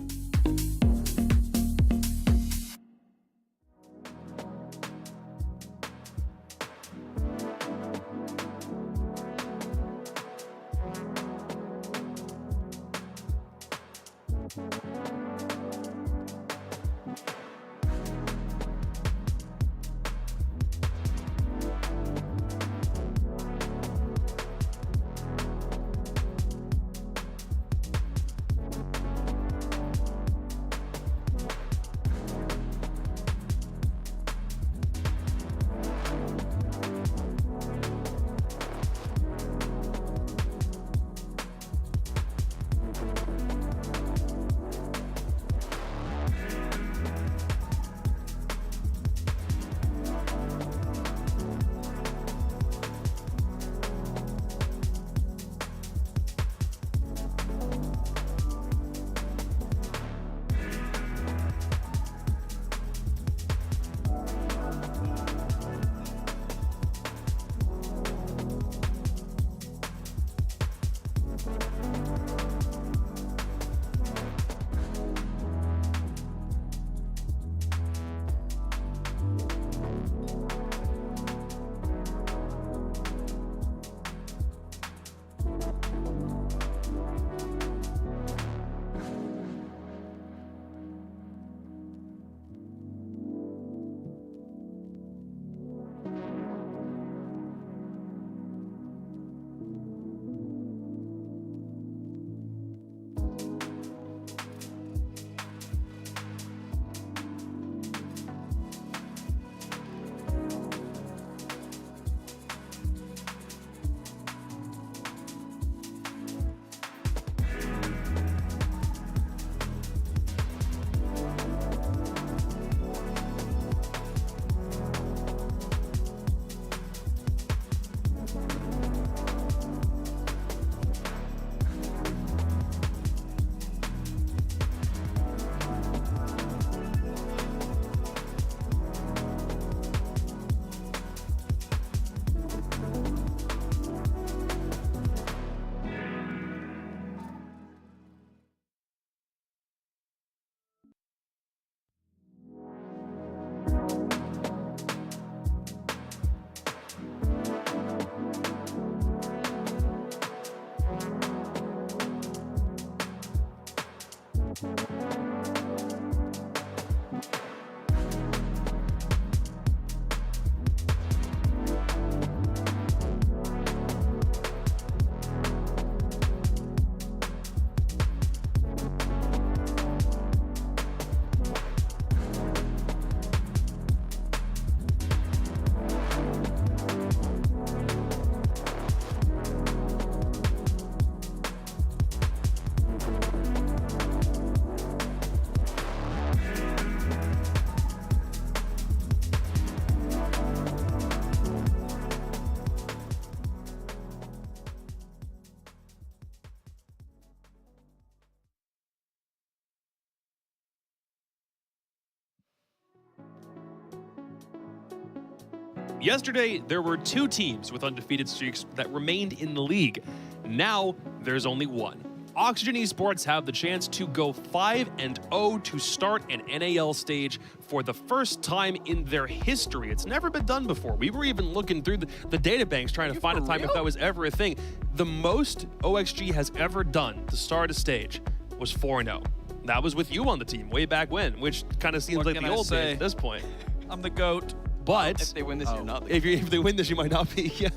Yesterday, there were 2 teams with undefeated streaks that remained in the league. Now, there's only one. Oxygen Esports have the chance to go 5-0 to start an NAL stage for the first time in their history. It's never been done before. We were even looking through the databanks trying to find a time if that was ever a thing. The most OXG has ever done to start a stage was 4-0. That was with you on the team way back when, which kind of seems like the old days at this point. I'm the GOAT. But if they win this, you're not. If they win this, you might not be.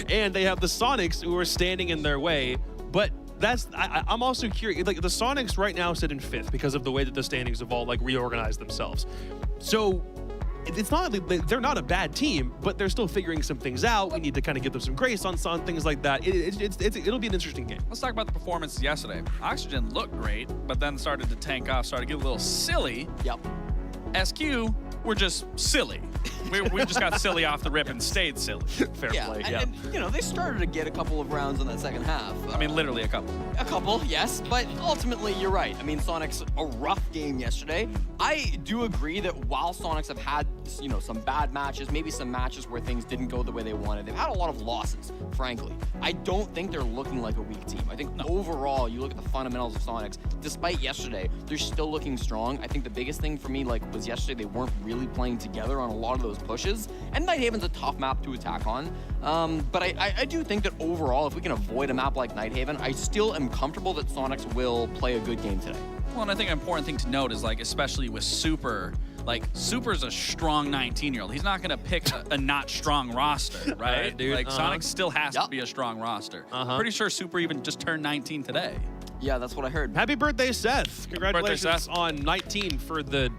And they have the Sonics who are standing in their way. But I'm also curious. Like the Sonics right now sit in 5th because of the way that the standings have all like reorganized themselves. So it's not they're not a bad team, but they're still figuring some things out. We need to kind of give them some grace on things like that. It'll be an interesting game. Let's talk about the performance yesterday. Oxygen looked great, but then started to tank off, started to get a little silly. Yep. SQ were just silly. We just got silly off the rip and stayed silly. Fair play. And, you know, they started to get a couple of rounds in that second half. I mean, literally a couple. A couple, yes, but ultimately you're right. I mean, Sonic's a rough game yesterday. I do agree that while Sonics have had, you know, some bad matches, maybe some matches where things didn't go the way they wanted, they've had a lot of losses, frankly. I don't think they're looking like a weak team. I think overall, you look at the fundamentals of Sonics, despite yesterday, they're still looking strong. I think the biggest thing for me, was yesterday they weren't really playing together on a lot of those pushes, and Nighthaven's a tough map to attack on. But I do think that overall, if we can avoid a map like Nighthaven, I still am comfortable that Sonics will play a good game today. Well, and I think an important thing to note is, especially with Super, Super's a strong 19-year-old. He's not going to pick a not strong roster, right? Dude, Sonic still has to be a strong roster. Pretty sure Super even just turned 19 today. Yeah, that's what I heard. Happy birthday, Seth. Congratulations birthday, Seth. On 19 for the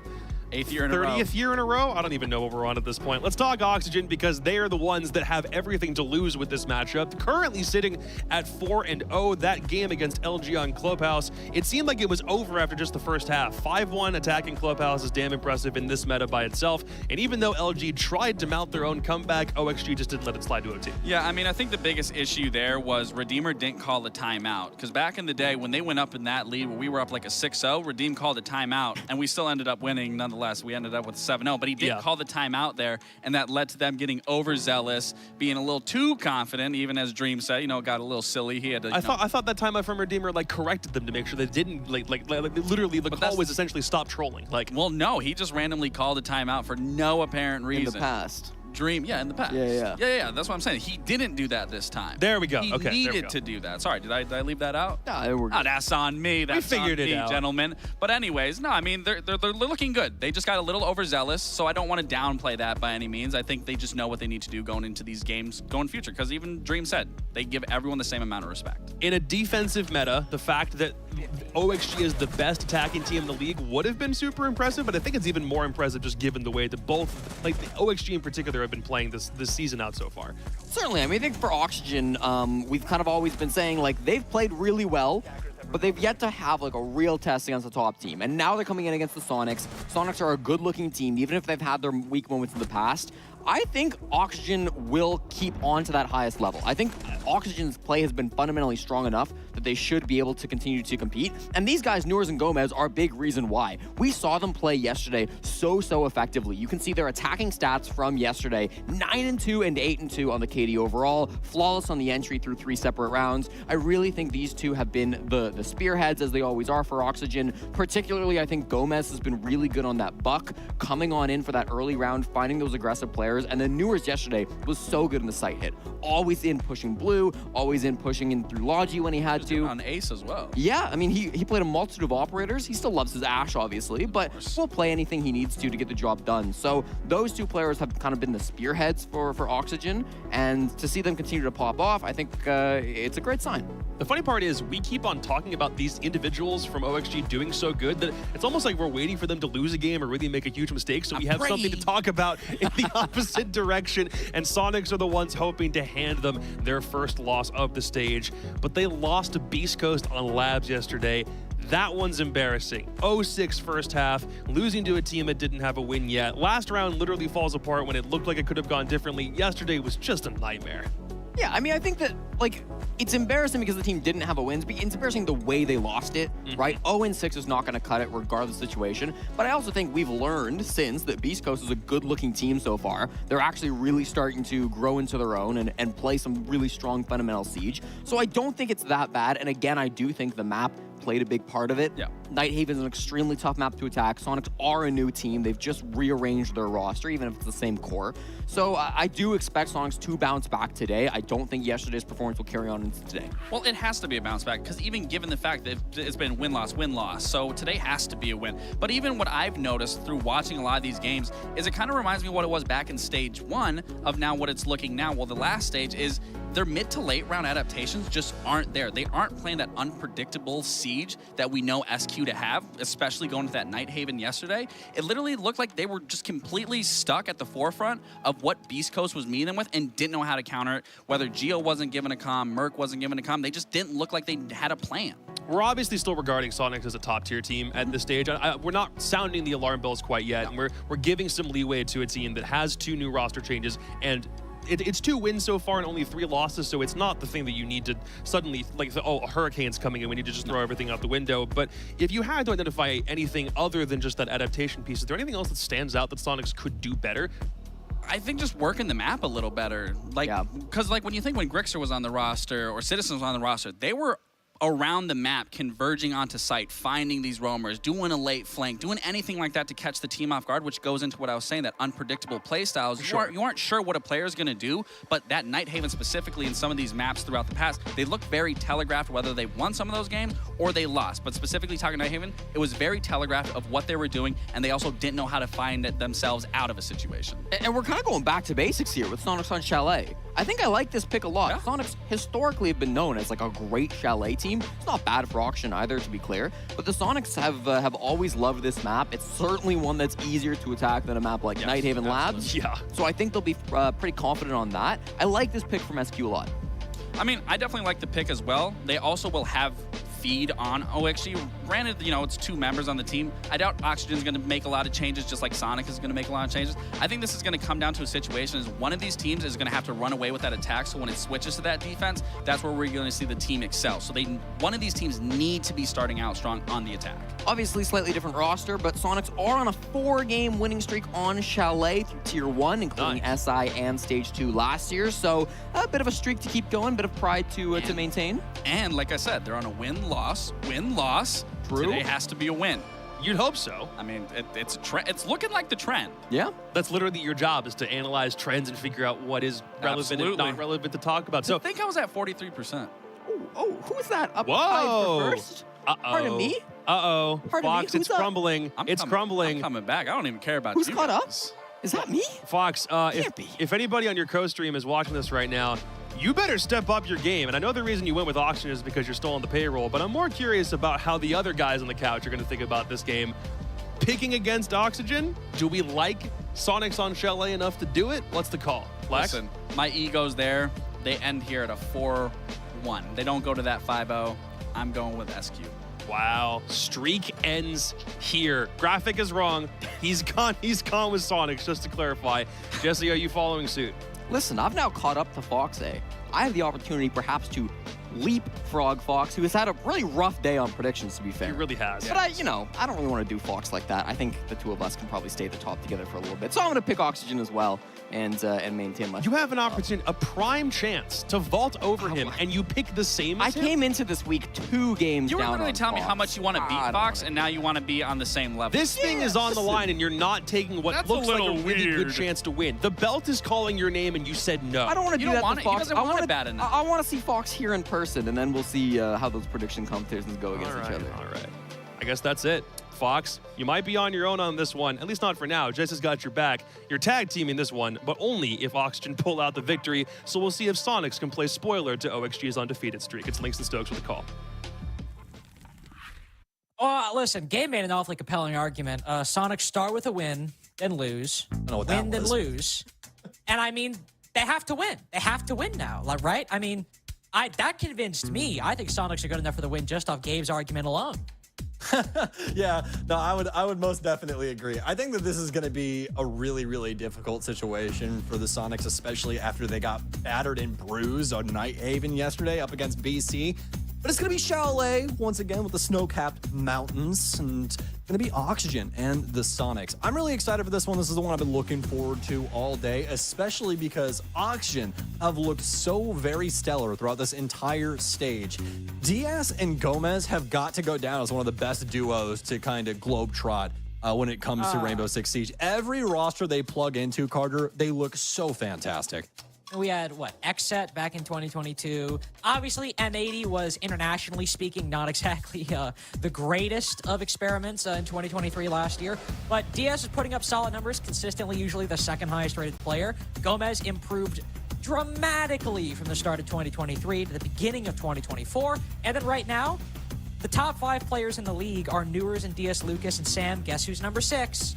8th year in a row. 30th year in a row? I don't even know what we're on at this point. Let's talk Oxygen because they are the ones that have everything to lose with this matchup. Currently sitting at 4-0. That game against LG on Clubhouse, it seemed like it was over after just the first half. 5-1 attacking Clubhouse is damn impressive in this meta by itself. And even though LG tried to mount their own comeback, OXG just didn't let it slide to OT. Yeah, I mean, I think the biggest issue there was Redeemer didn't call the timeout. Because back in the day, when they went up in that lead, where we were up like a 6-0, Redeem called a timeout, and we still ended up winning nonetheless. We ended up with 7-0, but he did call the timeout there, and that led to them getting overzealous, being a little too confident, even as Dream said, got a little silly. He had to, I thought that timeout from Redeemer corrected them to make sure they didn't literally the call was essentially stop trolling. Well, no, he just randomly called a timeout for no apparent reason. In the past. Dream, in the past. Yeah, that's what I'm saying. He didn't do that this time. There we go. He needed to do that. Sorry, did I leave that out? No, we're good. That's on me. That's we figured on it me, out, gentlemen. But anyways, no, I mean they're looking good. They just got a little overzealous, so I don't want to downplay that by any means. I think they just know what they need to do going into these games going future. Because even Dream said they give everyone the same amount of respect. In a defensive meta, the fact that OXG is the best attacking team in the league would have been super impressive, but I think it's even more impressive just given the way that both, the OXG in particular, have been playing this season out so far. Certainly. I mean, I think for Oxygen, we've kind of always been saying, they've played really well, but they've yet to have, a real test against the top team. And now they're coming in against the Sonics. Sonics are a good-looking team, even if they've had their weak moments in the past. I think Oxygen will keep on to that highest level. I think Oxygen's play has been fundamentally strong enough that they should be able to continue to compete. And these guys, Newers and Gomez, are a big reason why. We saw them play yesterday so effectively. You can see their attacking stats from yesterday, 9-2 and 8-2 on the KD overall, flawless on the entry through 3 separate rounds. I really think these two have been the spearheads, as they always are for Oxygen. Particularly, I think Gomez has been really good on that buck, coming on in for that early round, finding those aggressive players. And then Newers yesterday was so good in the sight hit. Always in pushing blue, always in pushing in through Logi when he had to. On Ace as well. Yeah, I mean, he played a multitude of operators. He still loves his Ashe, obviously, but will play anything he needs to get the job done. So those two players have kind of been the spearheads for Oxygen, and to see them continue to pop off, I think it's a great sign. The funny part is we keep on talking about these individuals from OXG doing so good that it's almost like we're waiting for them to lose a game or really make a huge mistake so we have something to talk about in the opposite direction, and Sonics are the ones hoping to hand them their first loss of the stage. But they lost to Beast Coast on Labs yesterday. That one's embarrassing. 0-6 first half, losing to a team that didn't have a win yet. Last round literally falls apart when it looked like it could have gone differently. Yesterday was just a nightmare. Yeah, I mean, I think that, like, it's embarrassing because the team didn't have a win. It's embarrassing the way they lost it, right? 0-6 is not going to cut it regardless of the situation. But I also think we've learned since that Beast Coast is a good-looking team so far. They're actually really starting to grow into their own and play some really strong fundamental Siege. So I don't think it's that bad. And again, I do think the map played a big part of it. Yeah. Nighthaven is an extremely tough map to attack. Sonics are a new team. They've just rearranged their roster, even if it's the same core. So I do expect Sonics to bounce back today. I don't think yesterday's performance will carry on into today. Well, it has to be a bounce back because even given the fact that it's been win-loss, win-loss, so today has to be a win. But even what I've noticed through watching a lot of these games is it kind of reminds me of what it was back in stage 1 of now what it's looking now. Well, the last stage is their mid to late round adaptations just aren't there. They aren't playing that unpredictable Siege that we know SQ to have, especially going to that Nighthaven yesterday. It literally looked like they were just completely stuck at the forefront of what Beast Coast was meeting them with and didn't know how to counter it. Whether Geo wasn't given a comm, Merc wasn't given a comm, they just didn't look like they had a plan. We're obviously still regarding Sonics as a top-tier team at this stage. We're not sounding the alarm bells quite yet. No. We're giving some leeway to a team that has 2 new roster changes, and it's 2 wins so far and only 3 losses, so it's not the thing that you need to suddenly, like, a hurricane's coming in, we need to just throw everything out the window. But if you had to identify anything other than just that adaptation piece, is there anything else that stands out that Sonics could do better? I think just working the map a little better. Like, because like when you think when Grixer was on the roster or Citizens was on the roster, they were around the map, converging onto site, finding these roamers, doing a late flank, doing anything like that to catch the team off guard, which goes into what I was saying, that unpredictable play styles. Sure. You aren't sure what a player is going to do, but that Nighthaven specifically in some of these maps throughout the past, they look very telegraphed whether they won some of those games or they lost. But specifically talking Nighthaven, it was very telegraphed of what they were doing, and they also didn't know how to find themselves out of a situation. And we're kind of going back to basics here with Sonics on Chalet. I think I like this pick a lot. Yeah. Sonics historically have been known as like a great Chalet team. It's not bad for auction either, to be clear. But the Sonics have always loved this map. It's certainly one that's easier to attack than a map like Nighthaven Labs. Yeah. So I think they'll be pretty confident on that. I like this pick from SQ a lot. I mean, I definitely like the pick as well. They also will have feed on OXG. Granted, you know, it's 2 members on the team. I doubt Oxygen's going to make a lot of changes, just like Sonic is going to make a lot of changes. I think this is going to come down to a situation is one of these teams is going to have to run away with that attack, so when it switches to that defense, that's where we're going to see the team excel. So one of these teams need to be starting out strong on the attack. Obviously, slightly different roster, but Sonics are on a 4-game winning streak on Chalet through Tier 1, including SI and Stage 2 last year. So a bit of a streak to keep going, bit of pride to maintain. And like I said, they're on a win-loss. True. Today has to be a win. You'd hope so. I mean, it's a trend. It's looking like the trend. Yeah. That's literally your job, is to analyze trends and figure out what is relevant and not relevant to talk about. So I think I was at 43%. Oh, who's that up Whoa. for first? Uh-oh. Pardon me? Uh-oh. Pardon Fox, me? it's crumbling. It's crumbling. I'm coming back. I don't even care about Who's you caught up? guys. Is that me? Fox, if anybody on your co-stream is watching this right now, you better step up your game. And I know the reason you went with Oxygen is because you're still on the payroll, but I'm more curious about how the other guys on the couch are going to think about this game. Picking against Oxygen, do we like Sonics on Chalet enough to do it? What's the call? Lex? Listen, my ego's there. They end here at a 4-1. They don't go to that 5-0. I'm going with SQ. Wow. Streak ends here. Graphic is wrong. He's gone with Sonics, just to clarify. Jesse, are you following suit? Listen, I've now caught up to Fox A. I have the opportunity perhaps to leapfrog Fox, who has had a really rough day on predictions, to be fair. He really has. But I don't really want to do Fox like that. I think the 2 of us can probably stay at the top together for a little bit. So I'm going to pick Oxygen as well and maintain my... You have an opportunity, a prime chance to vault over him, and you pick the same as him? I came into this week 2 games You were down literally on telling me Fox. how much you want to beat Fox, and now you want to be on the same level. This thing is on the line, and you're not taking what looks like a really good chance to win. The belt is calling your name, and you said no. I don't want to do that to Fox. He doesn't want it bad enough. I want to see Fox here in person, and then we'll see how those prediction competitions go against each other. All right. I guess that's it. Fox, you might be on your own on this one, at least not for now. Jess has got your back. You're tag teaming this one, but only if Oxygen pull out the victory. So we'll see if Sonics can play spoiler to OXG's undefeated streak. It's Links and Stokes with a call. Oh, listen, Gabe made an awfully compelling argument. Sonics start with a win, then lose. Win, then lose. And I mean, they have to win. They have to win now, like, right? I mean, that convinced me. I think Sonics are good enough for the win just off Gabe's argument alone. Yeah, no, I would most definitely agree. I think that this is going to be a really, really difficult situation for the Sonics, especially after they got battered and bruised on Nighthaven yesterday up against BC. But it's going to be Chalet once again with the snow-capped mountains, and going to be Oxygen and the Sonics. I'm really excited for this one. This is the one I've been looking forward to all day, especially because Oxygen have looked so very stellar throughout this entire stage. Diaz and Gomez have got to go down as one of the best duos to kind of globetrot when it comes to Rainbow Six Siege. Every roster they plug into, Carter, they look so fantastic. We had, Xset back in 2022. Obviously, M80 was, internationally speaking, not exactly the greatest of experiments in 2023 last year. But Diaz is putting up solid numbers, consistently usually the second highest rated player. Gomez improved dramatically from the start of 2023 to the beginning of 2024. And then right now, the top 5 players in the league are Newers and DS Lucas and Sam. Guess who's number 6?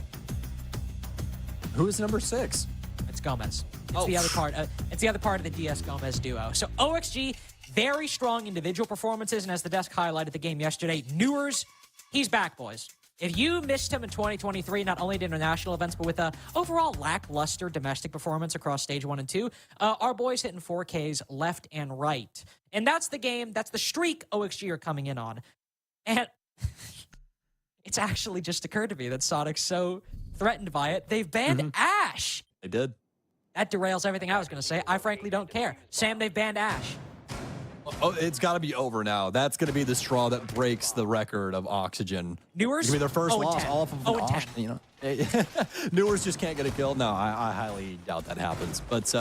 Who is number 6? It's Gomez. It's the other part. It's the other part of the DS Gomez duo. So OXG, very strong individual performances, and as the desk highlighted the game yesterday, Newers, he's back, boys. If you missed him in 2023, not only at international events, but with a overall lackluster domestic performance across stage 1 and 2, our boys hitting 4Ks left and right, and that's the game. That's the streak OXG are coming in on, and it's actually just occurred to me that Sonic's so threatened by it, they've banned Ash. They did. That derails everything I was going to say. I frankly don't care. Sam, they've banned Ash. Oh, it's got to be over now. That's going to be the straw that breaks the record of Oxygen. Newers? It's going to be their first loss off of 0-10. You know, Newers just can't get a kill. No, I highly doubt that happens. But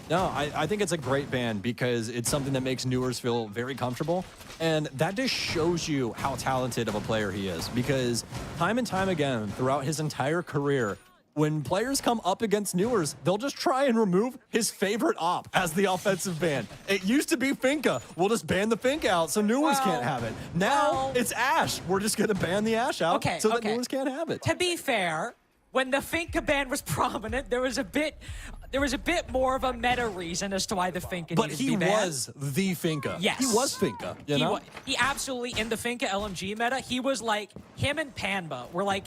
no, I think it's a great ban because it's something that makes Newers feel very comfortable. And that just shows you how talented of a player he is, because time and time again throughout his entire career, when players come up against Newers, they'll just try and remove his favorite op as the offensive ban. It used to be Finka. We'll just ban the Finka out so Newers can't have it. Now it's Ash. We're just going to ban the Ash out so that Newers can't have it. To be fair, when the Finka ban was prominent, there was a bit more of a meta reason as to why the Finka needed to be banned. But he was the Finka. Yes. He was Finka, you know? He absolutely, in the Finka LMG meta, he was like, him and Panba were like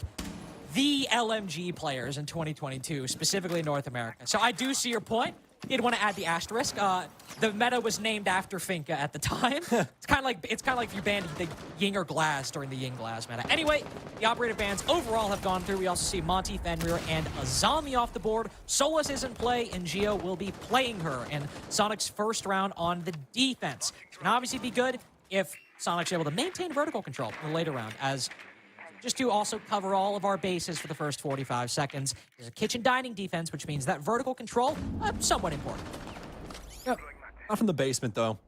the LMG players in 2022, specifically North America. So I do see your point. You'd want to add the asterisk. The meta was named after Finka at the time. It's kind of like if you banned the Ying or Glass during the Ying Glass meta. Anyway, the operator bans overall have gone through. We also see Monty, Fenrir, and Azami off the board. Solus is in play, and Geo will be playing her in Sonic's first round on the defense. It can obviously be good if Sonic's able to maintain vertical control in the later round, as just to also cover all of our bases for the first 45 seconds. There's a kitchen dining defense, which means that vertical control, somewhat important. Yep. Not from the basement, though.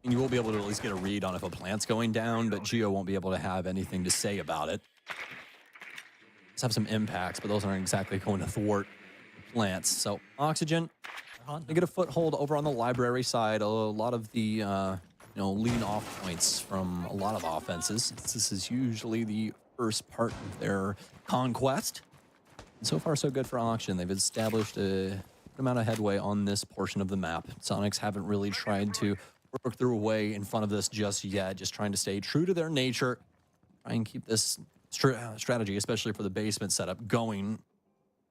And you will be able to at least get a read on if a plant's going down, but Geo won't be able to have anything to say about it. Let's have some impacts, but those aren't exactly going to thwart the plants. So Oxygen, they get a foothold over on the library side. A lot of the lean off points from a lot of offenses. This is usually the first part of their conquest. And so far, so good for Auction. They've established a good amount of headway on this portion of the map. Sonics haven't really tried to work their way in front of this just yet, just trying to stay true to their nature, try and keep this strategy, especially for the basement setup, going.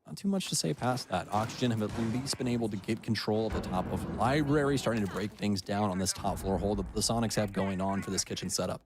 Not too much to say past that. Oxygen have at least been able to get control of the top of the library, starting to break things down on this top floor hold that the Sonics have going on for this kitchen setup.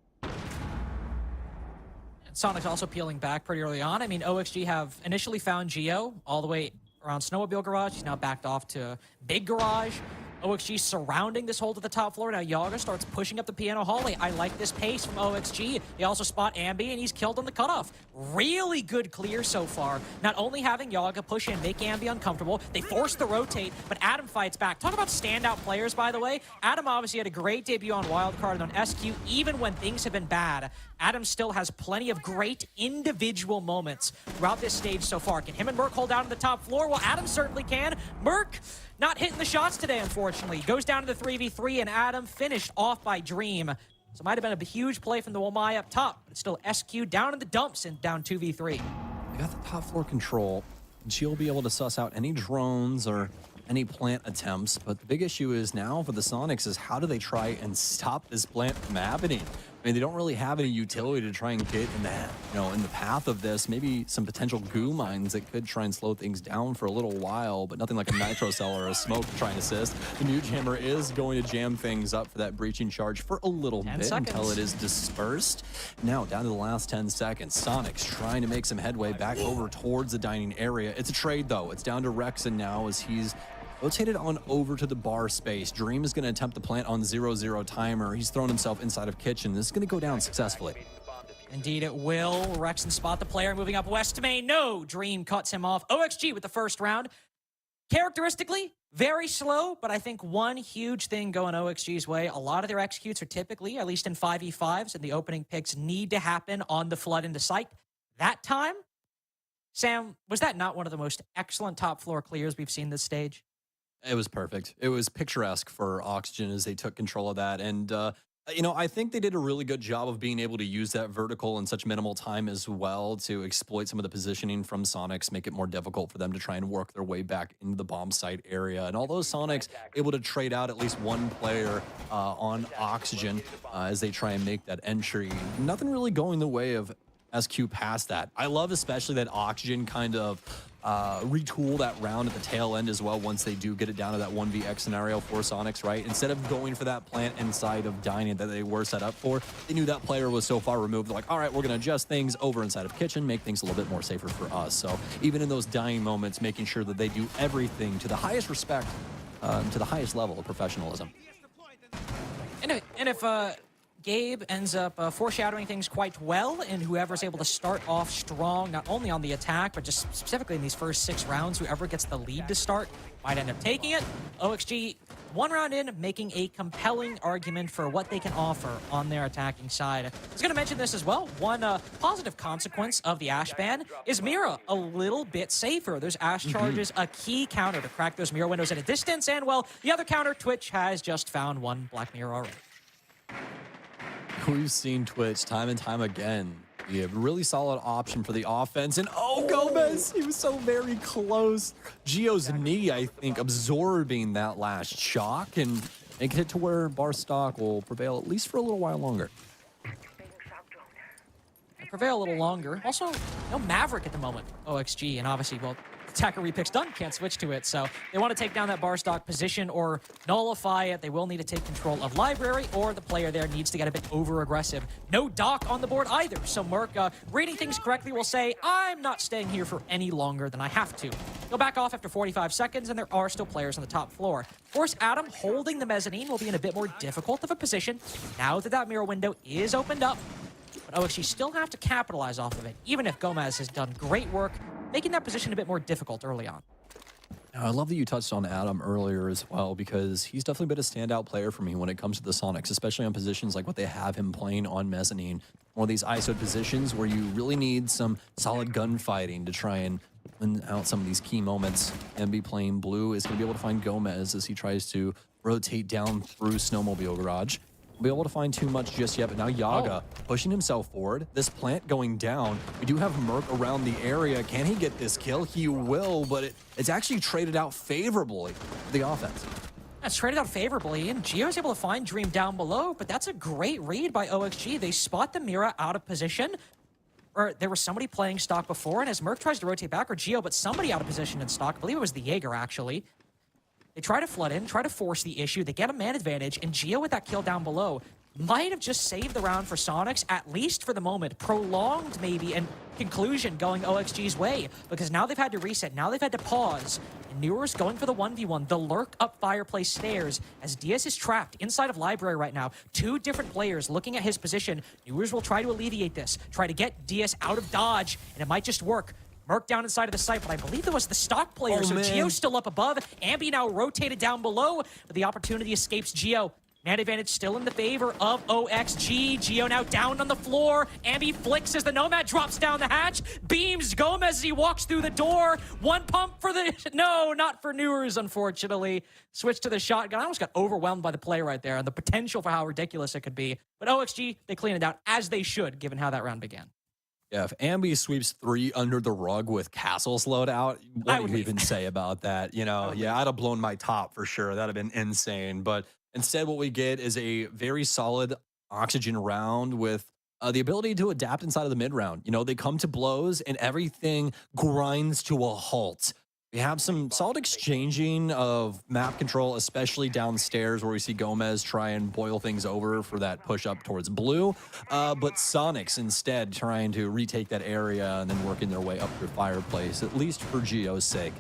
Sonic's also peeling back pretty early on. I mean, OXG have initially found Geo all the way around Snowmobile Garage. He's now backed off to Big Garage. OXG surrounding this hold at the top floor. Now Yaga starts pushing up the piano hallway. I like this pace from OXG. They also spot Ambi, and he's killed on the cutoff. Really good clear so far. Not only having Yaga push in, make Ambi uncomfortable, they force the rotate, but Adam fights back. Talk about standout players, by the way. Adam obviously had a great debut on Wildcard and on SQ, even when things have been bad. Adam still has plenty of great individual moments throughout this stage so far. Can him and Merc hold down to the top floor? Well, Adam certainly can. Merc not hitting the shots today, unfortunately. Goes down to the 3v3, and Adam finished off by Dream. So it might have been a huge play from the Wamai up top, but it's still SQ down in the dumps and down 2v3. They got the top floor control. She'll be able to suss out any drones or any plant attempts, but the big issue is now for the Sonics is how do they try and stop this plant from happening? I mean, they don't really have any utility to try and get in that, in the path of this. Maybe some potential goo mines that could try and slow things down for a little while, but nothing like a nitro cell or a smoke to try and assist. The new jammer is going to jam things up for that breaching charge for a little bit until it is dispersed. Now, down to the last 10 seconds. Sonic's trying to make some headway back over towards the dining area. It's a trade, though. It's down to Rexon now as he's rotated on over to the bar space. Dream is going to attempt the plant on 0-0 timer. He's thrown himself inside of kitchen. This is going to go down successfully. Indeed it will. Rexon spot the player moving up west to main. No, Dream cuts him off. OXG with the first round. Characteristically, very slow, but I think one huge thing going OXG's way, a lot of their executes are typically, at least in 5v5s, and the opening picks need to happen on the flood into sight. That time, Sam, was that not one of the most excellent top floor clears we've seen this stage? It was perfect. It was picturesque for Oxygen as they took control of that. And, I think they did a really good job of being able to use that vertical in such minimal time as well to exploit some of the positioning from Sonics, make it more difficult for them to try and work their way back into the bomb site area. And although Sonics able to trade out at least one player on Oxygen as they try and make that entry, nothing really going the way of SQ past that. I love especially that Oxygen kind of retool that round at the tail end as well once they do get it down to that 1vx scenario for Sonics, right? Instead of going for that plant inside of dining that they were set up for, they knew that player was so far removed. They're like, all right, we're going to adjust things over inside of kitchen, make things a little bit more safer for us. So even in those dying moments, making sure that they do everything to the highest respect, to the highest level of professionalism. And if Gabe ends up foreshadowing things quite well, and whoever's able to start off strong, not only on the attack, but just specifically in these first 6 rounds, whoever gets the lead to start might end up taking it. OXG, 1 round in, making a compelling argument for what they can offer on their attacking side. I was going to mention this as well. One positive consequence of the Ash ban is Mira a little bit safer. There's Ash charges, a key counter to crack those Mira windows at a distance, and, well, the other counter, Twitch has just found one Black Mirror already. We've seen Twitch time and time again be a really solid option for the offense. And Gomez, he was so very close. Gio's knee, I think, absorbing that last shock and making it to where Barstock will prevail at least for a little while longer. Prevail a little longer. Also, no Maverick at the moment, OXG, and obviously, well, attacker repicks done, can't switch to it, so they want to take down that bar stock position or nullify it. They will need to take control of library, or the player there needs to get a bit over-aggressive. No Doc on the board either, so Merc, reading things correctly, will say, I'm not staying here for any longer than I have to. Go back off after 45 seconds, and there are still players on the top floor. Of course, Adam holding the mezzanine will be in a bit more difficult of a position now that that mirror window is opened up. But OXG still have to capitalize off of it, even if Gomez has done great work making that position a bit more difficult early on. I love that you touched on Adam earlier as well, because he's definitely been a standout player for me when it comes to the Sonics, especially on positions like what they have him playing on mezzanine. One of these ISO positions where you really need some solid gunfighting to try and win out some of these key moments. And be playing blue is going to be able to find Gomez as he tries to rotate down through Snowmobile Garage. Be able to find too much just yet, but now Yaga pushing himself forward. This plant going down. We do have Merc around the area. Can he get this kill? He will, but it's actually traded out favorably for the offense. That's traded out favorably, and Gio's able to find Dream down below, but that's a great read by OXG. They spot the Mira out of position. Or there was somebody playing stock before, and as Merc tries to rotate back, or Gio, but somebody out of position in stock. I believe it was the Jaeger, actually. They try to flood in, try to force the issue. They get a man advantage, and Gio with that kill down below might have just saved the round for Sonics, at least for the moment. Prolonged, maybe, and conclusion going OXG's way, because now they've had to reset. Now they've had to pause. And Newer's going for the 1v1, the lurk up fireplace stairs, as Diaz is trapped inside of library right now. 2 different players looking at his position. Newers will try to alleviate this, try to get Diaz out of dodge, and it might just work. Merc down inside of the site, but I believe it was the stock player, so Gio's still up above. Ambi now rotated down below, but the opportunity escapes Gio. Man advantage still in the favor of OXG. Gio now down on the floor. Ambi flicks as the Nomad drops down the hatch. Beams Gomez as he walks through the door. 1 pump for the... No, not for Newers, unfortunately. Switch to the shotgun. I almost got overwhelmed by the play right there and the potential for how ridiculous it could be. But OXG, they clean it out, as they should, given how that round began. Yeah, if Ambi sweeps 3 under the rug with Castles loadout, what do you even say about that? Yeah, I'd have blown my top for sure. That'd have been insane. But instead, what we get is a very solid Oxygen round with the ability to adapt inside of the mid round. You know, they come to blows and everything grinds to a halt. We have some solid exchanging of map control, especially downstairs where we see Gomez try and boil things over for that push up towards blue. But Sonics instead trying to retake that area and then working their way up through fireplace, at least for Geo's sake.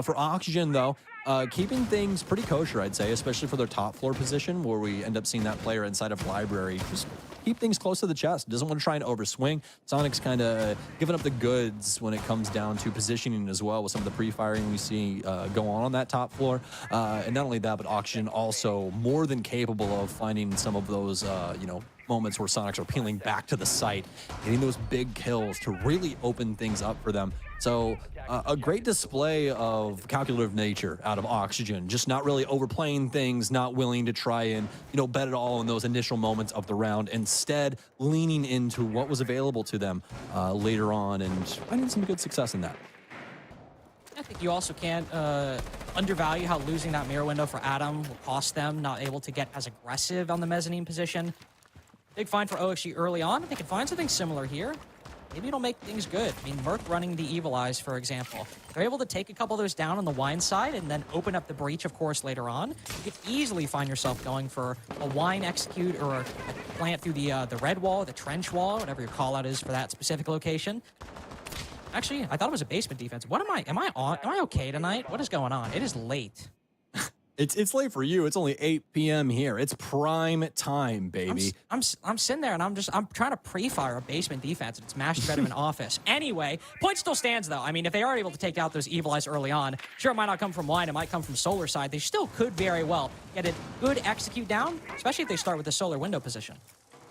For Oxygen, though, keeping things pretty kosher, I'd say, especially for their top floor position where we end up seeing that player inside of Library. Just keep things close to the chest. Doesn't want to try and overswing. Sonic's kind of giving up the goods when it comes down to positioning as well with some of the pre-firing we see go on that top floor. And not only that, but Oxygen also more than capable of finding some of those, you know, moments where Sonics are peeling back to the site, getting those big kills to really open things up for them. So a great display of calculative nature out of Oxygen, just not really overplaying things, not willing to try and, you know, bet it all in those initial moments of the round, instead leaning into what was available to them later on and finding some good success in that. I think you also can't undervalue how losing that mirror window for Adam will cost them, not able to get as aggressive on the mezzanine position. Big find for OXG early on. They can find something similar here. Maybe it'll make things good. I mean, Merc running the Evil Eyes, for example. They're able to take a couple of those down on the wine side and then open up the breach, of course, later on. You could easily find yourself going for a wine execute or a plant through the red wall, the trench wall, whatever your call out is for that specific location. Actually, I thought it was a basement defense. What am I okay tonight? What is going on? It is late. It's late for you. It's only 8 p.m. here. It's prime time, baby. I'm sitting there and I'm trying to pre-fire a basement defense and it's mashed better than office. Anyway, point still stands though. I mean, if they are able to take out those Evil Eyes early on, sure, it might not come from wine, it might come from solar side. They still could very well get a good execute down, especially if they start with the solar window position.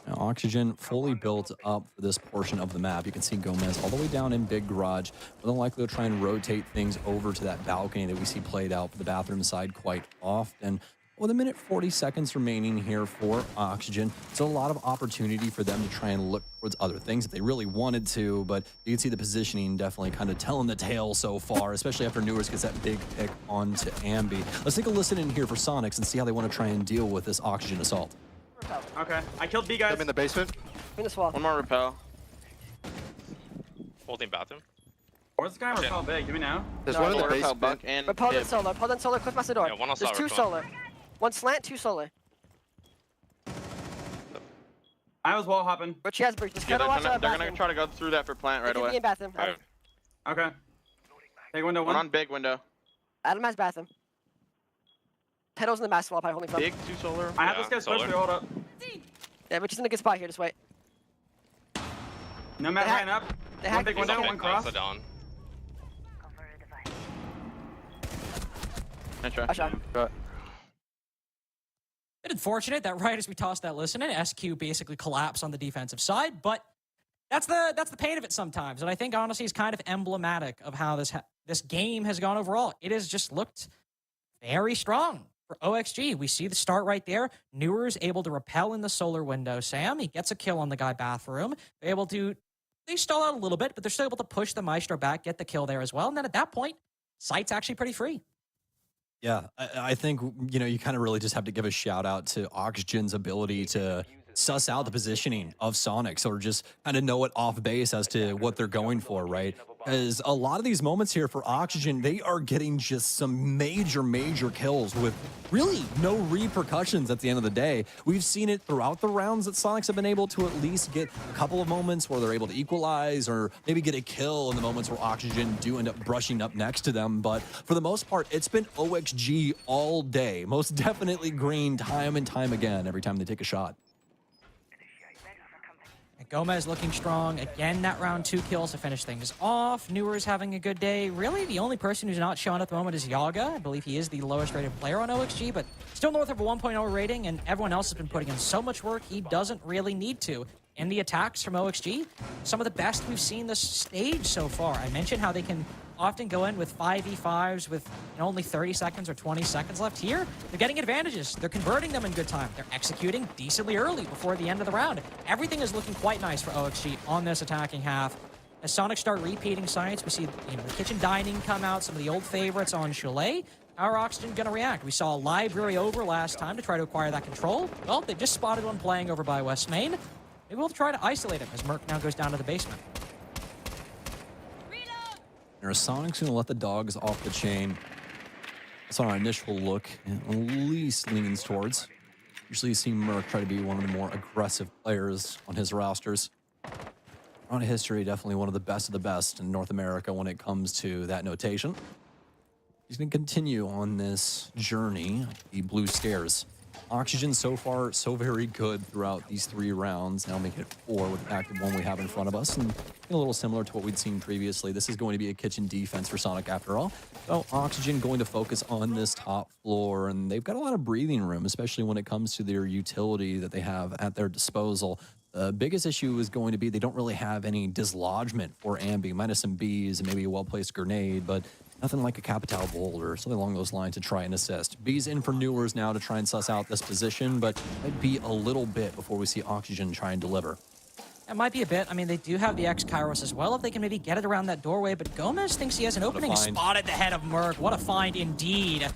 Now, Oxygen fully built up for this portion of the map. You can see Gomez all the way down in Big Garage. More than likely, they'll try and rotate things over to that balcony that we see played out for the bathroom side quite often. With a minute 40 seconds remaining here for Oxygen, so a lot of opportunity for them to try and look towards other things if they really wanted to, but you can see the positioning definitely kind of telling the tale so far, especially after Newers gets that big pick onto Ambi. Let's take a listen in here for Sonics and see how they want to try and deal with this Oxygen assault. Okay, I killed B guys. I'm in the basement. In this wall. One more repel. Holding bathroom. Where's the guy in repel big? Give me now. There's one in the basement. Repel then solar. Repel then solar. Cliff past the door. Yeah, one There's two solar. One slant, two solar. I was wall hopping. But she has breach. Just watch they're gonna try to go through that for plant right away. In bathroom. Right. Okay. Big window one. One on big window. Adam has bathroom. Pedals in the master wall, probably holding from. Big, two solar. I have this guy's push through, hold up. Yeah, but she's in a good spot here, just wait. No man ran up. One big window, one cross. Nice try. I shot. Bit unfortunate that right as we tossed that listen in, SQ basically collapsed on the defensive side, but that's the pain of it sometimes. And I think honestly is kind of emblematic of how this game has gone overall. It has just looked very strong for OXG. We see the start right there. Newers able to repel in the solar window. Sam, he gets a kill on the guy bathroom. They're able to, they stall out a little bit, but they're still able to push the Maestro back, get the kill there as well. And then at that point, site's actually pretty free. Yeah, I think, you know, you kind of really just have to give a shout out to Oxygen's ability to suss out the positioning of Sonics or just kind of know it off base as to what they're going for, right? As a lot of these moments here for Oxygen, they are getting just some major kills with really no repercussions at the end of the day. We've seen it throughout the rounds that Sonics have been able to at least get a couple of moments where they're able to equalize or maybe get a kill in the moments where Oxygen do end up brushing up next to them. But for the most part, it's been OXG all day. Most definitely green time and time again every time they take a shot. Gomez looking strong. Again, that round 2 kills to finish things off. Newers having a good day. Really, the only person who's not showing at the moment is Yaga. I believe he is the lowest rated player on OXG, but still north of a 1.0 rating, and everyone else has been putting in so much work he doesn't really need to. And the attacks from OXG, some of the best we've seen this stage so far. I mentioned how they can often go in with 5v5s with only 30 seconds or 20 seconds left. Here, they're getting advantages. They're converting them in good time. They're executing decently early before the end of the round. Everything is looking quite nice for OXG on this attacking half. As Sonic start repeating sites, we see the kitchen dining come out, some of the old favorites on Chalet. How are Oxygen going to react? We saw a library over last time to try to acquire that control. Well, they just spotted one playing over by West Main. Maybe we'll try to isolate him as Merc now goes down to the basement. Sonic's going to let the dogs off the chain. That's on our initial look, and at least leans towards. Usually you see Merc try to be one of the more aggressive players on his rosters. On history, definitely one of the best in North America when it comes to that notation. He's going to continue on this journey, the blue scares. Oxygen so far, so very good throughout these 3 rounds. Now make it 4 with the active one we have in front of us. And a little similar to what we'd seen previously. This is going to be a kitchen defense for Sonic after all. So Oxygen going to focus on this top floor, and they've got a lot of breathing room, especially when it comes to their utility that they have at their disposal. The biggest issue is going to be they don't really have any dislodgement for Ambi, minus some Bs and maybe a well-placed grenade, but nothing like a Capital Bolt or something along those lines to try and assist. B's in for Newers now to try and suss out this position, but it might be a little bit before we see Oxygen try and deliver. It might be a bit. I mean, they do have the X-Kairos as well, if they can maybe get it around that doorway, but Gomez thinks he has an opening spot at the head of Merc. What a find indeed.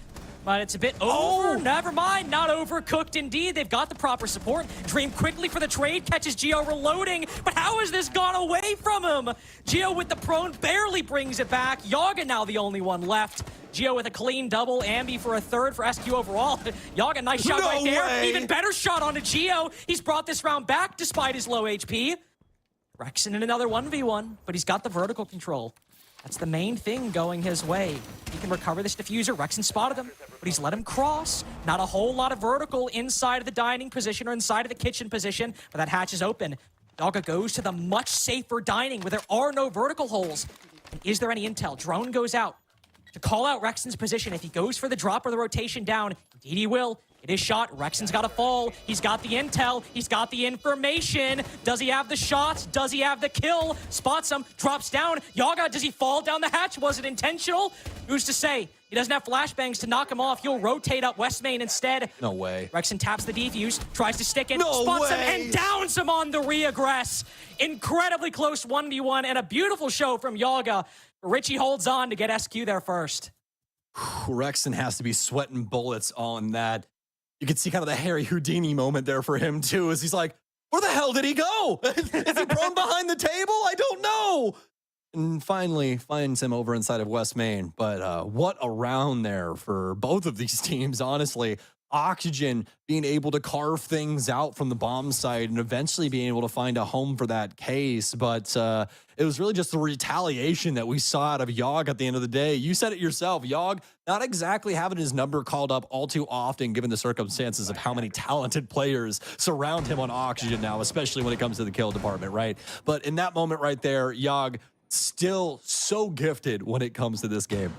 But it's a bit over. Never mind. Not overcooked indeed. They've got the proper support. Dream quickly for the trade. Catches Gio reloading. But how has this gone away from him? Gio with the prone barely brings it back. Yaga now the only one left. Gio with a clean double. Ambi for a third for SQ overall. Yaga, nice shot right there. Even better shot onto Gio. He's brought this round back despite his low HP. Rexon in another 1v1, but he's got the vertical control. That's the main thing going his way. He can recover this diffuser. Rexon spotted him, but he's let him cross. Not a whole lot of vertical inside of the dining position or inside of the kitchen position, but that hatch is open. Yaga goes to the much safer dining where there are no vertical holes. And is there any intel? Drone goes out to call out Rexon's position. If he goes for the drop or the rotation down, indeed he will. It is shot. Rexon's got to fall. He's got the intel. He's got the information. Does he have the shots? Does he have the kill? Spots him. Drops down. Yaga, does he fall down the hatch? Was it intentional? Who's to say? He doesn't have flashbangs to knock him off. He'll rotate up West Main instead. No way. Rexon taps the defuse, tries to stick it, spots him, and downs him on the reaggress. Incredibly close 1v1 and a beautiful show from Yaga. Richie holds on to get SQ there first. Rexon has to be sweating bullets on that. You can see kind of the Harry Houdini moment there for him, too, as he's like, where the hell did he go? Is he prone behind the table? I don't know. And finally finds him over inside of West Main. But what a round there for both of these teams, honestly. Oxygen being able to carve things out from the bomb site and eventually being able to find a home for that case. But it was really just the retaliation that we saw out of Yogg at the end of the day. You said it yourself, Yogg not exactly having his number called up all too often given the circumstances of how many talented players surround him on Oxygen now, especially when it comes to the kill department, right? But in that moment right there, Yogg still so gifted when it comes to this game.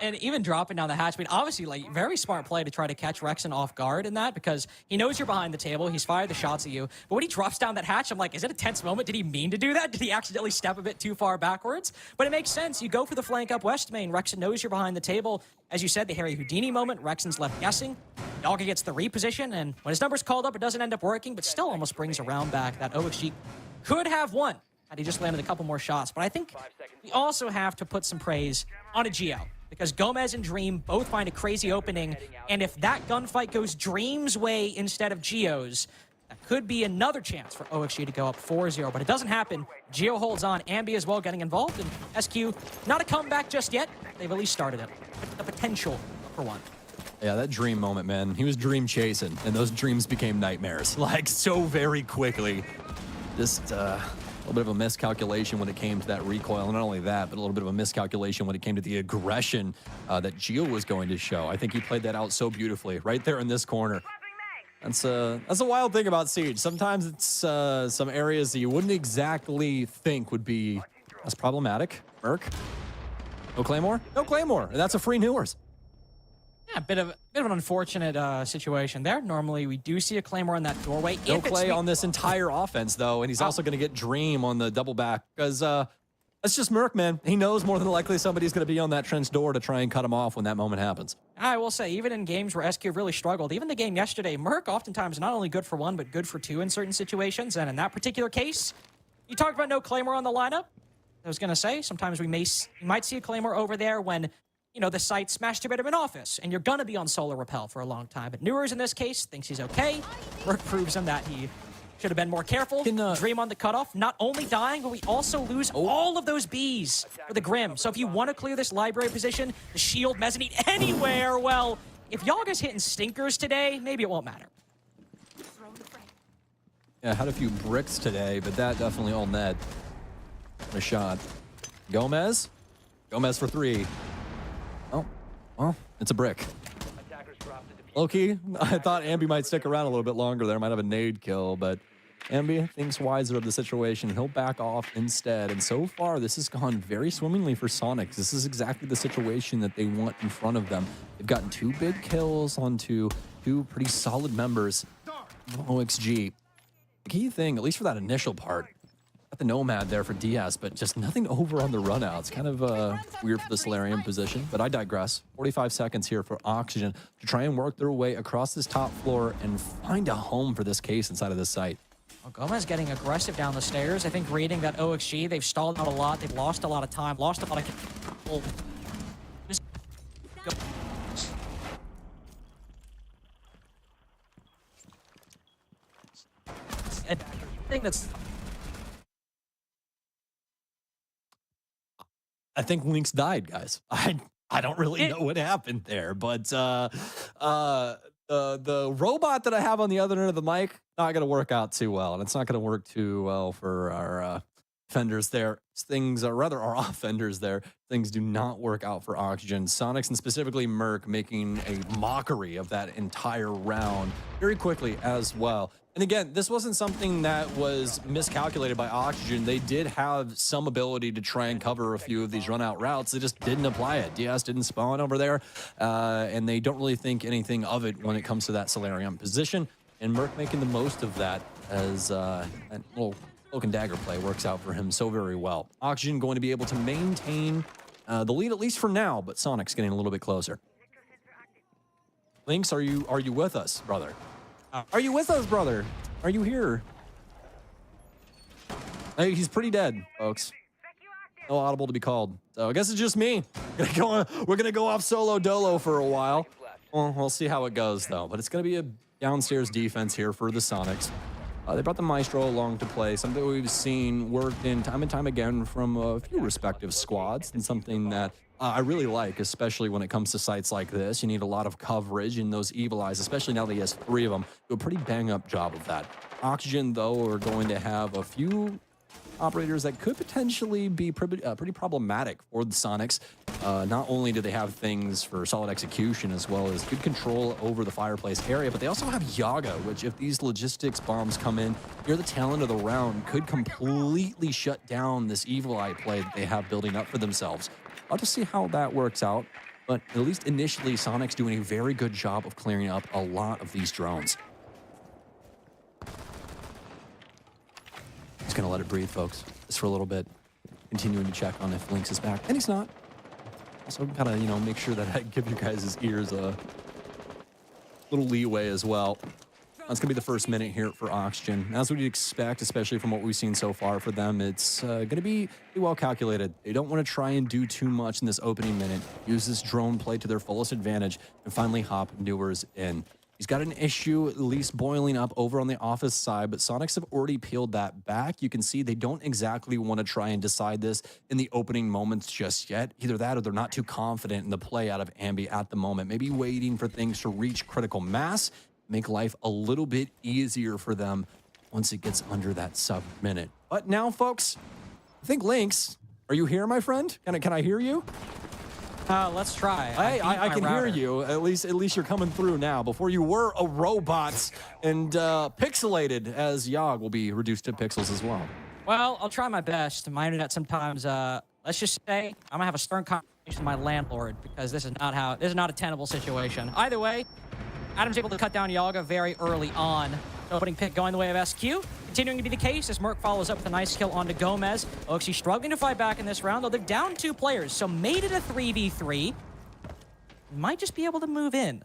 And even dropping down the hatch, I mean, obviously, like, very smart play to try to catch Rexon off guard in that, because he knows you're behind the table. He's fired the shots at you. But when he drops down that hatch, I'm like, is it a tense moment? Did he mean to do that? Did he accidentally step a bit too far backwards? But it makes sense. You go for the flank up West Main. Rexon knows you're behind the table. As you said, the Harry Houdini moment. Rexon's left guessing. Yaga gets the reposition, and when his number's called up, it doesn't end up working, but still almost brings a round back. That OXG could have won had he just landed a couple more shots. But I think we also have to put some praise on a Geo, because Gomez and Dream both find a crazy opening, and if that gunfight goes Dream's way instead of Geo's, that could be another chance for OXG to go up 4-0, but it doesn't happen. Geo holds on, Ambi as well getting involved, and SQ, not a comeback just yet. They've at least started it. The potential for one. Yeah, that Dream moment, man. He was dream chasing, and those dreams became nightmares, like, so very quickly. Just, a little bit of a miscalculation when it came to that recoil. And not only that, but a little bit of a miscalculation when it came to the aggression that Gio was going to show. I think he played that out so beautifully right there in this corner. That's a wild thing about Siege. Sometimes it's some areas that you wouldn't exactly think would be as problematic. Merc, no Claymore? No Claymore. And that's a free Newers. Yeah, a bit of an unfortunate situation there. Normally, we do see a Claymore in that doorway. No play on this entire offense, though, and he's also going to get Dream on the double back, because that's just Merc, man. He knows more than likely somebody's going to be on that trench door to try and cut him off when that moment happens. I will say, even in games where SQ really struggled, even the game yesterday, Merc oftentimes not only good for one, but good for two in certain situations, and in that particular case, you talked about no Claymore on the lineup. I was going to say, sometimes we might see a Claymore over there when you know, the site smashed to rid of an office, and you're gonna be on Solar Repel for a long time. But Newers, in this case, thinks he's okay. Merc proves him that he should have been more careful. Dream on the cutoff, not only dying, but we also lose all of those Bs for the Grim. So if you want to clear this library position, the shield, mezzanine, anywhere, well, if Yaga's hitting stinkers today, maybe it won't matter. Yeah, had a few bricks today, but that definitely all net. What a shot. Gomez? Gomez for 3. Oh, well, it's a brick. Low-key, I thought Ambi might stick around a little bit longer there. Might have a nade kill, but Ambi thinks wiser of the situation. He'll back off instead. And so far, this has gone very swimmingly for Sonics. This is exactly the situation that they want in front of them. They've gotten 2 big kills onto 2 pretty solid members of OXG. The key thing, at least for that initial part, got the Nomad there for Diaz, but just nothing over on the runouts. Kind of weird for the Solarium position, but I digress. 45 seconds here for Oxygen to try and work their way across this top floor and find a home for this case inside of this site. Well, Gomez getting aggressive down the stairs. I think reading that OXG, they've stalled out a lot. They've lost a lot of time, lost a lot of... I think that's... I think Lynx died, guys. I don't really know what happened there, but the robot that I have on the other end of the mic, not going to work out too well, and it's not going to work too well for our defenders there. Things, rather our offenders there, things do not work out for Oxygen. Sonics and specifically Merc making a mockery of that entire round very quickly as well. And again, this wasn't something that was miscalculated by Oxygen. They did have some ability to try and cover a few of these run-out routes. They just didn't apply it. Diaz didn't spawn over there, and they don't really think anything of it when it comes to that Solarium position. And Merc making the most of that as that little cloak and dagger play works out for him so very well. Oxygen going to be able to maintain the lead, at least for now, but Sonic's getting a little bit closer. Lynx, are you with us, brother? Are you with us, brother? Are you here? Hey, he's pretty dead, folks. No audible to be called. So I guess it's just me. We're gonna go off solo dolo for a while. Well, we'll see how it goes, though. But it's gonna be a downstairs defense here for the Sonics. They brought the Maestro along to play, something we've seen worked in time and time again from a few respective squads, and something that I really like, especially when it comes to sites like this. You need a lot of coverage, and those Evil Eyes, especially now that he has 3 of them, do a pretty bang-up job of that. Oxygen, though, are going to have a few operators that could potentially be pretty problematic for the Sonics. Not only do they have things for solid execution as well as good control over the fireplace area, but they also have Yaga, which if these logistics bombs come in near the tail end of the round, could completely shut down this Evil Eye play that they have building up for themselves. I'll just see how that works out, but at least initially, Sonic's doing a very good job of clearing up a lot of these drones. Just gonna let it breathe, folks, just for a little bit. Continuing to check on if Lynx is back, and he's not. Also gotta, make sure that I give you guys his ears a little leeway as well. That's gonna be the first minute here for Oxygen. As we'd expect, especially from what we've seen so far for them, it's gonna be pretty well calculated. They don't want to try and do too much in this opening minute. Use this drone play to their fullest advantage and finally hop Newers in. He's got an issue at least boiling up over on the office side, but Sonics have already peeled that back. You can see they don't exactly want to try and decide this in the opening moments just yet. Either that or they're not too confident in the play out of Ambi at the moment. Maybe waiting for things to reach critical mass, make life a little bit easier for them once it gets under that sub-minute. But now, folks, I think Lynx, are you here, my friend? Can I hear you? Let's try. I can hear you. At least you're coming through now. Before you were a robot and pixelated, as Yog will be reduced to pixels as well. Well, I'll try my best. My internet sometimes, let's just say, I'm gonna have a stern conversation with my landlord because this is not a tenable situation. Either way, Adam's able to cut down Yaga very early on. Opening pick going the way of SQ. Continuing to be the case as Merc follows up with a nice kill onto Gomez. Oxy struggling to fight back in this round, though they're down 2 players, so made it a 3v3. Might just be able to move in.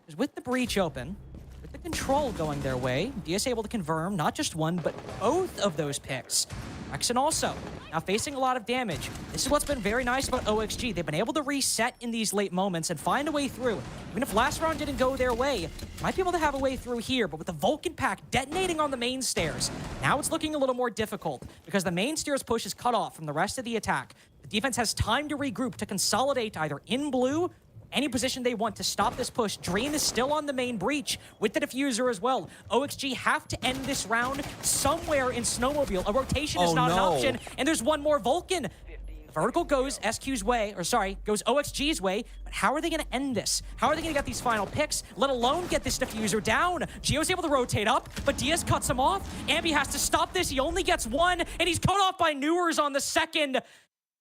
Because with the breach open, with the control going their way, DS able to confirm not just one, but both of those picks. Rexen also, now facing a lot of damage. This is what's been very nice about OXG. They've been able to reset in these late moments and find a way through. Even if last round didn't go their way, might be able to have a way through here, but with the Vulcan pack detonating on the main stairs, now it's looking a little more difficult because the main stairs push is cut off from the rest of the attack. The defense has time to regroup, to consolidate either in blue, any position they want to stop this push. Dream is still on the main breach with the diffuser as well. OXG have to end this round somewhere in Snowmobile. A rotation is not an option, and there's one more Vulcan. The vertical goes SQ's way, or sorry, goes OXG's way, but how are they gonna end this? How are they gonna get these final picks, let alone get this diffuser down? Gio's able to rotate up, but Diaz cuts him off. Ambi has to stop this. He only gets one, and he's cut off by Newers on the second.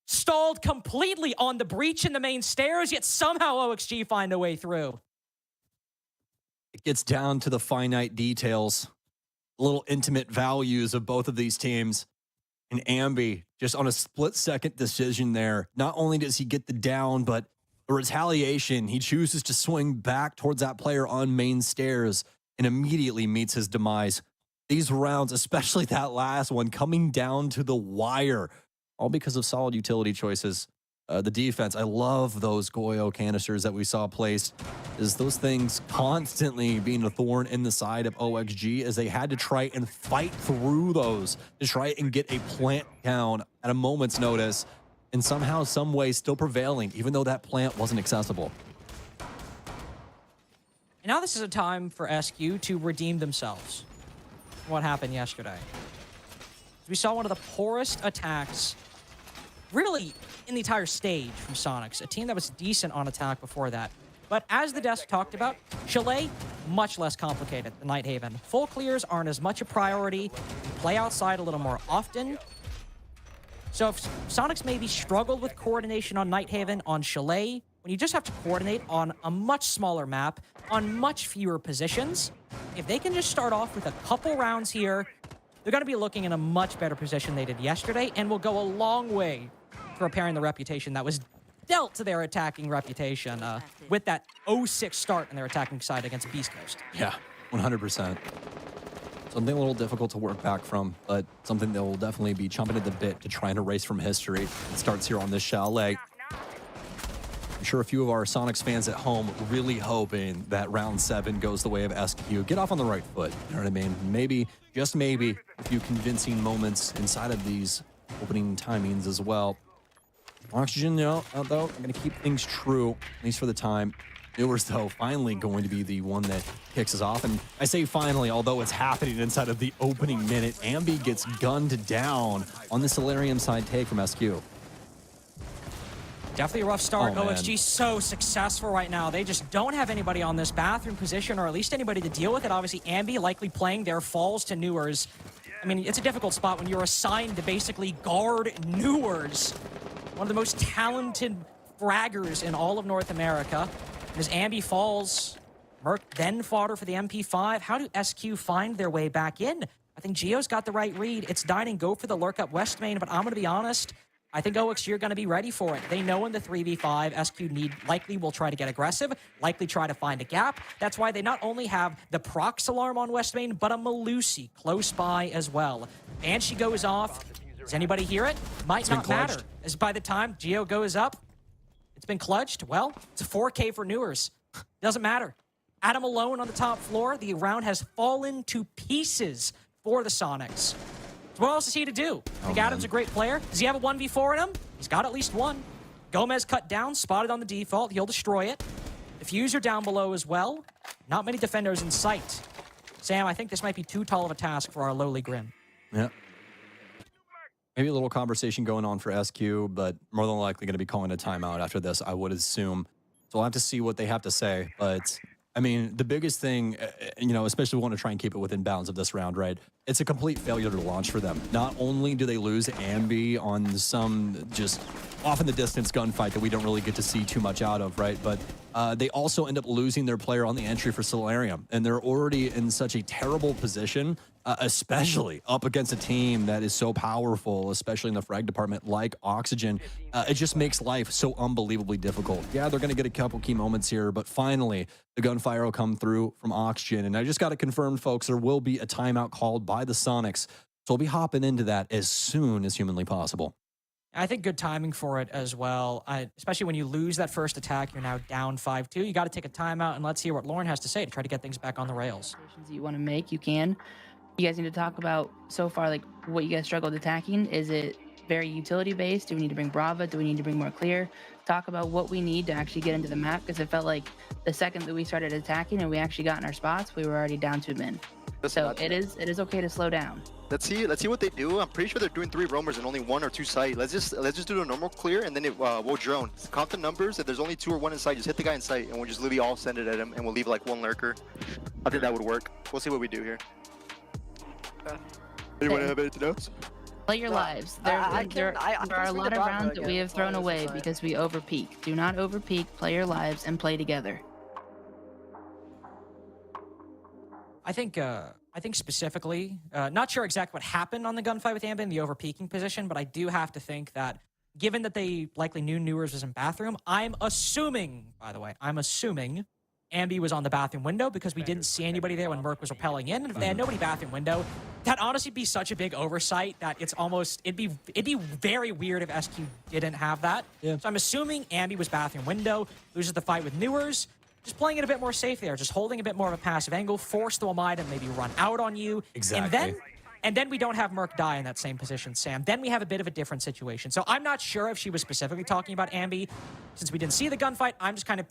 Stalled completely on the breach in the main stairs, yet somehow OXG find a way through. It gets down to the finite details, little intimate values of both of these teams. And Ambi, just on a split-second decision there, not only does he get the down, but the retaliation, he chooses to swing back towards that player on main stairs and immediately meets his demise. These rounds, especially that last one, coming down to the wire, all because of solid utility choices. The defense, I love those Goyo canisters that we saw placed. Is those things constantly being a thorn in the side of OXG as they had to try and fight through those to try and get a plant down at a moment's notice, and somehow, some way, still prevailing, even though that plant wasn't accessible. And now this is a time for SQ to redeem themselves from what happened yesterday. We saw one of the poorest attacks really in the entire stage from Sonics, a team that was decent on attack before that. But as the desk talked about, Chalet, much less complicated than Nighthaven. Full clears aren't as much a priority. You play outside a little more often. So if Sonics maybe struggled with coordination on Nighthaven, on Chalet, when you just have to coordinate on a much smaller map, on much fewer positions, if they can just start off with a couple rounds here, they're going to be looking in a much better position they did yesterday and will go a long way to repairing the reputation that was dealt to their attacking reputation with that 0-6 start in their attacking side against Beast Coast. Yeah, 100%. Something a little difficult to work back from, but something that will definitely be chomping at the bit to try and erase from history. It starts here on this Chalet. I'm sure a few of our Sonics fans at home really hoping that round 7 goes the way of SQ. Get off on the right foot, you know what I mean? Maybe, just maybe, a few convincing moments inside of these opening timings as well. Oxygen, though, I'm going to keep things true, at least for the time. Newers, though, finally going to be the one that kicks us off. And I say finally, although it's happening inside of the opening minute. Ambi gets gunned down on the Solarium side take from SQ. Definitely a rough start. Oh, OXG so successful right now. They just don't have anybody on this bathroom position, or at least anybody to deal with it. Obviously, Ambi likely playing their falls to Newers. I mean, it's a difficult spot when you're assigned to basically guard Newers, one of the most talented fraggers in all of North America. As Ambi falls, Merc then fodder for the MP5. How do SQ find their way back in? I think Gio's got the right read. It's dine and go for the lurk up West main, but I'm going to be honest, I think OXG are going to be ready for it. They know in the 3v5, SQ likely will try to get aggressive, likely try to find a gap. That's why they not only have the Prox alarm on West main, but a Malusi close by as well. And she goes off. Does anybody hear it? Might not matter. As by the time Gio goes up, it's been clutched. Well, it's a 4K for Newers. Doesn't matter. Adam alone on the top floor. The round has fallen to pieces for the Sonics. So what else is he to do? I think Adam's a great player. Does he have a 1v4 in him? He's got at least one. Gomez cut down, spotted on the default. He'll destroy it. Diffuser down below as well. Not many defenders in sight. Sam, I think this might be too tall of a task for our lowly Grim. Yeah. Maybe a little conversation going on for SQ, but more than likely going to be calling a timeout after this, I would assume. So we'll have to see what they have to say. But, I mean, the biggest thing, you know, especially we want to try and keep it within bounds of this round, right? It's a complete failure to launch for them. Not only do they lose Ambi on some just off in the distance gunfight that we don't really get to see too much out of, right? But they also end up losing their player on the entry for Solarium. And they're already in such a terrible position, especially up against a team that is so powerful, especially in the frag department like Oxygen. It just makes life so unbelievably difficult. Yeah, they're going to get a couple key moments here, but finally the gunfire will come through from Oxygen. And I just got it confirmed, folks, there will be a timeout called by the Sonics So we'll be hopping into that as soon as humanly possible. I think good timing for it as well, especially when you lose that first attack. You're now down 5-2. You got to take a timeout, and let's hear what Lauren has to say to try to get things back on the rails. That you want to make, you can. You guys need to talk about so far, like what you guys struggled attacking. Is it very utility based? Do we need to bring Brava? Do we need to bring more clear? Talk about what we need to actually get into the map, because it felt like the second that we started attacking and we actually got in our spots, we were already down 2 men. So it is okay to slow down. Let's see what they do. I'm pretty sure they're doing 3 roamers and only 1 or 2 sight. Let's just do the normal clear, and then we'll drone. Count the numbers. If there's only 2 or 1 in sight, just hit the guy in sight, and we'll just literally all send it at him, and we'll leave like 1 lurker. I think that would work. We'll see what we do here. Anyone have anything else? Play your lives. There are a lot of rounds that we have thrown away because we overpeak. Do not overpeak. Play your lives and play together. I think specifically, not sure exactly what happened on the gunfight with Ambi in the overpeaking position, but I do have to think that given that they likely knew Newers was in bathroom, I'm assuming Ambi was on the bathroom window because we didn't see anybody there when Merc was rappelling in. And if they had nobody bathroom window, that'd honestly be such a big oversight that it's almost, it'd be very weird if SQ didn't have that. Yeah. So I'm assuming Ambi was bathroom window, loses the fight with Newers. Just playing it a bit more safe there, just holding a bit more of a passive angle, force the Wamai to maybe run out on you. Exactly. And then we don't have Merc die in that same position, Sam. Then we have a bit of a different situation. So I'm not sure if she was specifically talking about Ambi. Since we didn't see the gunfight, I'm just kind of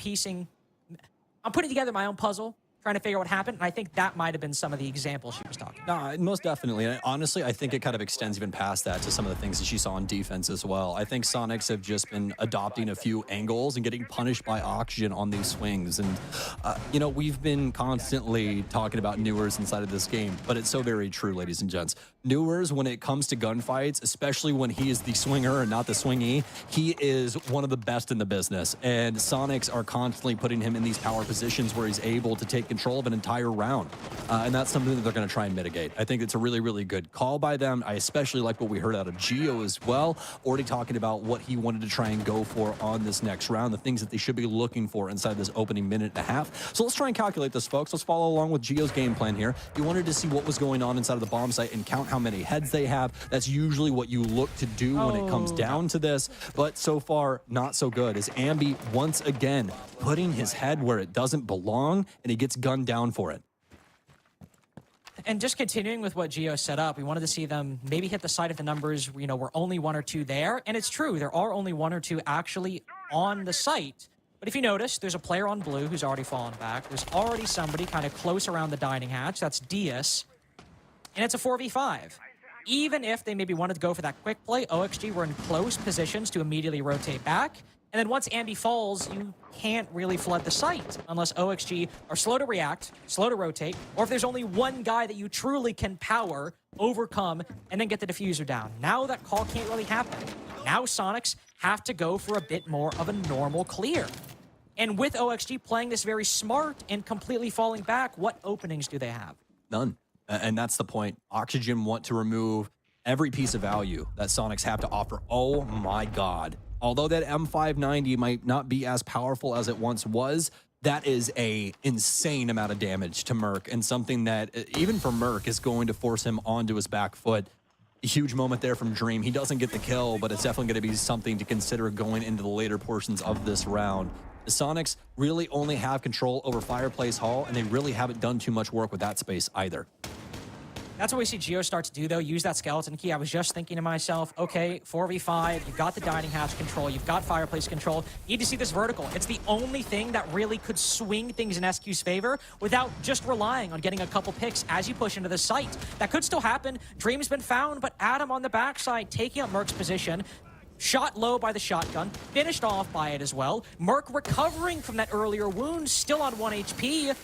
I'm putting together my own puzzle, trying to figure out what happened, and I think that might have been some of the examples she was talking about. No, most definitely. And honestly, I think it kind of extends even past that to some of the things that she saw on defense as well. I think Sonics have just been adopting a few angles and getting punished by Oxygen on these swings. And, we've been constantly talking about Newers inside of this game, but it's so very true, ladies and gents. Newers, when it comes to gunfights, especially when he is the swinger and not the swingy, he is one of the best in the business. And Sonics are constantly putting him in these power positions where he's able to take control of an entire round. And that's something that they're going to try and mitigate. I think it's a really, really good call by them. I especially like what we heard out of Gio as well, already talking about what he wanted to try and go for on this next round, the things that they should be looking for inside this opening minute and a half. So let's try and calculate this, folks. Let's follow along with Gio's game plan here. He wanted to see what was going on inside of the bomb site and count how many heads they have. That's usually what you look to do when it comes down to this. But so far, not so good, as Ambi once again putting his head where it doesn't belong, and he gets gunned down for it. And just continuing with what Gio set up, we wanted to see them maybe hit the side of the numbers, were only 1 or 2 there. And it's true, there are only 1 or 2 actually on the site. But if you notice, there's a player on blue who's already fallen back. There's already somebody kind of close around the dining hatch. That's Diaz. And it's a 4v5. Even if they maybe wanted to go for that quick play, OXG were in close positions to immediately rotate back. And then once Ambi falls, you can't really flood the site unless OXG are slow to react, slow to rotate, or if there's only one guy that you truly can power, overcome, and then get the diffuser down. Now that call can't really happen. Now Sonics have to go for a bit more of a normal clear. And with OXG playing this very smart and completely falling back, what openings do they have? None. And that's the point. Oxygen want to remove every piece of value that Sonics have to offer. Oh my God. Although that M590 might not be as powerful as it once was, that is a insane amount of damage to Merc, and something that, even for Merc, is going to force him onto his back foot. A huge moment there from Dream. He doesn't get the kill, but it's definitely going to be something to consider going into the later portions of this round. The Sonics really only have control over Fireplace Hall, and they really haven't done too much work with that space either. That's what we see Gio start to do, though, use that skeleton key. I was just thinking to myself, okay, 4v5, you've got the dining hatch control, you've got fireplace control, you need to see this vertical. It's the only thing that really could swing things in SQ's favor without just relying on getting a couple picks as you push into the site. That could still happen. Dream's been found, but Adam on the backside taking up Merc's position. Shot low by the shotgun, finished off by it as well. Merc recovering from that earlier wound, still on 1 HP.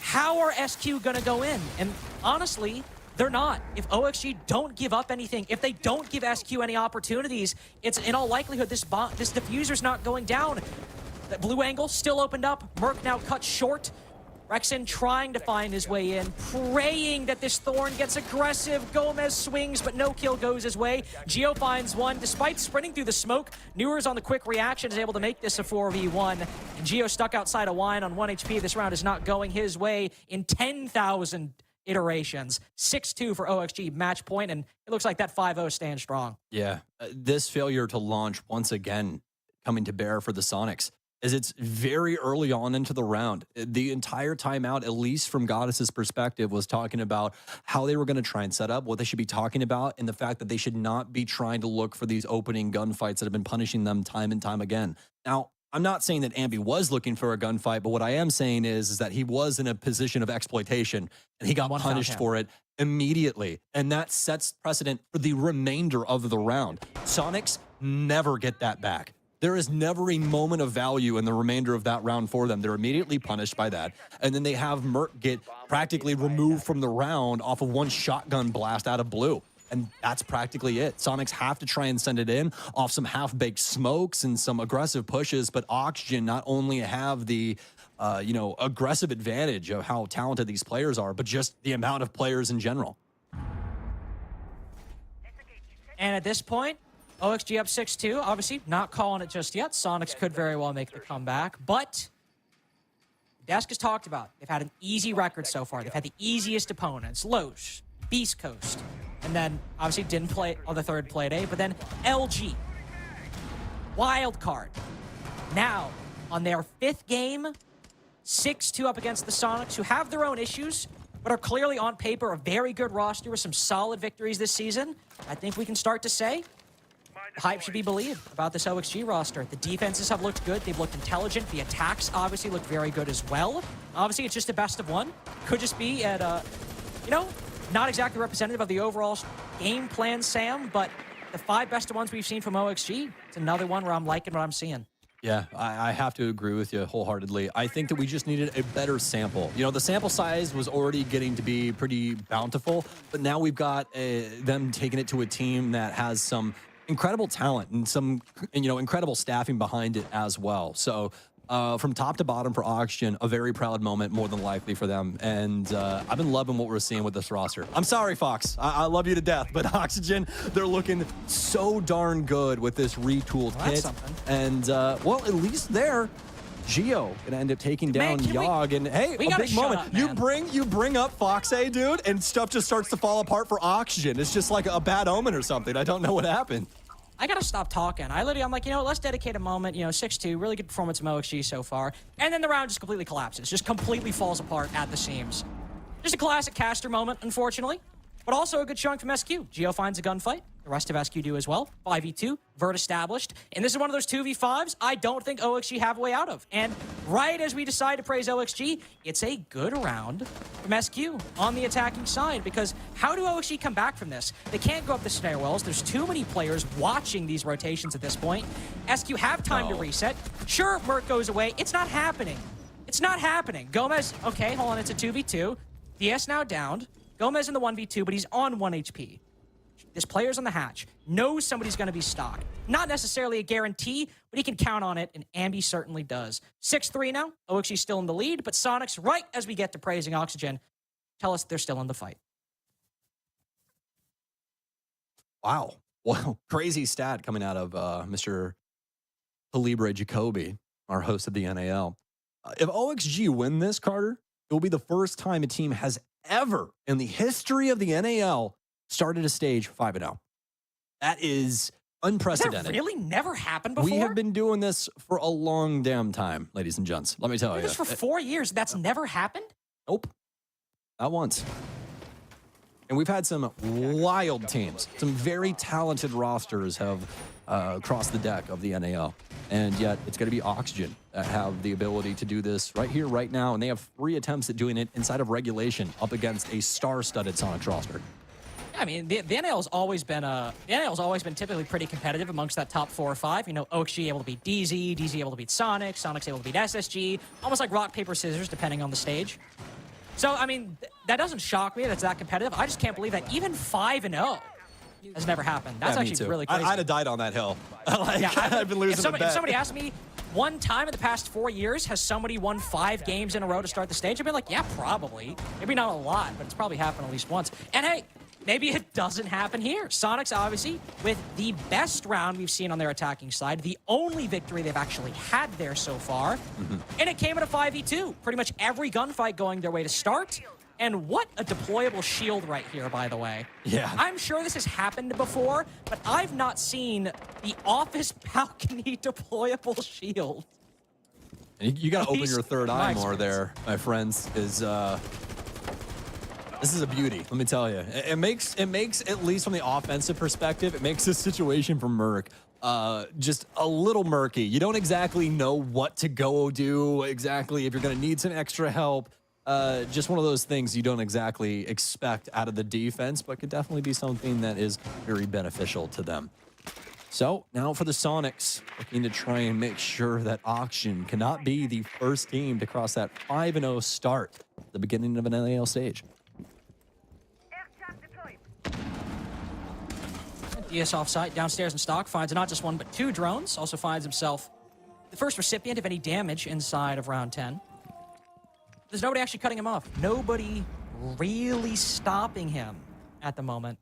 How are SQ gonna go in? And honestly, they're not. If OXG don't give up anything, if they don't give SQ any opportunities, it's in all likelihood this diffuser's not going down. That blue angle still opened up. Merc now cut short. Rexon trying to find his way in, praying that this Thorn gets aggressive. Gomez swings, but no kill goes his way. Gio finds one. Despite sprinting through the smoke, Newers on the quick reaction is able to make this a 4v1. And Gio stuck outside of Wine on 1 HP. This round is not going his way in 10,000 iterations. 6-2 for OXG match point, and it looks like that 5-0 stands strong. Yeah, this failure to launch once again coming to bear for the Sonics, as it's very early on into the round. The entire timeout, at least from Goddess's perspective, was talking about how they were going to try and set up, what they should be talking about, and the fact that they should not be trying to look for these opening gunfights that have been punishing them time and time again. Now, I'm not saying that Ambi was looking for a gunfight, but what I am saying is that he was in a position of exploitation, and he got punished for it immediately. And that sets precedent for the remainder of the round. Sonics never get that back. There is never a moment of value in the remainder of that round for them. They're immediately punished by that. And then they have Merc get practically removed from the round off of one shotgun blast out of blue. And that's practically it. Sonics have to try and send it in off some half-baked smokes and some aggressive pushes, but Oxygen not only have the aggressive advantage of how talented these players are, but just the amount of players in general. And at this point, OXG up 6-2. Obviously, not calling it just yet. Sonics could very well make the comeback, but Desk has talked about they've had an easy record so far. They've had the easiest opponents, Loesch, Beast Coast, and then obviously didn't play on the third play day, but then LG, wild card. Now, on their 5th game, 6-2 up against the Sonics, who have their own issues, but are clearly on paper a very good roster with some solid victories this season. I think we can start to say the hype should be believed about this OXG roster. The defenses have looked good. They've looked intelligent. The attacks obviously look very good as well. Obviously, it's just a best of one. Could just be at, not exactly representative of the overall game plan, Sam, but the 5 best of ones we've seen from OXG, it's another one where I'm liking what I'm seeing. Yeah, I have to agree with you wholeheartedly. I think that we just needed a better sample. You know, the sample size was already getting to be pretty bountiful, but now we've got them taking it to a team that has some incredible talent and some, incredible staffing behind it as well. So from top to bottom for Oxygen, a very proud moment, more than likely for them. And I've been loving what we're seeing with this roster. I'm sorry, Fox. I love you to death, but Oxygen, they're looking so darn good with this retooled kit. And, well, at least there, Geo gonna end up taking down Yogg, and hey, a big moment. You bring up Fox, dude, and stuff just starts to fall apart for Oxygen. It's just like a bad omen or something. I don't know what happened. I gotta stop talking. I'm like, let's dedicate a moment. 6-2, really good performance from OXG so far, and then the round just completely collapses, just completely falls apart at the seams. Just a classic caster moment, unfortunately, but also a good showing from SQ. Geo finds a gunfight. The rest of SQ do as well. 5v2, Vert established. And this is one of those 2v5s I don't think OXG have a way out of. And right as we decide to praise OXG, it's a good round from SQ on the attacking side, because how do OXG come back from this? They can't go up the stairwells. There's too many players watching these rotations at this point. SQ have time to reset. Sure, Merc goes away. It's not happening. It's not happening. Gomez, okay, hold on, it's a 2v2. DS now downed. Gomez in the 1v2, but he's on 1 HP. This player's on the hatch, knows somebody's going to be stocked. Not necessarily a guarantee, but he can count on it, and Ambi certainly does. 6-3 now. OXG still in the lead, but Sonics, right as we get to praising Oxygen, tell us they're still in the fight. Wow. Well, crazy stat coming out of Mr. Calibre Jacoby, our host of the NAL. If OXG win this, Carter, it will be the first time a team has ever in the history of the NAL started a stage 5-0. That is unprecedented. Has that really never happened before? We have been doing this for a long damn time, ladies and gents. Let me tell you. This for 4 years. That's never happened? Nope. Not once. And we've had some wild teams. Some very talented rosters have crossed the deck of the NAL. And yet, it's going to be Oxygen that have the ability to do this right here, right now. And they have 3 attempts at doing it inside of regulation up against a star-studded Sonics roster. I mean, the NAL's always been typically pretty competitive amongst that top 4 or 5. OXG able to beat DZ, DZ able to beat Sonic, Sonic's able to beat SSG, almost like rock, paper, scissors, depending on the stage. So, I mean, that doesn't shock me that it's that competitive. I just can't believe that even 5-0 has never happened. That's actually really crazy. I'd have died on that hill. I've been losing if somebody asked me one time in the past 4 years, has somebody won 5 games in a row to start the stage, I'd be like, yeah, probably. Maybe not a lot, but it's probably happened at least once. And hey, maybe it doesn't happen here. Sonics, obviously, with the best round we've seen on their attacking side, the only victory they've actually had there so far, and it came in a 5v2. Pretty much every gunfight going their way to start. And what a deployable shield right here, by the way. Yeah. I'm sure this has happened before, but I've not seen the office balcony deployable shield. And you got to open your third eye my more there, my friends, is this is a beauty, let me tell you. It makes, at least from the offensive perspective, it makes this situation for Merc just a little murky. You don't exactly know what to go do exactly, if you're going to need some extra help. Just one of those things you don't exactly expect out of the defense, but could definitely be something that is very beneficial to them. So now for the Sonics, looking to try and make sure that Auction cannot be the first team to cross that 5-0 start at the beginning of an NAL stage. DS offsite, downstairs in stock, finds not just one, but 2 drones. Also finds himself the first recipient of any damage inside of round 10. There's nobody actually cutting him off. Nobody really stopping him at the moment.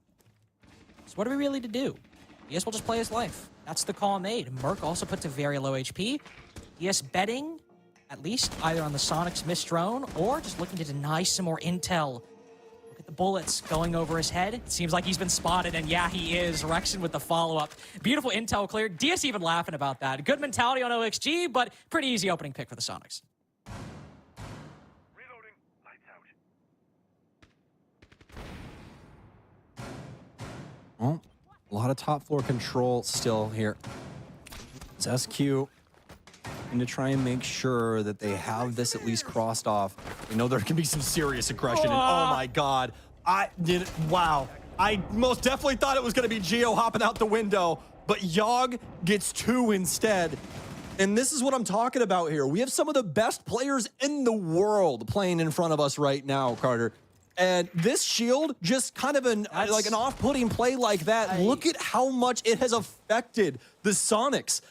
So what are we really to do? DS will just play his life. That's the call made. Merc also put to very low HP. DS betting, at least, either on the Sonics missed drone or just looking to deny some more intel. Look at the bullets going over his head. It seems like he's been spotted, and yeah, he is. Rexon with the follow-up. Beautiful intel cleared. DS even laughing about that. Good mentality on OXG, but pretty easy opening pick for the Sonics. Well, a lot of top floor control still here. It's SQ. And to try and make sure that they have this at least crossed off. You know, there can be some serious aggression. And oh my God. Wow. I most definitely thought it was going to be Geo hopping out the window, but Yogg gets 2 instead. And this is what I'm talking about here. We have some of the best players in the world playing in front of us right now, Carter. And this shield, just kind of like an off-putting play like that. Look at how much it has affected the Sonics.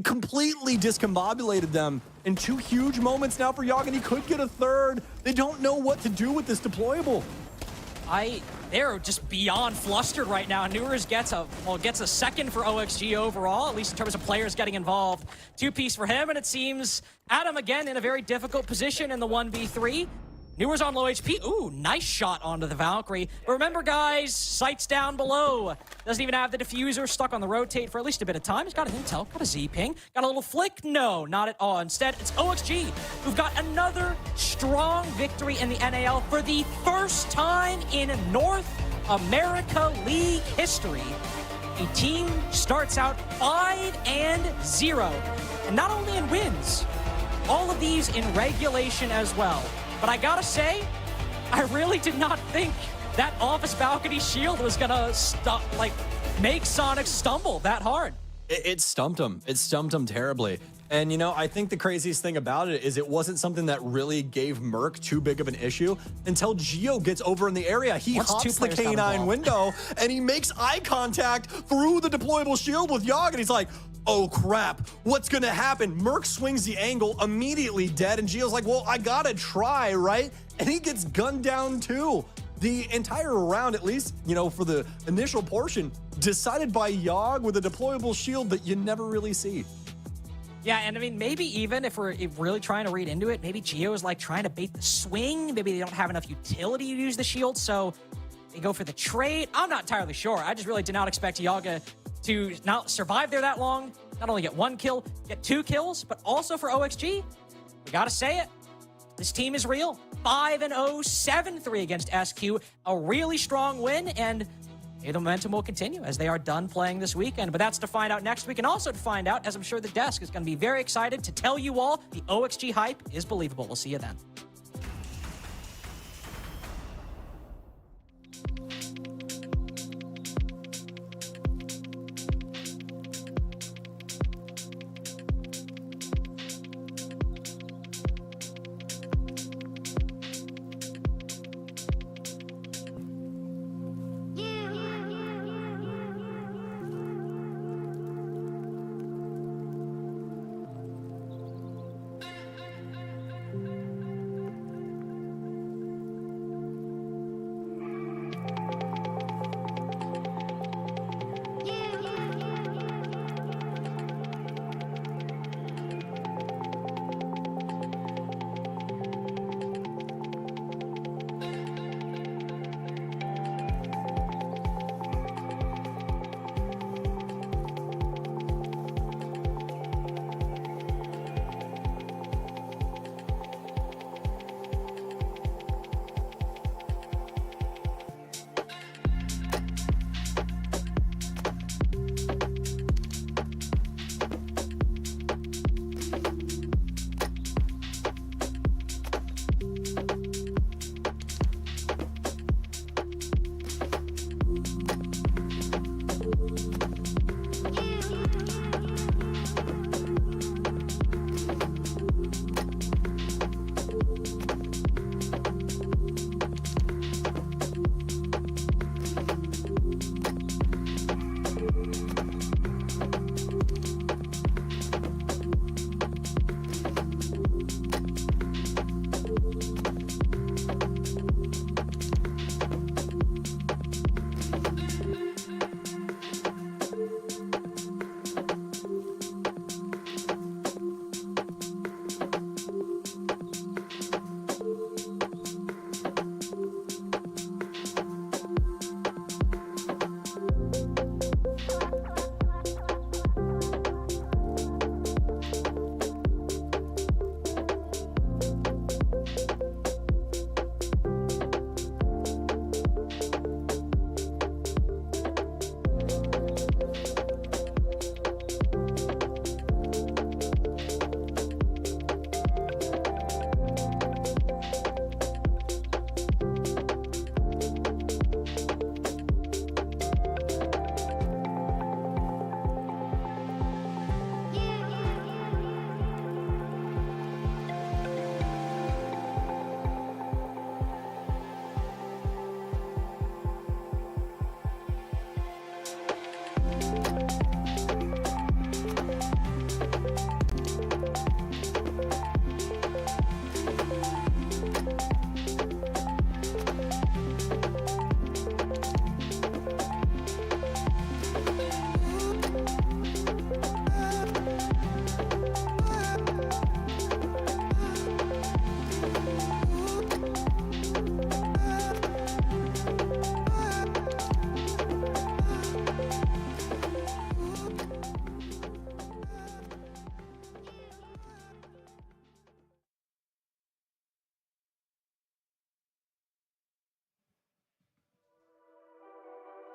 Completely discombobulated them in 2 huge moments now for Yogg, and he could get a third. They don't know what to do with this deployable. They're just beyond flustered right now. Newers gets a second for OXG overall, at least in terms of players getting involved. 2-piece for him, and it seems Adam again in a very difficult position in the 1v3. Newers on low HP. Ooh, nice shot onto the Valkyrie. But remember, guys, sights down below. Doesn't even have the diffuser, stuck on the rotate for at least a bit of time. He's got an intel, got a Z-ping, got a little flick. No, not at all. Instead, it's OXG who've got another strong victory in the NAL for the first time in North America League history. A team starts out 5-0, and not only in wins, all of these in regulation as well. But I gotta say, I really did not think that office balcony shield was gonna make Sonic stumble that hard. It stumped them. It stumped them terribly. And, you know, I think the craziest thing about it is it wasn't something that really gave Merc too big of an issue until Geo gets over in the area. He hops the K9 window, and he makes eye contact through the deployable shield with Yogg, and he's like, oh crap, what's gonna happen? Merc swings the angle, immediately dead, and Geo's like, well, I gotta try, right? And he gets gunned down too. The entire round, at least, you know, for the initial portion, decided by Yogg with a deployable shield that you never really see. Yeah, and I mean, maybe even if we're really trying to read into it, maybe Geo is like trying to bait the swing. Maybe they don't have enough utility to use the shield, so they go for the trade. I'm not entirely sure. I just really did not expect Yogg to not survive there that long, not only get 1 kill, get 2 kills, but also for OXG, we gotta say it, this team is real. 5-0, 7-3 against SQ, a really strong win, and the momentum will continue as they are done playing this weekend. But that's to find out next week, and also to find out, as I'm sure the desk is going to be very excited to tell you all, the OXG hype is believable. We'll see you then.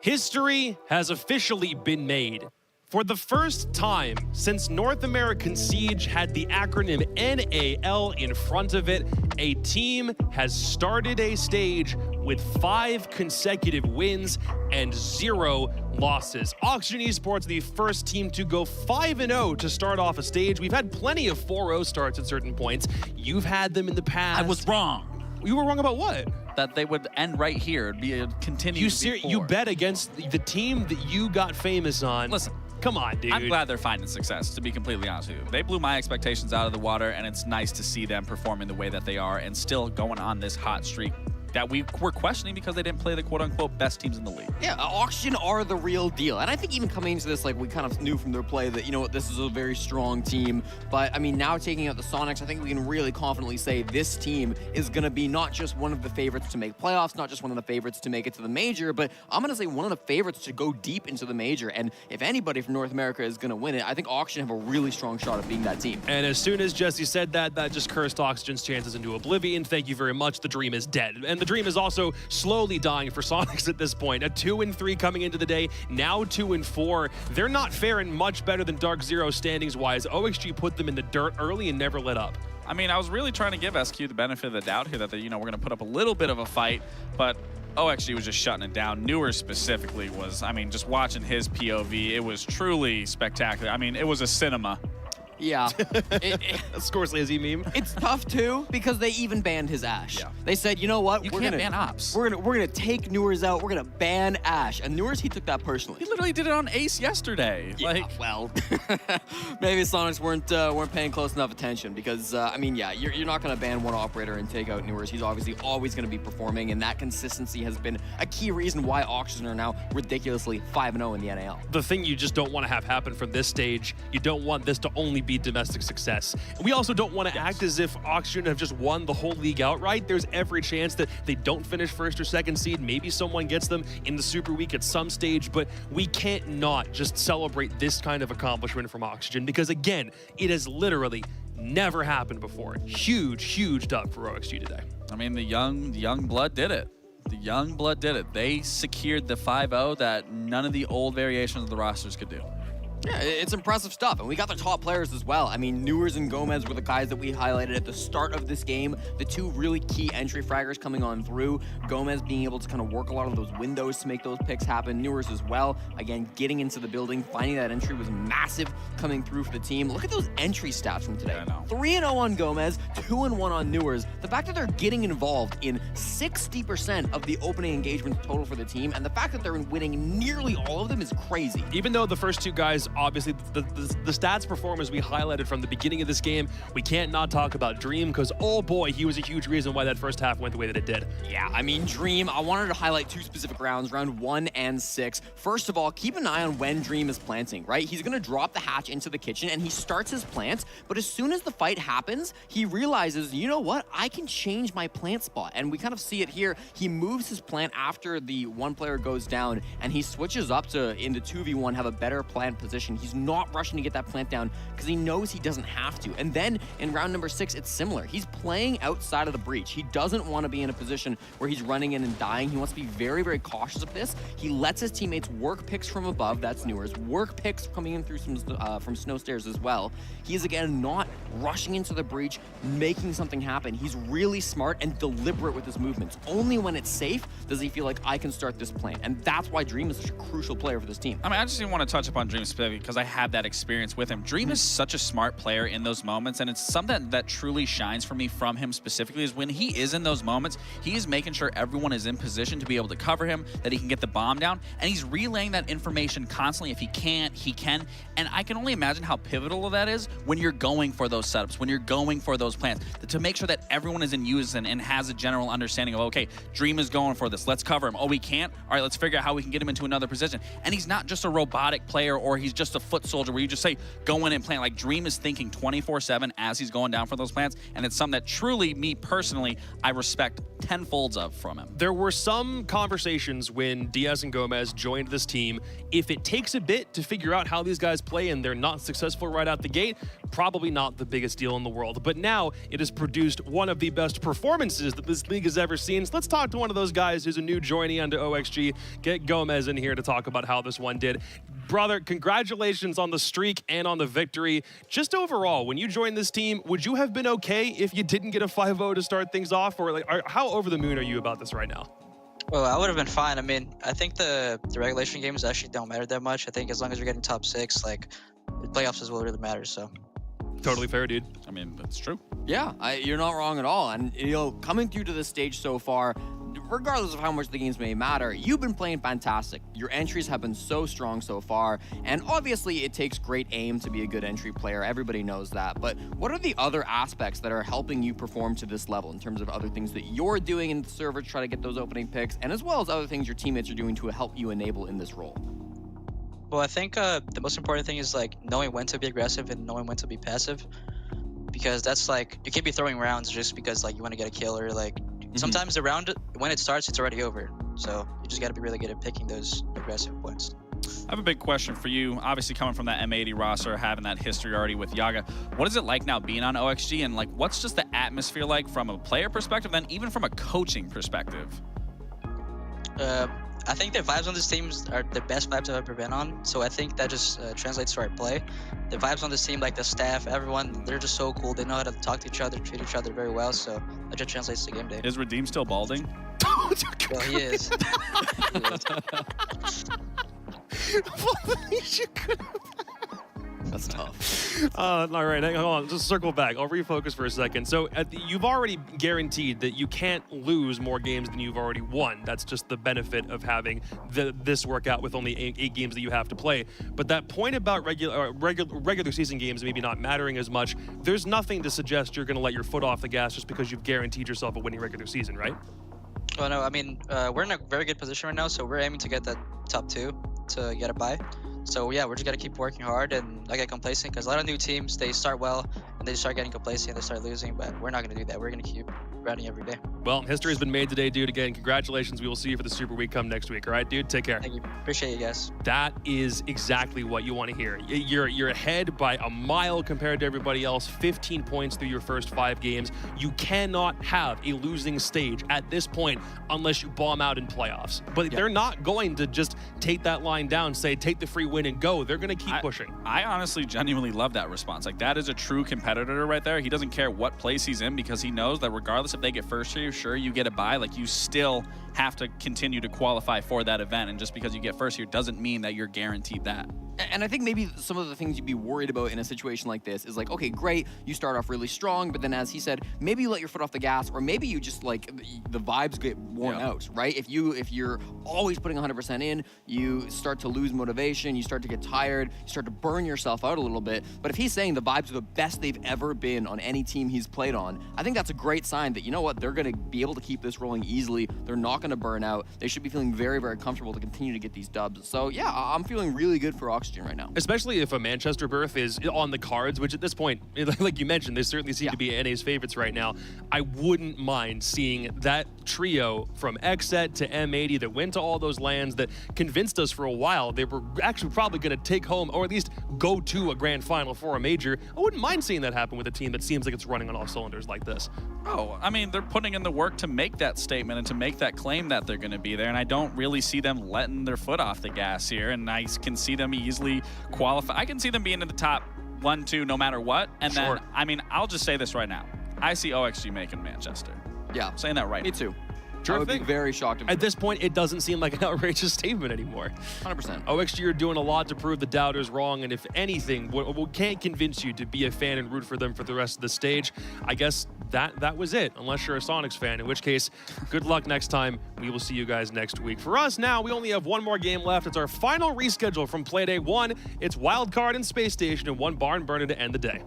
History has officially been made. For the first time since North American Siege had the acronym NAL in front of it, a team has started a stage with 5 consecutive wins and 0 losses. Oxygen Esports, the first team to go 5-0 to start off a stage. We've had plenty of 4-0 starts at certain points. You've had them in the past. I was wrong. You were wrong about what? That they would end right here. It'd be a continue. You bet against the team that you got famous on. Listen. Come on, dude. I'm glad they're finding success, to be completely honest with you. They blew my expectations out of the water, and it's nice to see them performing the way that they are and still going on this hot streak that we were questioning because they didn't play the quote-unquote best teams in the league. Yeah, Oxygen are the real deal. And I think even coming into this, like, we kind of knew from their play that, you know what, this is a very strong team. But, I mean, now taking out the Sonics, I think we can really confidently say this team is going to be not just one of the favorites to make playoffs, not just one of the favorites to make it to the major, but I'm going to say one of the favorites to go deep into the major. And if anybody from North America is going to win it, I think Oxygen have a really strong shot at being that team. And as soon as Jesse said that, that just cursed Oxygen's chances into oblivion. Thank you very much. The dream is dead. And the dream is also slowly dying for Sonics at this point. A 2-3 coming into the day, now 2-4. They're not faring much better than Dark Zero standings-wise. OXG put them in the dirt early and never let up. I mean, I was really trying to give SQ the benefit of the doubt here that, we're going to put up a little bit of a fight, but OXG was just shutting it down. Newer specifically was, I mean, just watching his POV, it was truly spectacular. I mean, it was a cinema. Yeah. Scores lazy meme. It's tough too because they even banned his Ashe. Yeah. They said, you know what? You can't ban ops. We're gonna take Newers out. We're gonna ban Ashe. And Newers, he took that personally. He literally did it on Ace yesterday. Yeah, like, well, maybe Sonics weren't paying close enough attention because I mean, yeah, you're not gonna ban one operator and take out Newers. He's obviously always gonna be performing, and that consistency has been a key reason why Oxygen are now ridiculously 5-0 in the NAL. The thing you just don't want to have happen from this stage, you don't want this to only be domestic success. And we also don't want to act as if Oxygen have just won the whole league outright. There's every chance that they don't finish first or second seed. Maybe someone gets them in the Super Week at some stage, but we can't not just celebrate this kind of accomplishment from Oxygen because, again, it has literally never happened before. Huge dub for OXG today. I mean, the young blood did it. The young blood did it. They secured the 5-0 that none of the old variations of the rosters could do. Yeah, it's impressive stuff, and we got the top players as well. I mean, Newers and Gomez were the guys that we highlighted at the start of this game. The two really key entry fraggers coming on through. Gomez being able to kind of work a lot of those windows to make those picks happen. Newers as well, again, getting into the building, finding that entry was massive coming through for the team. Look at those entry stats from today. 3-0 on Gomez, 2-1 on Newers. The fact that they're getting involved in 60% of the opening engagement total for the team, and the fact that they're winning nearly all of them is crazy. Even though the first two guys, obviously, the stats performance we highlighted from the beginning of this game, we can't not talk about Dream because, oh boy, he was a huge reason why that first half went the way that it did. Yeah, I mean, Dream, I wanted to highlight 2 specific rounds, round 1 and 6. First of all, keep an eye on when Dream is planting, right? He's going to drop the hatch into the kitchen and he starts his plants, but as soon as the fight happens, he realizes, you know what? I can change my plant spot. And we kind of see it here. He moves his plant after the one player goes down and he switches up to, into 2v1, have a better plant position. He's not rushing to get that plant down because he knows he doesn't have to. And then in round number 6, it's similar. He's playing outside of the breach. He doesn't want to be in a position where he's running in and dying. He wants to be very cautious of this. He lets his teammates work picks from above. That's Newers. Work picks coming in through some from snow stairs as well. He is, again, not rushing into the breach, making something happen. He's really smart and deliberate with his movements. Only when it's safe does he feel like I can start this plant. And that's why Dream is such a crucial player for this team. I mean, I just didn't want to touch upon Dream specifically because I had that experience with him. Dream is such a smart player in those moments, and it's something that truly shines for me from him specifically is when he is in those moments, he is making sure everyone is in position to be able to cover him, that he can get the bomb down, and he's relaying that information constantly. If he can't, he can. And I can only imagine how pivotal that is when you're going for those setups, when you're going for those plans, to make sure that everyone is in unison and has a general understanding of, okay, Dream is going for this. Let's cover him. Oh, we can't? All right, let's figure out how we can get him into another position. And he's not just a robotic player or he's just a foot soldier where you just say, go in and plant. Like, Dream is thinking 24/7 as he's going down for those plants, and it's something that truly, me personally, I respect tenfolds of from him. There were some conversations when Diaz and Gomez joined this team. If it takes a bit to figure out how these guys play and they're not successful right out the gate, probably not the biggest deal in the world, but now it has produced one of the best performances that this league has ever seen. So let's talk to one of those guys who's a new joinee onto OXG. Get Gomez in here to talk about how this one did. Brother, congratulations on the streak and on the victory. Just overall, when you joined this team, would you have been okay if you didn't get a 5-0 to start things off? Or like, how over the moon are you about this right now? Well, I would have been fine. I mean, I think the regulation games actually don't matter that much. I think as long as you're getting top 6, like, the playoffs is what really matters, so. Totally fair, dude. I mean, that's true. Yeah, you're not wrong at all. And, you know, coming through to this stage so far, regardless of how much the games may matter, you've been playing fantastic. Your entries have been so strong so far, and obviously it takes great aim to be a good entry player. Everybody knows that. But what are the other aspects that are helping you perform to this level in terms of other things that you're doing in the server to try to get those opening picks, and as well as other things your teammates are doing to help you enable in this role? Well, I think the most important thing is like knowing when to be aggressive and knowing when to be passive, because that's like, you can't be throwing rounds just because like you want to get a kill, or like sometimes the round, when it starts, it's already over. So you just got to be really good at picking those aggressive points. I have a big question for you. Obviously, coming from that M80 roster, having that history already with Yaga, what is it like now being on OXG, and like what's just the atmosphere like from a player perspective, then even from a coaching perspective? I think the vibes on this team are the best vibes I've ever been on. So I think that just translates to our play. The vibes on this team, like the staff, everyone, they're just so cool. They know how to talk to each other, treat each other very well. So that just translates to game day. Is Redeem still balding? Well, he is. That's tough. All right, hang on. Just circle back. I'll refocus for a second. So you've already guaranteed that you can't lose more games than you've already won. That's just the benefit of having this workout with only eight games that you have to play. But that point about regular season games maybe not mattering as much, there's nothing to suggest you're going to let your foot off the gas just because you've guaranteed yourself a winning regular season, right? Oh, no, I mean, we're in a very good position right now, so we're aiming to get that top 2 to get a bye. So yeah, we're just gotta keep working hard and not get complacent, because a lot of new teams, they start well and they start getting complacent and they start losing, but we're not gonna do that. We're gonna keep grinding every day. Well, history has been made today, dude. Again, congratulations. We will see you for the Super Week come next week. All right, dude? Take care. Thank you. Appreciate you guys. That is exactly what you want to hear. You're ahead by a mile compared to everybody else. 15 points through your first 5 games. You cannot have a losing stage at this point unless you bomb out in playoffs. But they're not going to just take that line down, say, take the free win and go. They're going to keep pushing. I honestly genuinely love that response. Like, that is a true competitor right there. He doesn't care what place he's in, because he knows that regardless if they get first here, sure, you get a bye, like you still have to continue to qualify for that event, and just because you get first here doesn't mean that you're guaranteed that. And I think maybe some of the things you'd be worried about in a situation like this is like, okay, great, you start off really strong, but then as he said, maybe you let your foot off the gas, or maybe you just like the vibes get worn out, right? If you're always putting 100% in, you start to lose motivation, you start to get tired, you start to burn yourself out a little bit. But if he's saying the vibes are the best they've ever been on any team he's played on, I think that's a great sign that, you know what, they're going to be able to keep this rolling easily. They're not going to burn out. They should be feeling very, very comfortable to continue to get these dubs. So yeah, I'm feeling really good for Oxygen right now. Especially if a Manchester berth is on the cards, which at this point, like you mentioned, they certainly seem to be NA's favorites right now. I wouldn't mind seeing that trio from XSET to M80 that went to all those lands that convinced us for a while they were actually probably going to take home, or at least go to a grand final for a major. I wouldn't mind seeing that happen with a team that seems like it's running on all cylinders like this. Oh, I mean, they're putting in the work to make that statement and to make that claim that they're going to be there, and I don't really see them letting their foot off the gas here, and I can see them easily qualify. I can see them being in the top 1, 2, no matter what, and then, I mean, I'll just say this right now. I see OXG making Manchester. Yeah. I'm saying that right Me now. too. Sure I would be very shocked. At this point, it doesn't seem like an outrageous statement anymore. 100%. OXG are doing a lot to prove the doubters wrong, and if anything, what can't convince you to be a fan and root for them for the rest of the stage, I guess that was it, unless you're a Sonics fan, in which case, good luck next time. We will see you guys next week. For us now, we only have one more game left. It's our final reschedule from Playday 1. It's Wildcard and Space Station and one barn burner to end the day.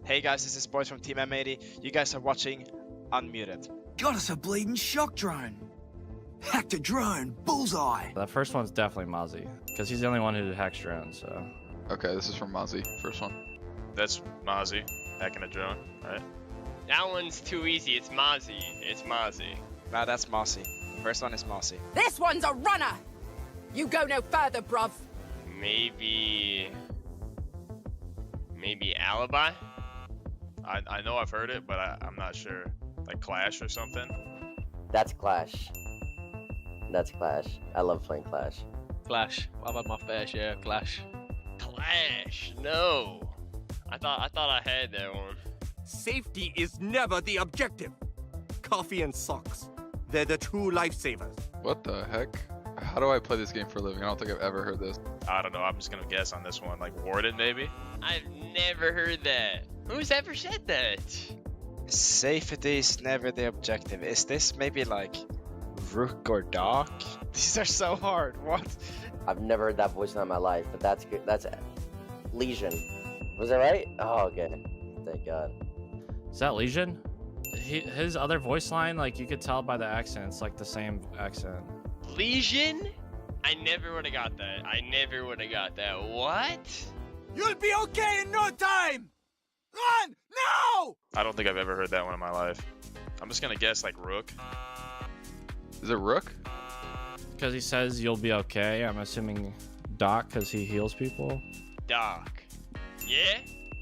Hey guys, this is Boys from Team M80. You guys are watching Unmuted. Got us a bleeding shock drone. Hacked a drone, bullseye. That first one's definitely Mozzie, because he's the only one who hacks drones, so. Okay, this is from Mozzie, first one. That's Mozzie, hacking a drone, right? That one's too easy. It's Mozzie. It's Mozzie. Nah, that's Mossy. First one is Mossy. This one's a runner. You go no further, bruv. Maybe Alibi? I know I've heard it, but I'm not sure. Like Clash or something? That's Clash. That's Clash. I love playing Clash. Clash. I've had my fair share of Clash. Clash, no. I thought I had that one. Safety is never the objective. Coffee and socks. They're the true lifesavers. What the heck? How do I play this game for a living? I don't think I've ever heard this. I don't know. I'm just gonna guess on this one. Like Warden, maybe? I've never heard that. Who's ever said that? Safety is never the objective. Is this maybe like Rook or Doc? These are so hard. What? I've never heard that voice in my life, but that's good. That's Legion. Was that right? Oh, okay. Thank God. Is that Legion? His other voice line, like you could tell by the accent, it's like the same accent. Legion? I never would have got that. I never would have got that. What? You'll be okay in no time! Run! Now! I don't think I've ever heard that one in my life. I'm just gonna guess like Rook. Is it Rook? Because he says you'll be okay. I'm assuming Doc, because he heals people. Doc. Yeah?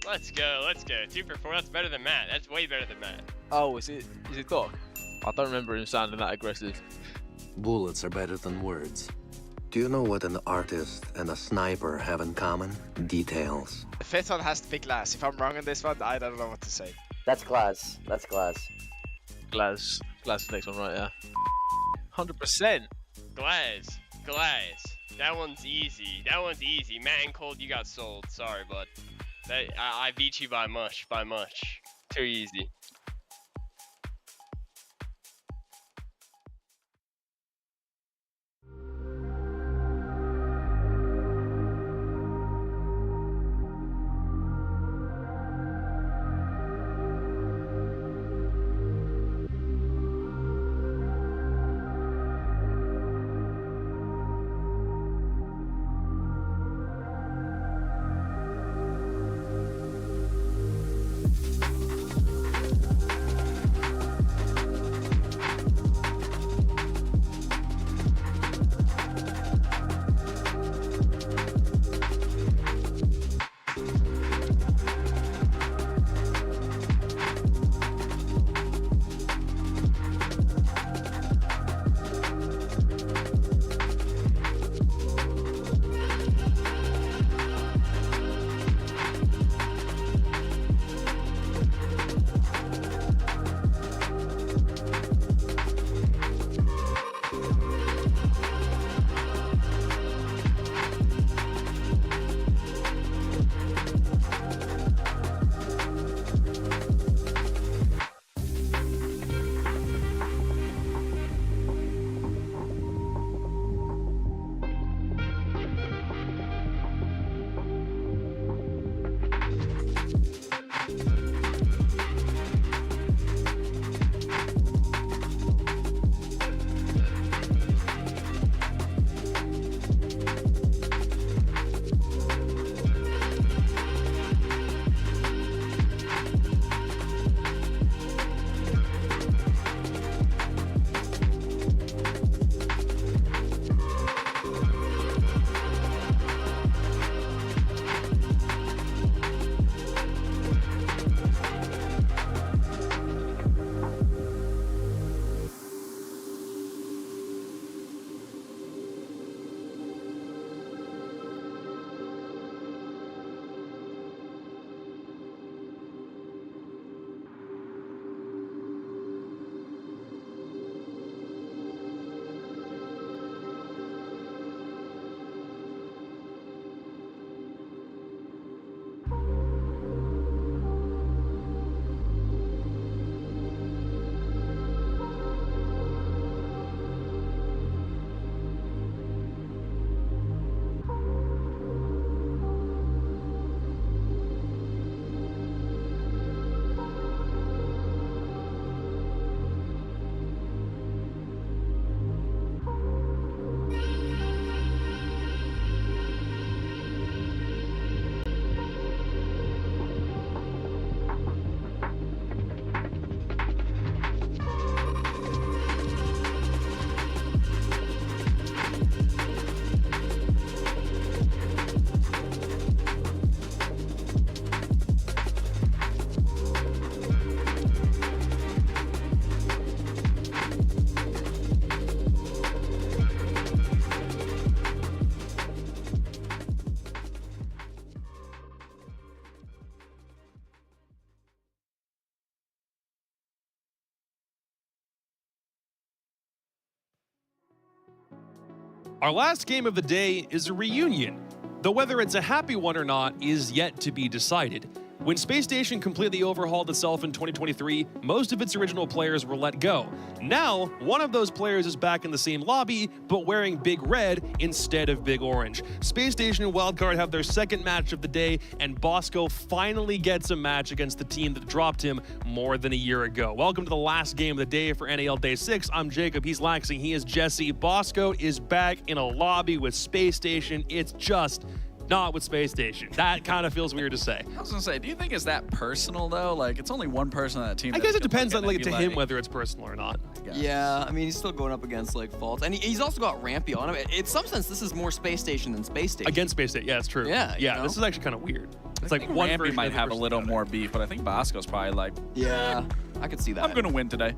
Let's go, let's go. 2 for 4, that's better than Matt. That's way better than Matt. Oh, is it Doc? I don't remember him sounding that aggressive. Bullets are better than words. Do you know what an artist and a sniper have in common? Details. The fifth one has to be Glass. If I'm wrong on this one, I don't know what to say. That's Glass. That's Glass. Glass is the next one, right? Yeah. 100%. Glass. That one's easy. Matt and Cold, you got sold. Sorry, bud. I beat you by much. Too easy. Our last game of the day is a reunion, though whether it's a happy one or not is yet to be decided. When Space Station completely overhauled itself in 2023, most of its original players were let go. Now, one of those players is back in the same lobby, but wearing Big Red instead of Big Orange. Space Station and Wildcard have their second match of the day, and Bosco finally gets a match against the team that dropped him more than a year ago. Welcome to the last game of the day for NAL Day 6. I'm Jacob, he's Laxing, he is Jesse. Bosco is back in a lobby with Space Station. It's just not with Space Station. That kind of feels weird to say. I was gonna say, do you think it's that personal though? Like, it's only one person on that team. I guess it depends on like to him whether it's personal or not. Yeah, I mean, he's still going up against like Faults, and he's also got Rampy on him. In some sense, this is more Space Station than Space Station. Against Space Station, yeah, it's true. Yeah, yeah. you know? This is actually kind of weird. It's I like think one Rampy version might of the have a versus little the other. more beef, but I think Bosco's probably like, yeah, I could see that. I'm gonna win today.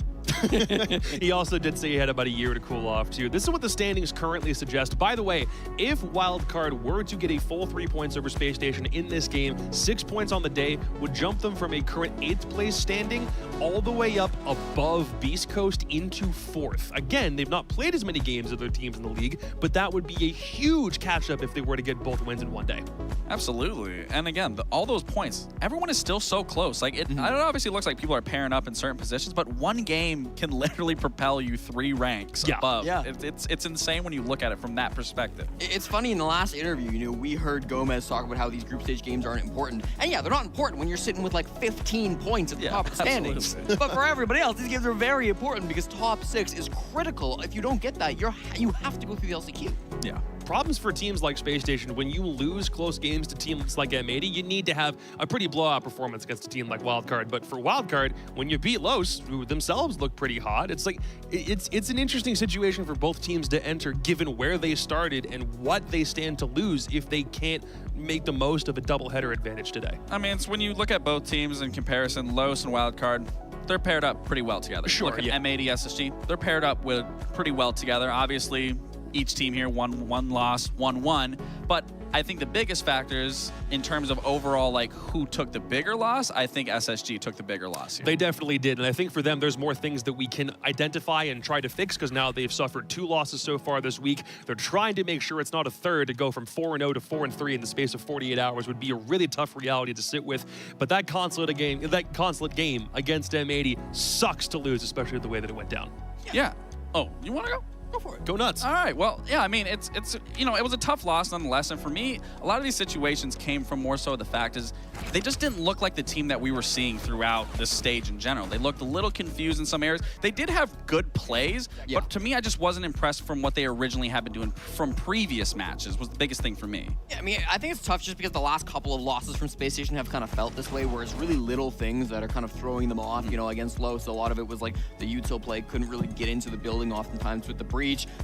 He also did say he had about a year to cool off too. This is what the standings currently suggest. By the way, if Wildcard were to get a full 3 points over Space Station in this game, 6 points on the day would jump them from a current 8th place standing all the way up above Beast Coast into 4th. Again, they've not played as many games as other teams in the league, but that would be a huge catch-up if they were to get both wins in one day. Absolutely. And again, all those points, everyone is still so close. Like, it obviously looks like people are pairing up in certain positions, but one game can literally propel you 3 ranks above. Yeah. It's insane when you look at it from that perspective. It's funny, in the last interview, you know, we heard Gomez talk about how these group stage games aren't important. And yeah, they're not important when you're sitting with like 15 points at the top of the standings. But for everybody else, these games are very important because top 6 is critical. If you don't get that, you have to go through the LCQ. Yeah. Problems for teams like Space Station, when you lose close games to teams like M80, you need to have a pretty blowout performance against a team like Wildcard. But for Wildcard, when you beat Los, who themselves look pretty hot, it's like it's an interesting situation for both teams to enter, given where they started and what they stand to lose if they can't make the most of a doubleheader advantage today. I mean, it's when you look at both teams in comparison, Los and Wildcard, they're paired up pretty well together. Sure, Look at yeah. M80, SSG, they're paired up with pretty well together. Obviously, each team here one loss, 1-1. But I think the biggest factors in terms of overall, like, who took the bigger loss, I think SSG took the bigger loss here. They definitely did, and I think for them, there's more things that we can identify and try to fix, because now they've suffered 2 losses so far this week. They're trying to make sure it's not a third. To go from 4-0 to 4-3 in the space of 48 hours would be a really tough reality to sit with. But that consulate game against M80 sucks to lose, especially the way that it went down. Yeah. Oh, you want to go? Go for it. Go nuts. All right. Well, yeah, I mean, it's you know, it was a tough loss nonetheless. And for me, a lot of these situations came from more so the fact is they just didn't look like the team that we were seeing throughout this stage in general. They looked a little confused in some areas. They did have good plays, but to me, I just wasn't impressed from what they originally had been doing from previous matches was the biggest thing for me. Yeah, I mean, I think it's tough just because the last couple of losses from Space Station have kind of felt this way, where it's really little things that are kind of throwing them off. You know, against Los, a lot of it was like the util play couldn't really get into the building oftentimes with the breach.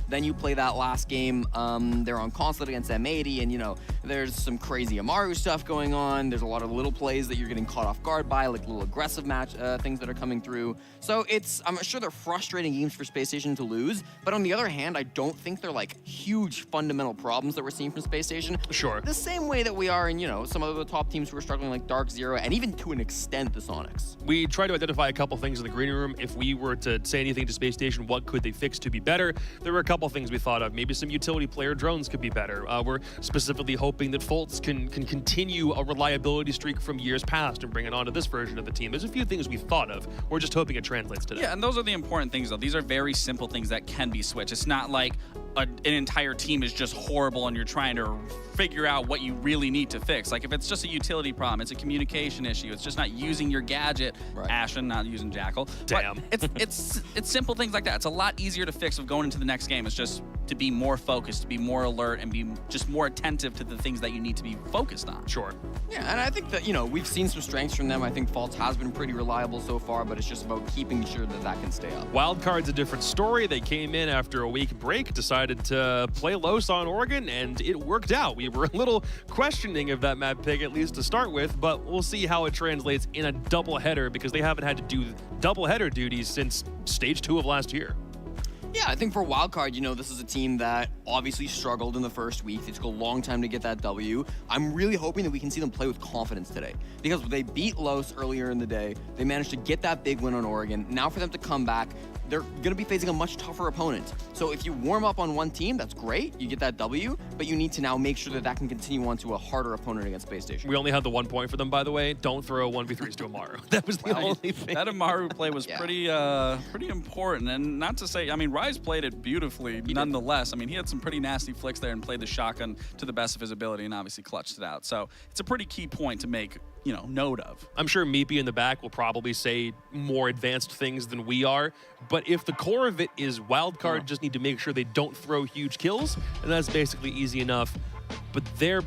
Then you play that last game, they're on Consulate against M80, and you know, there's some crazy Amaru stuff going on. There's a lot of little plays that you're getting caught off guard by, like little aggressive match things that are coming through. So I'm sure they're frustrating games for Space Station to lose, but on the other hand, I don't think they're like huge fundamental problems that we're seeing from Space Station. Sure. The same way that we are in, you know, some of the top teams who are struggling like Dark Zero, and even to an extent the Sonics. We tried to identify a couple things in the green room. If we were to say anything to Space Station, what could they fix to be better? There were a couple things we thought of. Maybe some utility player drones could be better. We're specifically hoping that Fultz can continue a reliability streak from years past and bring it onto this version of the team. There's a few things we thought of. We're just hoping it translates today. Yeah, and those are the important things, though. These are very simple things that can be switched. It's not like an entire team is just horrible and you're trying to figure out what you really need to fix. Like, if it's just a utility problem, it's a communication issue, it's just not using your gadget, Ashen, not using Jackal. Damn. But it's simple things like that. It's a lot easier to fix of going into the next game. It's just to be more focused, to be more alert, and be just more attentive to the things that you need to be focused on. Sure. Yeah, and I think that, you know, we've seen some strengths from them. I think Faults has been pretty reliable so far, but it's just about keeping sure that that can stay up. Wildcard's a different story. They came in after a week break, decided to play Los on Oregon, and it worked out. We were a little questioning of that map pick, at least to start with, but we'll see how it translates in a doubleheader, because they haven't had to do doubleheader duties since stage 2 of last year. Yeah, I think for Wildcard, you know, this is a team that obviously struggled in the first week. It took a long time to get that W. I'm really hoping that we can see them play with confidence today, because they beat Los earlier in the day. They managed to get that big win on Oregon. Now for them to come back, they're going to be facing a much tougher opponent. So if you warm up on one team, that's great. You get that W, but you need to now make sure that that can continue on to a harder opponent against Space Station. We only had the 1 point for them, by the way. Don't throw 1v3s to Amaru. That was the only thing. That Amaru play was pretty important. And not to say, I mean, Rise played it beautifully nonetheless. I mean, he had some pretty nasty flicks there and played the shotgun to the best of his ability and obviously clutched it out. So it's a pretty key point to make, note of. I'm sure Meepy in the back will probably say more advanced things than we are, but if the core of it is wildcard, just need to make sure they don't throw huge kills, and that's basically easy enough. But they're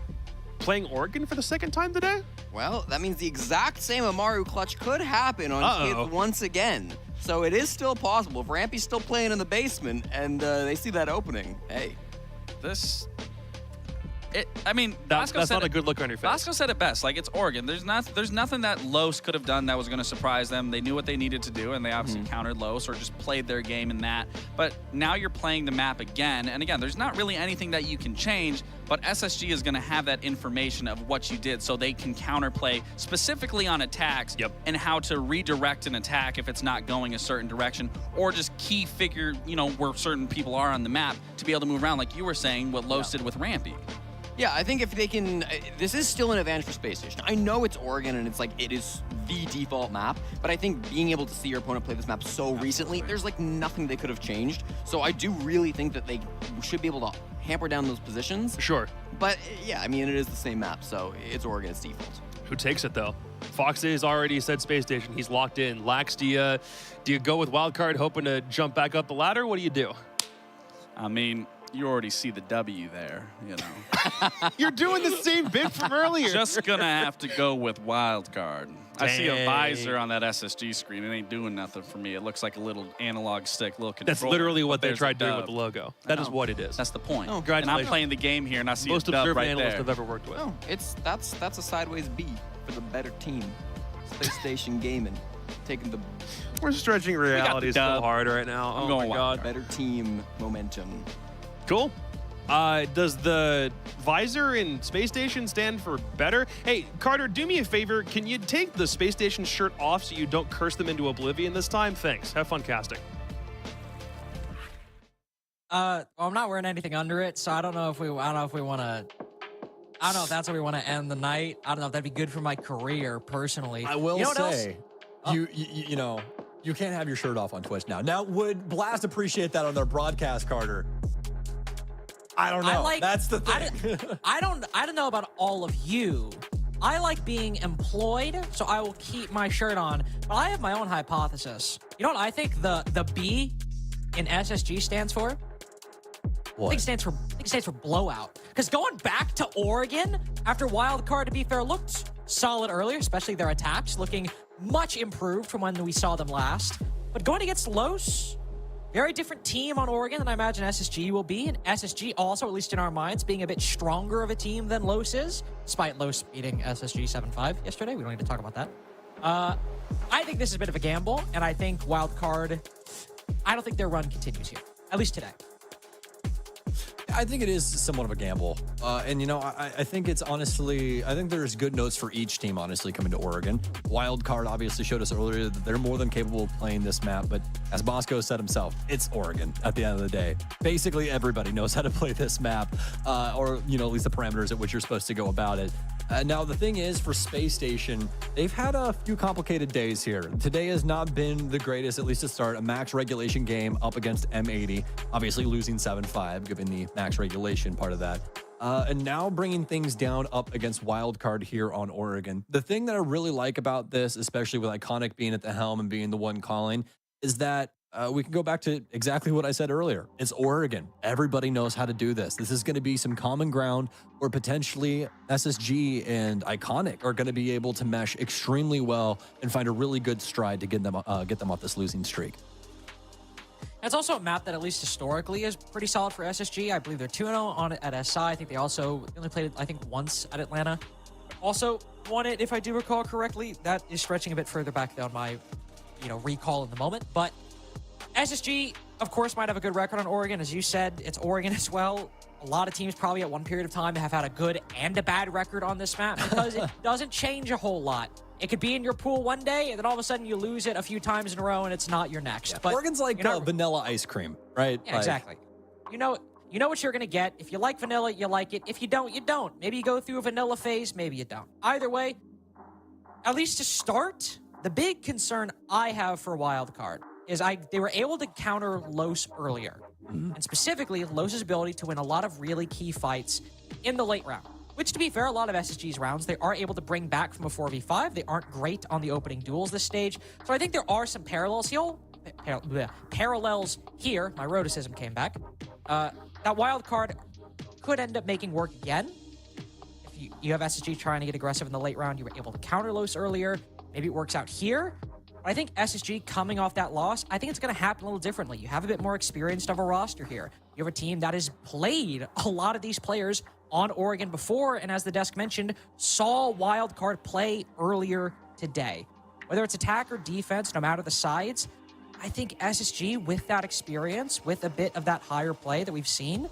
playing Oregon for the second time today? Well, that means the exact same Amaru clutch could happen on Kids once again. So it is still possible. If Rampy's still playing in the basement and they see that opening, hey. That's not a good look on your face. Bosco said it best. Like, it's Oregon. There's nothing that Los could have done that was going to surprise them. They knew what they needed to do, and they obviously countered Los or just played their game in that. But now you're playing the map again, and again, there's not really anything that you can change, but SSG is going to have that information of what you did so they can counterplay specifically on attacks and how to redirect an attack if it's not going a certain direction, or just key figure, where certain people are on the map to be able to move around, like you were saying, what Los did with Rampy. Yeah, I think if they can, this is still an advantage for Space Station. I know it's Oregon and it is the default map, but I think being able to see your opponent play this map so recently, there's nothing they could have changed. So I do really think that they should be able to hamper down those positions. Sure. But yeah, I mean, it is the same map, so it's Oregon's default. Who takes it though? Fox has already said Space Station. He's locked in. Lax, do you go with wildcard hoping to jump back up the ladder? What do you do? I mean, you already see the W there, You're doing the same bit from earlier. Just gonna have to go with wild card. I see a visor on that SSG screen. It ain't doing nothing for me. It looks like a little analog stick, little controller. That's literally what they tried doing with the logo. That is what it is. That's the point. Oh, and I'm playing the game here, and I see most a dub observant right analyst there. I've ever worked with. No, that's a sideways B for the better team. Space Station Gaming, taking the. We're stretching reality so hard right now. I'm oh going my god. Better team momentum. Cool. Does the visor in Space Station stand for better? Hey, Carter, do me a favor. Can you take the Space Station shirt off so you don't curse them into oblivion this time? Thanks. Have fun casting. Well, I'm not wearing anything under it, so I don't know if we want to. I don't know if that's how we want to end the night. I don't know if that'd be good for my career personally. I will say, Oh. you can't have your shirt off on Twitch now. Now, would Blast appreciate that on their broadcast, Carter? I don't know. That's the thing. I don't know about all of you. I like being employed, so I will keep my shirt on. But I have my own hypothesis. You know what I think the B in SSG stands for? What? I think it stands for blowout. Because going back to Oregon after wildcard, to be fair, looked solid earlier, especially their attacks, looking much improved from when we saw them last. But going against Los, very different team on Oregon than I imagine SSG will be. And SSG also, at least in our minds, being a bit stronger of a team than Los is, despite Los beating SSG 7-5 yesterday. We don't need to talk about that. I think this is a bit of a gamble, and I think wildcard, I don't think their run continues here, at least today. I think it is somewhat of a gamble. And, I think it's honestly, I think there's good notes for each team, honestly, coming to Oregon. Wildcard obviously showed us earlier that they're more than capable of playing this map. But as Bosco said himself, it's Oregon at the end of the day. Basically, everybody knows how to play this map, or, at least the parameters at which you're supposed to go about it. Now, the thing is, for Space Station, they've had a few complicated days here. Today has not been the greatest, at least to start. A max regulation game up against M80, obviously losing 7-5, given the max regulation part of that. And now bringing things down up against Wildcard here on Oregon. The thing that I really like about this, especially with Iconic being at the helm and being the one calling, is that we can go back to exactly what I said earlier. It's Oregon. Everybody knows how to do this. This is going to be some common ground where potentially SSG and Iconic are going to be able to mesh extremely well and find a really good stride to get them off this losing streak. It's also a map that, at least historically, is pretty solid for SSG. I believe they're 2-0 on it at SI. I think they only played it, I think, once at Atlanta. Also won it, if I do recall correctly. That is stretching a bit further back than my, recall in the moment. But SSG, of course, might have a good record on Oregon. As you said, it's Oregon as well. A lot of teams probably at one period of time have had a good and a bad record on this map because it doesn't change a whole lot It could be in your pool one day, and then all of a sudden you lose it a few times in a row, and it's not your next. Yeah, But Oregon's like vanilla ice cream, right? Yeah, Like, exactly. You know what you're gonna get. If you like vanilla, you like it. If you don't, you don't. Maybe you go through a vanilla phase, maybe you don't. Either way, at least to start, the big concern I have for Wildcard is they were able to counter Los earlier. And specifically, Los's ability to win a lot of really key fights in the late round. Which, to be fair, a lot of SSG's rounds, they are able to bring back from a 4v5. They aren't great on the opening duels this stage. So I think there are some parallels here. My rhoticism came back. That wild card could end up making work again. If you have SSG trying to get aggressive in the late round, you were able to counter Los earlier. Maybe it works out here. But I think SSG coming off that loss, I think it's going to happen a little differently. You have a bit more experienced of a roster here. You have a team that has played a lot of these players on Oregon before, and as the desk mentioned, saw Wildcard play earlier today. Whether it's attack or defense, no matter the sides, I think SSG, with that experience, with a bit of that higher play that we've seen,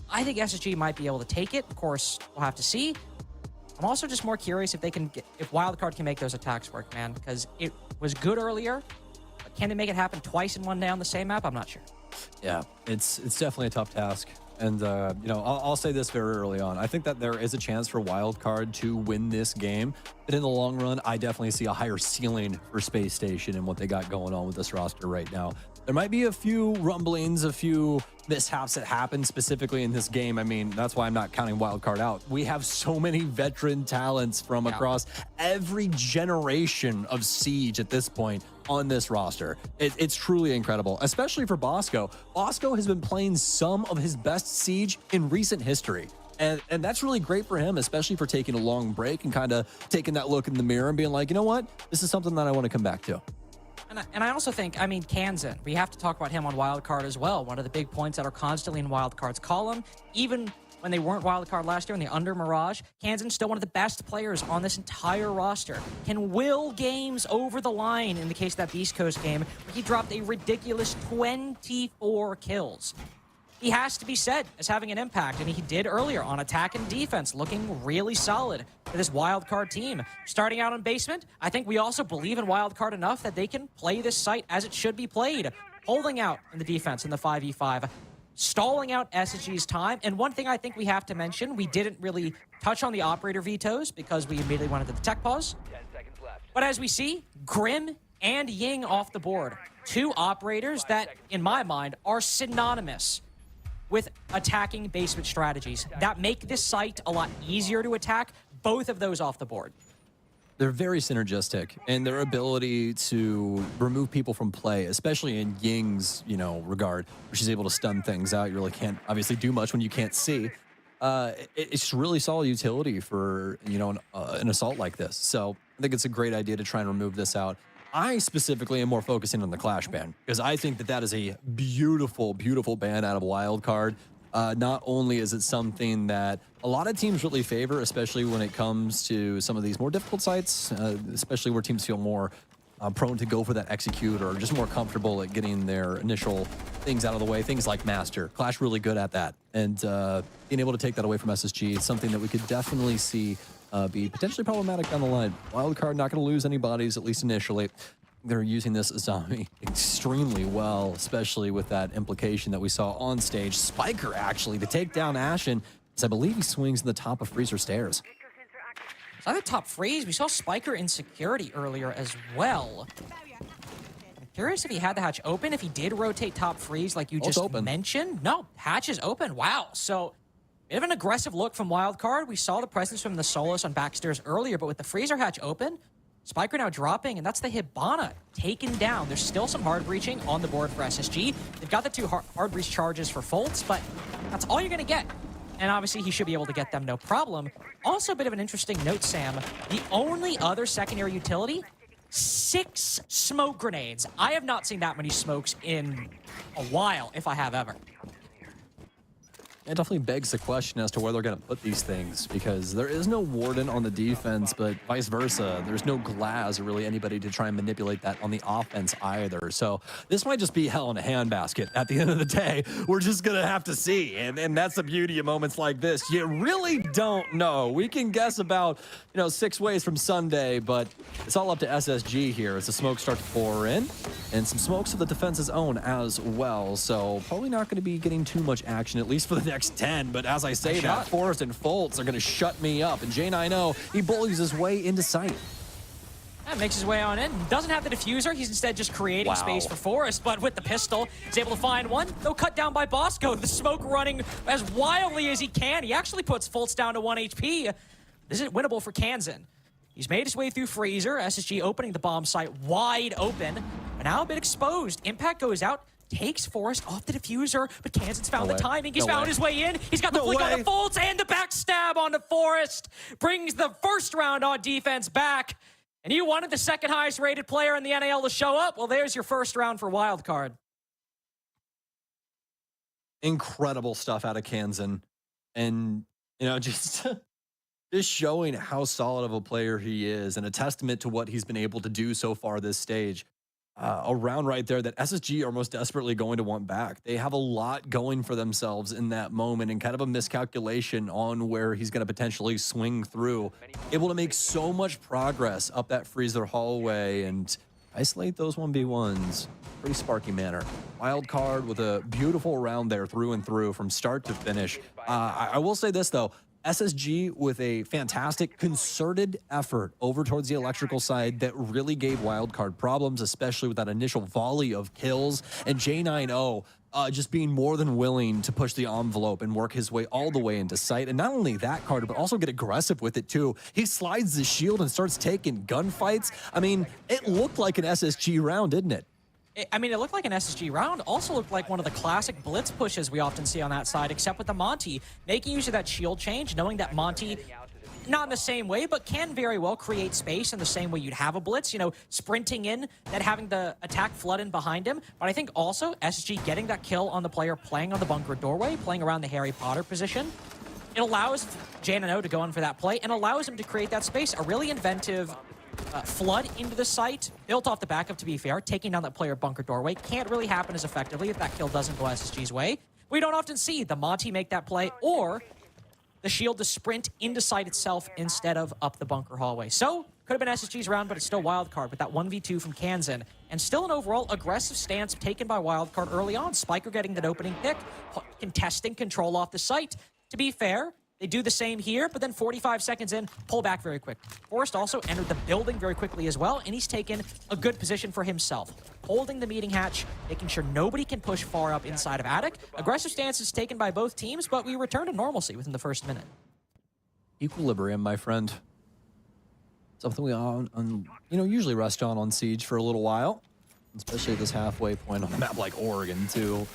I think SSG might be able to take it. Of course, we'll have to see. I'm also just more curious if Wildcard can make those attacks work, man, because it was good earlier, but can they make it happen twice in one day on the same map? I'm not sure. Yeah, it's definitely a tough task. And, I'll say this very early on. I think that there is a chance for Wildcard to win this game. But in the long run, I definitely see a higher ceiling for Space Station and what they got going on with this roster right now. There might be a few rumblings, a few mishaps that happen specifically in this game. I mean, that's why I'm not counting Wildcard out. We have so many veteran talents from across every generation of Siege at this point on this roster. It's truly incredible, especially for Bosco. Bosco has been playing some of his best Siege in recent history. And that's really great for him, especially for taking a long break and kind of taking that look in the mirror and being like, you know what? This is something that I want to come back to. And I also think, Kansan, we have to talk about him on Wildcard as well. One of the big points that are constantly in Wildcard's column, even when they weren't Wildcard last year and they under Mirage, Kansan's still one of the best players on this entire roster. Can will games over the line in the case of that Beast Coast game, where he dropped a ridiculous 24 kills. He has to be said as having an impact, and he did earlier on attack and defense, looking really solid for this Wildcard team. Starting out on basement, I think we also believe in Wildcard enough that they can play this site as it should be played. Holding out in the defense in the 5v5, stalling out SSG's time. And one thing I think we have to mention, we didn't really touch on the operator vetoes because we immediately went into the tech pause. 10 seconds left. But as we see, Grim and Ying off the board. Two operators that, in my mind, are synonymous with attacking basement strategies that make this site a lot easier to attack. Both of those off the board. They're very synergistic, and their ability to remove people from play, especially in Ying's, regard, where she's able to stun things out. You really can't obviously do much when you can't see. It's really solid utility for, an assault like this. So I think it's a great idea to try and remove this out. I specifically am more focusing on the Clash ban, because I think that is a beautiful, beautiful ban out of Wildcard. Not only is it something that a lot of teams really favor, especially when it comes to some of these more difficult sites, especially where teams feel more prone to go for that execute or just more comfortable at getting their initial things out of the way. Things like Master. Clash really good at that. And being able to take that away from SSG is something that we could definitely see be potentially problematic down the line. Wildcard not going to lose any bodies, at least initially. They're using this Azami extremely well, especially with that implication that we saw on stage. Spiker, actually, to take down Ashen, as I believe he swings in the top of Freezer Stairs. Is that a top freeze? We saw Spiker in security earlier as well. I'm curious if he had the hatch open, if he did rotate top freeze like you just mentioned. No, hatch is open. Wow. So, bit of an aggressive look from Wildcard. We saw the presence from the Solos on backstairs earlier, but with the freezer hatch open, Spiker now dropping, and that's the Hibana taken down. There's still some hard breaching on the board for SSG. They've got the two hard breach charges for Foltz, but that's all you're going to get. And obviously, he should be able to get them no problem. Also, a bit of an interesting note, Sam. The only other secondary utility, 6 smoke grenades. I have not seen that many smokes in a while, if I have ever. It definitely begs the question as to where they're going to put these things, because there is no Warden on the defense, but vice versa. There's no Glass or really anybody to try and manipulate that on the offense either. So this might just be hell in a handbasket at the end of the day. We're just going to have to see. And that's the beauty of moments like this. You really don't know. We can guess about, 6 ways from Sunday, but it's all up to SSG here as the smoke starts to pour in, and some smokes of the defense's own as well. So probably not going to be getting too much action, at least for the next 10. But as I say that, Forrest and Foltz are going to shut me up. And J9O, he bullies his way into sight. Yeah, makes his way on in. Doesn't have the diffuser. He's instead just creating space for Forrest. But with the pistol, he's able to find one. No cut down by Bosco. The smoke running as wildly as he can. He actually puts Foltz down to 1 HP. This is winnable for Kansan. He's made his way through Freezer. SSG opening the bomb site wide open. But now a bit exposed. Impact goes out. Takes Forrest off the diffuser, but Kansan's found the timing. He's found his way in. He's got the flick on the Foltz and the backstab on the Forrest. Brings the first round on defense back. And you wanted the second highest rated player in the NAL to show up? Well, there's your first round for wildcard. Incredible stuff out of Kansan. And, just showing how solid of a player he is, and a testament to what he's been able to do so far this stage. A round right there that SSG are most desperately going to want back. They have a lot going for themselves in that moment, and kind of a miscalculation on where he's going to potentially swing through. Able to make so much progress up that freezer hallway and isolate those 1v1s. Pretty sparky manner. Wild card with a beautiful round there through and through from start to finish. I will say this, though. SSG with a fantastic concerted effort over towards the electrical side that really gave wildcard problems, especially with that initial volley of kills. And J9O just being more than willing to push the envelope and work his way all the way into sight. And not only that, Carter, but also get aggressive with it too. He slides the shield and starts taking gunfights. I mean, it looked like an SSG round, didn't it? It looked like an SSG round. Also looked like one of the classic blitz pushes we often see on that side, except with the Monty. Making use of that shield change, knowing that Monty, not in the same way, but can very well create space in the same way you'd have a blitz, sprinting in, then having the attack flood in behind him. But I think also SSG getting that kill on the player playing on the bunker doorway, playing around the Harry Potter position. It allows J9O to go in for that play and allows him to create that space. A really inventive flood into the site, built off the backup, to be fair, taking down that player bunker doorway. Can't really happen as effectively if that kill doesn't go SSG's way. We don't often see the Monty make that play or the shield to sprint into site itself instead of up the bunker hallway. So, could have been SSG's round, but it's still wildcard with that 1v2 from Kansan. And still an overall aggressive stance taken by wildcard early on. Spiker getting that opening pick, contesting control off the site. To be fair, they do the same here, but then 45 seconds in, pull back very quick. Forrest also entered the building very quickly as well, and he's taken a good position for himself. Holding the meeting hatch, making sure nobody can push far up inside of Attic. Aggressive stances taken by both teams, but we return to normalcy within the first minute. Equilibrium, my friend. Something we usually rest on Siege for a little while, especially at this halfway point on a map like Oregon, too.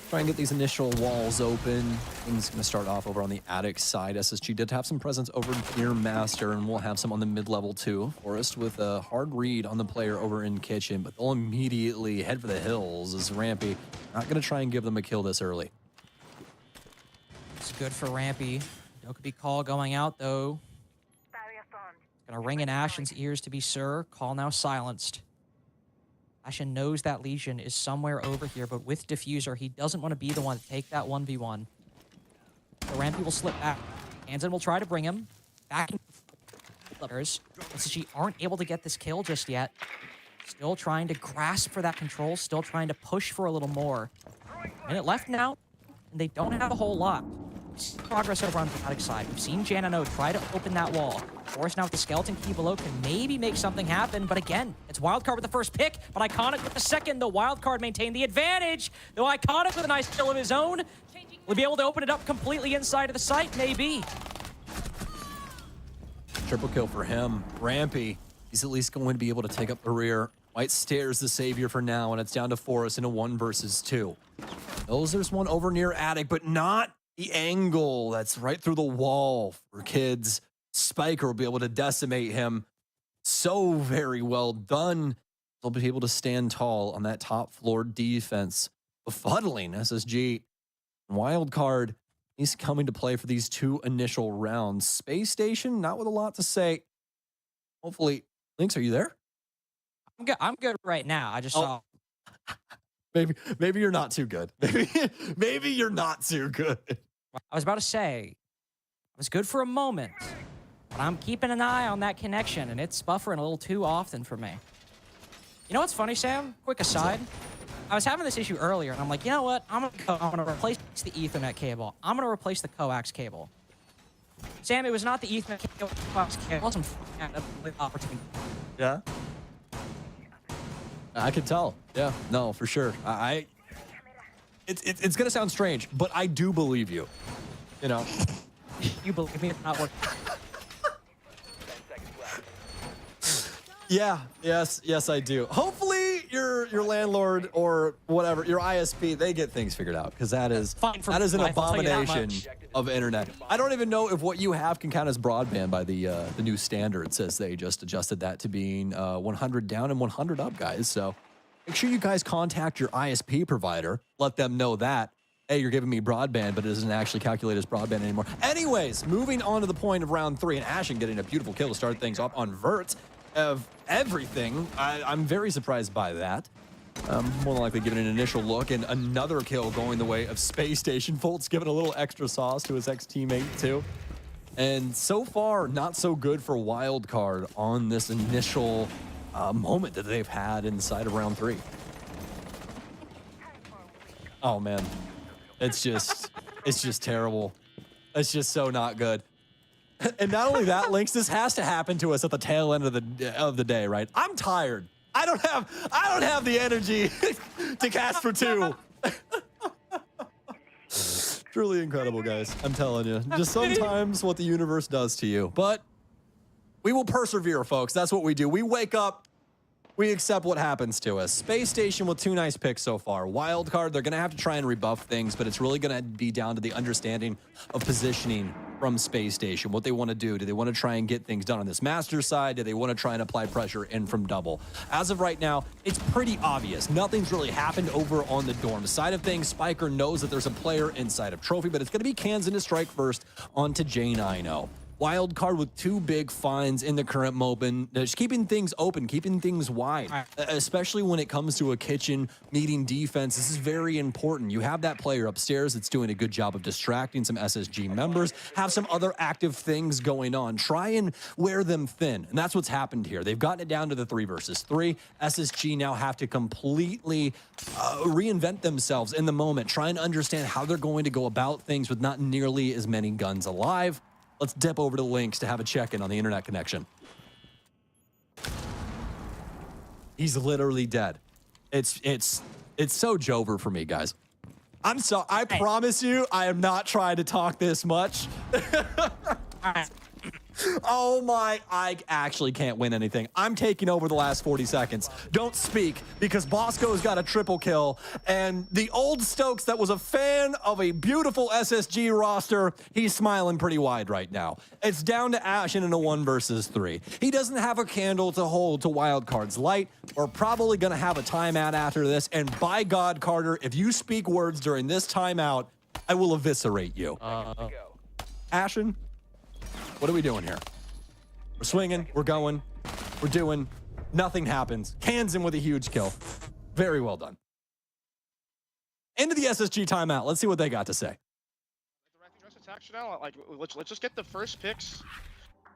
Try and get these initial walls open. Things going to start off over on the attic side. SSG did have some presence over near Master, and we'll have some on the mid-level too. Forrest with a hard read on the player over in Kitchen, but they'll immediately head for the hills as Rampy not going to try and give them a kill this early. It's good for Rampy. No could be call going out though. Gonna ring in Ashen's ears to be sir. Call now silenced. Ashen knows that Legion is somewhere over here, but with Diffuser, he doesn't want to be the one to take that 1v1. So Rampy will slip back. Kansan will try to bring him back. SSG aren't able to get this kill just yet. Still trying to grasp for that control, still trying to push for a little more. Minute left now, and they don't have a whole lot. Progress over on the attic side. We've seen J9O try to open that wall. Forrest now with the skeleton key below can maybe make something happen, but again, it's Wildcard with the first pick, but Iconic with the second. The Wildcard maintained the advantage. Though Iconic with a nice kill of his own. Will be able to open it up completely inside of the site, maybe. Triple kill for him. Rampy, he's at least going to be able to take up the rear. White stares the savior for now, and it's down to Forrest in a 1 versus 2. There's one over near attic, but not the angle. That's right through the wall for kids. Spiker will be able to decimate him. So very well done. They'll be able to stand tall on that top floor defense. Befuddling SSG. Wildcard He's coming to play for these 2 initial rounds. Space Station, not with a lot to say. Hopefully, Lynx, are you there? I'm good right now. I just saw. Maybe you're not too good. Maybe you're not too good. I was about to say, I was good for a moment, but I'm keeping an eye on that connection, and it's buffering a little too often for me. You know what's funny, Sam? Quick aside. I was having this issue earlier, and I'm like, you know what? I'm gonna replace the Ethernet cable. I'm gonna replace the coax cable. Sam, it was not the Ethernet cable. Coax cable. It wasn't opportunity. Yeah. I could tell. Yeah. No, for sure. It's gonna sound strange, but I do believe you. You know. You believe me? It's not working. Yeah. Yes, I do. Hopefully, your landlord or whatever, your ISP, they get things figured out, because that is an abomination of internet. I don't even know if what you have can count as broadband by the new standards, as they just adjusted that to being 100 down and 100 up, guys. So make sure you guys contact your ISP provider. Let them know that, hey, you're giving me broadband, but it doesn't actually calculate as broadband anymore. Anyways, moving on to the point of round 3, and Ashen getting a beautiful kill to start things off on Vert. Of everything, I'm very surprised by that. More than likely giving an initial look, and another kill going the way of Space Station. Folt's giving a little extra sauce to his ex-teammate too. And so far, not so good for Wildcard on this initial moment that they've had inside of round 3. Oh man, it's just terrible. It's just so not good. And not only that, Lynx, this has to happen to us at the tail end of the day, right? I'm tired. I don't have the energy to cast for 2. Truly incredible, guys. I'm telling you. Just sometimes what the universe does to you. But we will persevere, folks. That's what we do. We wake up. We accept what happens to us. Space Station with 2 nice picks so far. Wildcard, they're going to have to try and rebuff things, but it's really going to be down to the understanding of positioning from Space Station, what they want to do. Do they want to try and get things done on this master side? Do they want to try and apply pressure in from double? As of right now, it's pretty obvious. Nothing's really happened over on the dorm side of things. Spiker knows that there's a player inside of Trophy, but it's going to be Kansan to strike first onto J9O. Wildcard with 2 big finds in the current moment, just keeping things open, keeping things wide, especially when it comes to a kitchen meeting defense. This is very important. You have that player upstairs that's doing a good job of distracting some SSG members, have some other active things going on. Try and wear them thin, and that's what's happened here. They've gotten it down to the 3 versus 3. SSG now have to completely reinvent themselves in the moment, try and understand how they're going to go about things with not nearly as many guns alive. Let's dip over to Lynx to have a check-in on the internet connection. He's literally dead. It's so Jover for me, guys. I promise you, I am not trying to talk this much. Oh my, I actually can't win anything. I'm taking over the last 40 seconds. Don't speak, because Bosco's got a triple kill, and the old Stokes that was a fan of a beautiful SSG roster, he's smiling pretty wide right now. It's down to Ashen in a 1 versus 3. He doesn't have a candle to hold to Wildcard's light. We're probably gonna have a timeout after this, and by God, Carter, if you speak words during this timeout, I will eviscerate you. Ashen? What are we doing here? We're swinging, we're going, we're doing, nothing happens. Kansan with a huge kill. Very well done. Into the SSG timeout. Let's see what they got to say. Let's just get the first picks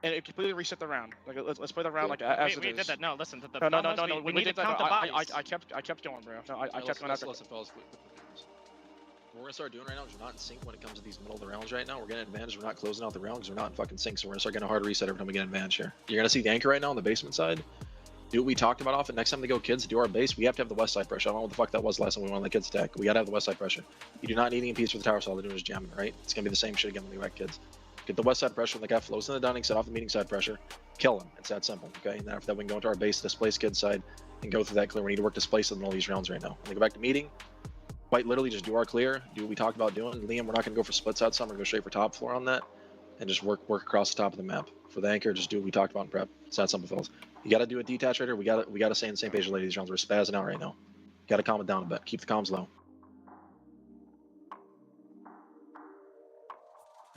and it completely reset the round. Like let's play the round like as it is. We did that. No, listen. No. We need to count the bodies. I kept going, bro. No, I kept going after. Listen, fellas. What we're gonna start doing right now is we're not in sync when it comes to these middle of the rounds right now. We're getting advantage. We're not closing out the round because we're not in fucking sync. So we're gonna start getting a hard reset every time we get advantage here. You're gonna see the anchor right now on the basement side. Do what we talked about often. Next time they go kids, do our base. We have to have the west side pressure. I don't know what the fuck that was last time we went on the kids attack. We gotta have the west side pressure. You do not need any piece for the tower, so all they're doing is jamming, right? It's gonna be the same shit again when we wreck kids. Get the west side pressure when the guy flows in the dining side off the meeting side pressure. Kill him. It's that simple, okay? And then after that, we can go into our base, displace kids side, and go through that clear. We need to work displace in all these rounds right now. When they go back to meeting, quite literally just do our clear, do what we talked about doing. Liam, we're not going to go for splits outside, we're going to go straight for top floor on that, and just work across the top of the map. For the anchor, just do what we talked about in prep. It's that simple, fellas. You got to do a detach right here. We got to stay on the same page related to these rounds. We're spazzing out right now. You got to calm it down a bit. Keep the comms low.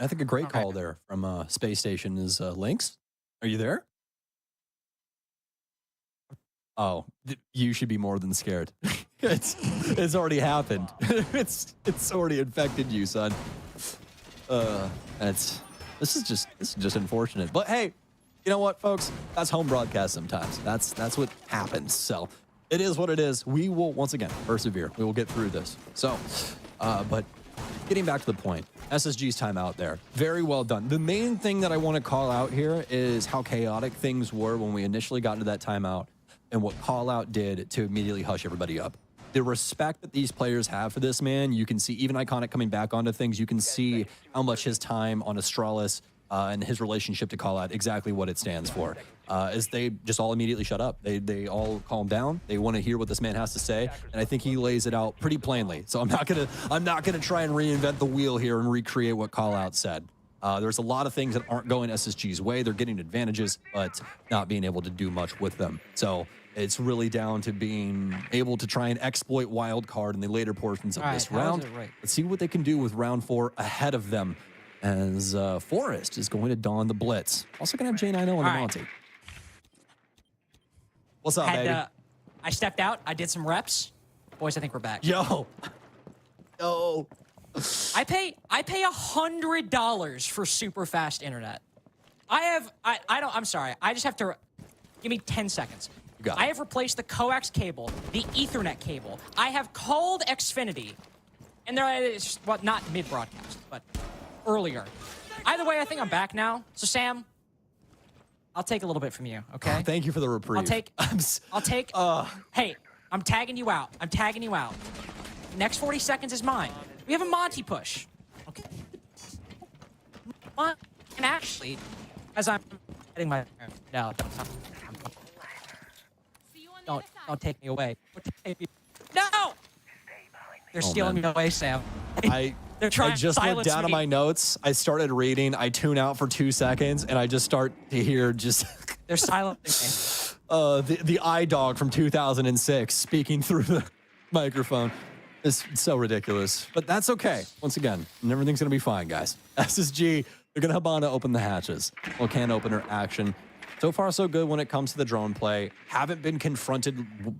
I think a great call there from Space Station is Lynx. Are you there? Oh, you should be more than scared. It's already happened. It's already infected you, son. This is just unfortunate. But hey, you know what, folks? That's home broadcast sometimes. That's what happens. So it is what it is. We will once again persevere. We will get through this. So, but getting back to the point, SSG's timeout there. Very well done. The main thing that I want to call out here is how chaotic things were when we initially got into that timeout and what Call Out did to immediately hush everybody up. The respect that these players have for this man, you can see even Iconic coming back onto things. You can see how much his time on Astralis and his relationship to Call Out, exactly what it stands for, is they just all immediately shut up. They all calm down. They want to hear what this man has to say, and I think he lays it out pretty plainly. So I'm not gonna try and reinvent the wheel here and recreate what Call Out said. There's a lot of things that aren't going SSG's way. They're getting advantages, but not being able to do much with them. So it's really down to being able to try and exploit wild card in the later portions of this round. Let's see what they can do with round 4 ahead of them, as Forest is going to don the blitz. Also going to have J90 on the Monty. What's up, baby? I stepped out. I did some reps. Boys, I think we're back. Yo. I pay $100 for super fast internet. I'm sorry. I just have to give me 10 seconds. I have replaced the coax cable, the Ethernet cable. I have called Xfinity, and not mid-broadcast, but earlier. Either way, I think I'm back now. So Sam, I'll take a little bit from you, okay? Thank you for the reprieve. Hey, I'm tagging you out. Next 40 seconds is mine. We have a Monty push. Okay. And actually, as I'm getting my don't take me away. No! They're stealing me away, Sam. I just looked down at my notes. I started reading. I tune out for 2 seconds, and I just start to hear They're silencing me. The iDog from 2006 speaking through the microphone. It's so ridiculous. But that's okay. Once again, everything's going to be fine, guys. SSG, they're going to Habana open the hatches. Well, can opener action. So far, so good when it comes to the drone play. Haven't been confronted,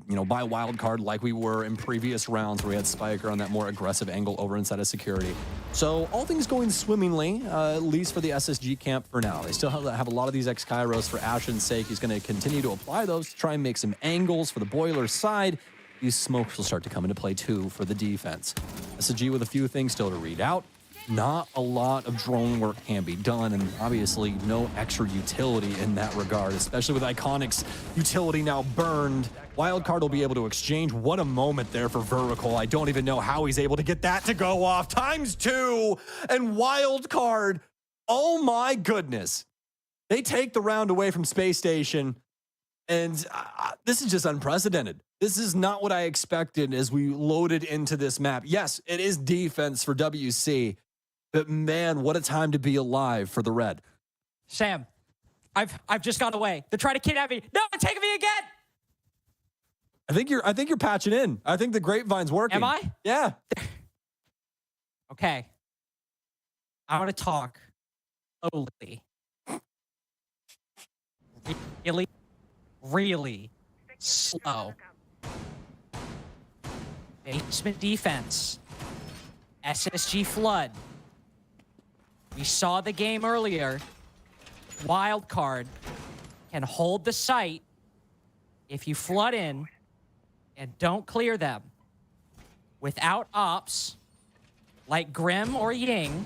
by wildcard like we were in previous rounds where we had Spiker on that more aggressive angle over inside of security. So all things going swimmingly, at least for the SSG camp for now. They still have a lot of these X-Kairos for Ashen's sake. He's going to continue to apply those to try and make some angles for the Boiler side. These smokes will start to come into play too for the defense. SSG with a few things still to read out. Not a lot of drone work can be done, and obviously no extra utility in that regard, especially with Iconic's utility now burned. Wildcard will be able to exchange. What a moment there for Vertical. I don't even know how he's able to get that to go off. ×2, and Wildcard, oh my goodness. They take the round away from Space Station, and this is just unprecedented. This is not what I expected as we loaded into this map. Yes, it is defense for WC, but man, what a time to be alive for the Red. Sam, I've just gone away. They're trying to kidnap me. No, they're taking me again. I think you're patching in. I think the grapevine's working. Am I? Yeah. Okay. I want to talk slowly. Really slow. Basement defense. SSG flood. We saw the game earlier. Wildcard can hold the site if you flood in and don't clear them. Without ops, like Grim or Ying,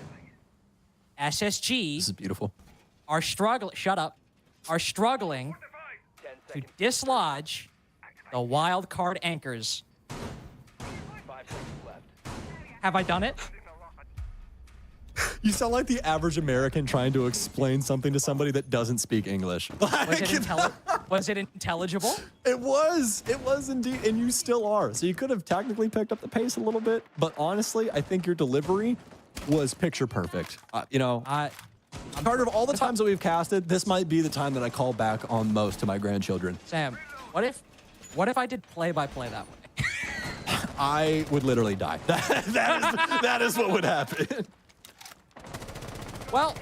SSG this is beautiful. Are struggling. Shut up. Are struggling to dislodge the wildcard anchors. Have I done it? You sound like the average American trying to explain something to somebody that doesn't speak English. Was it intelligible? It was indeed, and you still are. So you could have technically picked up the pace a little bit, but honestly, I think your delivery was picture perfect. Carter, of all the times that we've casted, this might be the time that I call back on most to my grandchildren. Sam, what if I did play-by-play that way? I would literally die. That is what would happen. Well,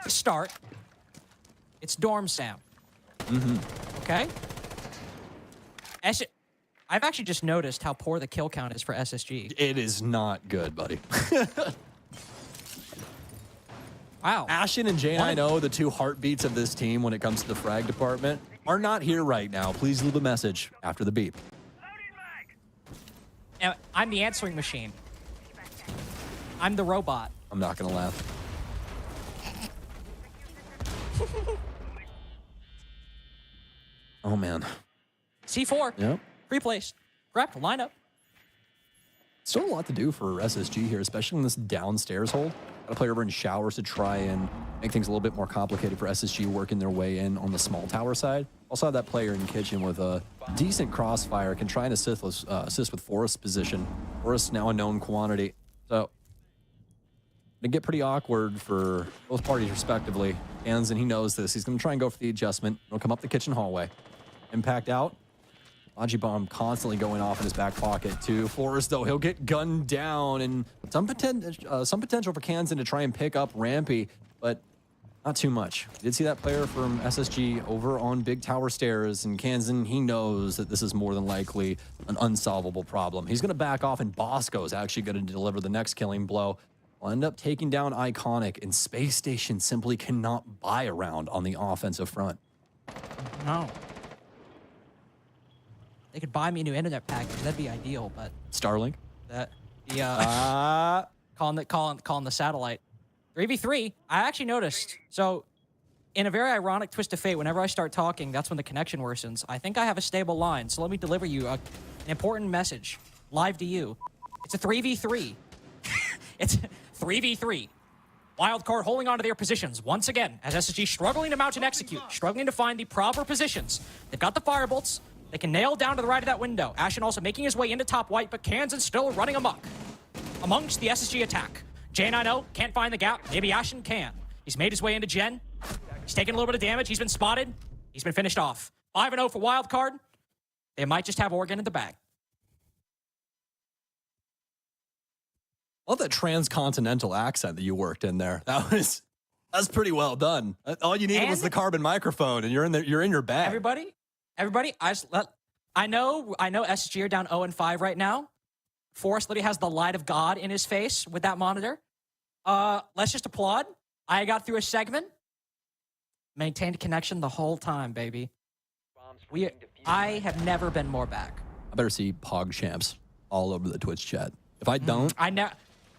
to start, it's Dorm Sam. Okay? I've actually just noticed how poor the kill count is for SSG. It is not good, buddy. Wow. Ashen and Jane, I know the two heartbeats of this team when it comes to the frag department, are not here right now. Please leave a message after the beep. I'm the answering machine. I'm the robot. I'm not going to laugh. Oh, man. C4. Yep. Free place. Prep. Lineup. Still a lot to do for SSG here, especially in this downstairs hold. Got to play over in showers to try and make things a little bit more complicated for SSG working their way in on the small tower side. Also have that player in kitchen with a decent crossfire, can try and assist with Forrest's position. Forrest now a known quantity. So it get pretty awkward for both parties respectively. Anzen, he knows this. He's going to try and go for the adjustment. He'll come up the kitchen hallway. Impact out. Logi bomb constantly going off in his back pocket to Forrest, though. He'll get gunned down, and some potential for Kansan to try and pick up Rampy, but not too much. Did see that player from SSG over on Big Tower Stairs, and Kansan, he knows that this is more than likely an unsolvable problem. He's going to back off, and Bosco is actually going to deliver the next killing blow. Will end up taking down Iconic, and Space Station simply cannot buy around on the offensive front. No. They could buy me a new internet package. That'd be ideal, but Starlink? Calling the satellite. 3v3, I actually noticed. So, in a very ironic twist of fate, whenever I start talking, that's when the connection worsens. I think I have a stable line, so let me deliver you an important message live to you. It's a 3v3. It's 3v3. Wildcard holding on to their positions once again as SSG struggling to mount and execute, struggling to find the proper positions. They've got the firebolts. They can nail down to the right of that window. Ashen also making his way into top white, but Kansan still running amok amongst the SSG attack. Jane, I know, can't find the gap. Maybe Ashen can. He's made his way into Jen. He's taken a little bit of damage. He's been spotted. He's been finished off. 5-0 for Wildcard. They might just have Oregon in the bag. I love that transcontinental accent that you worked in there. That's pretty well done. All you needed was the carbon microphone, and you're in your bag. Everybody, I know SSG are down 0-5 right now. Forrest literally has the light of God in his face with that monitor. Let's just applaud. I got through a segment. Maintained connection the whole time, baby. I have never been more back. I better see Pog Champs all over the Twitch chat. If I don't...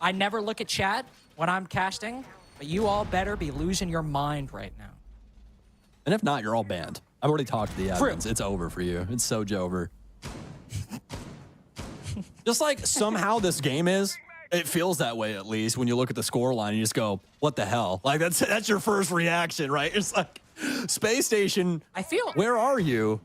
I never look at chat when I'm casting, but you all better be losing your mind right now. And if not, you're all banned. I've already talked to the admins. It's over for you. It's so over. Just like somehow this game is, it feels that way at least when you look at the score line and you just go, what the hell? Like that's your first reaction, right? It's like, Space Station, where are you?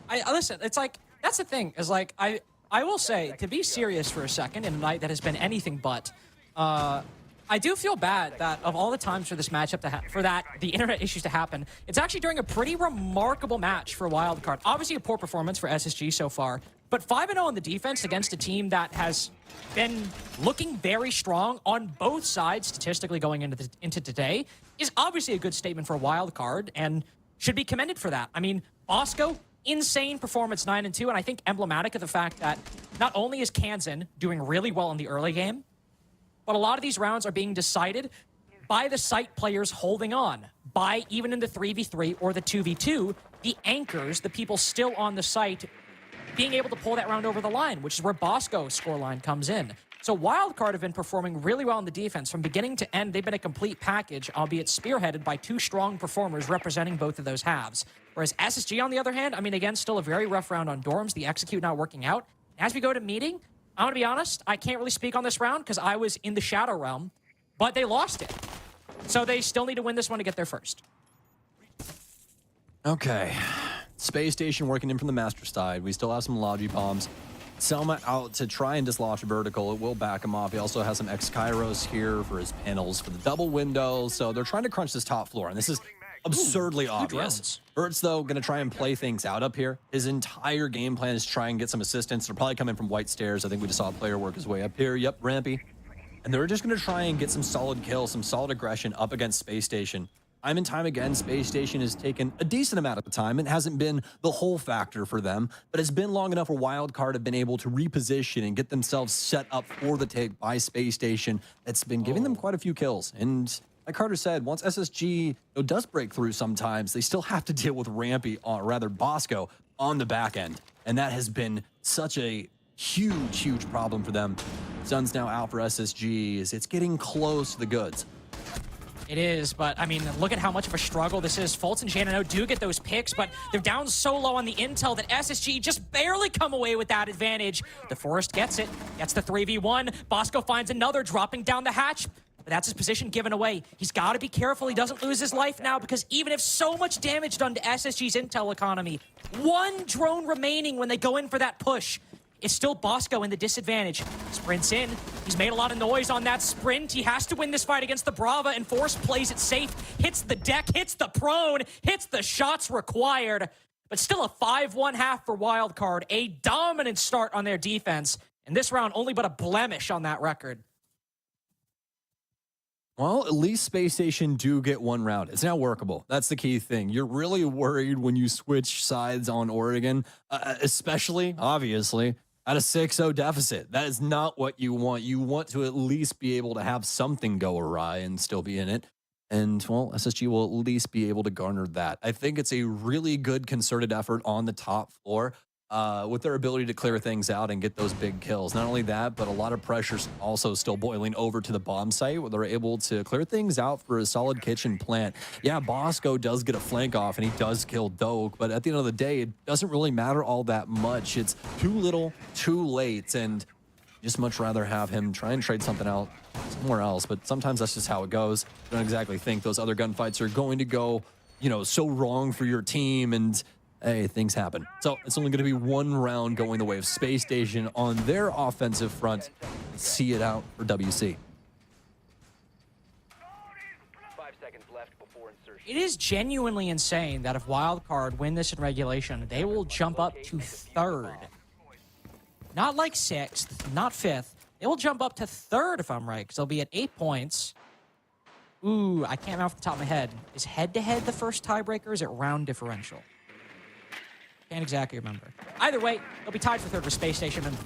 I listen, it's like, that's the thing, is like, I will say, to be serious for a second in a night that has been anything but, I do feel bad that of all the times for this matchup the internet issues to happen, it's actually during a pretty remarkable match for Wildcard. Obviously a poor performance for SSG so far, but 5-0 on the defense against a team that has been looking very strong on both sides statistically going into today is obviously a good statement for Wildcard and should be commended for that. I mean, Bosco, insane performance 9-2, and I think emblematic of the fact that not only is Kansan doing really well in the early game, but a lot of these rounds are being decided by the site players holding on, by even in the 3v3 or the 2v2, the anchors, the people still on the site, being able to pull that round over the line, which is where Bosco's scoreline comes in. So Wildcard have been performing really well in the defense. From beginning to end, they've been a complete package, albeit spearheaded by two strong performers representing both of those halves. Whereas SSG, on the other hand, I mean, again, still a very rough round on dorms, the execute not working out. As we go to meeting, I'm going to be honest, I can't really speak on this round because I was in the Shadow Realm, but they lost it. So they still need to win this one to get there first. Okay. Space Station working in from the master side. We still have some Logi bombs. Selma out to try and dislodge vertical. It will back him off. He also has some X-Kairos here for his panels for the double window. So they're trying to crunch this top floor, and this is absurdly obvious. Ertz, though, going to try and play things out up here. His entire game plan is try and get some assistance. They're probably coming from white stairs. I think we just saw a player work his way up here. Yep, Rampy. and they're just going to try and get some solid kills, some solid aggression up against Space Station. Time and time again, Space Station has taken a decent amount of time. It hasn't been the whole factor for them, but it's been long enough where Wildcard have been able to reposition and get themselves set up for the take by Space Station. That's been giving them quite a few kills. And like Carter said, once SSG does break through sometimes, they still have to deal with Rampy, or rather Bosco, on the back end. And that has been such a huge problem for them. Sun's now out for SSG. It's getting close to the goods. It is, but I mean, look at how much of a struggle this is. Fultz and Janino do get those picks, but they're down so low on the intel that SSG just barely come away with that advantage. The Forest gets it, gets the 3v1. Bosco finds another, dropping down the hatch, but that's his position given away. He's got to be careful he doesn't lose his life now, because even if so much damage done to SSG's intel economy, one drone remaining when they go in for that push, it's still Bosco in the disadvantage. Sprints in. He's made a lot of noise on that sprint. He has to win this fight against the Brava, and Force plays it safe. Hits the deck, hits the prone, hits the shots required. But still a 5-1 half for Wildcard. A dominant start on their defense. And this round, only but a blemish on that record. Well, at least Space Station do get one round. It's now workable. That's the key thing. You're really worried when you switch sides on Oregon, especially, obviously, at a 6-0 deficit. That is not what you want. You want to at least be able to have something go awry and still be in it. And, well, SSG will at least be able to garner that. I think it's a really good concerted effort on the top floor with their ability to clear things out and get those big kills. Not only that, but a lot of pressure's also still boiling over to the bomb site where they're able to clear things out for a solid kitchen plant. Yeah, Bosco does get a flank off and he does kill Doak, but at the end of the day, it doesn't really matter all that much. It's too little, too late, and just much rather have him try and trade something out somewhere else. But sometimes that's just how it goes. You don't exactly think those other gunfights are going to go, so wrong for your team, and hey, things happen. So it's only going to be one round going the way of Space Station on their offensive front. See it out for WC. 5 seconds left before insertion. It is genuinely insane that if Wildcard win this in regulation, they will jump up to 3rd. Not like 6th, not 5th. They will jump up to 3rd if I'm right, because they'll be at 8 points. Ooh, I can't remember off the top of my head. Is head-to-head the first tiebreaker, or is it round differential? Can't exactly remember. Either way, they'll be tied for 3rd with Space Station, and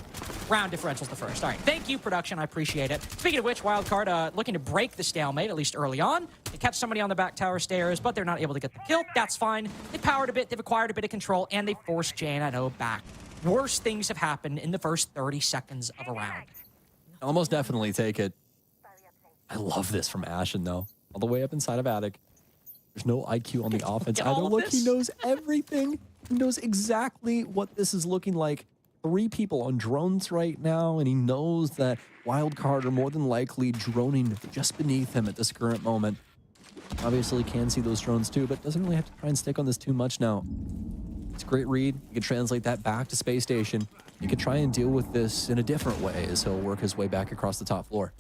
round differential's the first. All right, thank you, production. I appreciate it. Speaking of which, Wildcard looking to break the stalemate, at least early on. They catch somebody on the back tower stairs, but they're not able to get the kill. That's fine. They powered a bit, they've acquired a bit of control, and they forced J&O back. Worse things have happened in the first 30 seconds of a round. Almost definitely take it. I love this from Ashen, though. All the way up inside of Attic. There's no IQ on the offense either. Look, he knows everything. He knows exactly what this is looking like. 3 people on drones right now, and he knows that Wildcard are more than likely droning just beneath him at this current moment. Obviously can see those drones too, but doesn't really have to try and stick on this too much now. It's a great read. You can translate that back to Space Station. You can try and deal with this in a different way as he'll work his way back across the top floor.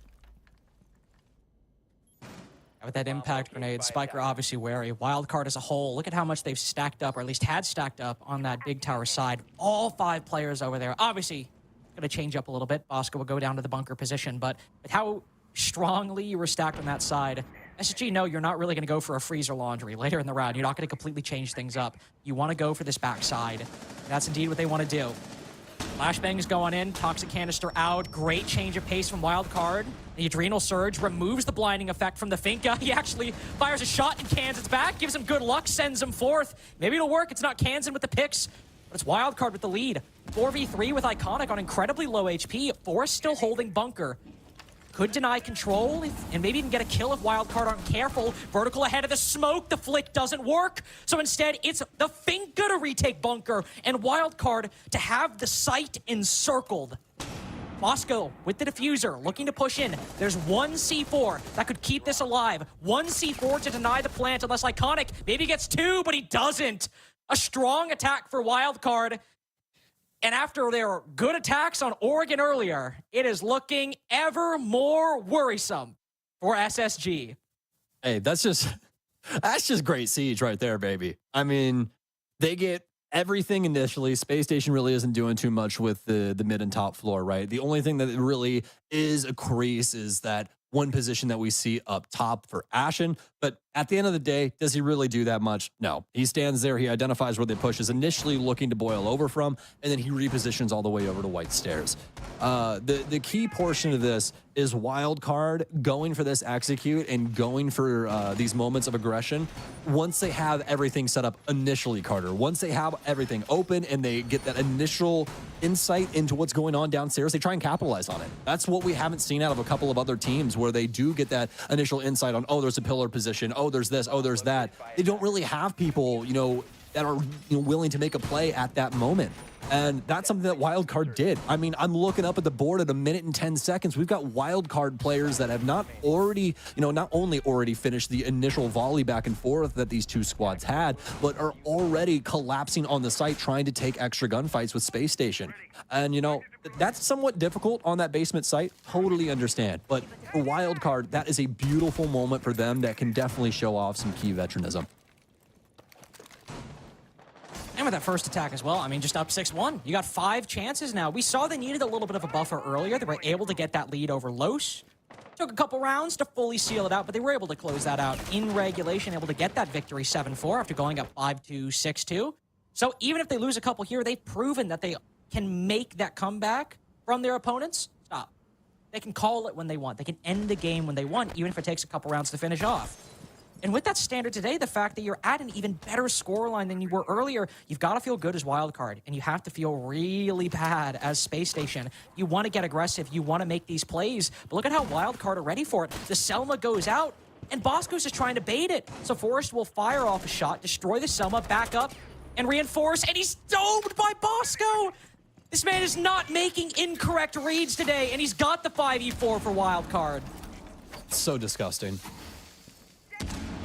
With that impact grenade, Spiker obviously wary. Wildcard as a whole, look at how much they've stacked up, or at least had stacked up on that big tower side. All 5 players over there. Obviously, going to change up a little bit. Bosco will go down to the bunker position, but with how strongly you were stacked on that side, SSG, no, you're not really going to go for a freezer laundry later in the round. You're not going to completely change things up. You want to go for this backside. That's indeed what they want to do. Flashbang is going in, Toxic Canister out. Great change of pace from Wildcard. The Adrenal Surge removes the blinding effect from the Finka. He actually fires a shot and cans it back, gives him good luck, sends him forth. Maybe it'll work. It's not Kansan with the picks, but it's Wildcard with the lead. 4v3 with Iconic on incredibly low HP. Forest still holding bunker. Could deny control and maybe even get a kill if Wildcard aren't careful. Vertical ahead of the smoke. The flick doesn't work. So instead, it's the Finka to retake bunker and Wildcard to have the site encircled. Bosco with the diffuser, looking to push in. There's one C4 that could keep this alive. One C4 to deny the plant unless Iconic maybe gets 2, but he doesn't. A strong attack for Wildcard. And after their good attacks on Oregon earlier, it is looking ever more worrisome for SSG. Hey, that's just great siege right there, baby. I mean, they get everything initially. Space Station really isn't doing too much with the mid and top floor, right? The only thing that really is a crease is that one position that we see up top for Ashen. But at the end of the day, does he really do that much? No. He stands there, he identifies where the push is initially looking to boil over from, and then he repositions all the way over to white stairs. The key portion of this is Wildcard going for this execute and going for these moments of aggression once they have everything set up initially, Carter. Once they have everything open and they get that initial insight into what's going on downstairs, they try and capitalize on it. That's what we haven't seen out of a couple of other teams where they do get that initial insight on, oh, there's a pillar position, oh, there's this, oh, there's that. They don't really have people, that are willing to make a play at that moment. And that's something that Wildcard did. I mean, I'm looking up at the board at 1 minute and 10 seconds. We've got Wildcard players that have not only already finished the initial volley back and forth that these two squads had, but are already collapsing on the site trying to take extra gunfights with Space Station. And, that's somewhat difficult on that basement site. Totally understand. But for Wildcard, that is a beautiful moment for them that can definitely show off some key veteranism. And with that first attack as well, I mean, just up 6-1. You got 5 chances now. We saw they needed a little bit of a buffer earlier. They were able to get that lead over Los. Took a couple rounds to fully seal it out, but they were able to close that out in regulation, able to get that victory 7-4 after going up 5-2, 6-2. So even if they lose a couple here, they've proven that they can make that comeback from their opponents. Stop. They can call it when they want. They can end the game when they want, even if it takes a couple rounds to finish off. And with that standard today, the fact that you're at an even better scoreline than you were earlier, you've got to feel good as Wildcard, and you have to feel really bad as Space Station. You want to get aggressive. You want to make these plays. But look at how Wildcard are ready for it. The Selma goes out, and Bosco's just trying to bait it. So Forrest will fire off a shot, destroy the Selma, back up, and reinforce, and he's domed by Bosco! This man is not making incorrect reads today, and he's got the 5v4 for Wildcard. So disgusting.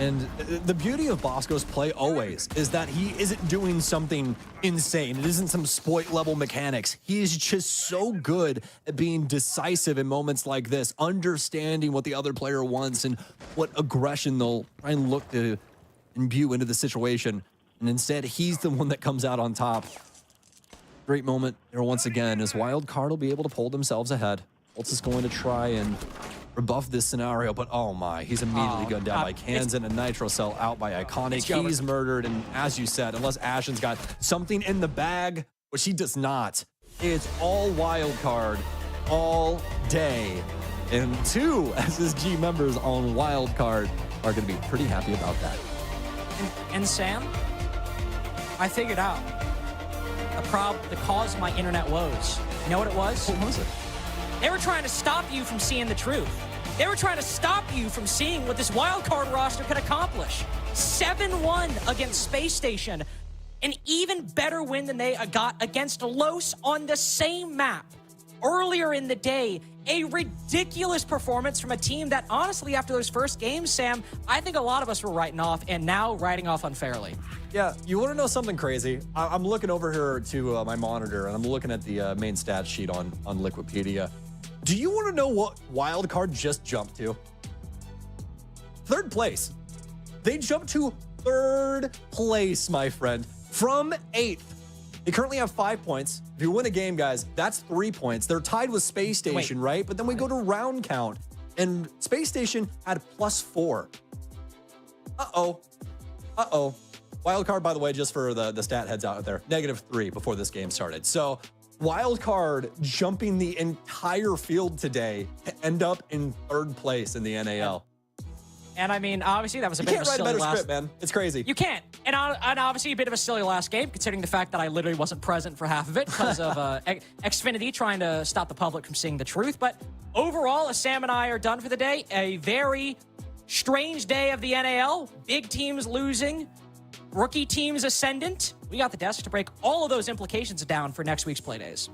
And the beauty of Bosco's play always is that he isn't doing something insane. It isn't some exploit level mechanics. He is just so good at being decisive in moments like this, understanding what the other player wants and what aggression they'll try and look to imbue into the situation. And instead, he's the one that comes out on top. Great moment there once again as Wildcard will be able to pull themselves ahead. Holtz is going to try and rebuff this scenario, but oh my, he's immediately gunned down by Kansan and Nitro Cell out by Iconic. He's murdered, and as you said, unless Ashen's got something in the bag, which he does not, it's all Wildcard all day. And 2 SSG members on Wildcard are going to be pretty happy about that. And Sam, I figured out the cause of my internet woes. You know what it was? What was it? They were trying to stop you from seeing the truth. They were trying to stop you from seeing what this Wildcard roster could accomplish. 7-1 against Space Station. An even better win than they got against Los on the same map. Earlier in the day, a ridiculous performance from a team that, honestly, after those first games, Sam, I think a lot of us were writing off, and now writing off unfairly. Yeah, you want to know something crazy? I'm looking over here to my monitor, and I'm looking at the main stats sheet on Liquipedia. Do you want to know what Wildcard just jumped to? 3rd place. They jumped to 3rd place, my friend, from 8th. They currently have 5 points. If you win a game, guys, that's 3 points. They're tied with Space Station, right? But then we go to round count, and Space Station had +4. Uh-oh. Uh-oh. Wildcard, by the way, just for the stat heads out there, -3 before this game started. So Wildcard jumping the entire field today to end up in 3rd place in the NAL. And I mean, obviously, that was a bit of a silly You can't write a better script, man. It's crazy. You can't. And obviously, a bit of a silly last game, considering the fact that I literally wasn't present for half of it because of Xfinity trying to stop the public from seeing the truth. But overall, as Sam and I are done for the day, a very strange day of the NAL. Big teams losing. Rookie teams ascendant. We got the desk to break all of those implications down for next week's play days.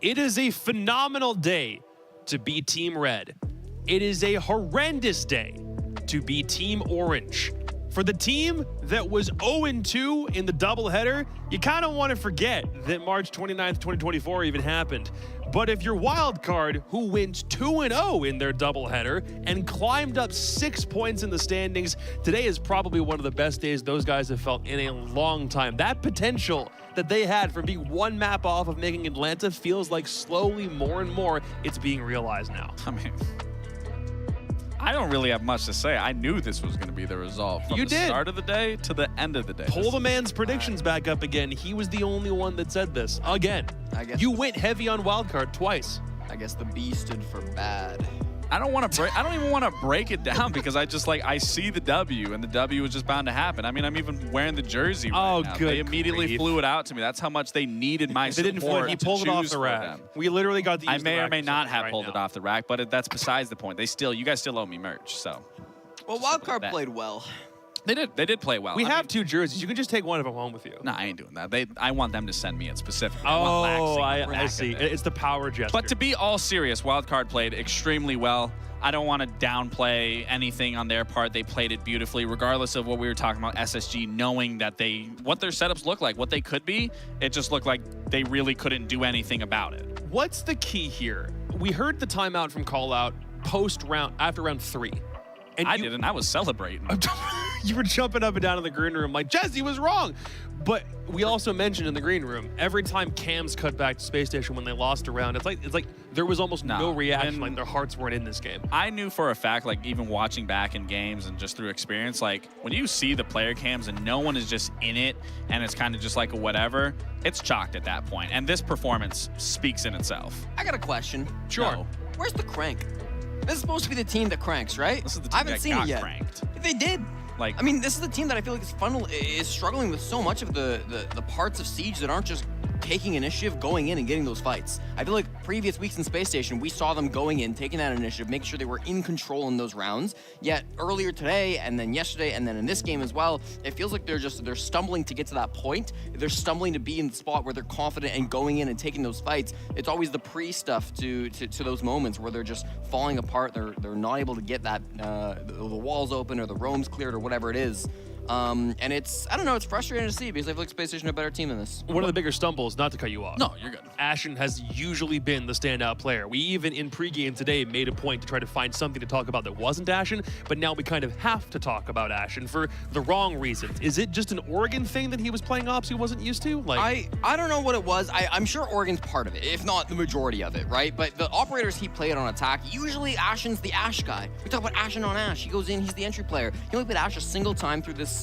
It is a phenomenal day to be Team Red. It is a horrendous day to be Team Orange. For the team that was 0-2 in the doubleheader, you kind of want to forget that March 29th, 2024 even happened. But if you're Wildcard, who went 2-0 in their doubleheader and climbed up 6 points in the standings, today is probably one of the best days those guys have felt in a long time. That potential that they had from being one map off of making Atlanta feels like slowly more and more it's being realized now. I mean, I don't really have much to say. I knew this was going to be the result from You the did. start of the day to the end of the day. Pull the man's predictions back up again. He was the only one that said this. Again, I guess you went heavy on Wildcard twice. I guess the B stood for bad. I don't want to break. I don't even want to break it down because I just I see the W, and the W is just bound to happen. I mean, I'm even wearing the jersey right now. Good They immediately grief. flew it out to me. That's how much they needed my They didn't support. flip. He to pulled it off choose the for rack. them. We literally got to use I may the or rack may for not something have right pulled now. it off the rack, but that's besides the point. You guys still owe me merch. So Well, Wildcard played well. they did play well. We I have mean, 2 jerseys. You can just take one of them home with you. No, I ain't doing that. I want them to send me it specifically. Oh, I I see. It's the power gesture. But to be all serious, Wildcard played extremely well. I don't want to downplay anything on their part. They played it beautifully, regardless of what we were talking about, SSG, knowing that what their setups look like, what they could be. It just looked like they really couldn't do anything about it. What's the key here? We heard the timeout from Callout after round 3. And I didn't. I was celebrating. You were jumping up and down in the green room like, Jesse was wrong. But we also mentioned in the green room, every time Cams cut back to Space Station when they lost a round, it's like there was almost no reaction, like their hearts weren't in this game. I knew for a fact, even watching back in games and just through experience, when you see the player cams and no one is just in it and it's kind of just like a whatever, it's chalked at that point. And this performance speaks in itself. I got a question. Sure. No. Where's the crank? This is supposed to be the team that cranks, right? This is the team I haven't that seen got it yet. cranked. They did. Like, I mean, this is the team that I feel like is struggling with so much of the parts of Siege that aren't just taking initiative, going in and getting those fights. I feel like previous weeks in Space Station, we saw them going in, taking that initiative, making sure they were in control in those rounds. Yet earlier today, and then yesterday, and then in this game as well, it feels like they're stumbling to get to that point. They're stumbling to be in the spot where they're confident and going in and taking those fights. It's always the pre-stuff to those moments where they're just falling apart. They're not able to get that the walls open or the roams cleared or whatever it is. And I don't know, it's frustrating to see because I feel like Space Station are a better team than this. One of the bigger stumbles, not to cut you off. No, you're good. Ashen has usually been the standout player. We even in pregame today made a point to try to find something to talk about that wasn't Ashen, but now we kind of have to talk about Ashen for the wrong reasons. Is it just an Oregon thing that he was playing ops he wasn't used to? I don't know what it was. I'm sure Oregon's part of it, if not the majority of it, right? But the operators he played on attack, usually Ashen's the Ash guy. We talk about Ashen on Ash. He goes in, he's the entry player. He only played Ash a single time through this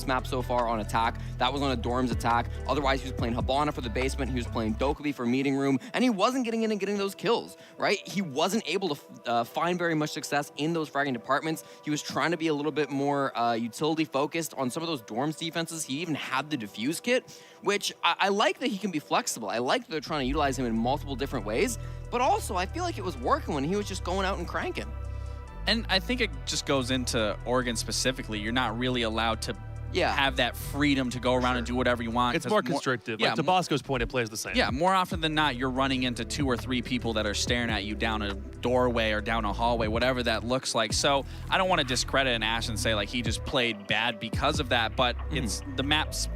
map so far on attack. That was on a Dorms attack. Otherwise, he was playing Habana for the basement. He was playing Dokkaebi for meeting room, and he wasn't getting in and getting those kills, right? He wasn't able to find very much success in those fragging departments. He was trying to be a little bit more utility focused on some of those Dorms defenses. He even had the defuse kit, which I like that he can be flexible. I like that they're trying to utilize him in multiple different ways, but also I feel like it was working when he was just going out and cranking. And I think it just goes into Oregon specifically. You're not really allowed to have that freedom to go around and do whatever you want. It's more constrictive. Yeah, like to Bosco's point, it plays the same. Yeah, more often than not, you're running into 2 or 3 people that are staring at you down a doorway or down a hallway, whatever that looks like. So I don't want to discredit an Ash and say he just played bad because of that, but it's the maps.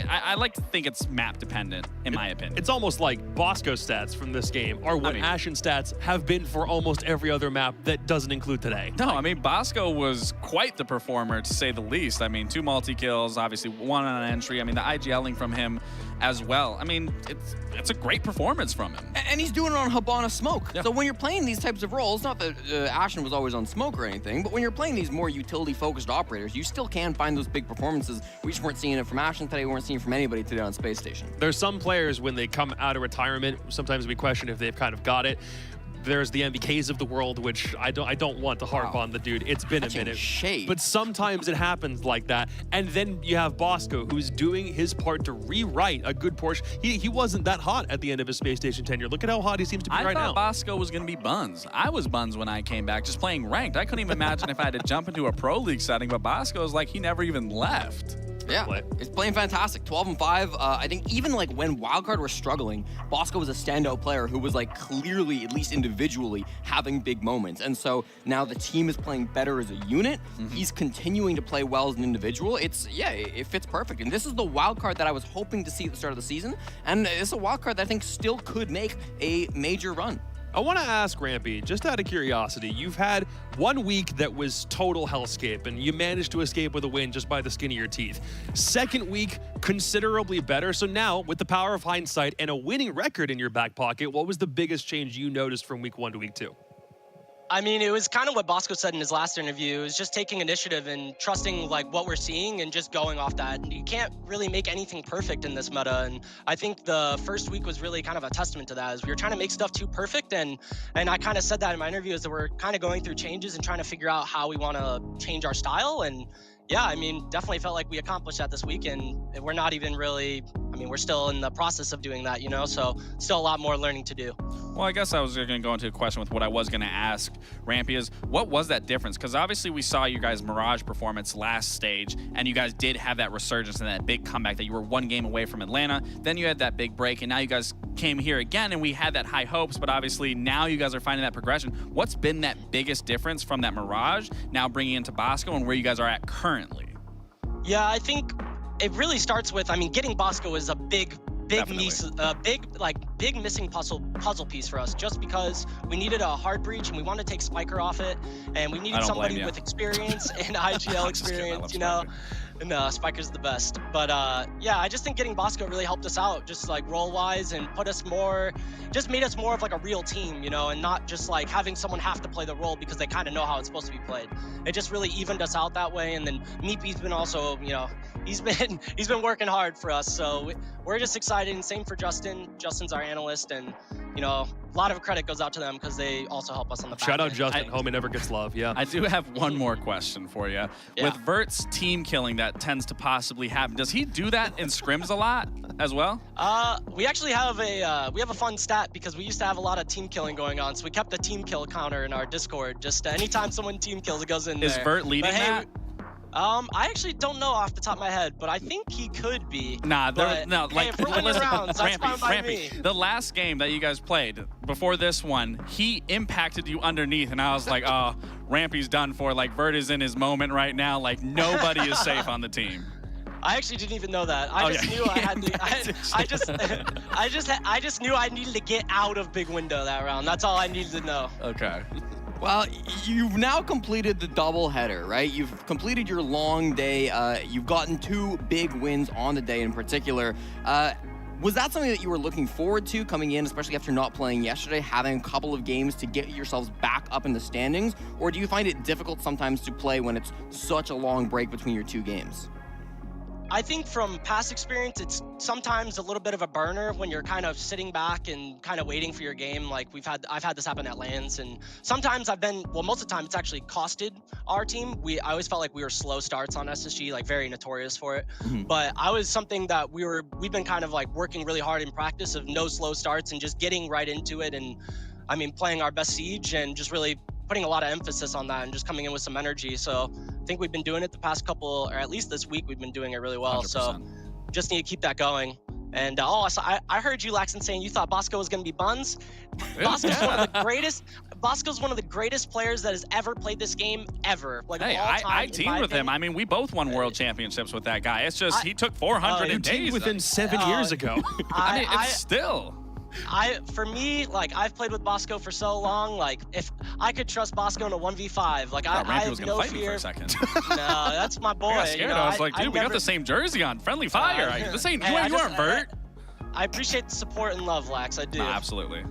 I like to think it's map dependent, in my opinion. It's almost like Bosco stats from this game are what Ashen stats have been for almost every other map that doesn't include today. No, I mean, Bosco was quite the performer, to say the least. I mean, 2 multi-kills, obviously 1 on an entry. I mean, the IGLing from him as well. I mean, it's a great performance from him. And he's doing it on Habana Smoke. Yeah. So when you're playing these types of roles, not that Ashen was always on Smoke or anything, but when you're playing these more utility-focused operators, you still can find those big performances. We just weren't seeing it from Ashen today. We weren't seeing it from anybody today on Space Station. There's some players, when they come out of retirement, sometimes we question if they've kind of got it. There's the MVKs of the world, which I don't want to harp on the dude. It's been a minute. But sometimes it happens like that. And then you have Bosco, who's doing his part to rewrite a good portion. He wasn't that hot at the end of his Space Station tenure. Look at how hot he seems to be right now. I thought Bosco was going to be buns. I was buns when I came back, just playing ranked. I couldn't even imagine if I had to jump into a Pro League setting, but Bosco is like he never even left. Yeah, play. it's playing fantastic. 12-5. I think even like when Wildcard were struggling, Bosco was a standout player who was like clearly, at least individually, having big moments. And so now the team is playing better as a unit. He's continuing to play well as an individual. It fits perfect. And this is the Wildcard that I was hoping to see at the start of the season. And it's a Wildcard that I think still could make a major run. I want to ask Rampy, just out of curiosity, you've had 1 week that was total hellscape, and you managed to escape with a win just by the skin of your teeth. Second week, considerably better. So now, with the power of hindsight and a winning record in your back pocket, what was the biggest change you noticed from week 1 to week 2? I mean, it was kind of what Bosco said in his last interview. It was just taking initiative and trusting like what we're seeing and just going off that. And you can't really make anything perfect in this meta. And I think the first week was really kind of a testament to that. As we were trying to make stuff too perfect, and I kind of said that in my interview, is that we're kind of going through changes and trying to figure out how we want to change our style. And yeah, I mean, definitely felt like we accomplished that this week, and we're not even really, I mean, we're still in the process of doing that, you know, so still a lot more learning to do. Well, I guess I was going to go into a question with what I was going to ask Rampy is, what was that difference? Because obviously we saw you guys' Mirage performance last stage, and you guys did have that resurgence and that big comeback that you were 1 game away from Atlanta. Then you had that big break, and now you guys came here again, and we had that high hopes, but obviously now you guys are finding that progression. What's been that biggest difference from that Mirage now bringing into Bosco and where you guys are at currently? Yeah, I think it really starts with, I mean, getting Bosco is a big missing puzzle piece for us, just because we needed a hard breach and we wanted to take Spiker off it, and we needed somebody with experience and IGL experience, you know. And Spiker's the best. But yeah, I just think getting Bosco really helped us out, just like role-wise, and just made us more of like a real team, you know, and not just like having someone have to play the role because they kind of know how it's supposed to be played. It just really evened us out that way. And then Meepy's been also, you know, he's been working hard for us. So we're just excited. And same for Justin. Justin's our analyst, and you know, a lot of credit goes out to them because they also help us on the back Shout out end. Justin, homie never gets love, yeah. I do have one more question for you. Yeah. With Vert's team killing that tends to possibly happen, does he do that in scrims a lot as well? We actually have a fun stat because we used to have a lot of team killing going on, so we kept the team kill counter in our Discord. Just anytime someone team kills, it goes in there. Is Vert leading that? I actually don't know off the top of my head, but I think he could be. Nah, hey, if we're winning rounds, that's fine by me. The last game that you guys played, before this one, he impacted you underneath, and I was like, oh, Rampy's done for. Like, Vert is in his moment right now. Like, nobody is safe on the team. I actually didn't even know that. I just knew I had to. I just knew I needed to get out of big window that round. That's all I needed to know. Okay. Well, you've now completed the doubleheader, right? You've completed your long day. You've gotten 2 big wins on the day in particular. Was that something that you were looking forward to coming in, especially after not playing yesterday, having a couple of games to get yourselves back up in the standings? Or do you find it difficult sometimes to play when it's such a long break between your 2 games? I think from past experience, it's sometimes a little bit of a burner when you're kind of sitting back and kind of waiting for your game. Like I've had this happen at LANs, and sometimes most of the time it's actually costed our team. I always felt like we were slow starts on SSG, like very notorious for it. But I was something that we've been kind of like working really hard in practice of no slow starts and just getting right into it. And I mean, playing our best siege and just really putting a lot of emphasis on that and just coming in with some energy. So I think we've been doing it the past couple, or at least this week, we've been doing it really well. 100%. So just need to keep that going. And I heard you, Laxton, saying you thought Bosco was going to be buns. Bosco's one of the greatest. Bosco's one of the greatest players that has ever played this game ever. Like, hey, I teamed with him. I mean, we both won world championships with that guy. It's just he took 400 in days. Within 7 years ago. I mean, it's still. For me, like, I've played with Bosco for so long. Like, if I could trust Bosco in a 1v5, like, I have no fight fear. Me for a second. No, that's my boy. I got scared. You know, I was like, dude, we got the same jersey on. Friendly fire. This ain't you aren't Vert. I appreciate the support and love, Lax. I do. No, absolutely.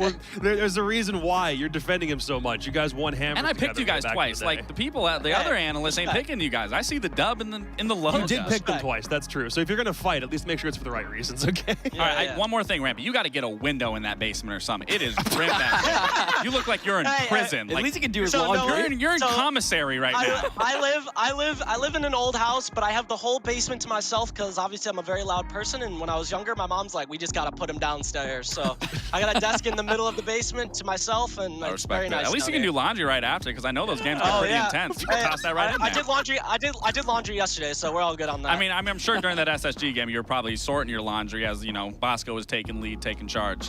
Well, there's a reason why you're defending him so much. You guys won hammer. And I picked you guys twice. Like the people, the other analysts ain't picking you guys. I see the dub in the logo. You did pick them twice. That's true. So if you're gonna fight, at least make sure it's for the right reasons. Okay. All right. One more thing, Rampy. You got to get a window in that basement or something. It is grim back there. You look like you're in prison. At least you can do his laundry. You're in commissary right now. I live in an old house, but I have the whole basement to myself because obviously I'm a very loud person. And when I was younger, my mom's like, we just gotta put him downstairs. So I gotta got a desk in the middle of the basement to myself, and I it's very respect that. nice. At least you down can here. do laundry right after, because I know those games get pretty intense. You can toss that right in there. I did laundry. I did laundry yesterday, so we're all good on that. I mean, I'm sure during that SSG game, you were probably sorting your laundry as, you know, Bosco was taking lead, taking charge.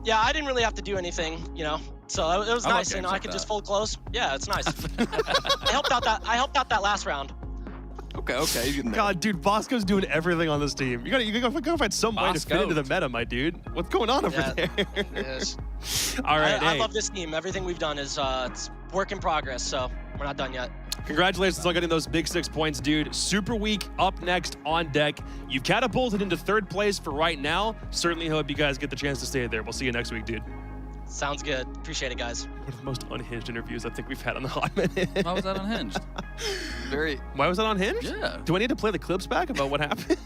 Yeah, I didn't really have to do anything, you know. So it was I love nice, you games know. I like could just that. fold clothes. Yeah, it's nice. I helped out that last round. Okay, he's getting there. God, dude, Bosco's doing everything on this team. You gotta find some way to fit into the meta, my dude. What's going on over there? It is. All right, I hey. love this team. Everything we've done is it's work in progress. So we're not done yet. Congratulations on getting those big 6 points, dude. Super week up next on deck. You've catapulted into 3rd place for right now. Certainly hope you guys get the chance to stay there. We'll see you next week, dude. Sounds good. Appreciate it, guys. One of the most unhinged interviews I think we've had on the Hot Minute. Why was that unhinged? Why was that unhinged? Yeah. Do I need to play the clips back about what happened?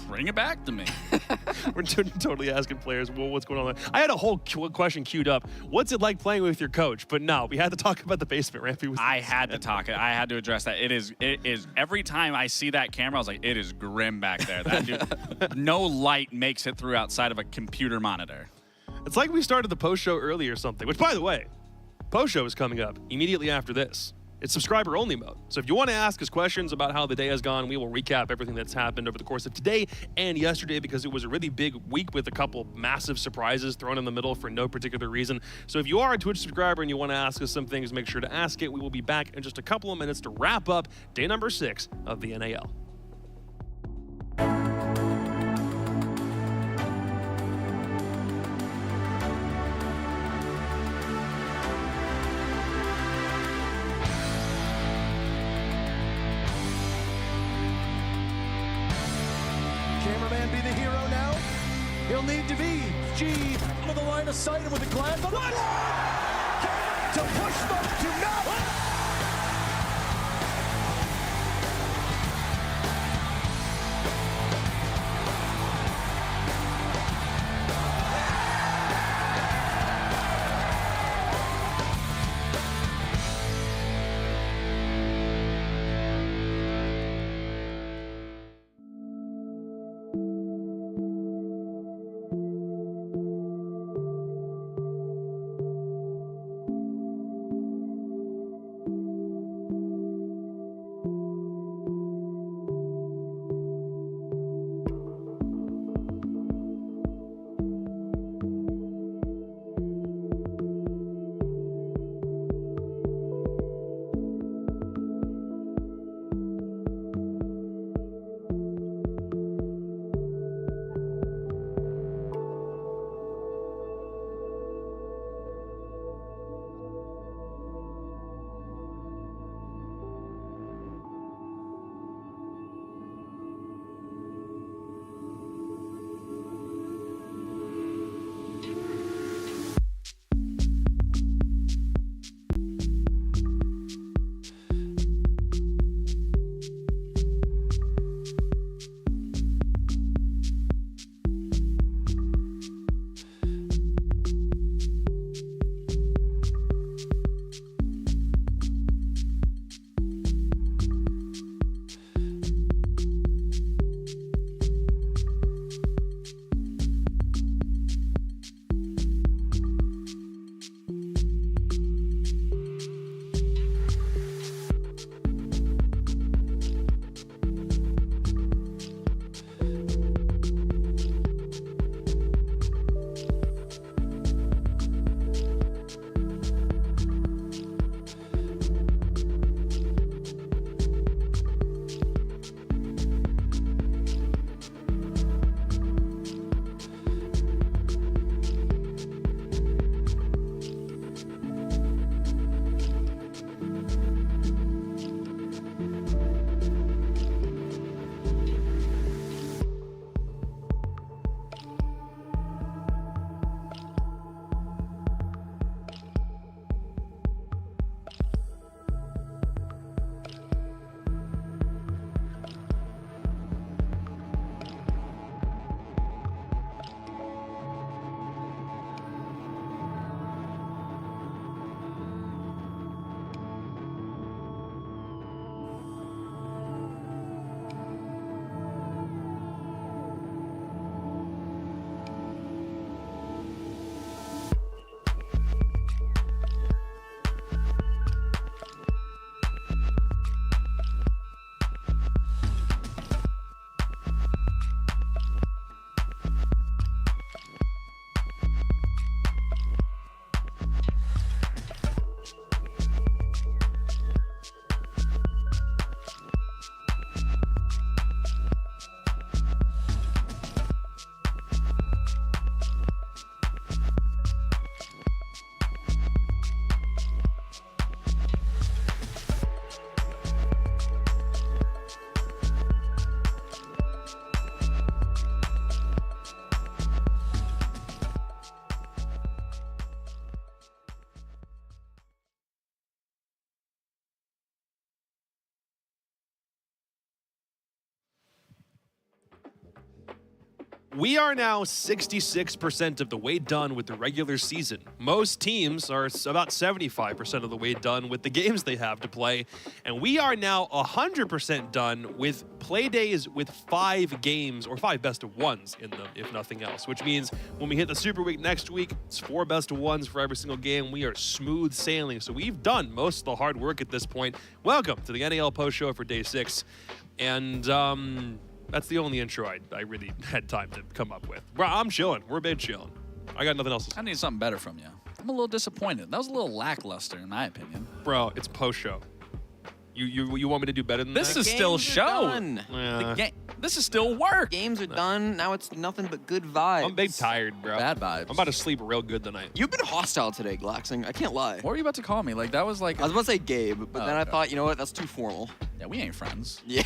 Bring it back to me. We're totally asking players, well, what's going on there? I had a whole question queued up. What's it like playing with your coach? But no, we had to talk about the basement ramp. I had to address that. It is every time I see that camera, I was like, it is grim back there. That dude, no light makes it through outside of a computer monitor. It's like we started the post show early or something, which, by the way, post show is coming up immediately after this. It's subscriber only mode. So if you want to ask us questions about how the day has gone, we will recap everything that's happened over the course of today and yesterday, because it was a really big week with a couple massive surprises thrown in the middle for no particular reason. So if you are a Twitch subscriber and you want to ask us some things, make sure to ask it. We will be back in just a couple of minutes to wrap up day number 6 of the NAL. Cameraman be the hero now. He'll need to be. G with the line of sight and with a glance on the floor. To push smoke to no. We are now 66% of the way done with the regular season. Most teams are about 75% of the way done with the games they have to play. And we are now 100% done with play days with 5 games or 5 best of ones in them, if nothing else. Which means when we hit the Super Week next week, it's 4 best of ones for every single game. We are smooth sailing. So we've done most of the hard work at this point. Welcome to the NAL Post Show for day 6. And, that's the only intro I really had time to come up with. Bro, I'm chilling. We're big chilling. I got nothing else to say. I need something better from you. I'm a little disappointed. That was a little lackluster, in my opinion. Bro, it's post-show. You want me to do better than this? that? This is still show. This is still work. Games are done. Now it's nothing but good vibes. I'm big tired, bro. Bad vibes. I'm about to sleep real good tonight. You've been hostile today, Glaxing. I can't lie. What were you about to call me? Like, that was like... I was about to say Gabe, but then I thought, you know what? That's too formal. Yeah, we ain't friends. Yeah.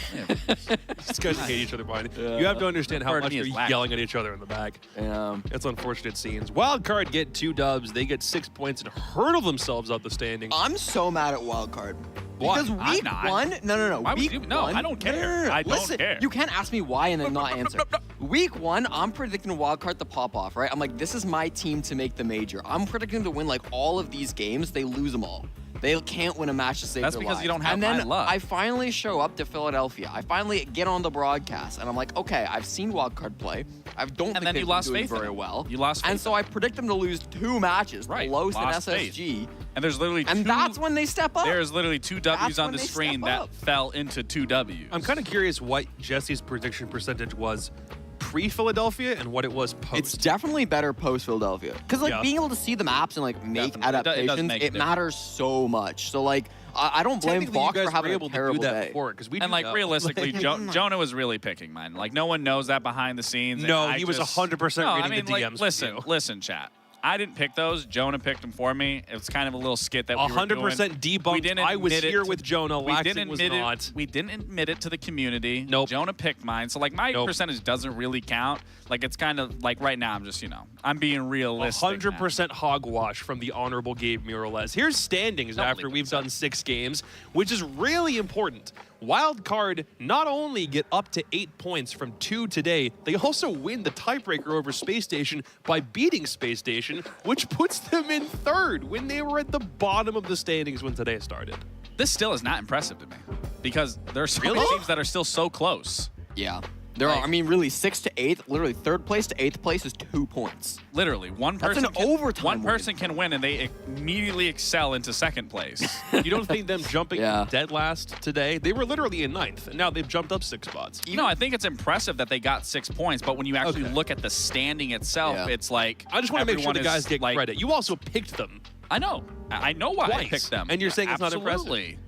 These guys hate each other behind it. You have to understand how much they're yelling at each other in the back. It's unfortunate scenes. Wildcard get 2 dubs. They get 6 points and hurdle themselves up the standings. I'm so mad at Wildcard. Why? Because week one, no. Why week would you? No, one, I don't care. No. I don't Listen, care. You can't ask me why and then not answer. Week one, I'm predicting Wildcard to pop off, right? I'm like, this is my team to make the major. I'm predicting to win like all of these games. They lose them all. They can't win a match to save That's their because lives. you don't have And then my luck. I finally show up to Philadelphia. I finally get on the broadcast, and I'm like, okay, I've seen Wildcard play. I don't think then they've you lost been doing faith in very them. well. You lost And faith so I predict them to lose 2 matches, Right. Los and Lost faith. SSG. And there's literally And 2... that's when they step up. There's literally 2 W's on when the they screen step that up. fell into 2 W's. I'm kind of curious what Jesse's prediction percentage was pre-Philadelphia and what it was post. It's definitely better post-Philadelphia. Because, like, being able to see the maps and, like, make Definitely. It does adaptations, make a it matters so much. So, like, I don't blame Technically, you Fox guys for having were able a to do terrible that day. before, 'cause we And do like know. realistically, Jonah was really picking mine. Like no one knows that behind the scenes. No, and I he was just- 100% No, reading I mean, the like, DMs for listen, you. listen, chat. I didn't pick those. Jonah picked them for me. It was kind of a little skit that we were 100% doing. debunked. We didn't I was admit it here to- with Jonah. We Laxton didn't was admit not. it. We didn't admit it to the community. Nope. Jonah picked mine. So like my percentage doesn't really count. Like it's kind of like right now I'm just, I'm being realistic. 100% hogwash from the Honorable Gabe Murales. Here's standings after we've done 6 games, which is really important. Wildcard not only get up to 8 points from 2 today, they also win the tiebreaker over Space Station by beating Space Station, which puts them in 3rd when they were at the bottom of the standings when today started. This still is not impressive to me because there are so many Really? teams that are still so close. Yeah. There are, I mean, really, 6th to 8th, literally 3rd place to 8th place is 2 points. Literally, one That's person an overtime one win. person can win and they immediately excel into 2nd place. You don't think them jumping Yeah. dead last today? They were literally in 9th, and now they've jumped up 6 spots. No, I think it's impressive that they got 6 points, but when you actually look at the standing itself, Yeah. it's like I just want to make sure everyone the guys is, get like, credit. You also picked them. I know. I know why I Twice. picked them. And you're saying it's not impressive? Absolutely.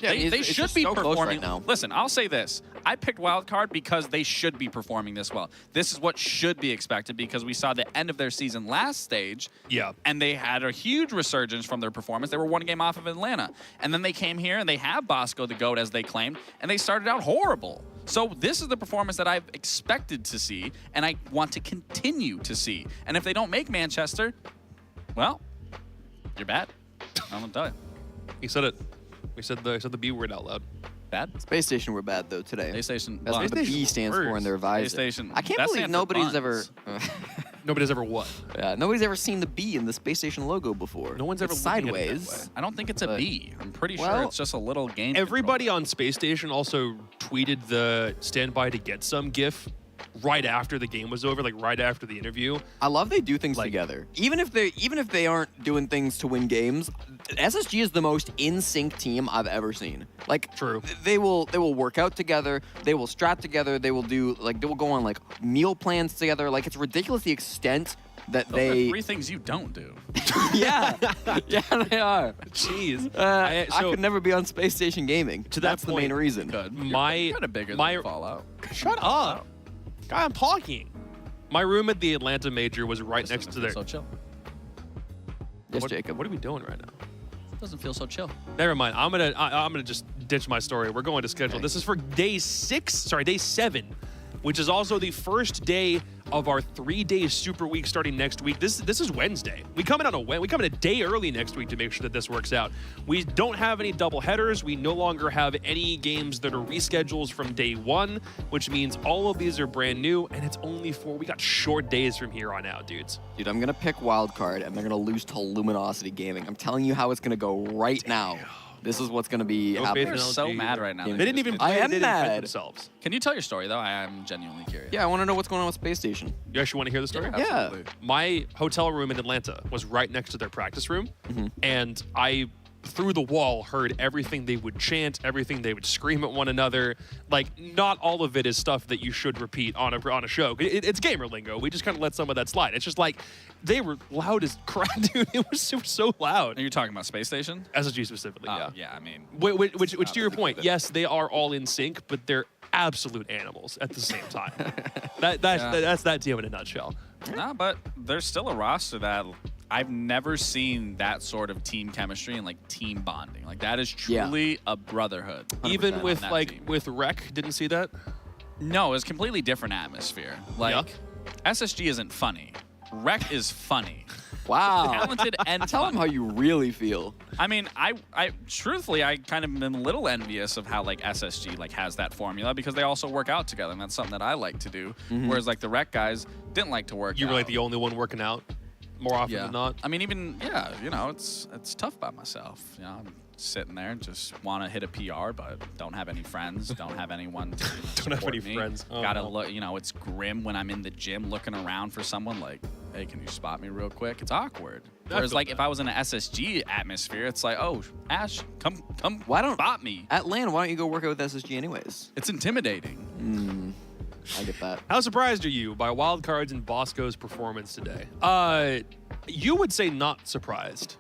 Yeah, I mean, they it's should just be so close performing. right now. Listen, I'll say this. I picked Wildcard because they should be performing this well. This is what should be expected because we saw the end of their season last stage. Yeah. And they had a huge resurgence from their performance. They were 1 game off of Atlanta. And then they came here and they have Bosco the GOAT as they claimed, and they started out horrible. So this is the performance that I've expected to see, and I want to continue to see. And if they don't make Manchester, well, you're bad. I'm gonna tell you. He said it. We said the B word out loud. Bad? Space Station were bad, though, today. Space Station. That's what the Space B Station's stands for in their visor. Space Station. I can't That believe stands for nobody's ever... buns. Nobody's ever what? Yeah, nobody's ever seen the B in the Space Station logo before. No one's It's ever looking at it that sideways. way. I don't think it's a But- B. I'm pretty sure Well, it's just a little game. Everybody on Space Station also tweeted the standby to get some GIF right after the game was over, like right after the interview. I love they do things together. Even if they aren't doing things to win games, SSG is the most in sync team I've ever seen. Like True. They will work out together, they will strat together, they will go on like meal plans together. Like it's ridiculous the extent that Those are they 3 things you don't do. yeah they are. Jeez. I So- could never be on Space Station Gaming. To that That's the main point, reason. My Kind of bigger my than Fallout. shut up, guy. I'm talking. My room at the Atlanta Major was right next to their. So chill. Yes, what, Jacob. What are we doing right now? Doesn't feel so chill. Never mind. I'm gonna just ditch my story. We're going to schedule. This is for day 7. which is also the first day of our 3-day Super Week starting next week. This is Wednesday. We come in a day early next week to make sure that this works out. We don't have any double headers. We no longer have any games that are reschedules from day one, which means all of these are brand new, and it's only we got short days from here on out, dudes. Dude, I'm gonna pick Wildcard, and they're gonna lose to Luminosity Gaming. I'm telling you how it's gonna go right now. This is what's gonna be happening. They're so mad right now. They didn't even play. I am they didn't defend mad. themselves. Can you tell your story, though? I am genuinely curious. Yeah, I want to know what's going on with Space Station. You actually want to hear the story? Yeah. Absolutely. My hotel room in Atlanta was right next to their practice room, and I, through the wall, heard everything they would chant, everything they would scream at one another. Like, not all of it is stuff that you should repeat on a show. It's gamer lingo. We just kind of let some of that slide. It's just like, they were loud as crap, dude. It was so loud. Are you talking about Space Station? SSG specifically, yeah. Yeah, I mean... Which to your point, yes, they are all in sync, but they're absolute animals at the same time. That's that team in a nutshell. Nah, but there's still a roster that I've never seen that sort of team chemistry and like team bonding. Like that is truly a brotherhood. Even with with Rec, didn't see that? No, it's completely different atmosphere. Like SSG isn't funny. Rec is funny. Wow. Talented and Tell them how you really feel. I mean, I truthfully, I kind of been a little envious of how like SSG like has that formula because they also work out together, and that's something that I like to do. Whereas like the Rec guys didn't like to work out. You were like the only one working out more often than not. I mean, even you know, it's tough by myself. You know, I'm sitting there and just want to hit a PR, but don't have any friends, don't have anyone to don't have any me. friends. Oh, Gotta look. You know, it's grim when I'm in the gym looking around for someone like, hey, can you spot me real quick? It's awkward. Whereas like if I was in an SSG atmosphere, it's like, oh, Ash, come, why don't spot me at LAN? Why don't you go work out with SSG anyways? It's intimidating. I get that. How surprised are you by Wildcards and Bosco's performance today? You would say not surprised.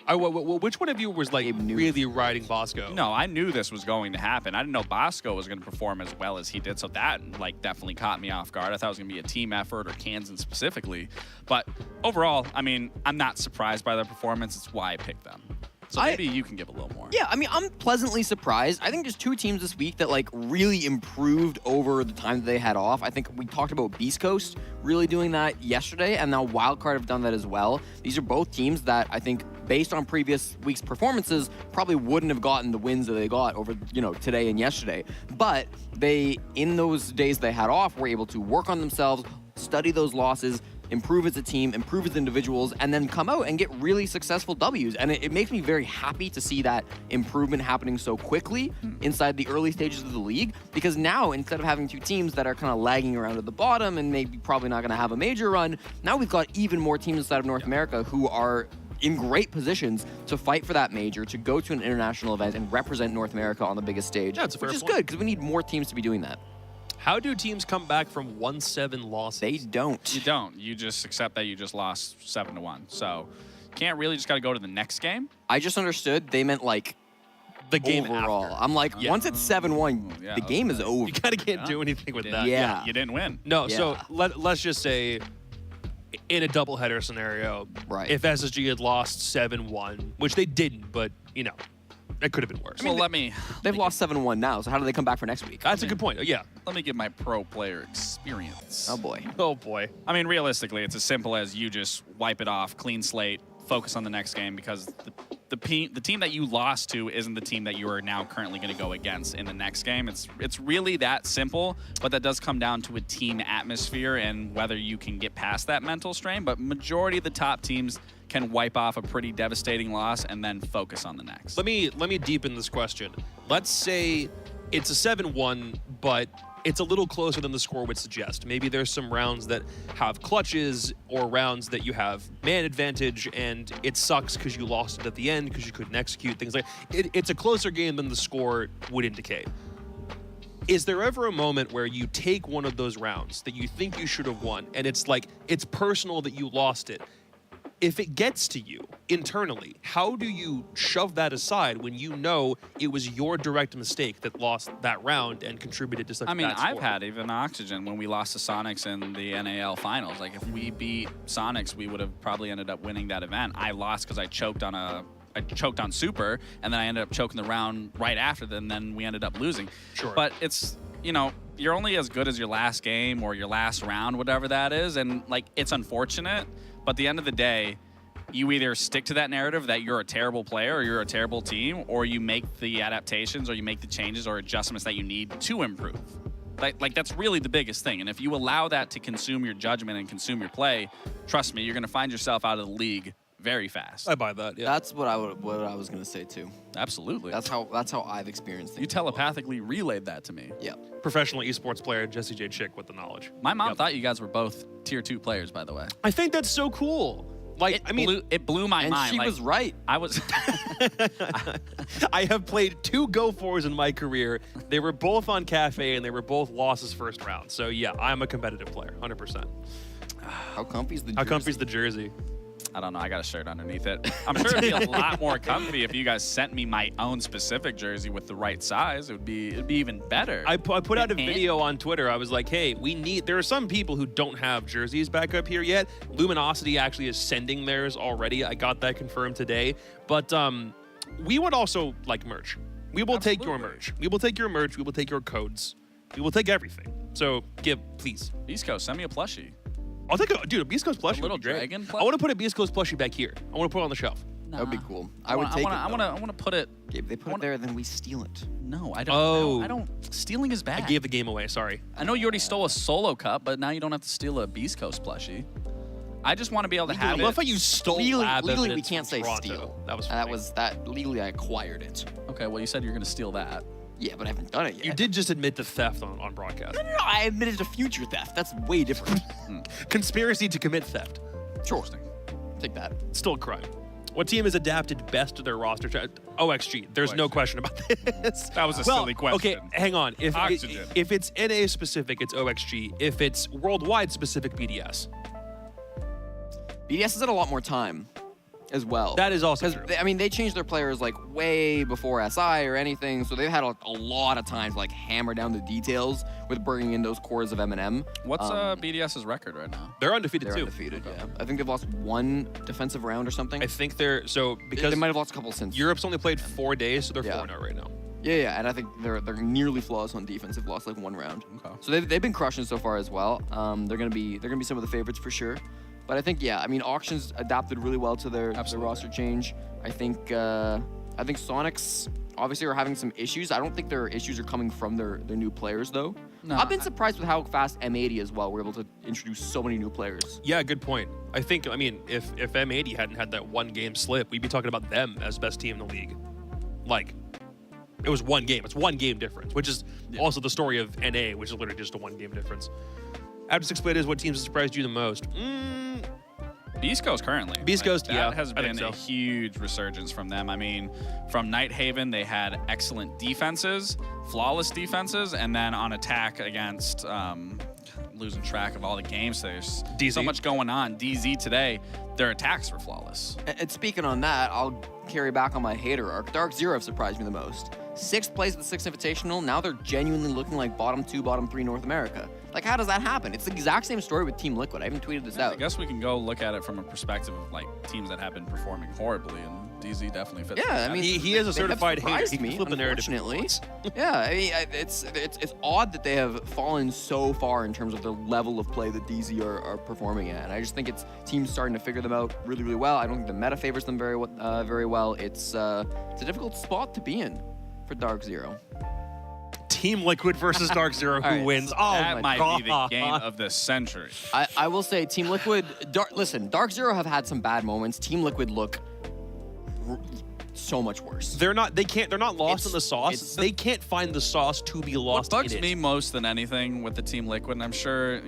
Which one of you was like really riding Bosco? No, I knew this was going to happen. I didn't know Bosco was going to perform as well as he did, so that like definitely caught me off guard. I thought it was going to be a team effort or Kansan specifically. But overall, I mean, I'm not surprised by their performance. It's why I picked them. So maybe you can give a little more. Yeah, I mean, I'm pleasantly surprised. I think there's two teams this week that like really improved over the time that they had off. I think we talked about Beast Coast really doing that yesterday, and now Wildcard have done that as well. These are both teams that I think, based on previous week's performances, probably wouldn't have gotten the wins that they got over, you know, today and yesterday. But they, in those days they had off, were able to work on themselves, study those losses, improve as a team, improve as individuals, and then come out and get really successful W's. And it makes me very happy to see that improvement happening so quickly inside the early stages of the league, because now instead of having two teams that are kind of lagging around at the bottom and maybe probably not going to have a major run, now we've got even more teams inside of North America who are in great positions to fight for that major, to go to an international event and represent North America on the biggest stage, which is good because we need more teams to be doing that. How do teams come back from 1-7 losses? They don't. You don't. You just accept that you just lost 7-1. So can't really just got to go to the next game. I just understood they meant like the game overall. after. I'm like, once it's 7-1, the game is over. You kind of can't do anything with that. Yeah. You didn't win. No, so let's just say in a doubleheader scenario, if SSG had lost 7-1, which they didn't, but, you know, it could have been worse. I mean, they've lost 7-1 now, so how do they come back for next week? That's a good point. Yeah. Let me give my pro player experience. Oh, boy. Oh, boy. I mean, realistically, it's as simple as you just wipe it off, clean slate, focus on the next game, because the team that you lost to isn't the team that you are now currently going to go against in the next game. It's really that simple, but that does come down to a team atmosphere and whether you can get past that mental strain. But majority of the top teams can wipe off a pretty devastating loss and then focus on the next. Let me deepen this question. Let's say it's a 7-1, but it's a little closer than the score would suggest. Maybe there's some rounds that have clutches or rounds that you have man advantage and it sucks because you lost it at the end because you couldn't execute, things like that. It's a closer game than the score would indicate. Is there ever a moment where you take one of those rounds that you think you should have won and it's like, it's personal that you lost it? If it gets to you internally, how do you shove that aside when you know it was your direct mistake that lost that round and contributed to such a bad score? I've had even Oxygen when we lost to Sonics in the NAL finals. Like if we beat Sonics, we would have probably ended up winning that event. I lost because I choked on Super, and then I ended up choking the round right after, and then we ended up losing. Sure. But it's, you know, you're only as good as your last game or your last round, whatever that is. And like, it's unfortunate, but at the end of the day, you either stick to that narrative that you're a terrible player or you're a terrible team, or you make the adaptations or you make the changes or adjustments that you need to improve. Like that's really the biggest thing. And if you allow that to consume your judgment and consume your play, trust me, you're going to find yourself out of the league very fast. I buy that. Yeah. That's what I was gonna say too. Absolutely. That's how I've experienced things. You telepathically relayed that to me. Yeah. Professional esports player Jesse J. Chick with the knowledge. My mom thought you guys were both tier 2 players, by the way. I think that's so cool. Like, it blew my mind. She like, was right. I was. I have played 2 Go4s in my career. They were both on Cafe, and they were both losses first round. So yeah, I'm a competitive player, 100%. How comfy's the jersey? How comfy's the jersey? I don't know. I got a shirt underneath it. I'm sure it'd be a lot more comfy if you guys sent me my own specific jersey with the right size. It'd be even better. I put out a video on Twitter. I was like, hey, there are some people who don't have jerseys back up here yet. Luminosity actually is sending theirs already. I got that confirmed today. But we would also like merch. We will take your merch. We will take your merch. We will take your codes. We will take everything. So please. East Coast, send me a plushie. I'll take a Beast Coast plushie. A little dragon plushie? I want to put a Beast Coast plushie back here. I want to put it on the shelf. That would be cool. I want to put it. If they put it there, then we steal it. No, I don't. I don't. Stealing is bad. I gave the game away. Sorry. I know you already stole a solo cup, but now you don't have to steal a Beast Coast plushie. I just want to be able to have it. I love how you stole legally we can't say Toronto. steal. That was funny. That legally I acquired it. Okay, well you said you're going to steal that. Yeah, but I haven't done it yet. You did just admit to theft on broadcast. No, I admitted to future theft. That's way different. Conspiracy to commit theft. Sure. Take that. Still a crime. What team has adapted best to their roster? OXG. There's no question about this. That was a silly question. Okay, hang on. If it's NA specific, it's OXG. If it's worldwide specific, BDS. BDS has had a lot more time as well. That is also true. They changed their players like way before SI or anything, so they've had a lot of time to like hammer down the details with bringing in those cores of M&M. What's BDS's record right now? They're undefeated They're too. undefeated, yeah. I think they've lost 1 defensive round or something. I think because they might have lost a couple since Europe's only played 4 days, so they're 4-0 right now. Yeah, and I think they're nearly flawless on defense. They've lost like 1 round. Okay. So they've been crushing so far as well. They're gonna be some of the favorites for sure. But I think Auctions adapted really well to their roster change. I think Sonics obviously are having some issues. I don't think their issues are coming from their new players though. No, I've been surprised with how fast M80 as well were able to introduce so many new players. Yeah, good point. I think if M80 hadn't had that 1 game slip, we'd be talking about them as best team in the league. Like, it was 1 game. It's 1 game difference, which is also the story of NA, which is literally just a 1 game difference. After 6 players, what teams have surprised you the most? Beast Coast currently. Beast Coast, that has been a huge resurgence from them. From Nighthaven, they had excellent defenses, flawless defenses, and then on attack against, losing track of all the games, there's so much going on. DZ today, their attacks were flawless. And speaking on that, I'll carry back on my hater arc. Dark Zero have surprised me the most. 6th place at the 6th Invitational, now they're genuinely looking like bottom 2, bottom 3 North America. Like, how does that happen? It's the exact same story with Team Liquid. I even tweeted this out. I guess we can go look at it from a perspective of like teams that have been performing horribly, and DZ definitely fits. Yeah, he is a certified hater. He can flip the narrative. Unfortunately, yeah, it's odd that they have fallen so far in terms of the level of play that DZ are performing at. And I just think it's teams starting to figure them out really, really well. I don't think the meta favors them very well. It's a difficult spot to be in for Dark Zero. Team Liquid versus Dark Zero, who wins? Oh, that might be the game of the century. I will say, Team Liquid. Listen, Dark Zero have had some bad moments. Team Liquid look so much worse. They're not lost in the sauce. They can't find the sauce to be lost in it. What bugs me most than anything with the Team Liquid, and I'm sure,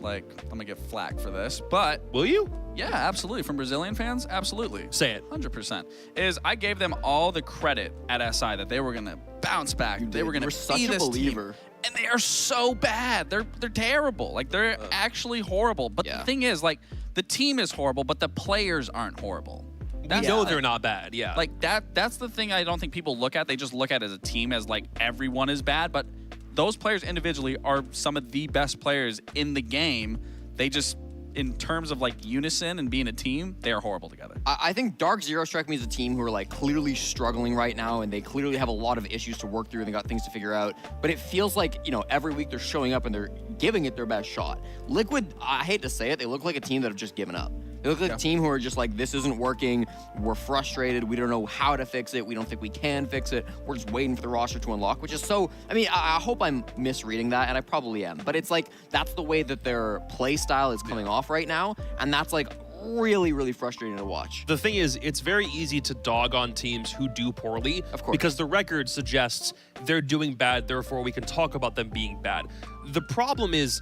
like, I'm gonna get flack for this, but... Will you? Yeah, absolutely. From Brazilian fans, absolutely. Say it. 100%. Is I gave them all the credit at SI that they were gonna bounce back. They were gonna be this team. And they are so bad. They're terrible. Like, they're actually horrible. But the thing is, like, the team is horrible, but the players aren't horrible. We know they're not bad, yeah. Like, that's the thing I don't think people look at. They just look at it as a team as, like, everyone is bad. But those players individually are some of the best players in the game. They just, in terms of like unison and being a team, they are horrible together. I think Dark Zero strike me as a team who are like clearly struggling right now, and they clearly have a lot of issues to work through, and they got things to figure out. But it feels like, you know, every week they're showing up and they're giving it their best shot. Liquid, I hate to say it, they look like a team that have just given up. They look like a team who are just like, this isn't working. We're frustrated. We don't know how to fix it. We don't think we can fix it. We're just waiting for the roster to unlock, which is so, I mean, I hope I'm misreading that, and I probably am. But it's like, that's the way that their play style is coming off right now. And that's like really, really frustrating to watch. The thing is, it's very easy to dog on teams who do poorly. Of course. Because the record suggests they're doing bad, therefore we can talk about them being bad. The problem is,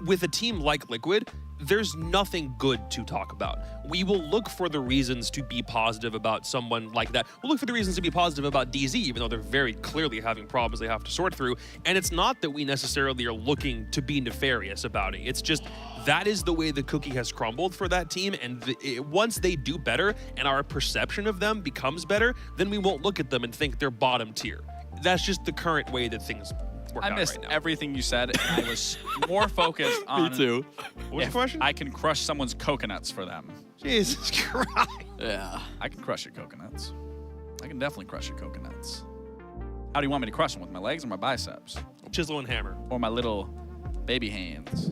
with a team like Liquid, there's nothing good to talk about. We will look for the reasons to be positive about someone like that. We'll look for the reasons to be positive about DZ, even though they're very clearly having problems they have to sort through. And it's not that we necessarily are looking to be nefarious about it. It's just that is the way the cookie has crumbled for that team. And once they do better and our perception of them becomes better, then we won't look at them and think they're bottom tier. That's just the current way that things work out I missed right now. everything you said, and I was more focused on. Me too. What's the question? I can crush someone's coconuts for them. Jesus Christ. Yeah. I can crush your coconuts. I can definitely crush your coconuts. How do you want me to crush them? With my legs or my biceps? Chisel and hammer. Or my little baby hands.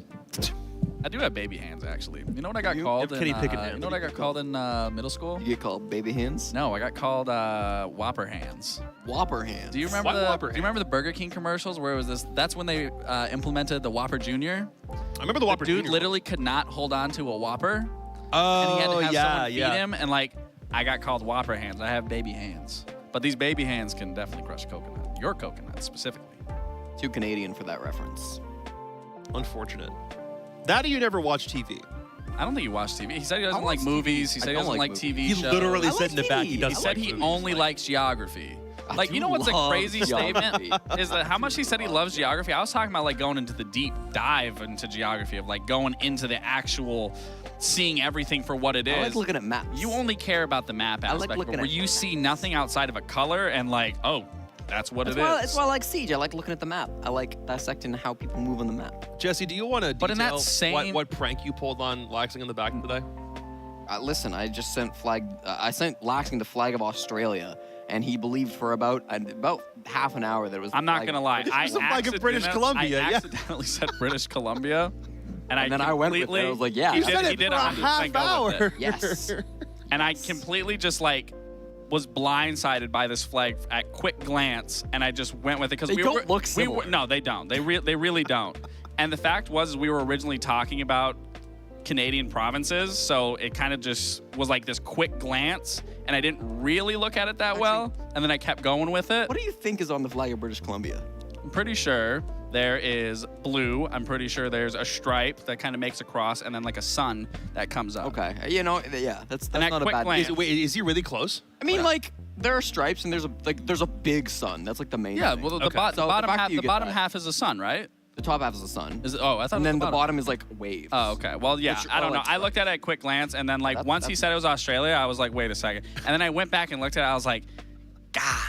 I do have baby hands, actually. You know what I got called? Kenny Pickett hands. You know what I got called in middle school? You get called baby hands? No, I got called Whopper hands. Whopper hands. Do you remember Do you remember the Burger King commercials where it was this? That's when they implemented the Whopper Jr. I remember the Whopper dude Jr. literally could not hold on to a Whopper. Oh, and he had to have yeah, someone feed him, and like I got called Whopper hands. I have baby hands, but these baby hands can definitely crush coconut. Your coconut specifically. Too Canadian for that reference. Unfortunate. That or you never watch TV. I don't think he watched TV. He said he doesn't like movies. He said he doesn't like TV He shows. literally said in the back he He doesn't said like he movies. only likes geography. Like, you know what's a love crazy statement? geography. Is that how much he said he loves geography? I was talking about like going into the deep dive into geography of like going into the actual seeing everything for what it is. I like looking at maps. You only care about the map I like aspect, looking where at you see nothing outside of a color and like, oh, that's what it is. That's why I like Siege. I like looking at the map. I like dissecting how people move on the map. Jesse, do you want to But in that detail same- what prank you pulled on Laxing in the back today? Listen, I just sent I sent Laxing the flag of Australia, and he believed for about half an hour that it was. I'm not gonna lie. I was the flag of British Columbia, I yeah. accidentally said British Columbia, and then I went with it. I was like, yeah. You that's said it. it he did for a 100% half go with it. hour. Yes. And I completely just like was blindsided by this flag at quick glance, and I just went with it because They don't look we were similar. no, they don't. They really don't. And the fact was, we were originally talking about Canadian provinces, so it kind of just was like this quick glance, and I didn't really look at it that well, and then I kept going with it. What do you think is on the flag of British Columbia? I'm pretty sure there is blue. I'm pretty sure there's a stripe that kind of makes a cross, and then like a sun that comes up. Okay, you know, yeah, that's that not a quick bad. glance- Is he really close? I mean, like there are stripes and there's a big sun. That's like the main. Yeah, thing. well, the So bottom fact half, that you the get bottom that- half is the sun, right? The top half is the sun. Is it, oh, I thought. And it was then the bottom. bottom is like waves. Oh, okay. Well, yeah, Which I are don't know. like I looked at it at quick glance, and then like That's- once he that's- said it was Australia, I was like, wait a second. And then I went back and looked at it. I was like, God,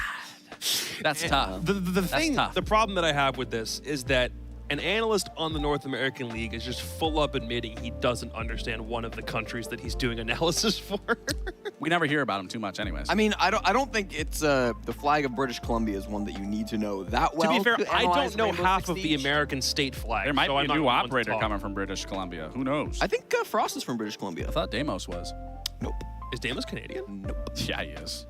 that's tough. The That's thing, tough. the problem that I have with this is that an analyst on the North American League is just full up admitting he doesn't understand one of the countries that he's doing analysis for. We never hear about him too much, anyways. I mean, I don't think it's the flag of British Columbia is one that you need to know that well. to be fair, I analyze don't know Rainbow half Six of the Siege. American state flag. There might so be I'm a not new one to operator talk. coming from British Columbia. Who knows? I think Frost is from British Columbia. I thought Deimos was. Nope. Is Damus Canadian? Nope. Yeah, he is.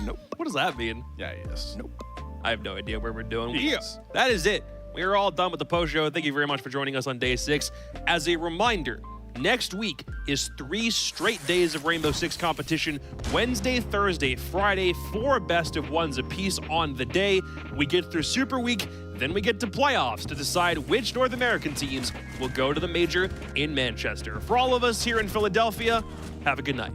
Nope. What does that mean? Yeah, he is. Nope. I have no idea where we're doing. Yes. That is it. We are all done with the post show. Thank you very much for joining us on day 6. As a reminder, next week is 3 straight days of Rainbow Six competition. Wednesday, Thursday, Friday, 4 best of ones apiece on the day. We get through Super Week, then we get to playoffs to decide which North American teams will go to the major in Manchester. For all of us here in Philadelphia, have a good night.